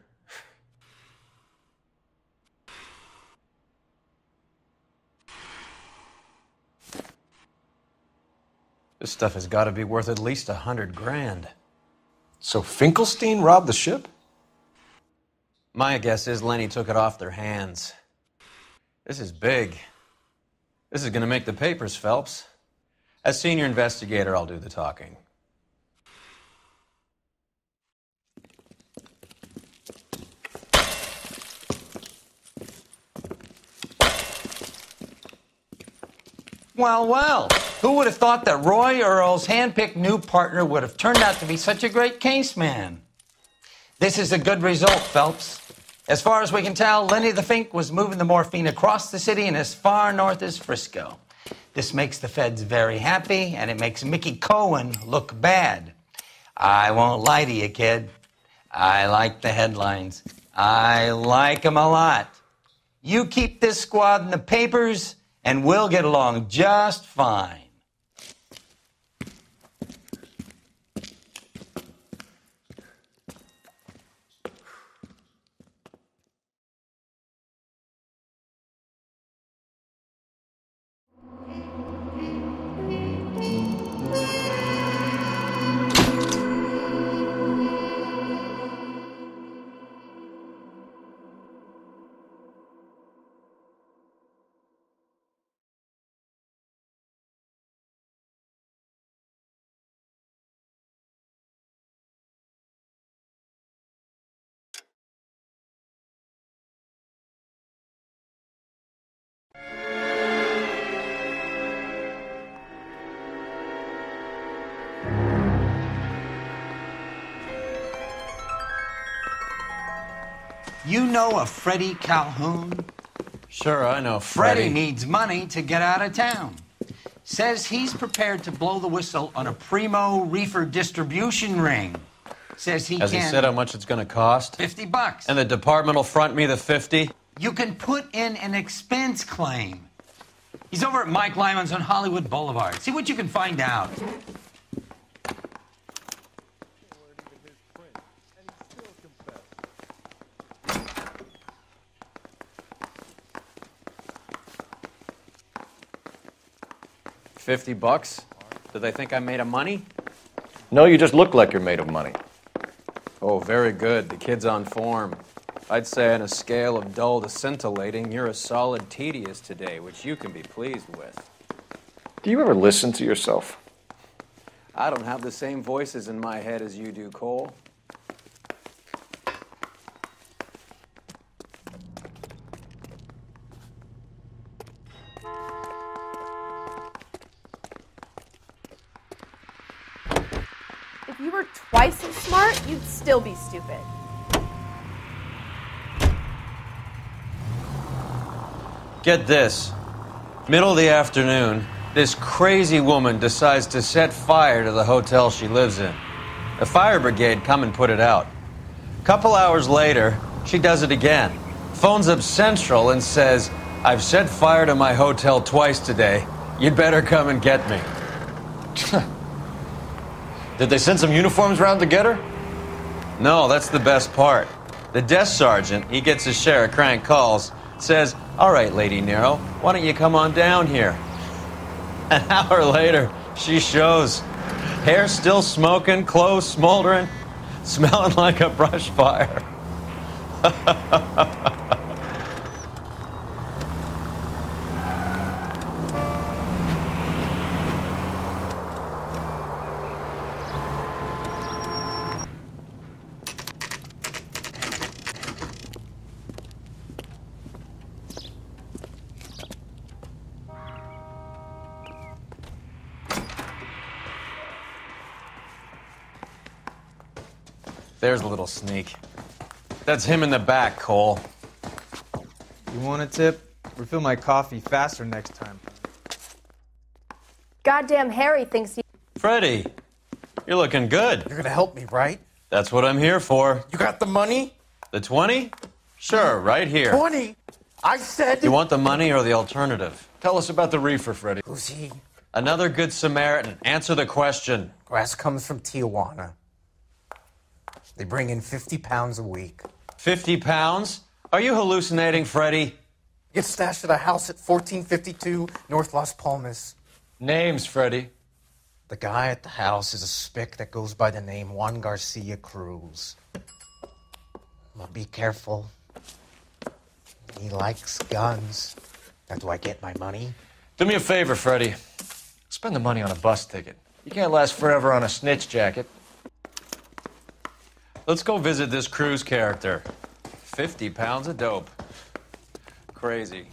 This stuff has got to be worth at least $100 grand. So Finkelstein robbed the ship? My guess is Lenny took it off their hands. This is big. This is going to make the papers, Phelps. As senior investigator, I'll do the talking. Well, well, who would have thought that Roy Earl's handpicked new partner would have turned out to be such a great case man? This is a good result, Phelps. As far as we can tell, Lenny the Fink was moving the morphine across the city and as far north as Frisco. This makes the feds very happy, and it makes Mickey Cohen look bad. I won't lie to you, kid. I like the headlines. I like them a lot. You keep this squad in the papers, and we'll get along just fine. You know a Freddie Calhoun? Sure, I know Freddie needs money to get out of town. Says he's prepared to blow the whistle on a primo reefer distribution ring. Says he Has can... he said how much it's going to cost? $50. And the department will front me the 50? You can put in an expense claim. He's over at Mike Lyman's on Hollywood Boulevard. See what you can find out. $50? Do they think I'm made of money? No, you just look like you're made of money. Oh, very good. The kid's on form. I'd say on a scale of dull to scintillating, you're a solid tedious today, which you can be pleased with. Do you ever listen to yourself? I don't have the same voices in my head as you do, Cole. If you were twice as smart, you'd still be stupid. Get this. Middle of the afternoon, this crazy woman decides to set fire to the hotel she lives in. The fire brigade come and put it out. A couple hours later, she does it again. Phones up Central and says, "I've set fire to my hotel twice today. You'd better come and get me." Did they send some uniforms round to get her? No, that's the best part. The desk sergeant, he gets his share of crank calls, says, "All right, Lady Nero, why don't you come on down here?" An hour later, she shows. Hair still smoking, clothes smoldering, smelling like a brush fire. There's a little sneak. That's him in the back, Cole. You want a tip? Refill my coffee faster next time. Goddamn Harry thinks he... Freddie, you're looking good. You're gonna help me, right? That's what I'm here for. You got the money? The 20? Sure, right here. 20? I said... You want the money or the alternative? Tell us about the reefer, Freddie. Who's he? Another good Samaritan. Answer the question. Grass comes from Tijuana. They bring in 50 pounds a week. 50 pounds? Are you hallucinating, Freddie? Gets stashed at a house at 1452 North Las Palmas. Names, Freddie. The guy at the house is a spick that goes by the name Juan Garcia Cruz. But be careful. He likes guns. Now, do I get my money? Do me a favor, Freddie. Spend the money on a bus ticket. You can't last forever on a snitch jacket. Let's go visit this Cruz character. 50 pounds of dope. Crazy.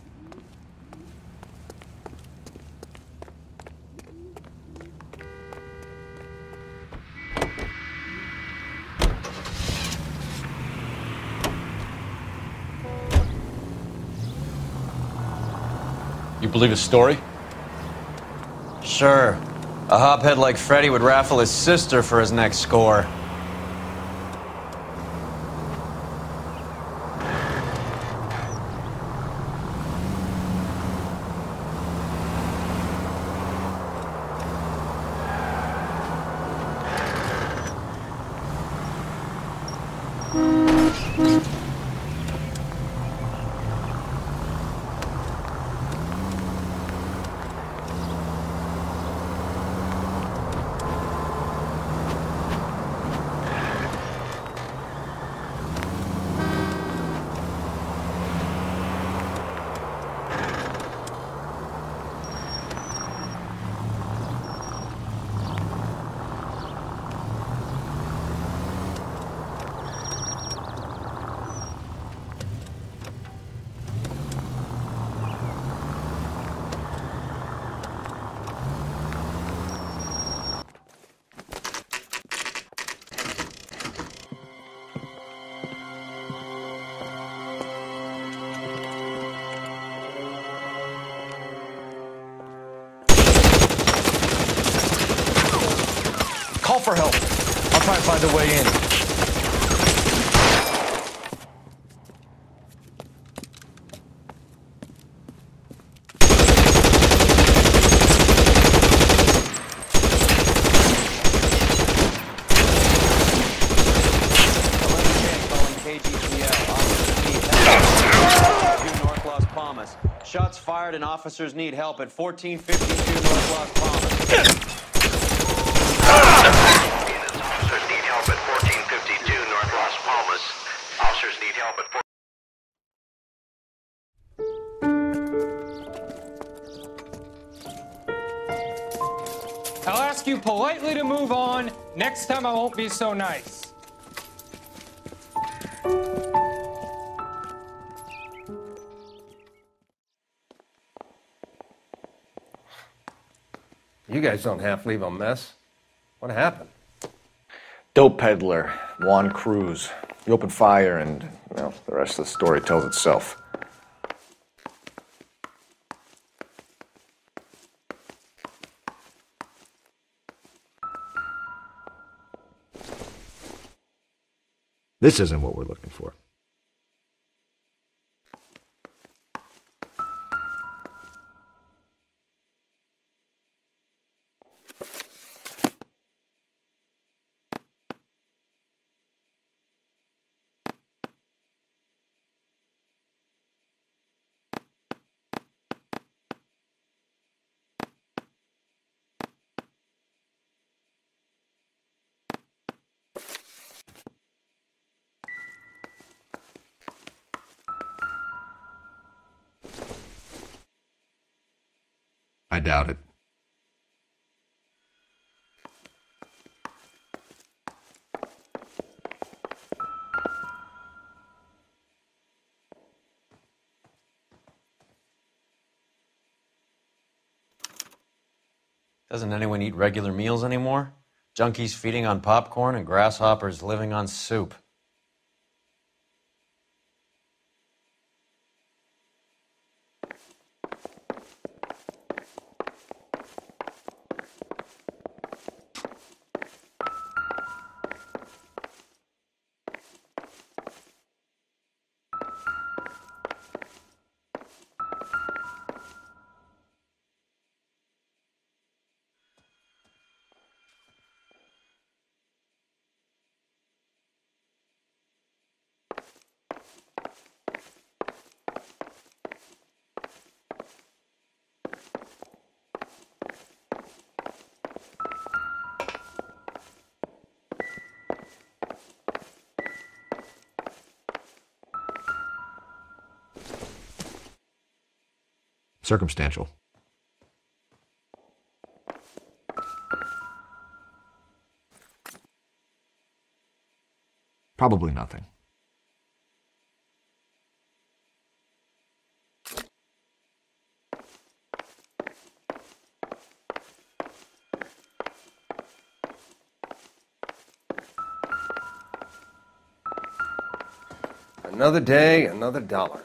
You believe his story? Sure. A hophead like Freddie would raffle his sister for his next score. Call for help. I'll try and find a way in. Shots fired and officers need help at 1452 North Las Palmas. Officers need help at 1452 North Las Palmas. Officers need help at I'll ask you politely to move on. Next time I won't be so nice. You guys don't half leave a mess. What happened? Dope peddler, Juan Cruz. He opened fire and, well, the rest of the story tells itself. This isn't what we're looking for. I doubt it. Doesn't anyone eat regular meals anymore? Junkies feeding on popcorn and grasshoppers living on soup. Circumstantial. Probably nothing. Another day, another dollar.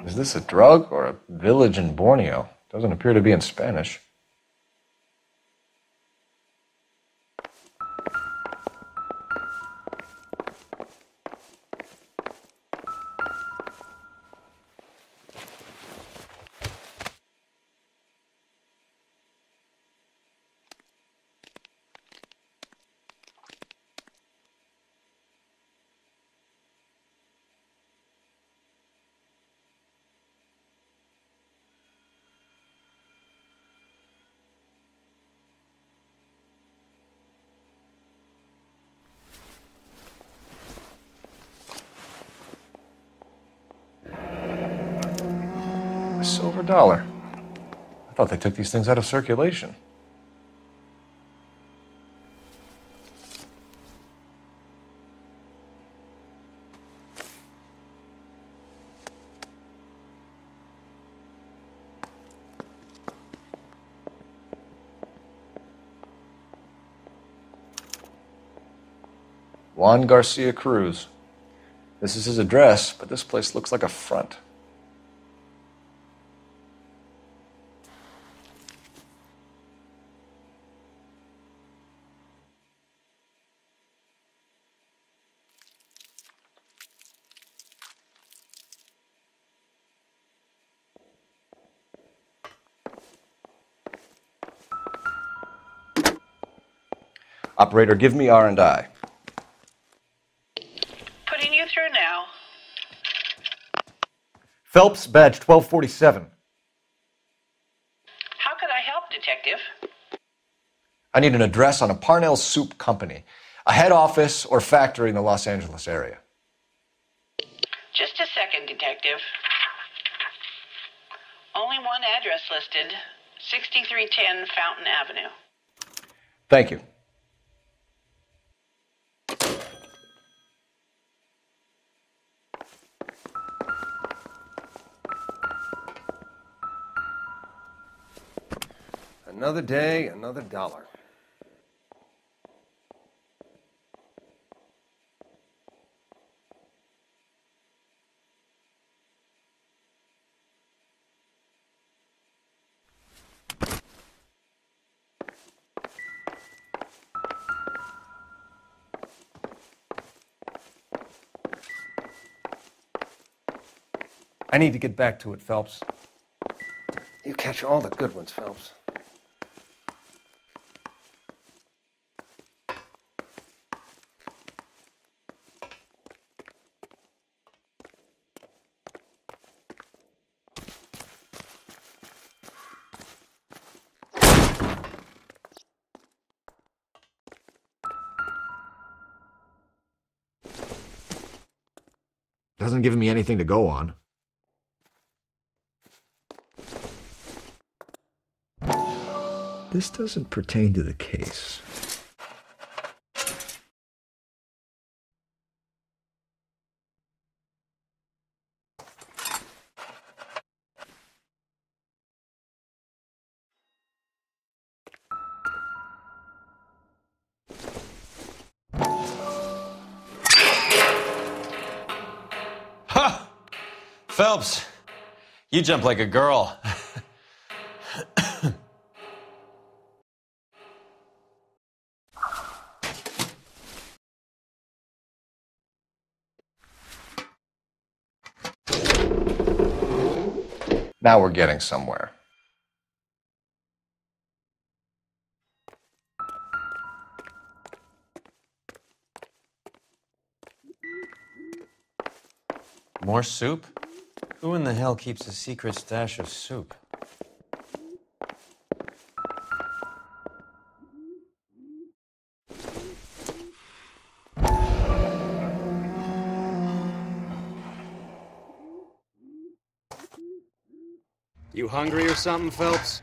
Is this a drug or a village in Borneo? Doesn't appear to be in Spanish. A silver dollar. I thought they took these things out of circulation. Juan Garcia Cruz. This is his address, but this place looks like a front. Operator, give me R&I. Putting you through now. Phelps, badge 1247. How could I help, Detective? I need an address on a Parnell Soup Company, a head office or factory in the Los Angeles area. Just a second, Detective. Only one address listed, 6310 Fountain Avenue. Thank you. Another day, another dollar. I need to get back to it, Phelps. You catch all the good ones, Phelps. Doesn't give me anything to go on. This doesn't pertain to the case. Ha! Phelps, you jump like a girl. Now we're getting somewhere. More soup? Who in the hell keeps a secret stash of soup? You hungry or something, Phelps?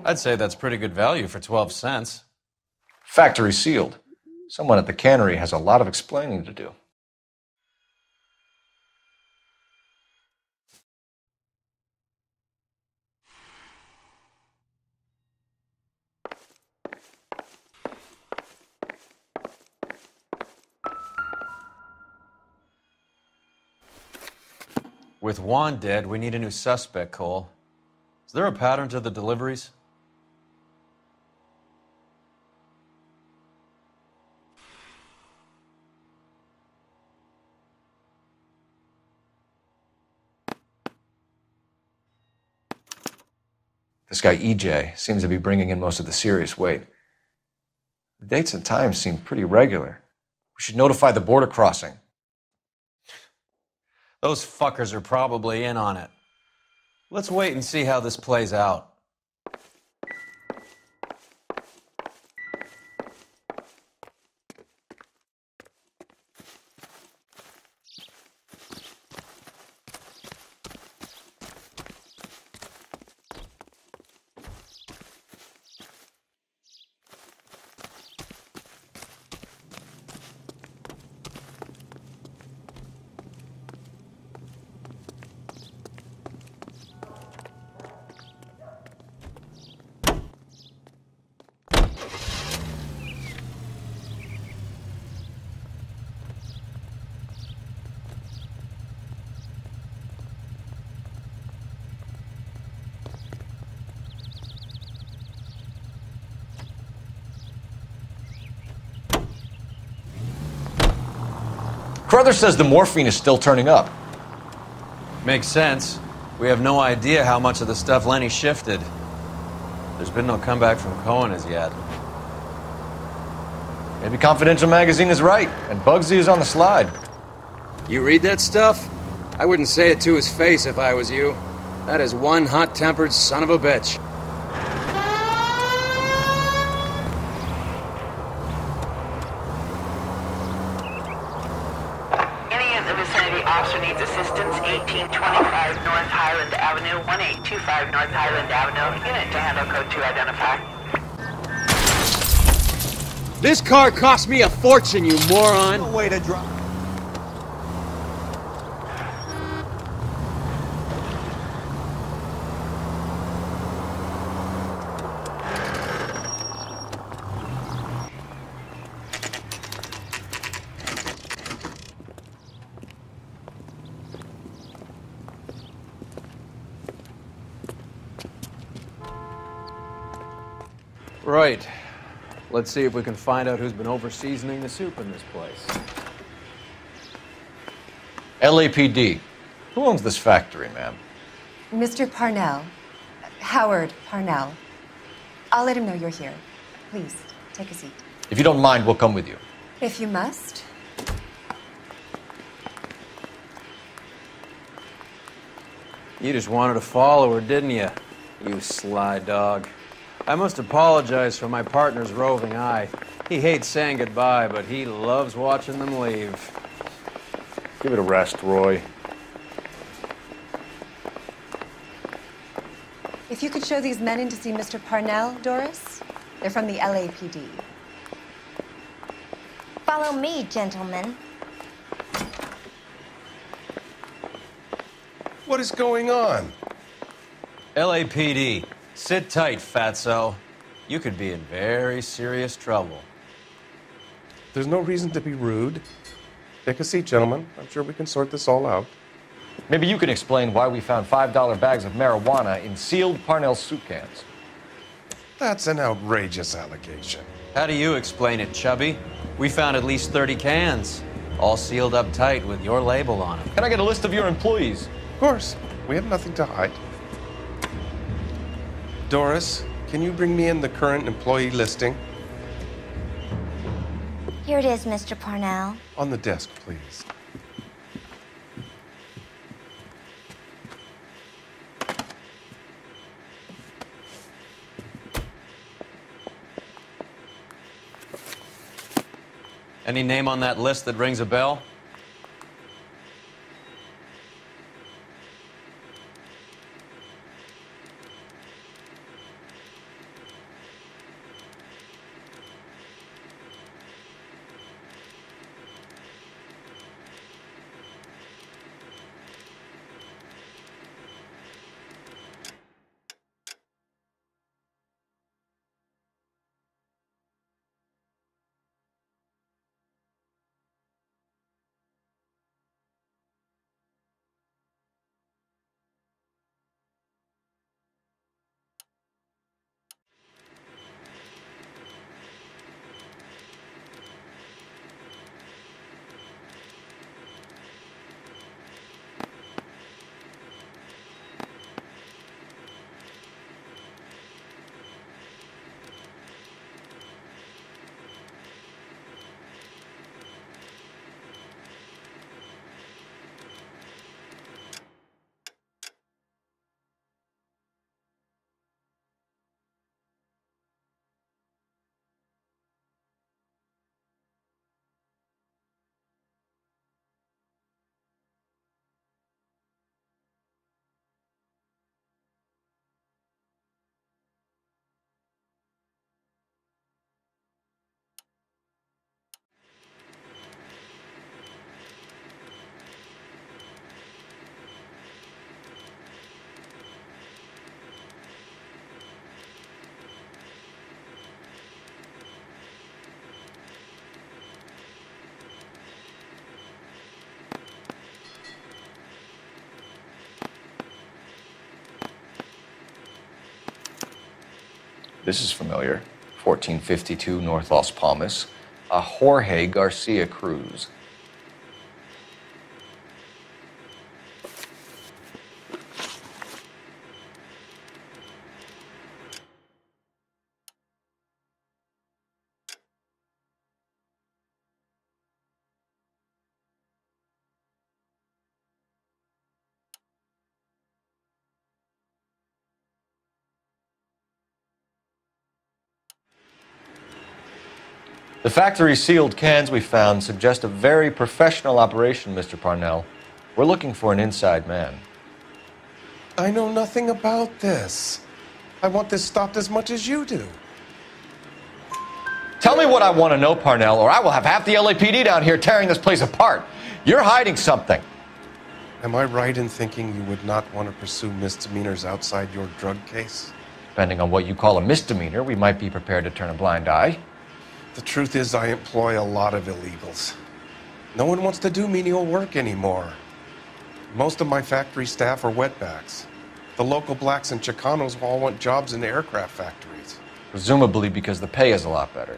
I'd say that's pretty good value for 12 cents. Factory sealed. Someone at the cannery has a lot of explaining to do. With Juan dead, we need a new suspect, Cole. Is there a pattern to the deliveries? This guy EJ seems to be bringing in most of the serious weight. The dates and times seem pretty regular. We should notify the border crossing. Those fuckers are probably in on it. Let's wait and see how this plays out. brother says the morphine is still turning up. Makes sense. We have no idea how much of the stuff Lenny shifted. There's been no comeback from Cohen as yet. Maybe Confidential Magazine is right, and Bugsy is on the slide. You read that stuff? I wouldn't say it to his face if I was you. That is one hot-tempered son of a bitch. Any in the vicinity officer needs assistance, 1825 North Highland Avenue, 1825 North Highland Avenue. Unit to handle code 2 identify. This car cost me a fortune, you moron! No way to drop. Right. Let's see if we can find out who's been over-seasoning the soup in this place. LAPD. Who owns this factory, ma'am? Mr. Parnell. Howard Parnell. I'll let him know you're here. Please, take a seat. If you don't mind, we'll come with you. If you must. You just wanted to follow her, didn't you? You sly dog. I must apologize for my partner's roving eye. He hates saying goodbye, but he loves watching them leave. Give it a rest, Roy. If you could show these men in to see Mr. Parnell, Doris. They're from the LAPD. Follow me, gentlemen. What is going on? LAPD. Sit tight, fatso. You could be in very serious trouble. There's no reason to be rude. Take a seat, gentlemen. I'm sure we can sort this all out. Maybe you can explain why we found $5 bags of marijuana in sealed Parnell soup cans. That's an outrageous allegation. How do you explain it, Chubby? We found at least 30 cans, all sealed up tight with your label on them. Can I get a list of your employees? Of course. We have nothing to hide. Doris, can you bring me in the current employee listing? Here it is, Mr. Parnell. On the desk, please. Any name on that list that rings a bell? This is familiar. 1452 North Las Palmas. A Jorge Garcia Cruz. The factory-sealed cans we found suggest a very professional operation, Mr. Parnell. We're looking for an inside man. I know nothing about this. I want this stopped as much as you do. Tell me what I want to know, Parnell, or I will have half the LAPD down here tearing this place apart. You're hiding something. Am I right in thinking you would not want to pursue misdemeanors outside your drug case? Depending on what you call a misdemeanor, we might be prepared to turn a blind eye. The truth is, I employ a lot of illegals. No one wants to do menial work anymore. Most of my factory staff are wetbacks. The local blacks and Chicanos all want jobs in aircraft factories. Presumably because the pay is a lot better.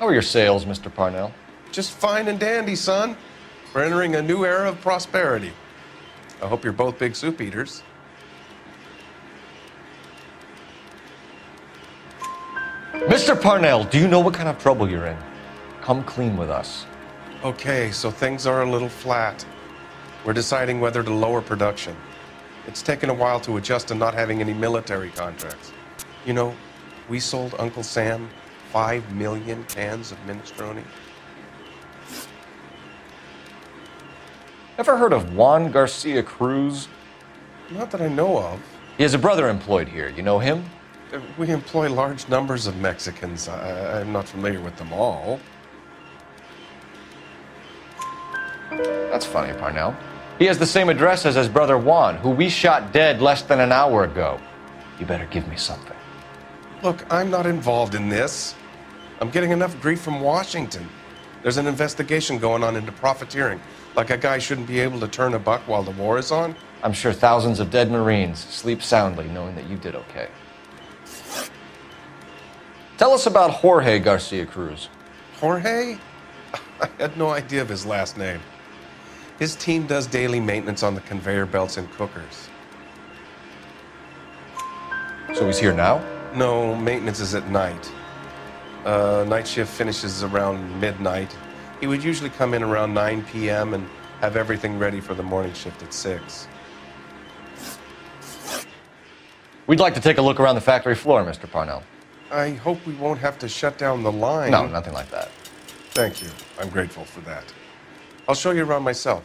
How are your sales, Mr. Parnell? Just fine and dandy, son. We're entering a new era of prosperity. I hope you're both big soup eaters. Mr. Parnell, do you know what kind of trouble you're in? Come clean with us. Okay, so things are a little flat. We're deciding whether to lower production. It's taken a while to adjust to not having any military contracts. You know, we sold Uncle Sam 5 million cans of minestrone. Ever heard of Juan Garcia Cruz? Not that I know of. He has a brother employed here. You know him? We employ large numbers of Mexicans. I'm not familiar with them all. That's funny, Parnell. He has the same address as his brother Juan, who we shot dead less than an hour ago. You better give me something. Look, I'm not involved in this. I'm getting enough grief from Washington. There's an investigation going on into profiteering. Like a guy shouldn't be able to turn a buck while the war is on. I'm sure thousands of dead Marines sleep soundly knowing that you did okay. Tell us about Jorge Garcia Cruz. Jorge? I had no idea of his last name. His team does daily maintenance on the conveyor belts and cookers. So he's here now? No, maintenance is at night. Night shift finishes around midnight. He would usually come in around 9 p.m. and have everything ready for the morning shift at 6. We'd like to take a look around the factory floor, Mr. Parnell. I hope we won't have to shut down the line. No, nothing like that. Thank you. I'm grateful for that. I'll show you around myself.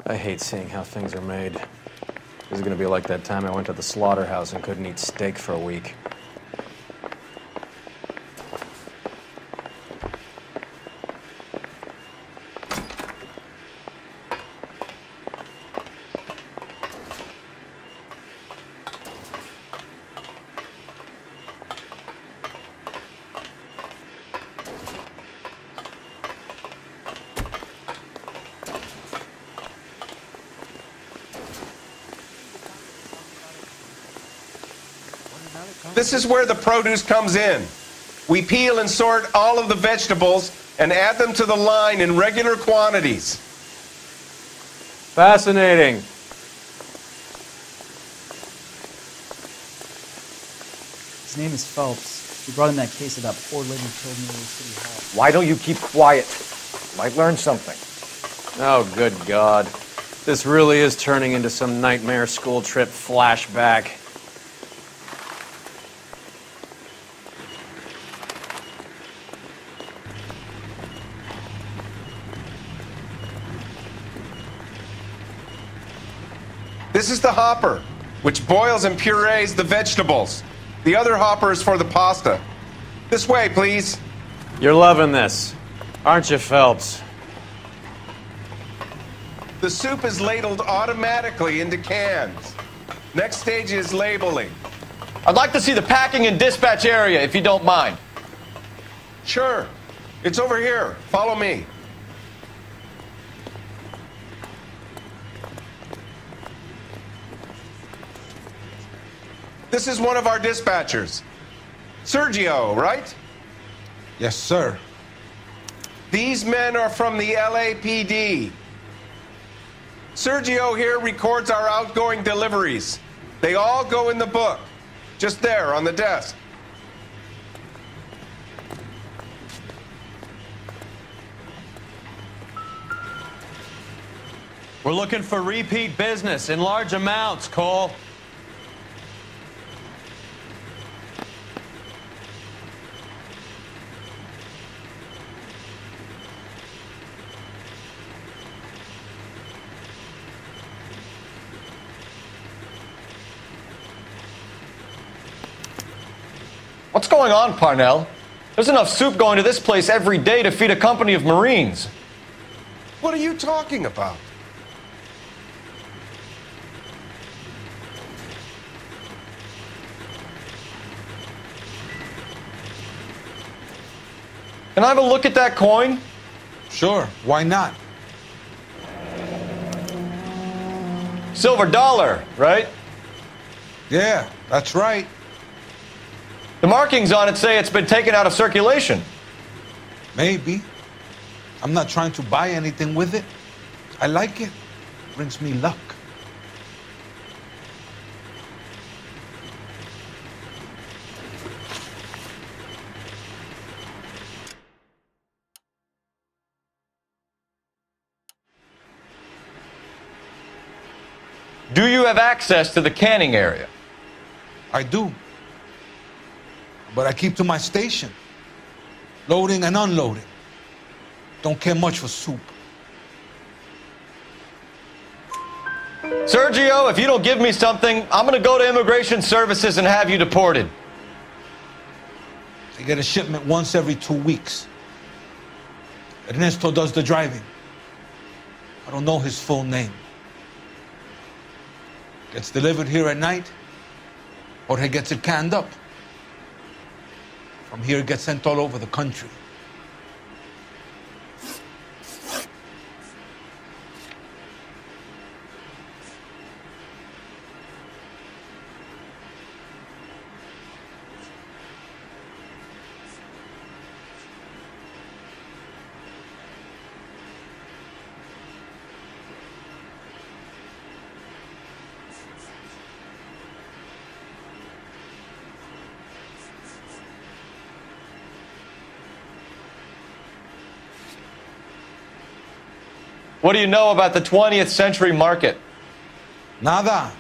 I hate seeing how things are made. This is gonna be like that time I went to the slaughterhouse and couldn't eat steak for a week. This is where the produce comes in. We peel and sort all of the vegetables and add them to the line in regular quantities. Fascinating. His name is Phelps. We brought him that case of that poor lady killed near the city hall. Why don't you keep quiet? Might learn something. Oh, good God. This really is turning into some nightmare school trip flashback. This is the hopper, which boils and purees the vegetables. The other hopper is for the pasta. This way, please. You're loving this, aren't you, Phelps? The soup is ladled automatically into cans. Next stage is labeling. I'd like to see the packing and dispatch area, if you don't mind. Sure. It's over here. Follow me. This is one of our dispatchers. Sergio, right? Yes, sir. These men are from the LAPD. Sergio here records our outgoing deliveries. They all go in the book, just there on the desk. We're looking for repeat business in large amounts, Cole. going on, Parnell? There's enough soup going to this place every day to feed a company of Marines. What are you talking about? Can I have a look at that coin? Sure, why not? Silver dollar, right? Yeah, that's right. The markings on it say it's been taken out of circulation. Maybe. I'm not trying to buy anything with it. I like it. Brings me luck. Do you have access to the canning area? I do. But I keep to my station. Loading and unloading. Don't care much for soup. Sergio, if you don't give me something, I'm gonna go to Immigration Services and have you deported. I get a shipment once every 2 weeks. Ernesto does the driving. I don't know his full name. Gets delivered here at night, or he gets it canned up. From here, it gets sent all over the country. What do you know about the 20th century market? Nada.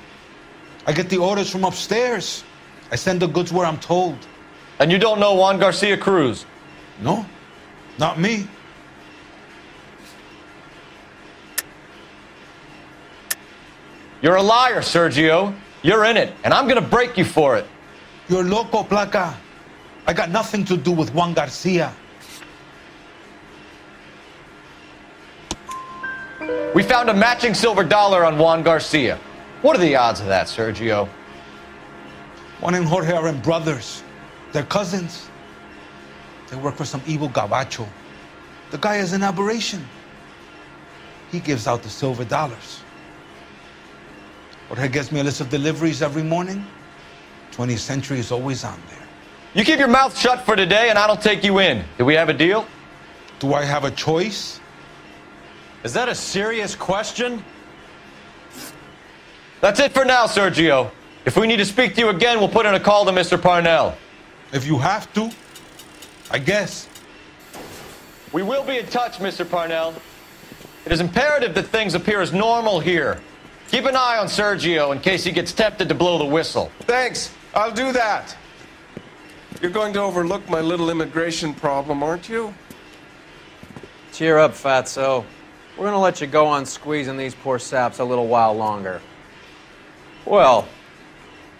I get the orders from upstairs. I send the goods where I'm told. And you don't know Juan Garcia Cruz? No, not me. You're a liar, Sergio. You're in it, and I'm gonna break you for it. You're loco, Placa. I got nothing to do with Juan Garcia. We found a matching silver dollar on Juan Garcia. What are the odds of that, Sergio? Juan and Jorge are brothers. They're cousins. They work for some evil gabacho. The guy is an aberration. He gives out the silver dollars. Jorge gets me a list of deliveries every morning. 20th Century is always on there. You keep your mouth shut for today and I don't take you in. Do we have a deal? Do I have a choice? Is that a serious question? That's it for now, Sergio. If we need to speak to you again, we'll put in a call to Mr. Parnell. If you have to, I guess. We will be in touch, Mr. Parnell. It is imperative that things appear as normal here. Keep an eye on Sergio in case he gets tempted to blow the whistle. Thanks. I'll do that. You're going to overlook my little immigration problem, aren't you? Cheer up, fatso. We're gonna let you go on squeezing these poor saps a little while longer. Well,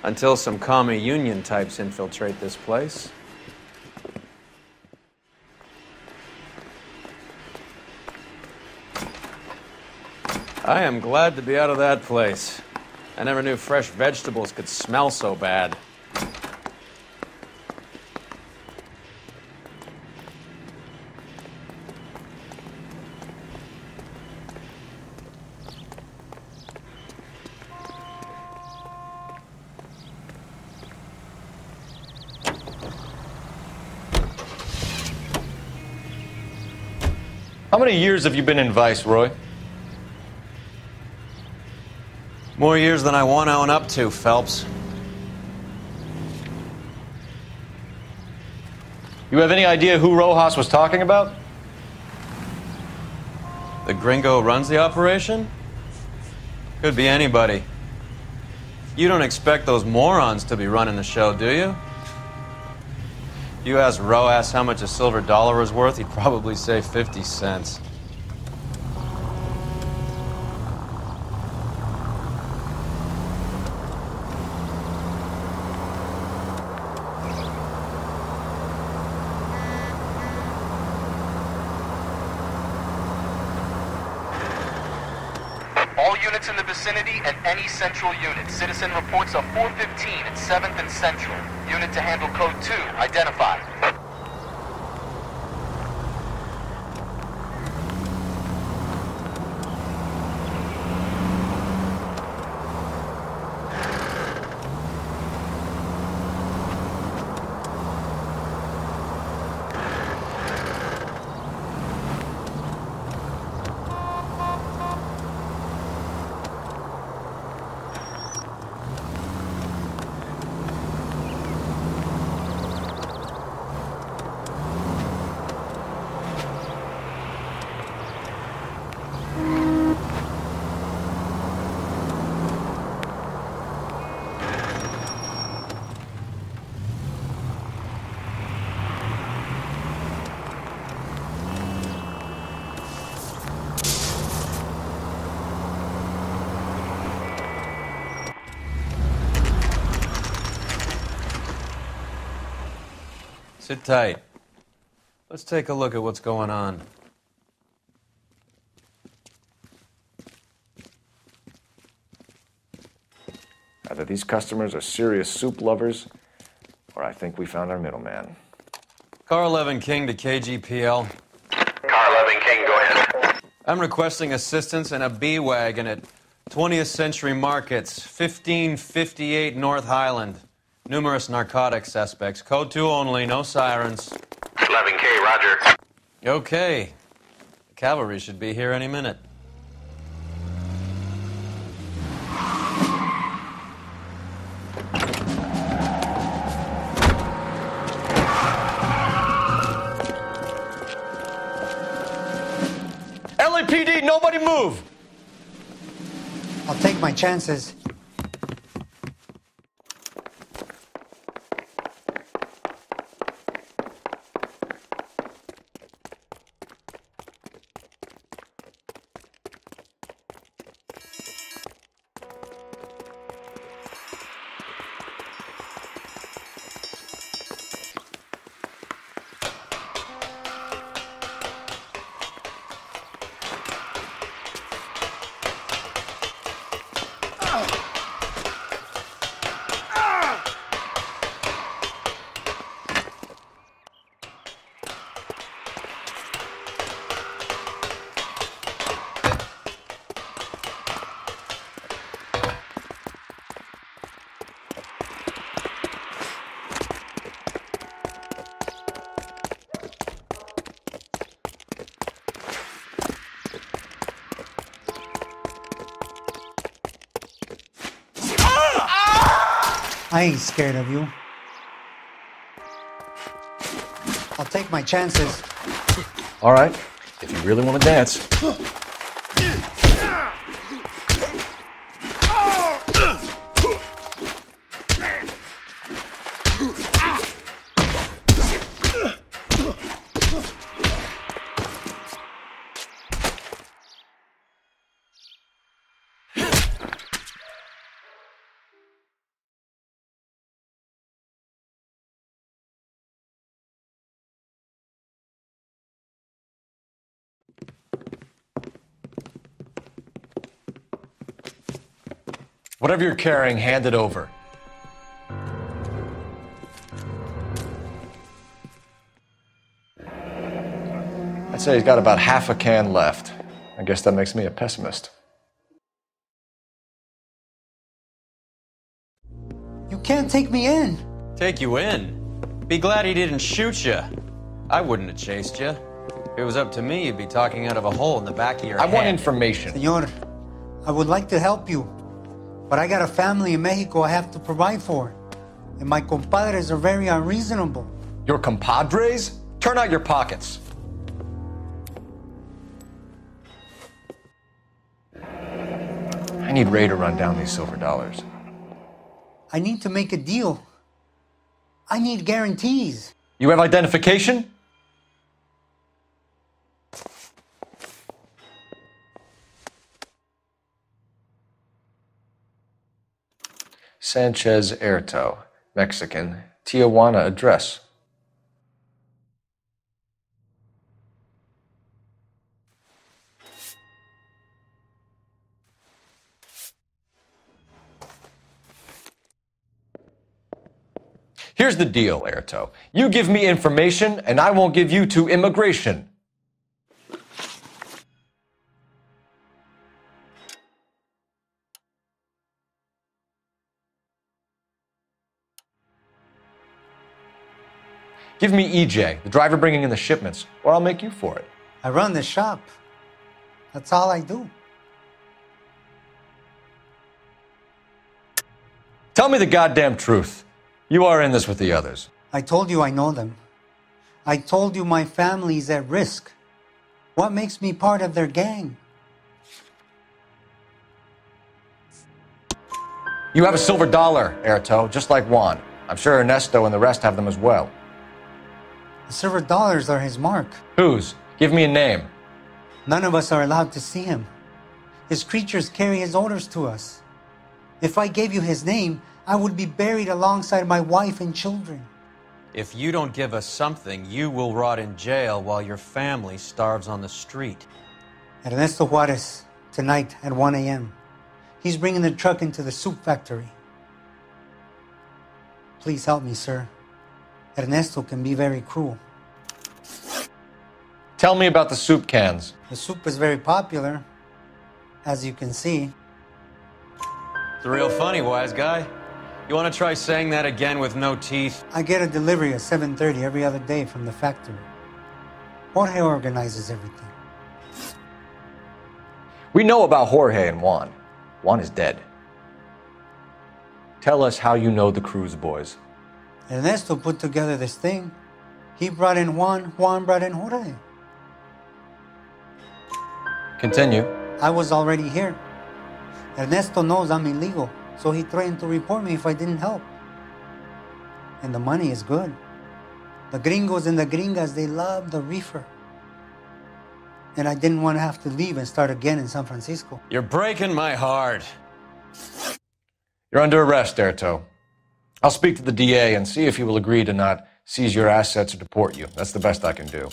until some commie union types infiltrate this place. I am glad to be out of that place. I never knew fresh vegetables could smell so bad. How many years have you been in Viceroy? More years than I want to own up to, Phelps. You have any idea who Rojas was talking about? The gringo runs the operation? Could be anybody. You don't expect those morons to be running the show, do you? You asked Rojas how much a silver dollar was worth, he'd probably say 50 cents. All units in the vicinity and any central unit. Citizen reports of 415 at 7th and Central. Unit to handle code 2, identified. Sit tight. Let's take a look at what's going on. Either these customers are serious soup lovers, or I think we found our middleman. Car 11 King to KGPL. Car 11 King, go ahead. I'm requesting assistance in a B-Wagon at 20th Century Markets, 1558 North Highland. Numerous narcotic suspects. Code 2 only, no sirens. 11K, roger. Okay. The cavalry should be here any minute. LAPD, nobody move! I'll take my chances. I ain't scared of you. I'll take my chances. All right, if you really want to dance. Whatever you're carrying, hand it over. I'd say he's got about half a can left. I guess that makes me a pessimist. You can't take me in. Take you in? Be glad he didn't shoot you. I wouldn't have chased you. If it was up to me, you'd be talking out of a hole in the back of your head. I want information. Senor, I would like to help you, but I got a family in Mexico I have to provide for. And my compadres are very unreasonable. Your compadres? Turn out your pockets. I need Ray to run down these silver dollars. I need to make a deal. I need guarantees. You have identification? Sanchez Erto, Mexican, Tijuana address. Here's the deal, Airto. You give me information, and I won't give you to immigration. Give me EJ, the driver bringing in the shipments, or I'll make you for it. I run the shop. That's all I do. Tell me the goddamn truth. You are in this with the others. I told you I know them. I told you my family's at risk. What makes me part of their gang? You have a silver dollar, Airto, just like Juan. I'm sure Ernesto and the rest have them as well. The silver dollars are his mark. Whose? Give me a name. None of us are allowed to see him. His creatures carry his orders to us. If I gave you his name, I would be buried alongside my wife and children. If you don't give us something, you will rot in jail while your family starves on the street. Ernesto Juarez, tonight at 1 a.m. He's bringing the truck into the soup factory. Please help me, sir. Ernesto can be very cruel. Tell me about the soup cans. The soup is very popular, as you can see. It's real funny, wise guy. You want to try saying that again with no teeth? I get a delivery at 7:30 every other day from the factory. Jorge organizes everything. We know about Jorge and Juan. Juan is dead. Tell us how you know the Cruz boys. Ernesto put together this thing. He brought in Juan, Juan brought in Jorge. Continue. I was already here. Ernesto knows I'm illegal, so he threatened to report me if I didn't help. And the money is good. The gringos and the gringas, they love the reefer. And I didn't want to have to leave and start again in San Francisco. You're breaking my heart. You're under arrest, Airto. I'll speak to the DA and see if he will agree to not seize your assets or deport you. That's the best I can do.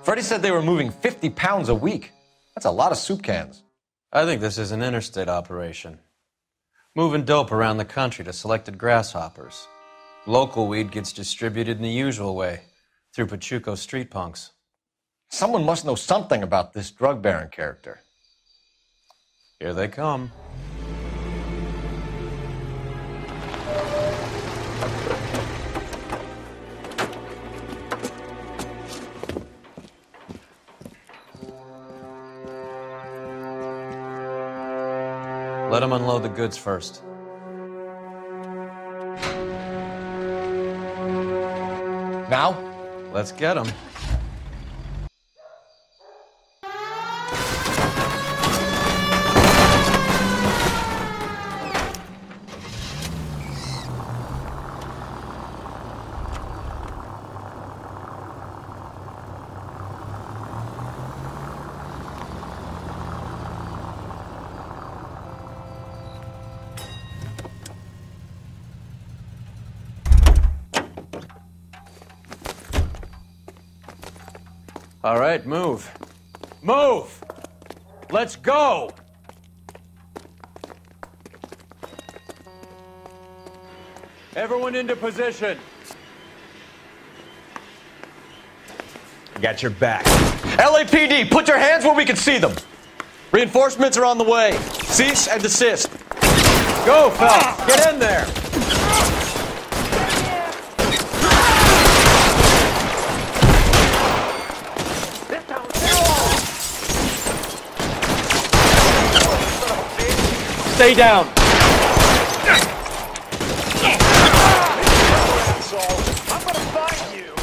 Freddie said they were moving 50 pounds a week. That's a lot of soup cans. I think this is an interstate operation. Moving dope around the country to selected grasshoppers. Local weed gets distributed in the usual way, through Pachuco street punks. Someone must know something about this drug baron character. Here they come. Let them unload the goods first. Now? Let's get them. All right, move. Move! Let's go! Everyone into position. Got your back. LAPD, put your hands where we can see them. Reinforcements are on the way. Cease and desist. Go, Phelps. Get in there. Stay down. I'm gonna find you.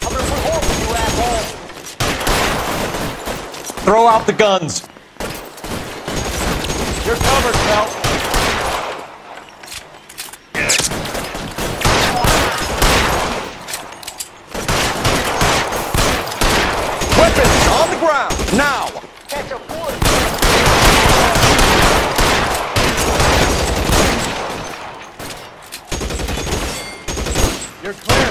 I'm gonna put holes in you, asshole. Throw out the guns. You're covered, Phelps. Weapons on the ground, now! Catch a bullet! You're clear.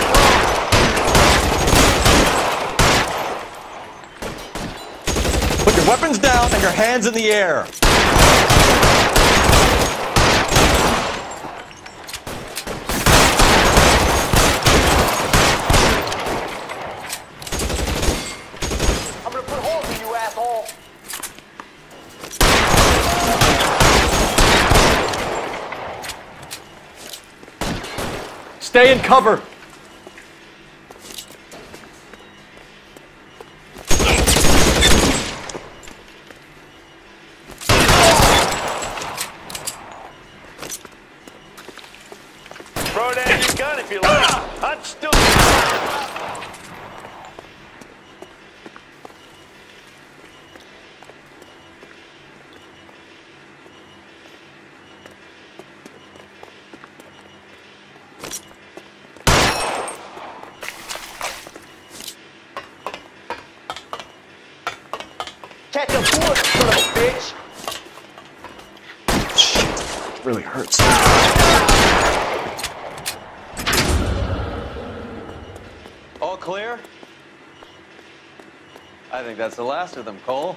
Put your weapons down and your hands in the air. I'm gonna put holes in you, asshole! Stay in cover. Throw down your gun if you like. I'm still... Catch a bullet, son of a bitch! Shit, it really hurts. All clear? I think that's the last of them, Cole.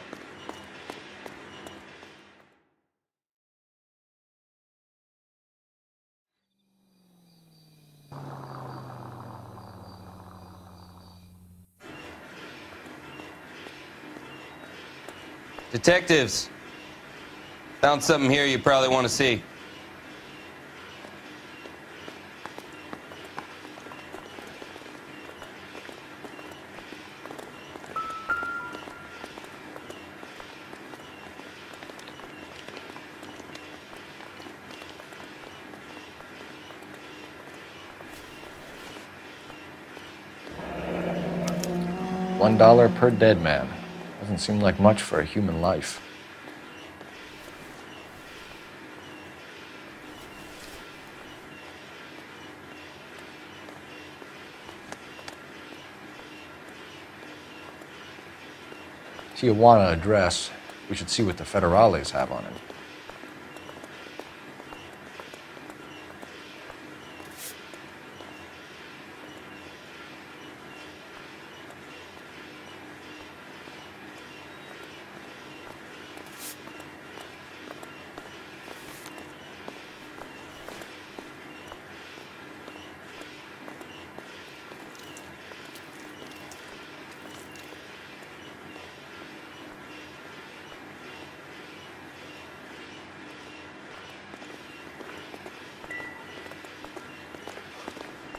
Detectives, found something here you probably want to see. $1 per dead man. Doesn't seem like much for a human life. Tijuana address. We should see what the federales have on it.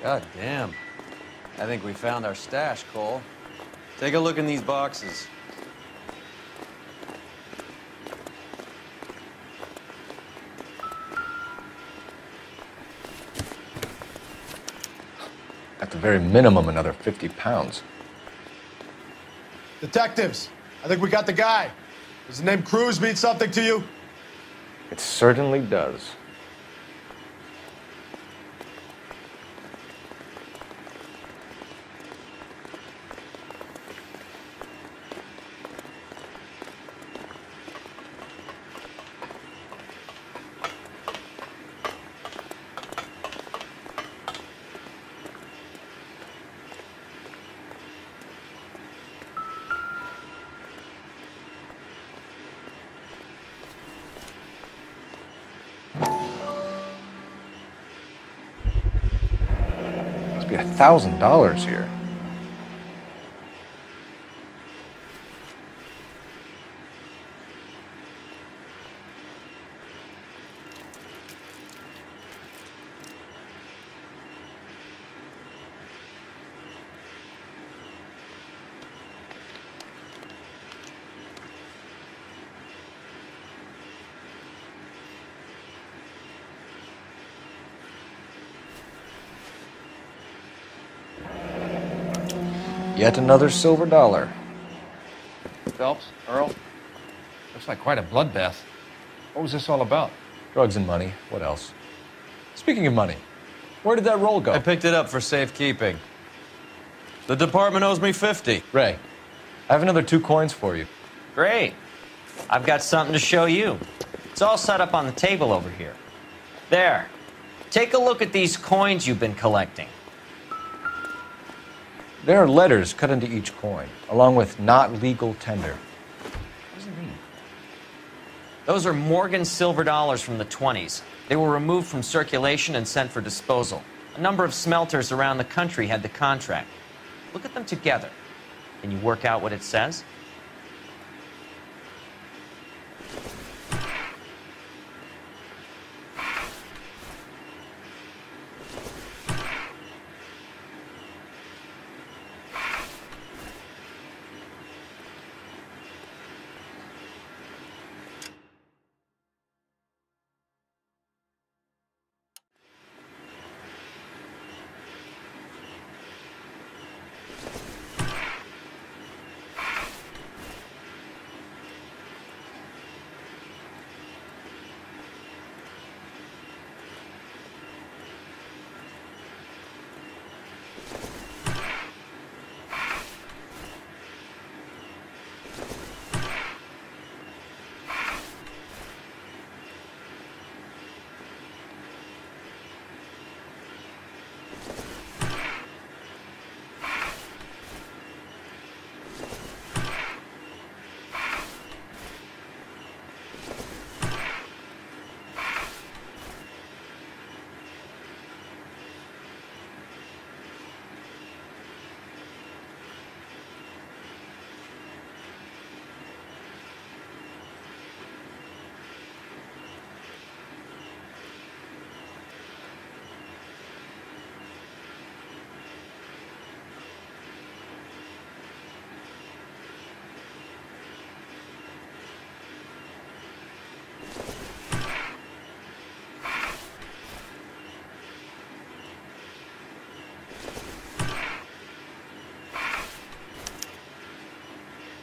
God damn. I think we found our stash, Cole. Take a look in these boxes. At the very minimum, another 50 pounds. Detectives, I think we got the guy. Does the name Cruz mean something to you? It certainly does. Must be $1,000 here. Yet another silver dollar. Phelps, Earl, looks like quite a bloodbath. What was this all about? Drugs and money. What else? Speaking of money, where did that roll go? I picked it up for safekeeping. The department owes me 50. Ray, I have another 2 coins for you. Great. I've got something to show you. It's all set up on the table over here. There. Take a look at these coins you've been collecting. There are letters cut into each coin, along with not legal tender. What does it mean? Those are Morgan silver dollars from the 20s. They were removed from circulation and sent for disposal. A number of smelters around the country had the contract. Look at them together. Can you work out what it says?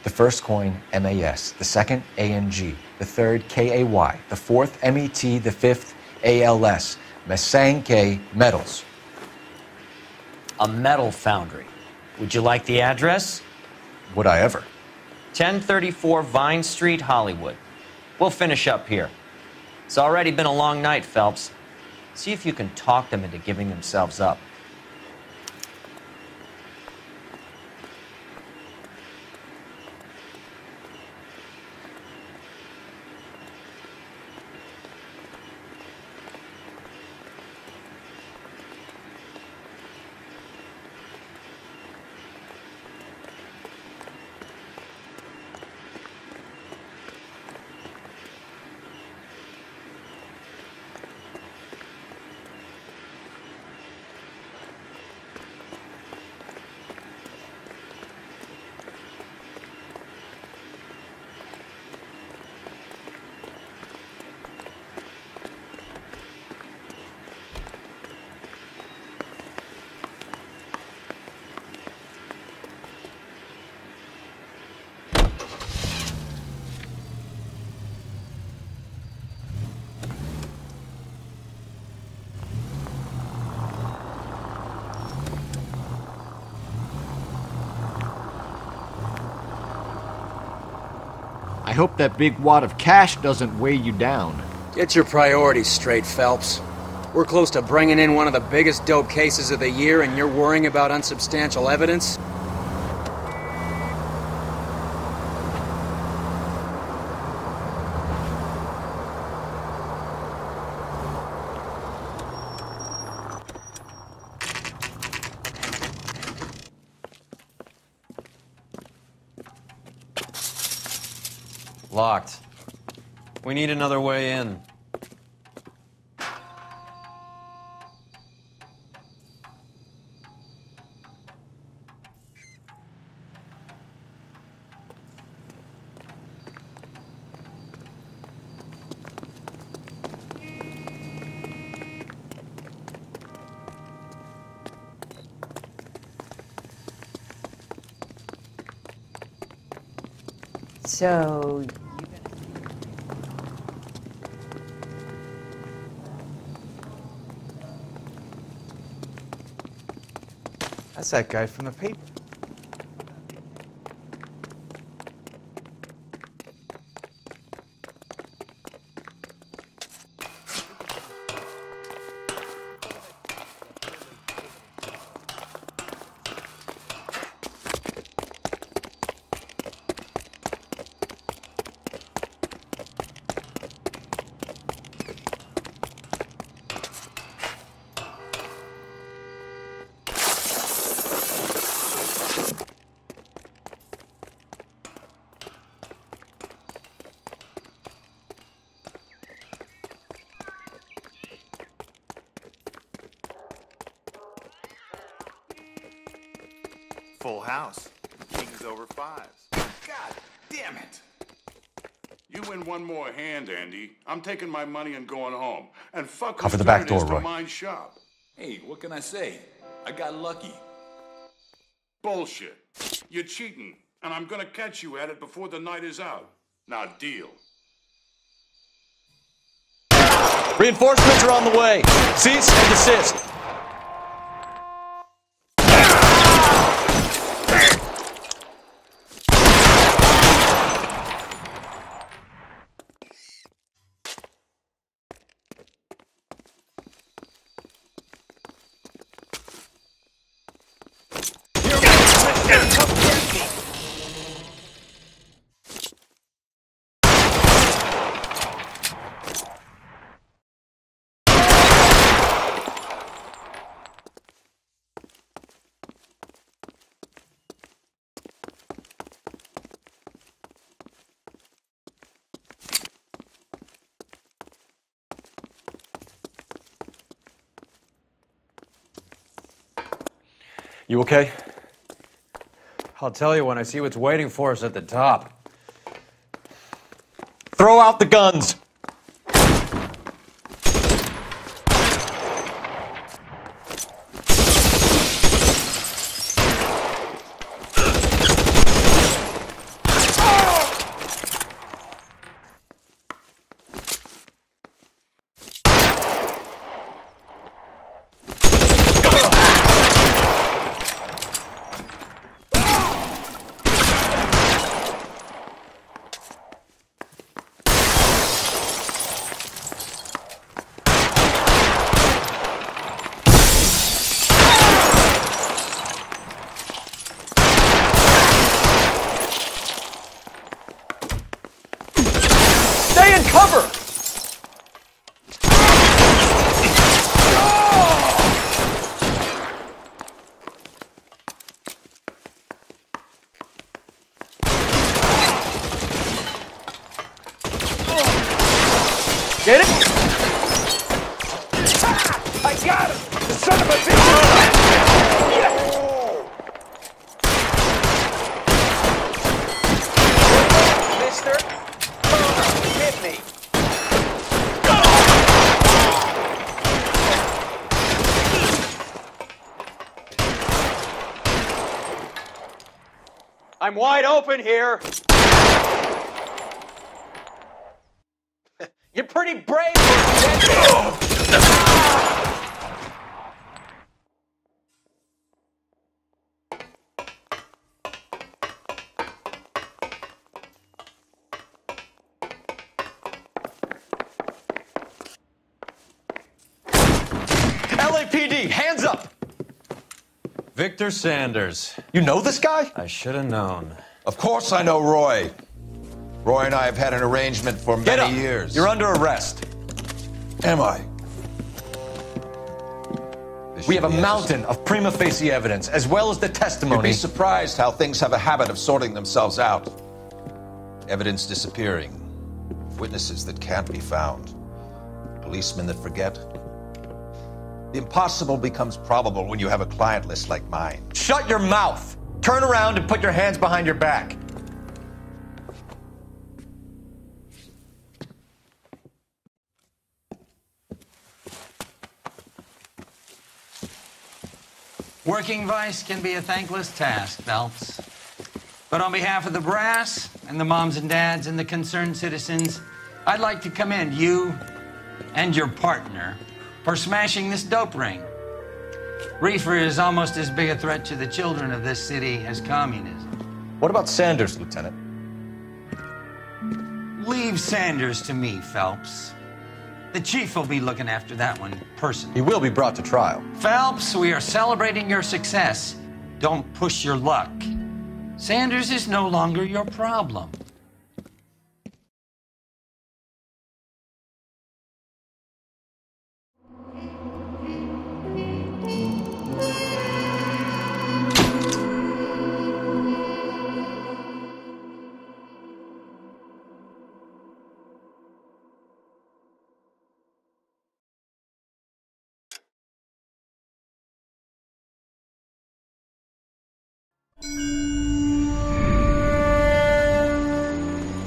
The first coin, MAS. The second, ANG. The third, KAY. The fourth, MET. The fifth, ALS. Masanke Metals. A metal foundry. Would you like the address? Would I ever? 1034 Vine Street, Hollywood. We'll finish up here. It's already been a long night, Phelps. See if you can talk them into giving themselves up. I hope that big wad of cash doesn't weigh you down. Get your priorities straight, Phelps. We're close to bringing in one of the biggest dope cases of the year, and you're worrying about unsubstantial evidence? Locked. We need another way in. So, That's that guy from the paper. Full house. Kings over fives. God damn it. You win one more hand, Andy. I'm taking my money and going home. And fuck Cover whose the back turn it is door, to Roy. mine shop. Hey, what can I say? I got lucky. Bullshit. You're cheating, and I'm gonna catch you at it before the night is out. Now deal. Reinforcements are on the way. Cease and desist. You okay? I'll tell you when I see what's waiting for us at the top. Throw out the guns. Get it? I got him! The son of a bitch! Mister, hit me. I'm wide open here. You're pretty brave. LAPD, hands up! Victor Sanders. You know this guy? I should have known. Of course I know Roy. Roy and I have had an arrangement for many years. You're under arrest. Am I? We have a mountain of prima facie evidence, as well as the testimony. You'd be surprised how things have a habit of sorting themselves out. Evidence disappearing. Witnesses that can't be found. Policemen that forget. The impossible becomes probable when you have a client list like mine. Shut your mouth! Turn around and put your hands behind your back. Working vice can be a thankless task, Phelps. But on behalf of the brass and the moms and dads and the concerned citizens, I'd like to commend you and your partner for smashing this dope ring. Reefer is almost as big a threat to the children of this city as communism. What about Sanders, Lieutenant? Leave Sanders to me, Phelps. The chief will be looking after that one personally. He will be brought to trial. Phelps, we are celebrating your success. Don't push your luck. Sanders is no longer your problem.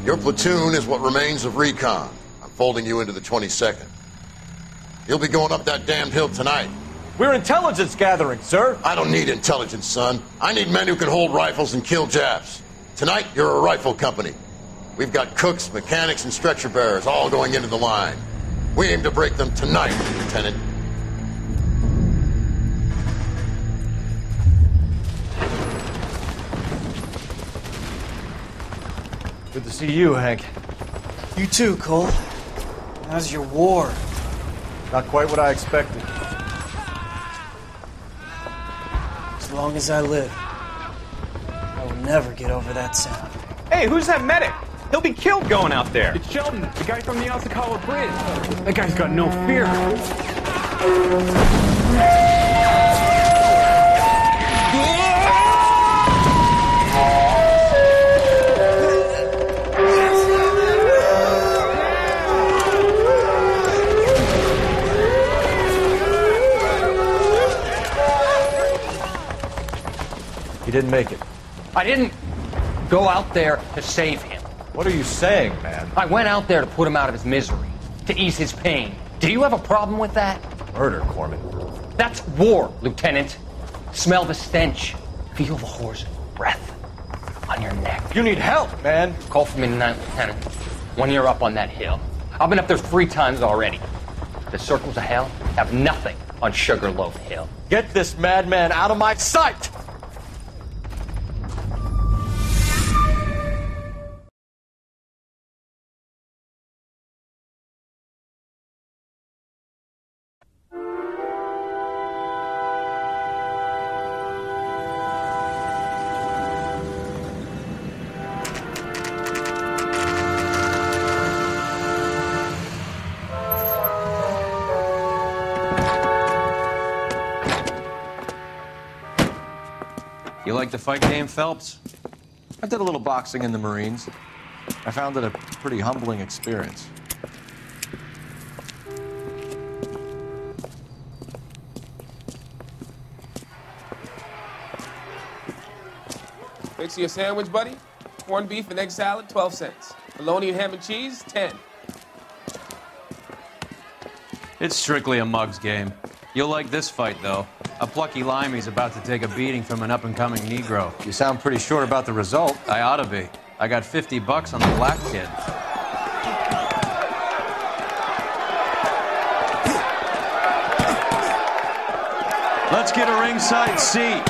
Your platoon is what remains of recon. I'm folding you into the 22nd. You'll be going up that damned hill tonight. We're intelligence gathering, sir. I don't need intelligence, son. I need men who can hold rifles and kill Japs. Tonight, you're a rifle company. We've got cooks, mechanics, and stretcher bearers all going into the line. We aim to break them tonight, Lieutenant. Good to see you, Hank. You too, Cole. How's your war? Not quite what I expected. As long as I live, I will never get over that sound. Hey, who's that medic? He'll be killed going out there. It's Sheldon, the guy from the Osakawa Bridge. That guy's got no fear. He didn't make it. I didn't go out there to save him. What are you saying, man? I went out there to put him out of his misery, to ease his pain. Do you have a problem with that? Murder, Corman. That's war, Lieutenant. Smell the stench. Feel the horse's breath on your neck. You need help, man. Call for me tonight, Lieutenant. When you're up on that hill. I've been up there 3 times already. The circles of hell have nothing on Sugarloaf Hill. Get this madman out of my sight! You like the fight game, Phelps? I did a little boxing in the Marines. I found it a pretty humbling experience. Fix you a sandwich, buddy? Corned beef and egg salad, 12 cents. Bologna and ham and cheese, 10. It's strictly a mug's game. You'll like this fight, though. A plucky limey's about to take a beating from an up-and-coming Negro. You sound pretty sure about the result. I ought to be. I got $50 on the black kid. Let's get a ringside seat.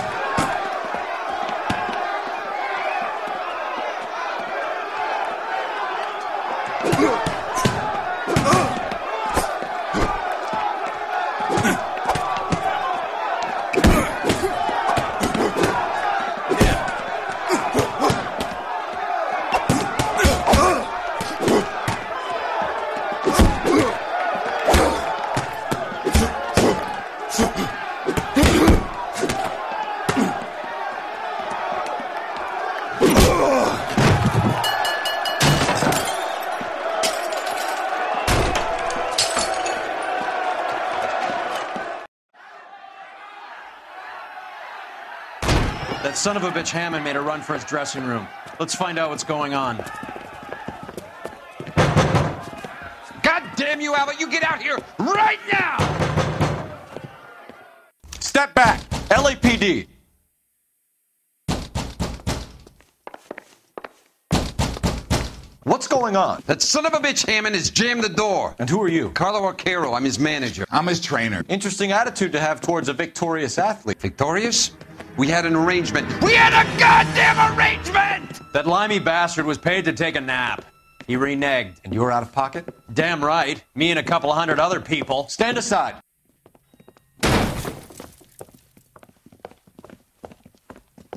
That son of a bitch Hammond made a run for his dressing room. Let's find out what's going on. God damn you, Albert! You get out here right now! Step back! LAPD! What's going on? That son of a bitch Hammond has jammed the door. And who are you? Carlo Arcaro. I'm his manager. I'm his trainer. Interesting attitude to have towards a victorious athlete. Victorious? We had an arrangement. We had a goddamn arrangement! That limey bastard was paid to take a nap. He reneged. And you were out of pocket? Damn right. Me and a couple 100 other people. Stand aside.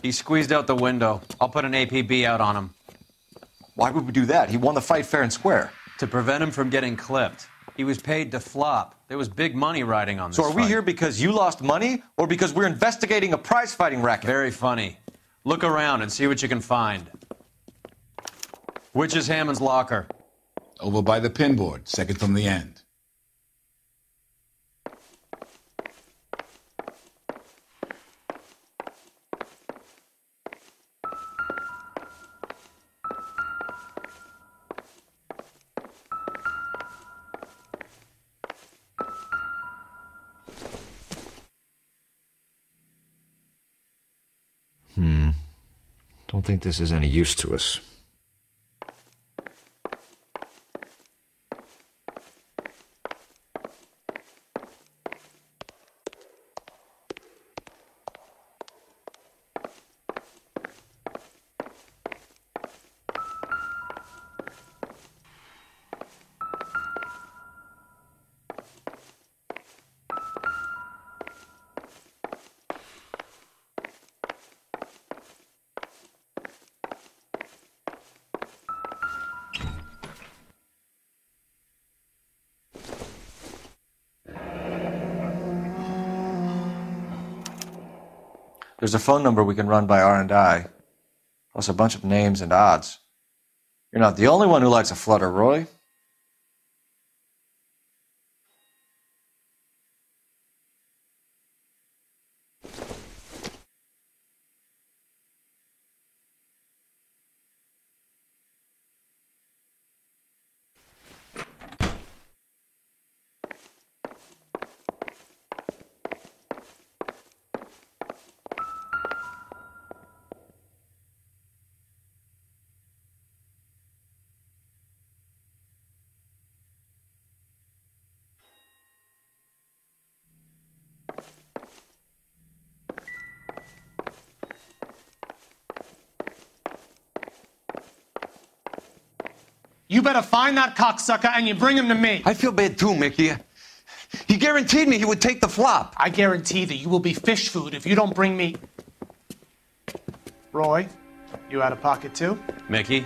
He squeezed out the window. I'll put an APB out on him. Why would we do that? He won the fight fair and square. To prevent him from getting clipped. He was paid to flop. There was big money riding on this So are we fight. here because you lost money or because we're investigating a prize-fighting racket? Very funny. Look around and see what you can find. Which is Hammond's locker? Over by the pinboard, second from the end. Don't think this is any use to us. There's a phone number we can run by R&I, plus a bunch of names and odds. You're not the only one who likes a flutter, Roy. You better find that cocksucker and you bring him to me. I feel bad too, Mickey. He guaranteed me he would take the flop. I guarantee that you will be fish food if you don't bring me... Roy, you out of pocket too? Mickey?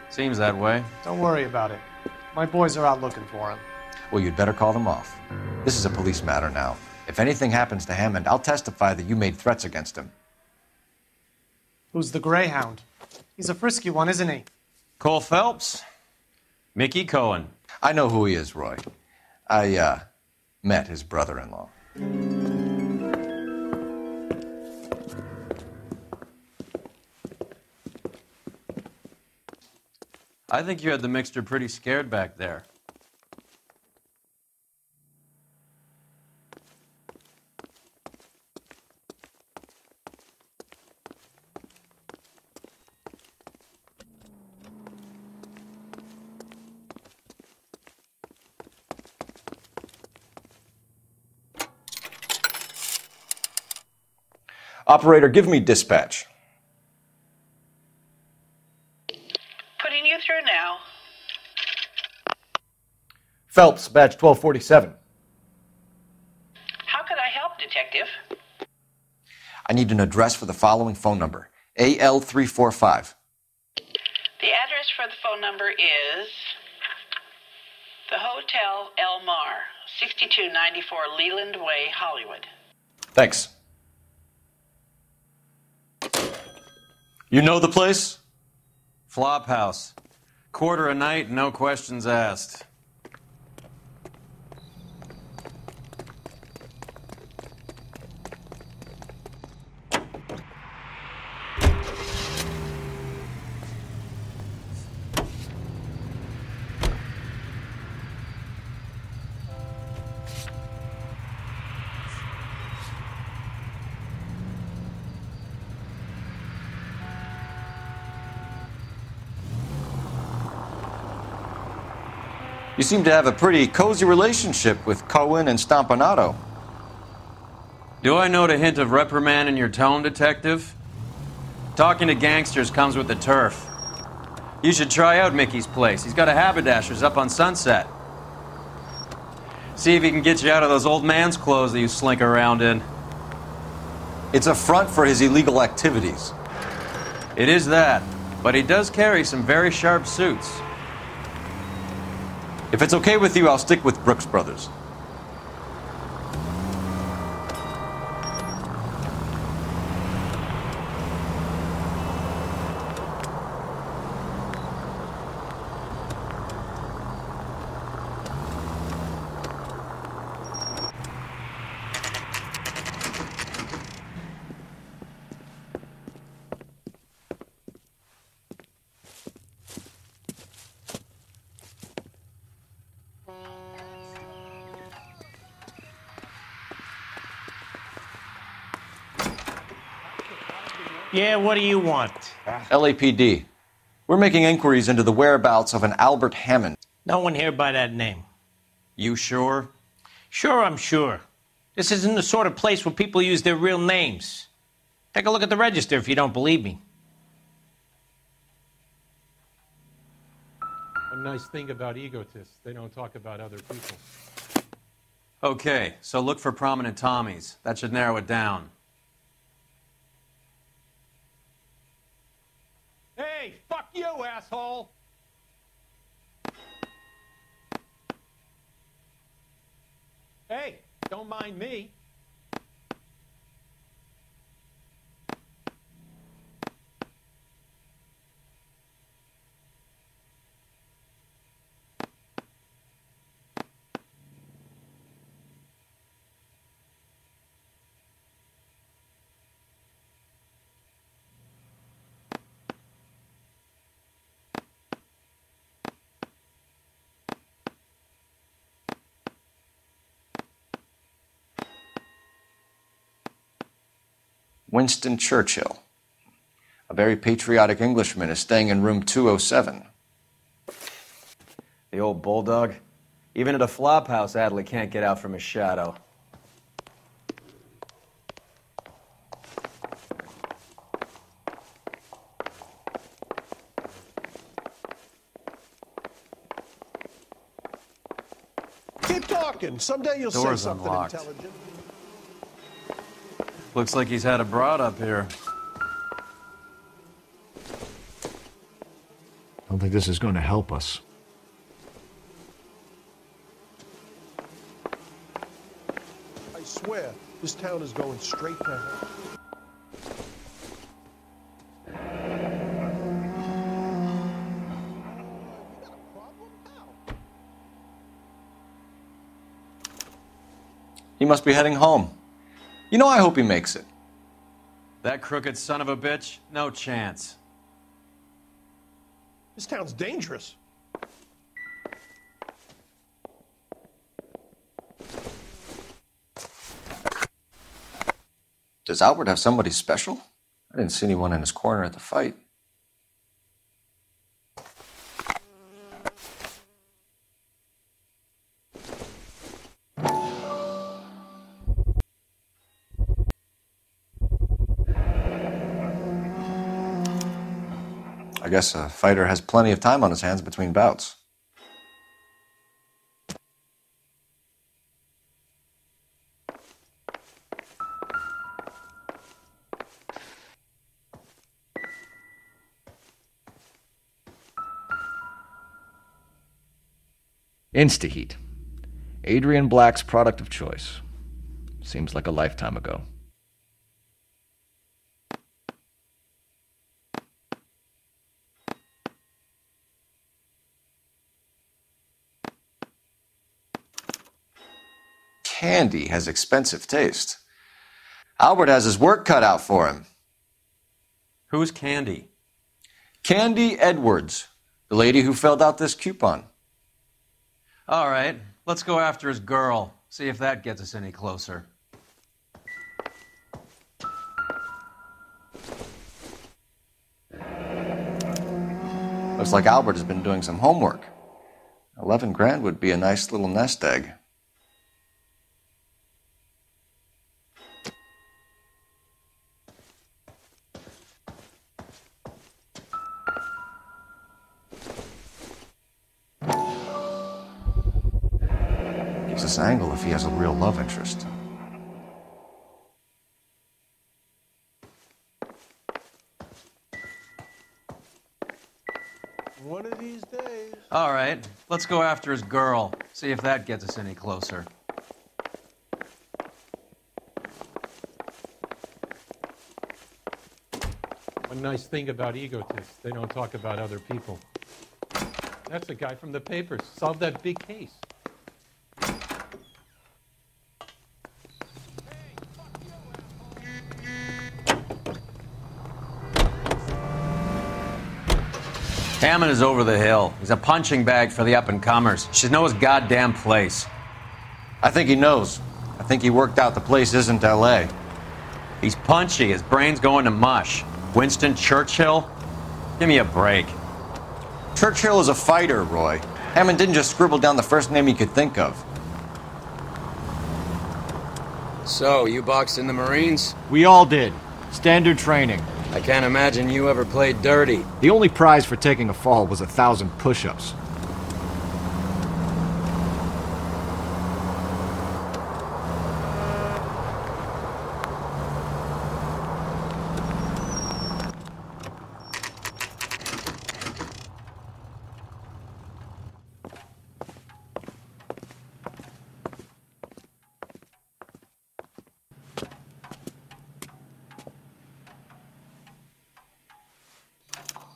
Seems that way. Don't worry about it. My boys are out looking for him. Well, you'd better call them off. This is a police matter now. If anything happens to Hammond, I'll testify that you made threats against him. Who's the Greyhound? He's a frisky one, isn't he? Cole Phelps? Mickey Cohen. I know who he is, Roy. I, met his brother-in-law. I think you had the mixture pretty scared back there. Operator, give me dispatch. Putting you through now. Phelps, badge 1247. How could I help, Detective? I need an address for the following phone number. AL345. The address for the phone number is the Hotel El Mar, 6294 Leland Way, Hollywood. Thanks. You know the place? Flop house. Quarter a night, no questions asked. You seem to have a pretty cozy relationship with Cohen and Stompanato. Do I note a hint of reprimand in your tone, Detective? Talking to gangsters comes with the turf. You should try out Mickey's place. He's got a haberdasher's up on Sunset. See if he can get you out of those old man's clothes that you slink around in. It's a front for his illegal activities. It is that, but he does carry some very sharp suits. If it's okay with you, I'll stick with Brooks Brothers. Yeah, what do you want? LAPD. We're making inquiries into the whereabouts of an Albert Hammond. No one here by that name. You sure? Sure, I'm sure. This isn't the sort of place where people use their real names. Take a look at the register if you don't believe me. One nice thing about egotists, they don't talk about other people. Okay, so look for prominent Tommies. That should narrow it down. Hey, fuck you, asshole! Hey, don't mind me. Winston Churchill. A very patriotic Englishman is staying in room 207. The old bulldog. Even at a flop house, Adley can't get out from his shadow. Keep talking. Someday you'll say Door's something unlocked. intelligent. Looks like he's had a broad up here. I don't think this is going to help us. I swear, this town is going straight to hell. He must be heading home. You know, I hope he makes it. That crooked son of a bitch? No chance. This town's dangerous. Does Albert have somebody special? I didn't see anyone in his corner at the fight. I guess a fighter has plenty of time on his hands between bouts. Instaheat. Adrian Black's product of choice. Seems like a lifetime ago. Candy has expensive taste. Albert has his work cut out for him. Who's Candy? Candy Edwards, the lady who filled out this coupon. All right, let's go after his girl. See if that gets us any closer. Looks like Albert has been doing some homework. Now 11 grand would be a nice little nest egg. Gives us angle if he has a real love interest. One of these days. All right, let's go after his girl. See if that gets us any closer. One nice thing about egotists, they don't talk about other people. That's the guy from the papers. Solved that big case. Hammond is over the hill. He's a punching bag for the up-and-comers. Should know his goddamn place. I think he knows. I think he worked out the place isn't L.A. He's punchy. His brain's going to mush. Winston Churchill? Give me a break. Churchill is a fighter, Roy. Hammond didn't just scribble down the first name he could think of. So, you boxed in the Marines? We all did. Standard training. I can't imagine you ever played dirty. The only prize for taking a fall was 1,000 push-ups.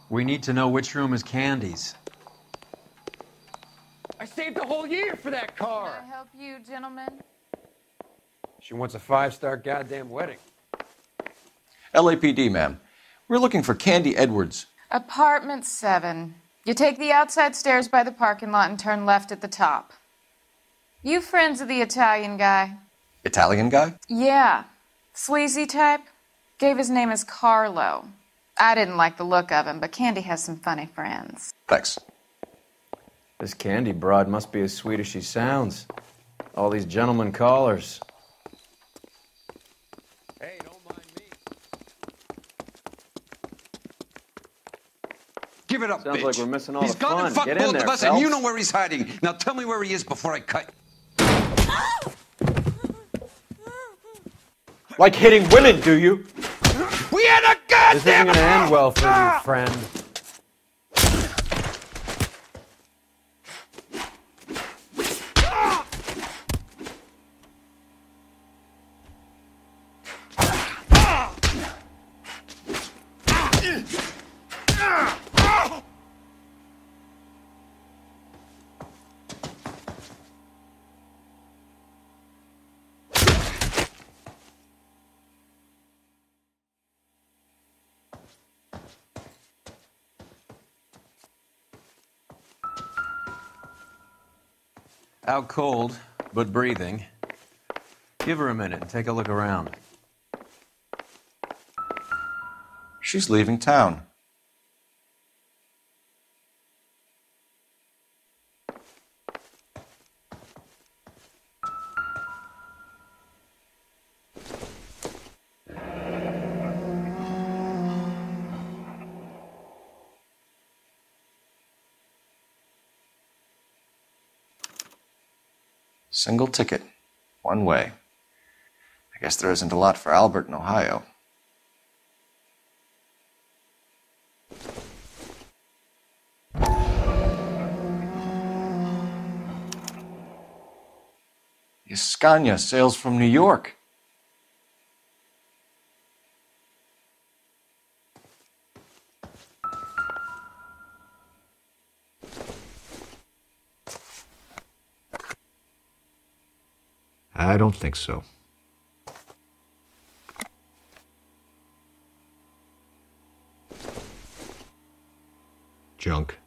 We need to know which room is Candy's. I saved a whole year for that car. Can I help you, gentlemen? She wants a 5-star goddamn wedding. LAPD, ma'am. We're looking for Candy Edwards. Apartment 7. You take the outside stairs by the parking lot and turn left at the top. You friends of the Italian guy? Italian guy? Yeah. Sleazy type? Gave his name as Carlo. I didn't like the look of him, but Candy has some funny friends. Thanks. This Candy broad must be as sweet as she sounds. All these gentlemen callers. Hey, don't mind me. Give it up, Sounds bitch. like we're missing all He's the gone fun. and fucked Get in both there, of us, and you Phelps. know where he's hiding. Now tell me where he is before I cut. Like hitting women, do you? We had a goddamn... This isn't gonna end well for you, friend. Out cold, but breathing. Give her a minute and take a look around. She's leaving town. Single ticket, one way. I guess there isn't a lot for Albert in Ohio. Scania sails from New York. I don't think so. Junk.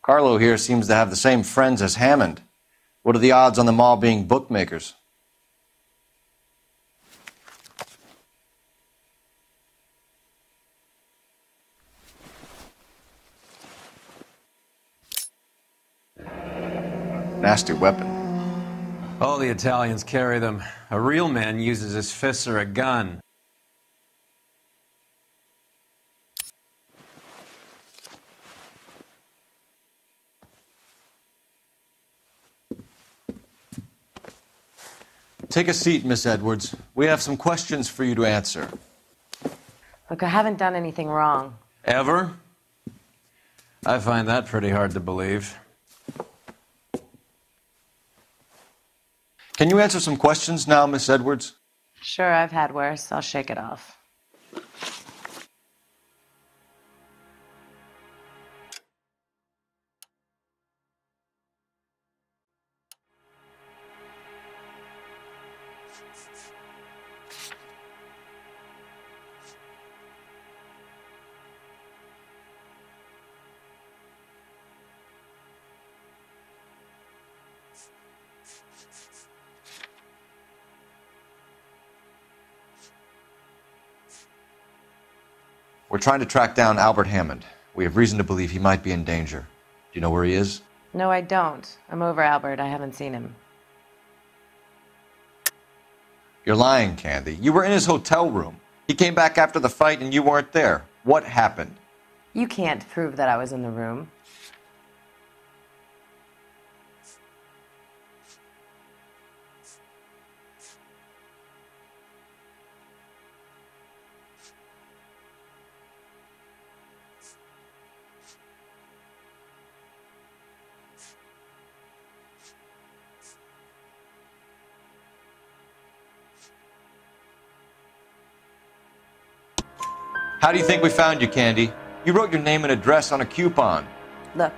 Carlo here seems to have the same friends as Hammond. What are the odds on them all being bookmakers? Nasty weapon. All the Italians carry them. A real man uses his fists or a gun. Take a seat, Miss Edwards. We have some questions for you to answer. Look, I haven't done anything wrong. Ever? I find that pretty hard to believe. Can you answer some questions now, Miss Edwards? Sure, I've had worse. I'll shake it off. We're trying to track down Albert Hammond. We have reason to believe he might be in danger. Do you know where he is? No, I don't. I'm over Albert. I haven't seen him. You're lying, Candy. You were in his hotel room. He came back after the fight and you weren't there. What happened? You can't prove that I was in the room. How do you think we found you, Candy? You wrote your name and address on a coupon. Look,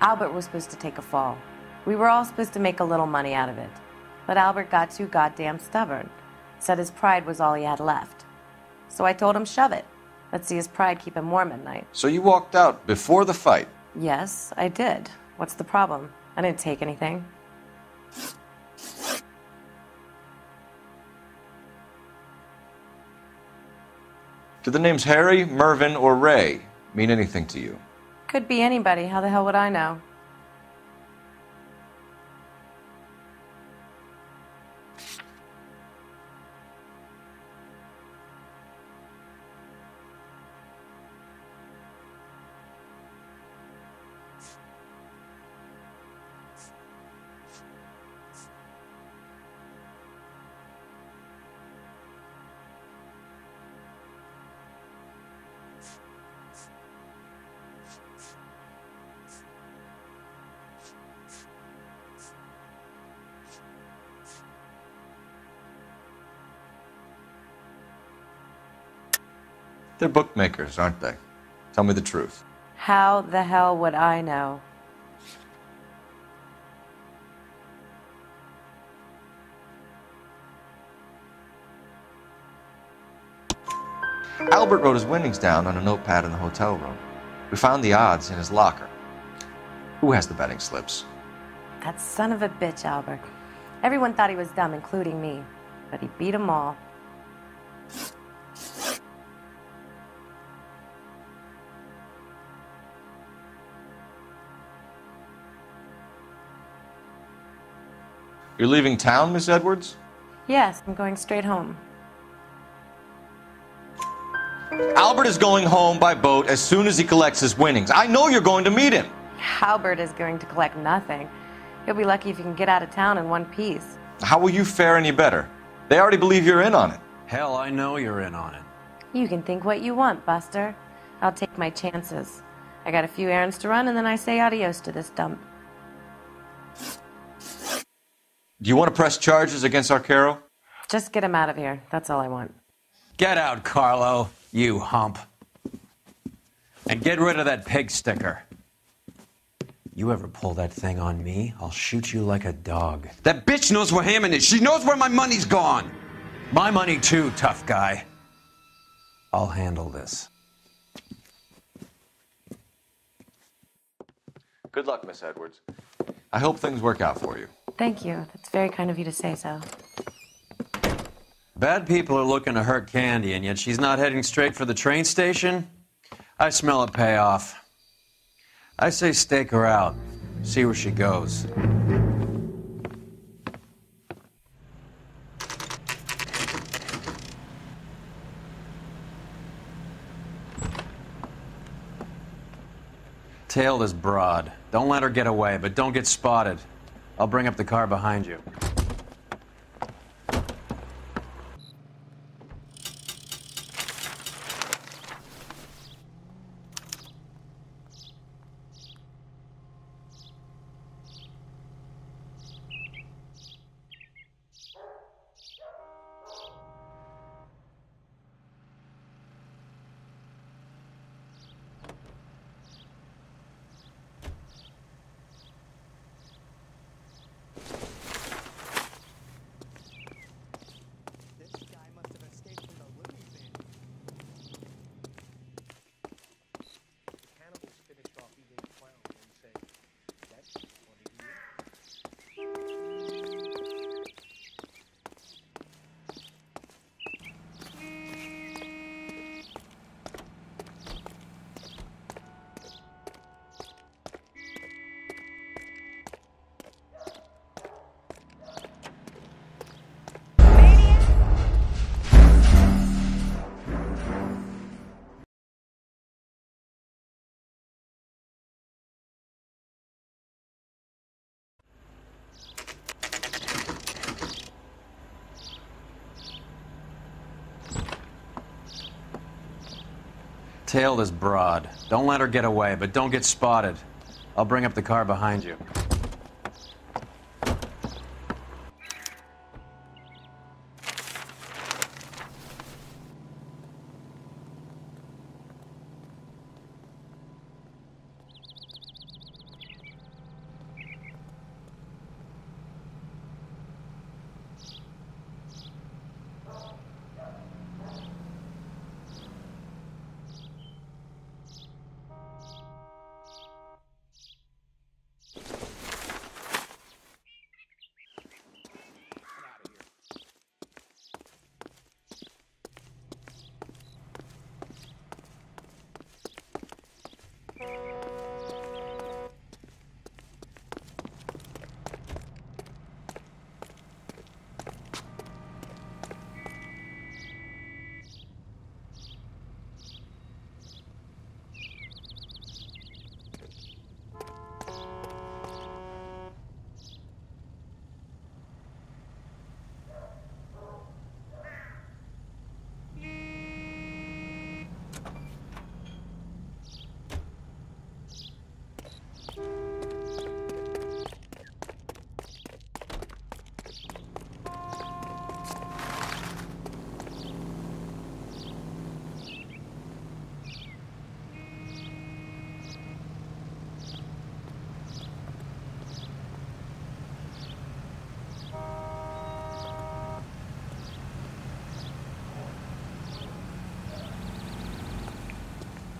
Albert was supposed to take a fall. We were all supposed to make a little money out of it. But Albert got too goddamn stubborn. Said his pride was all he had left. So I told him, shove it. Let's see his pride keep him warm at night. So you walked out before the fight? Yes, I did. What's the problem? I didn't take anything. Do the names Harry, Mervyn, or Ray mean anything to you? Could be anybody. How the hell would I know? They're bookmakers, aren't they? Tell me the truth. How the hell would I know? Albert wrote his winnings down on a notepad in the hotel room. We found the odds in his locker. Who has the betting slips? That son of a bitch, Albert. Everyone thought he was dumb, including me. But he beat them all. You're leaving town, Miss Edwards? Yes, I'm going straight home. Albert is going home by boat as soon as he collects his winnings. I know you're going to meet him. Albert is going to collect nothing. He'll be lucky if he can get out of town in one piece. How will you fare any better? They already believe you're in on it. Hell, I know you're in on it. You can think what you want, Buster. I'll take my chances. I got a few errands to run, and then I say adios to this dump. Do you want to press charges against Arcaro? Just get him out of here. That's all I want. Get out, Carlo, you hump. And get rid of that pig sticker. You ever pull that thing on me, I'll shoot you like a dog. That bitch knows where Hammond is. She knows where my money's gone. My money too, tough guy. I'll handle this. Good luck, Miss Edwards. I hope things work out for you. Thank you. That's very kind of you to say so. Bad people are looking to hurt Candy, and yet she's not heading straight for the train station? I smell a payoff. I say stake her out. See where she goes. Tail this broad. Don't let her get away, but don't get spotted. I'll bring up the car behind you. Tail this broad. Don't let her get away, but don't get spotted. I'll bring up the car behind you.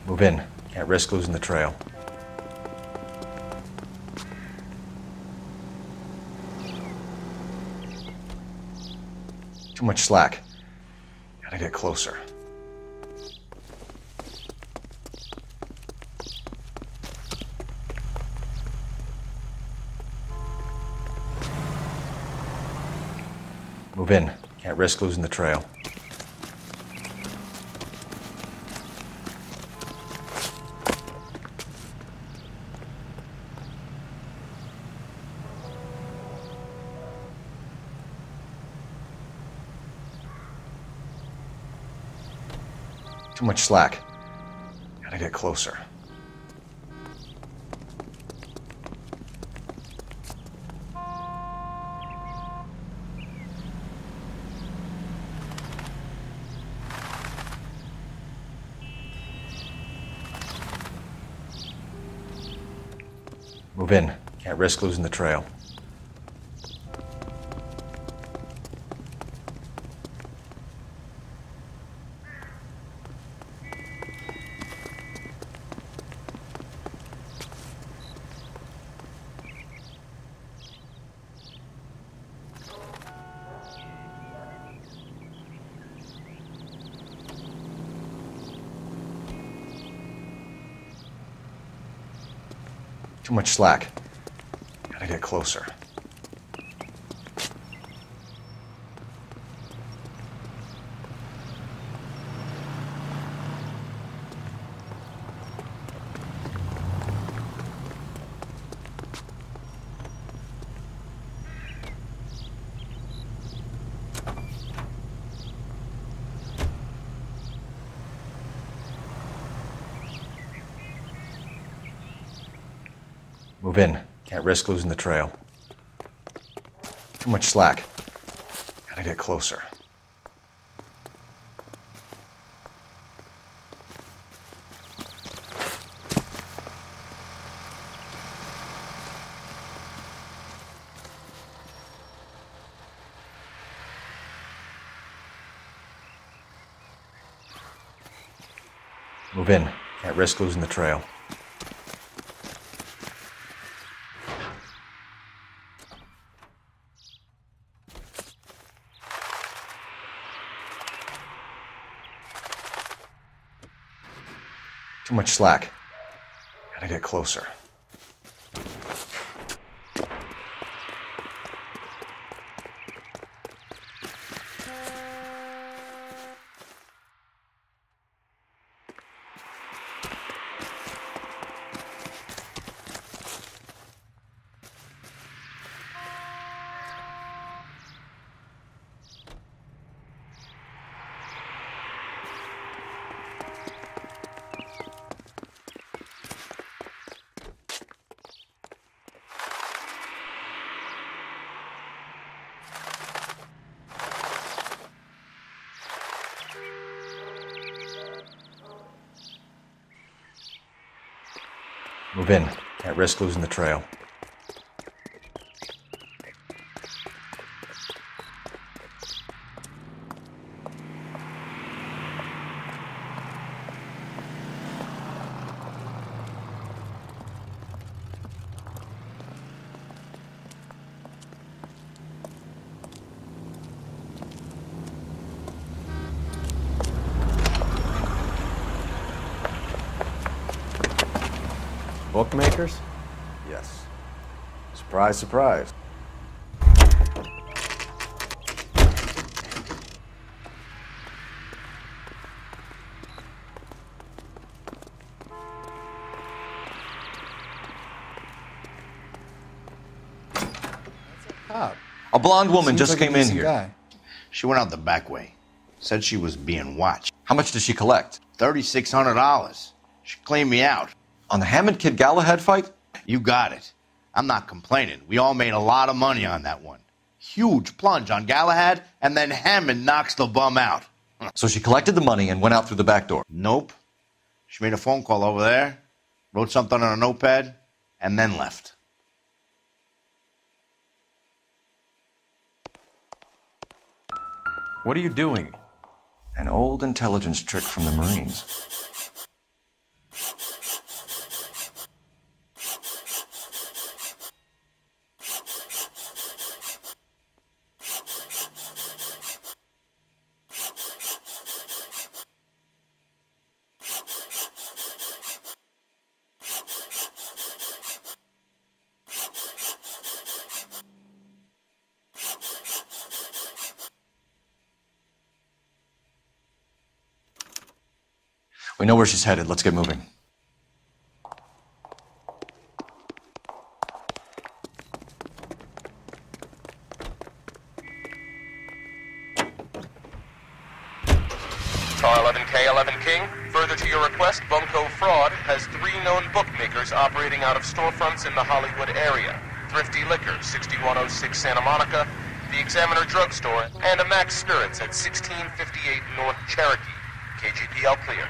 Move in. Can't risk losing the trail. Too much slack. Gotta get closer. Move in. Can't risk losing the trail. Too much slack. Gotta get closer. Move in. Can't risk losing the trail. Too much slack. Gotta get closer. Move in. Can't risk losing the trail. Too much slack. Gotta get closer. Move in. Can't risk losing the trail. Too much slack. Gotta get closer. Move in. Can't risk losing the trail. Bookmakers? Yes. Surprise, surprise. A blonde woman just came in here. She went out the back way. Said she was being watched. How much did she collect? $3,600. She cleaned me out. On the Hammond Kid Galahad fight? You got it. I'm not complaining. We all made a lot of money on that one. Huge plunge on Galahad, and then Hammond knocks the bum out. So she collected the money and went out through the back door? Nope. She made a phone call over there, wrote something on a notepad, and then left. What are you doing? An old intelligence trick from the Marines. We know where she's headed. Let's get moving. Tar 11K, 11 King. Further to your request, Bunko Fraud has 3 known bookmakers operating out of storefronts in the Hollywood area. Thrifty Liquor, 6106 Santa Monica, the Examiner Drugstore, and a Max Spirits at 1658 North Cherokee. KGPL clear.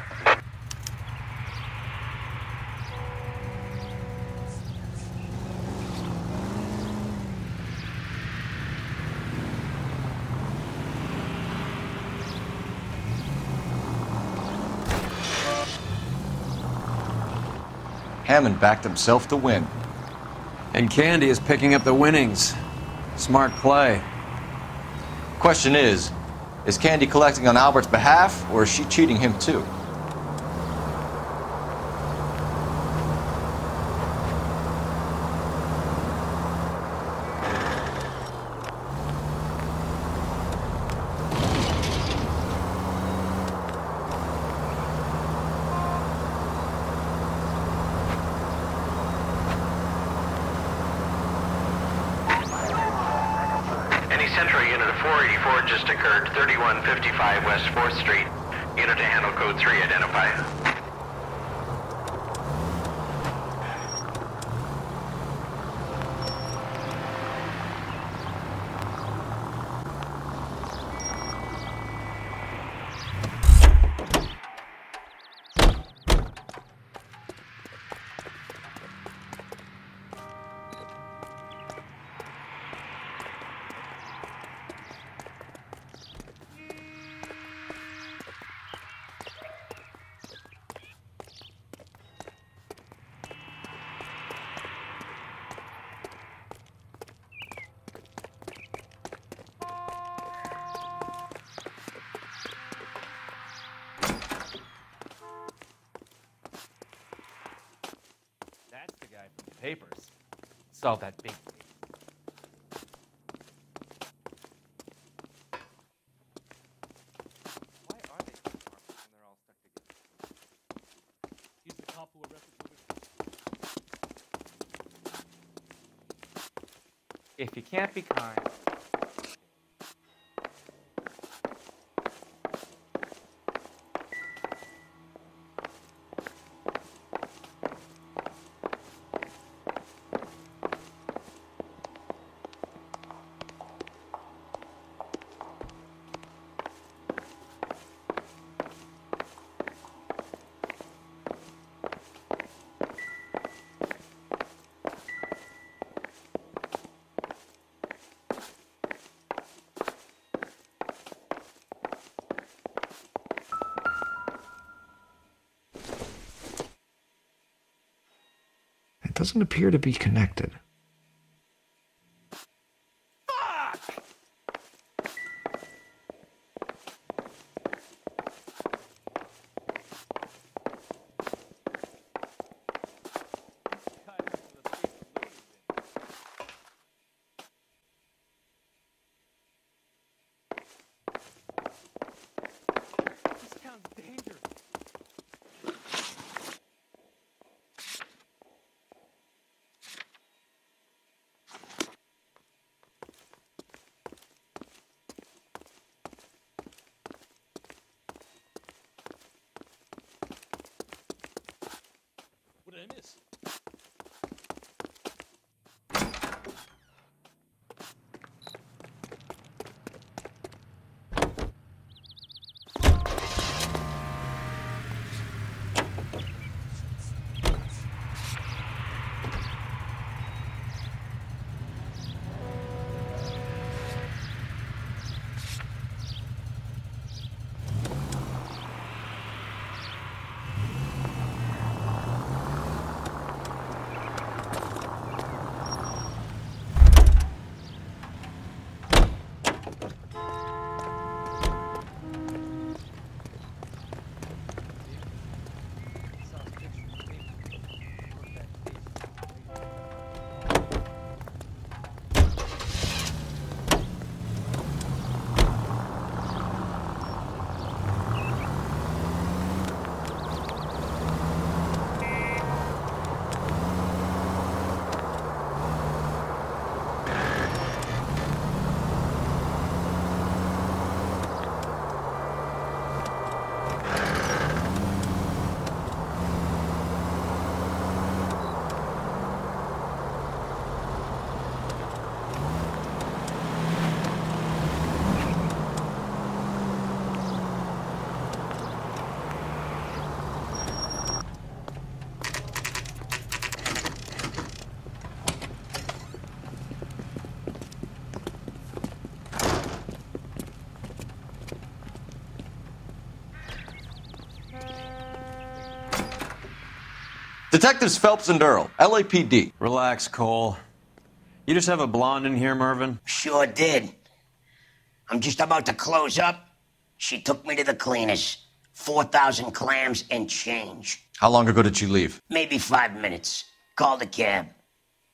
Hammond backed himself to win. And Candy is picking up the winnings. Smart play. Question is Candy collecting on Albert's behalf, or is she cheating him too? 484 just occurred, 3155 West 4th Street. Unit to handle code 3, identify. Papers. Solve that big case. Why are they so smart when they're all stuck together? He's the cop who arrested Louis. If you can't be kind. It doesn't appear to be connected. What did I miss? Detectives Phelps and Earl, LAPD. Relax, Cole. You just have a blonde in here, Mervyn? Sure did. I'm just about to close up. She took me to the cleaners. 4,000 clams and change. How long ago did you leave? Maybe 5 minutes. Called a cab.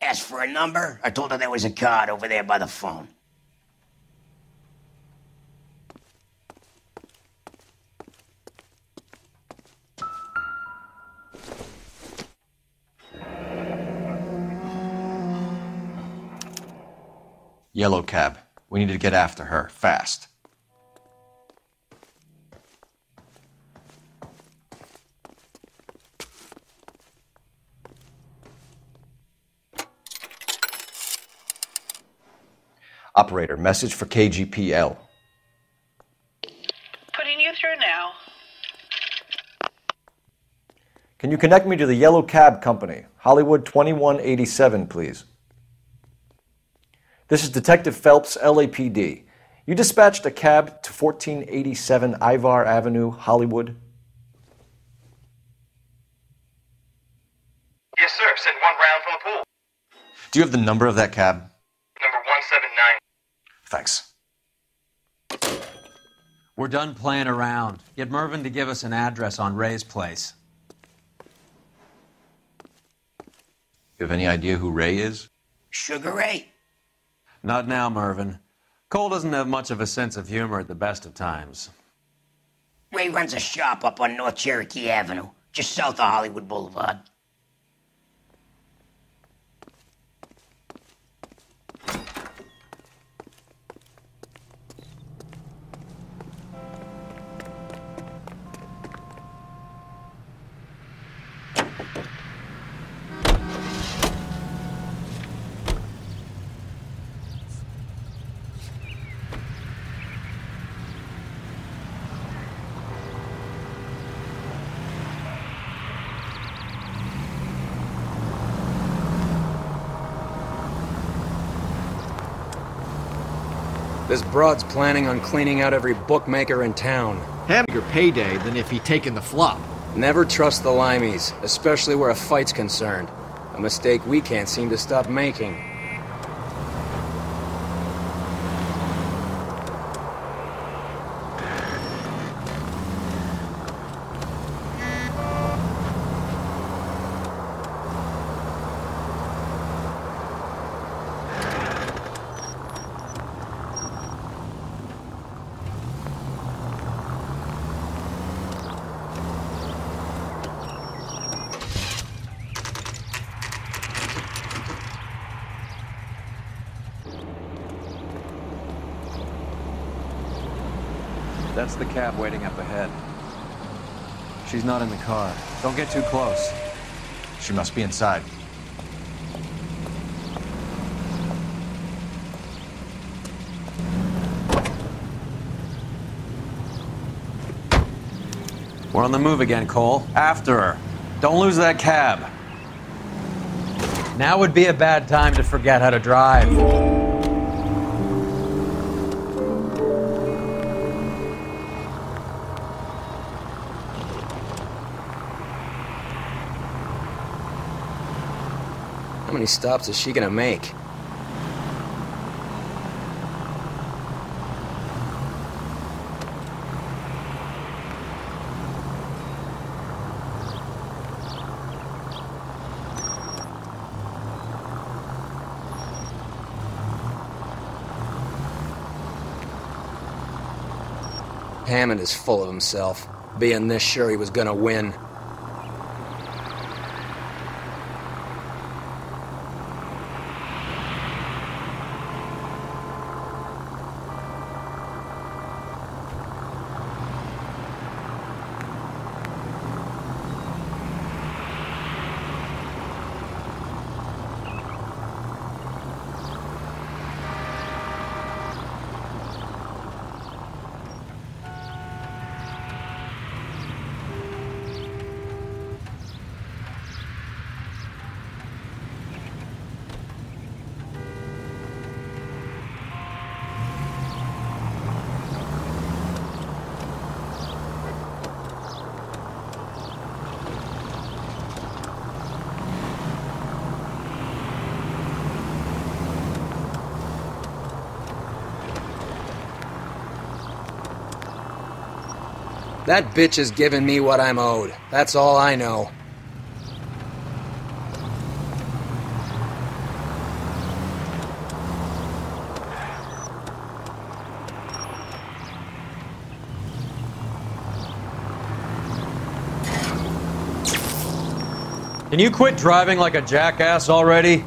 Asked for a number. I told her there was a card over there by the phone. Yellow cab. We need to get after her, fast. Operator, message for KGPL. Putting you through now. Can you connect me to the Yellow Cab Company, Hollywood 2187, please? This is Detective Phelps, LAPD. You dispatched a cab to 1487 Ivar Avenue, Hollywood? Yes, sir. Send one round from the pool. Do you have the number of that cab? Number 179. Thanks. We're done playing around. Get Mervyn to give us an address on Ray's place. You have any idea who Ray is? Sugar Ray? Not now, Mervyn. Cole doesn't have much of a sense of humor at the best of times. Ray runs a shop up on North Cherokee Avenue, just south of Hollywood Boulevard. This broad's planning on cleaning out every bookmaker in town. Bigger payday than if he'd taken the flop. Never trust the limeys, especially where a fight's concerned. A mistake we can't seem to stop making. That's the cab waiting up ahead. She's not in the car. Don't get too close. She must be inside. We're on the move again, Cole. After her. Don't lose that cab. Now would be a bad time to forget how to drive. How many stops is she gonna make? Hammond is full of himself, being this sure he was gonna win. That bitch is giving me what I'm owed. That's all I know. Can you quit driving like a jackass already?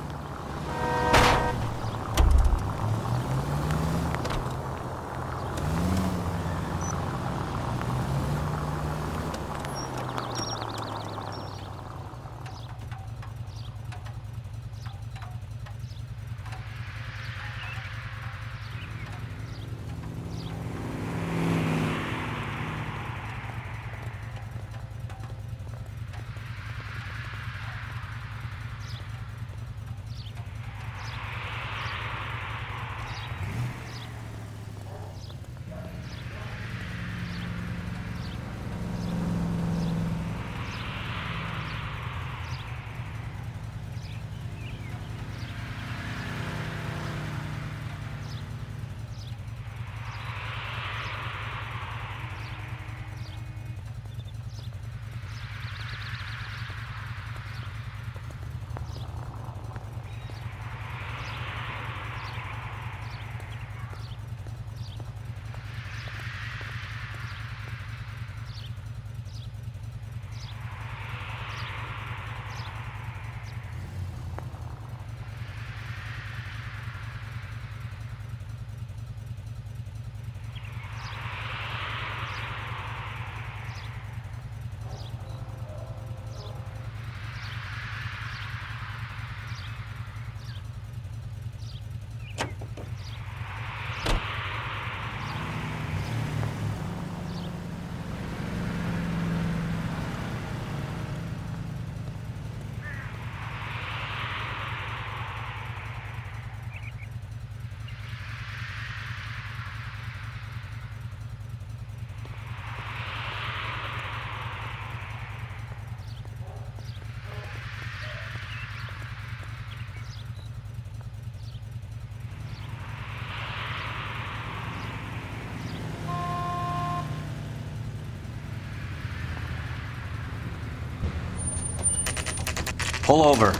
Pull over.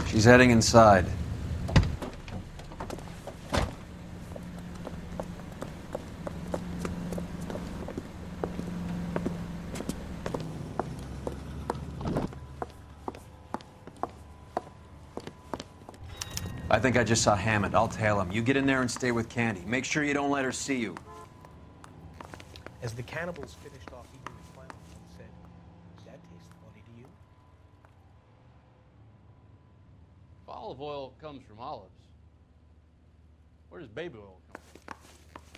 She's heading inside. I think I just saw Hammond. I'll tail him. You get in there and stay with Candy. Make sure you don't let her see you. As the cannibals finished off eating the clown, one said, "That tastes funny to you?" Olive oil comes from olives. Where does baby oil come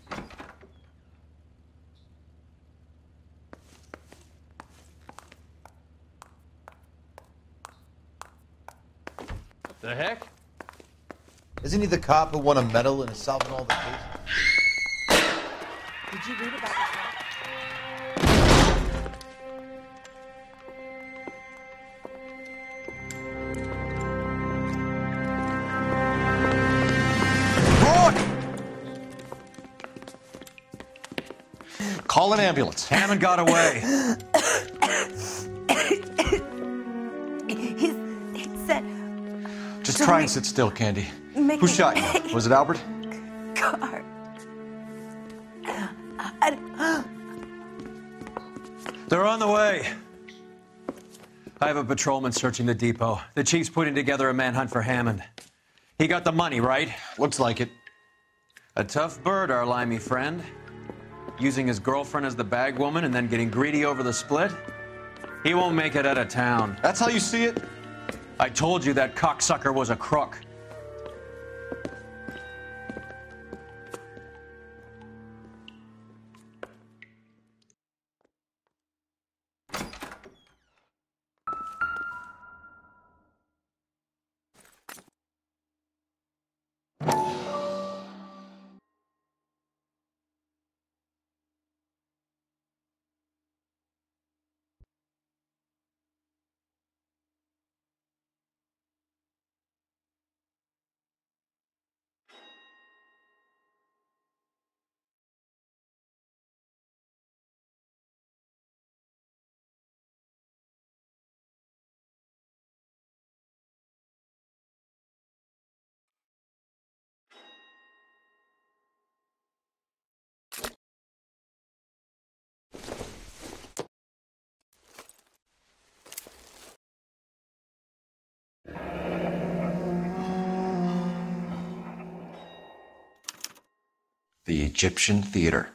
from? The heck? Isn't he the cop who won a medal and is solving all the cases? Did you read about this? Call an ambulance. Hammond got away. He said... Just try and sit still, Candy. Make Who me- shot you? Was it Albert? Car. They're on the way. I have a patrolman searching the depot. The chief's putting together a manhunt for Hammond. He got the money, right? Looks like it. A tough bird, our limey friend. Using his girlfriend as the bag woman and then getting greedy over the split. He won't make it out of town. That's how you see it? I told you that cocksucker was a crook. The Egyptian Theater.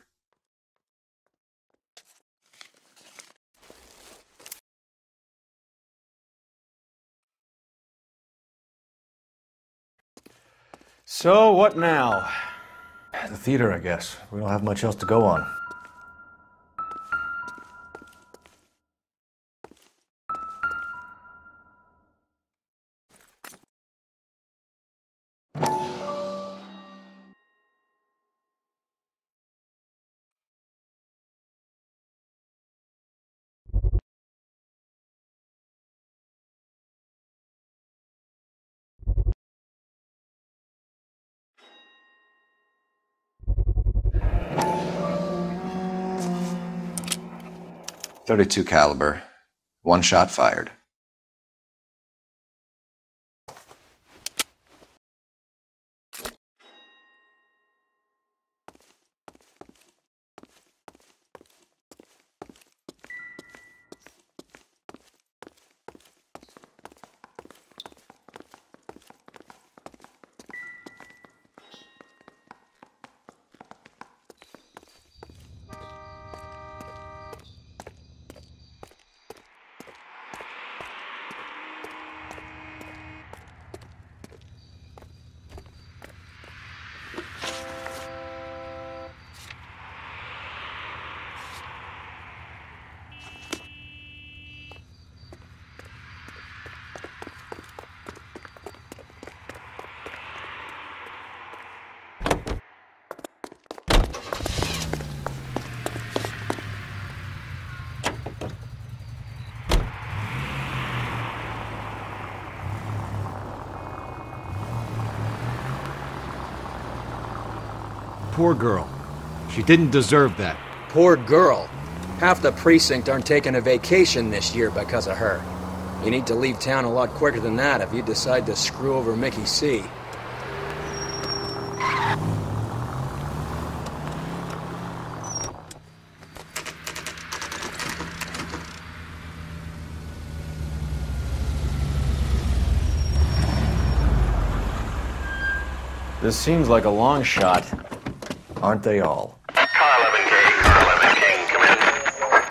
So, what now? The theater, I guess. We don't have much else to go on. .32 caliber. One shot fired. Poor girl. She didn't deserve that. Poor girl. Half the precinct aren't taking a vacation this year because of her. You need to leave town a lot quicker than that if you decide to screw over Mickey C. This seems like a long shot. Aren't they all? Car 11K, Car 11 King, come in.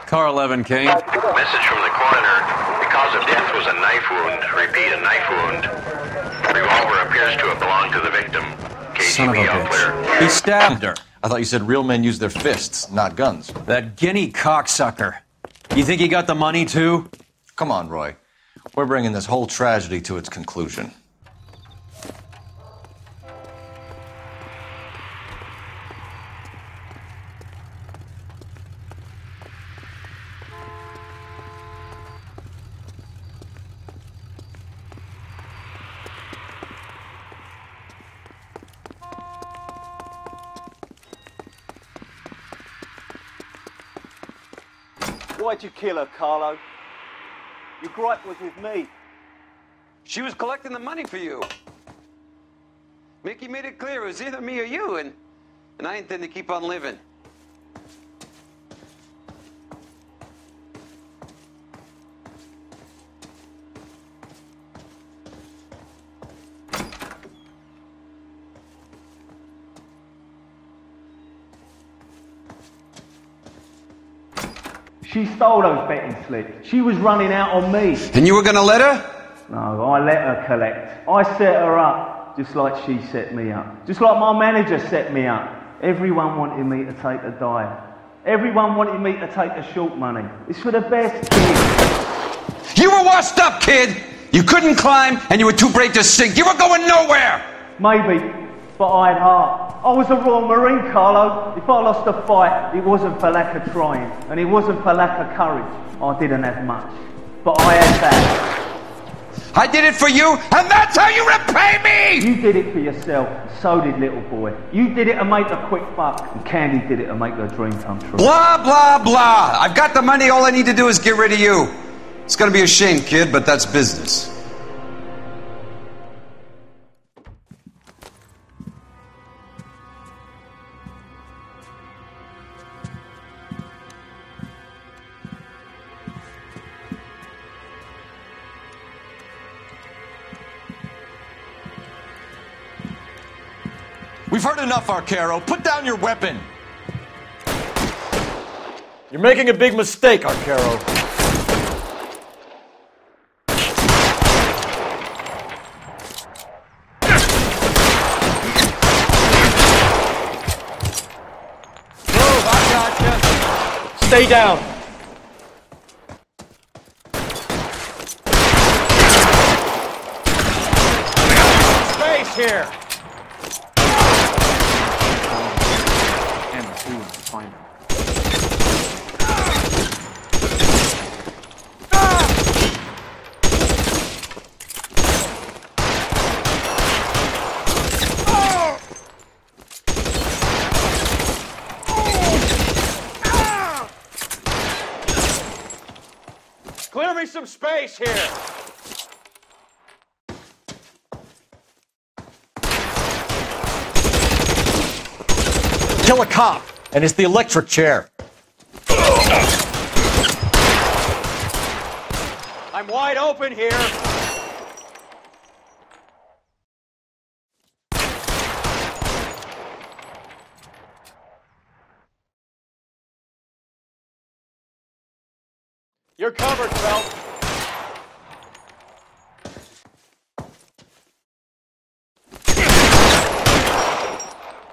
Car 11 King. Message from the coroner. The cause of death was a knife wound. Repeat, a knife wound. The revolver appears to have belonged to the victim. Son of a bitch. He stabbed her. I thought you said real men use their fists, not guns. That guinea cocksucker. You think he got the money, too? Come on, Roy. We're bringing this whole tragedy to its conclusion. Why'd you kill her, Carlo? Your gripe was with me. She was collecting the money for you. Mickey made it clear it was either me or you, and I intend to keep on living. She stole those betting slips. She was running out on me. And you were gonna let her? No, I let her collect. I set her up, just like she set me up. Just like my manager set me up. Everyone wanted me to take the dive. Everyone wanted me to take the short money. It's for the best, kid. You were washed up, kid! You couldn't climb, and you were too brave to sink. You were going nowhere! Maybe, but I had heart. I was a Royal Marine, Carlo. If I lost a fight, it wasn't for lack of trying, and it wasn't for lack of courage. I didn't have much, but I had that. I did it for you, and that's how you repay me! You did it for yourself, so did little boy. You did it to make a quick buck, and Candy did it to make her dream come true. Blah, blah, blah. I've got the money, all I need to do is get rid of you. It's gonna be a shame, kid, but that's business. We've heard enough, Arcaro. Put down your weapon. You're making a big mistake, Arcaro. Move, I gotcha. Stay down. Space here. Find him. Clear me some space here. Kill a cop, and it's the electric chair. I'm wide open here. You're covered, Phelps.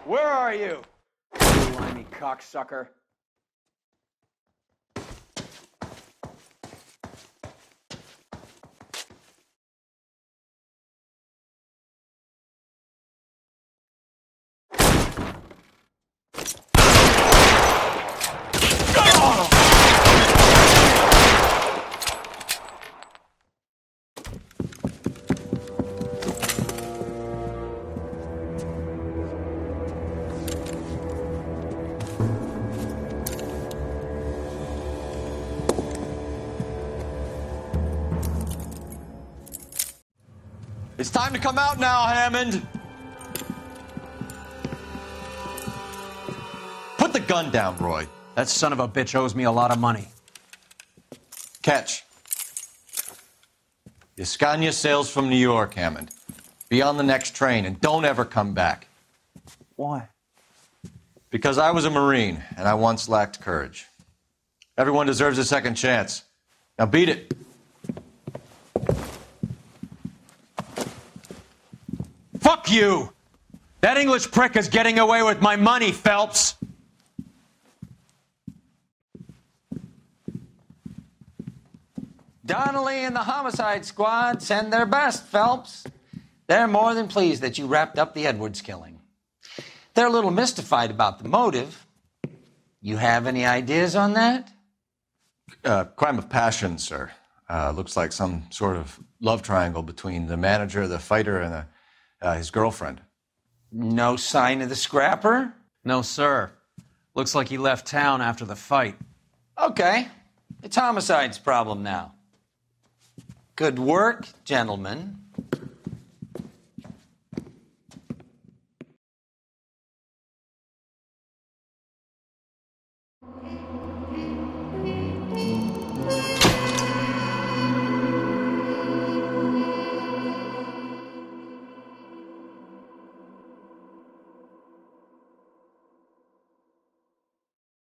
Where are you? Limey cocksucker. It's time to come out now, Hammond. Put the gun down, Roy. That son of a bitch owes me a lot of money. Catch. The Scania sails from New York, Hammond. Be on the next train and don't ever come back. Why? Because I was a Marine and I once lacked courage. Everyone deserves a second chance. Now beat it. Fuck you! That English prick is getting away with my money, Phelps! Donnelly and the homicide squad send their best, Phelps. They're more than pleased that you wrapped up the Edwards killing. They're a little mystified about the motive. You have any ideas on that? Crime of passion, sir. Looks like some sort of love triangle between the manager, the fighter, and his girlfriend. No sign of the scrapper? No, sir. Looks like he left town after the fight. Okay. It's homicide's problem now. Good work, gentlemen.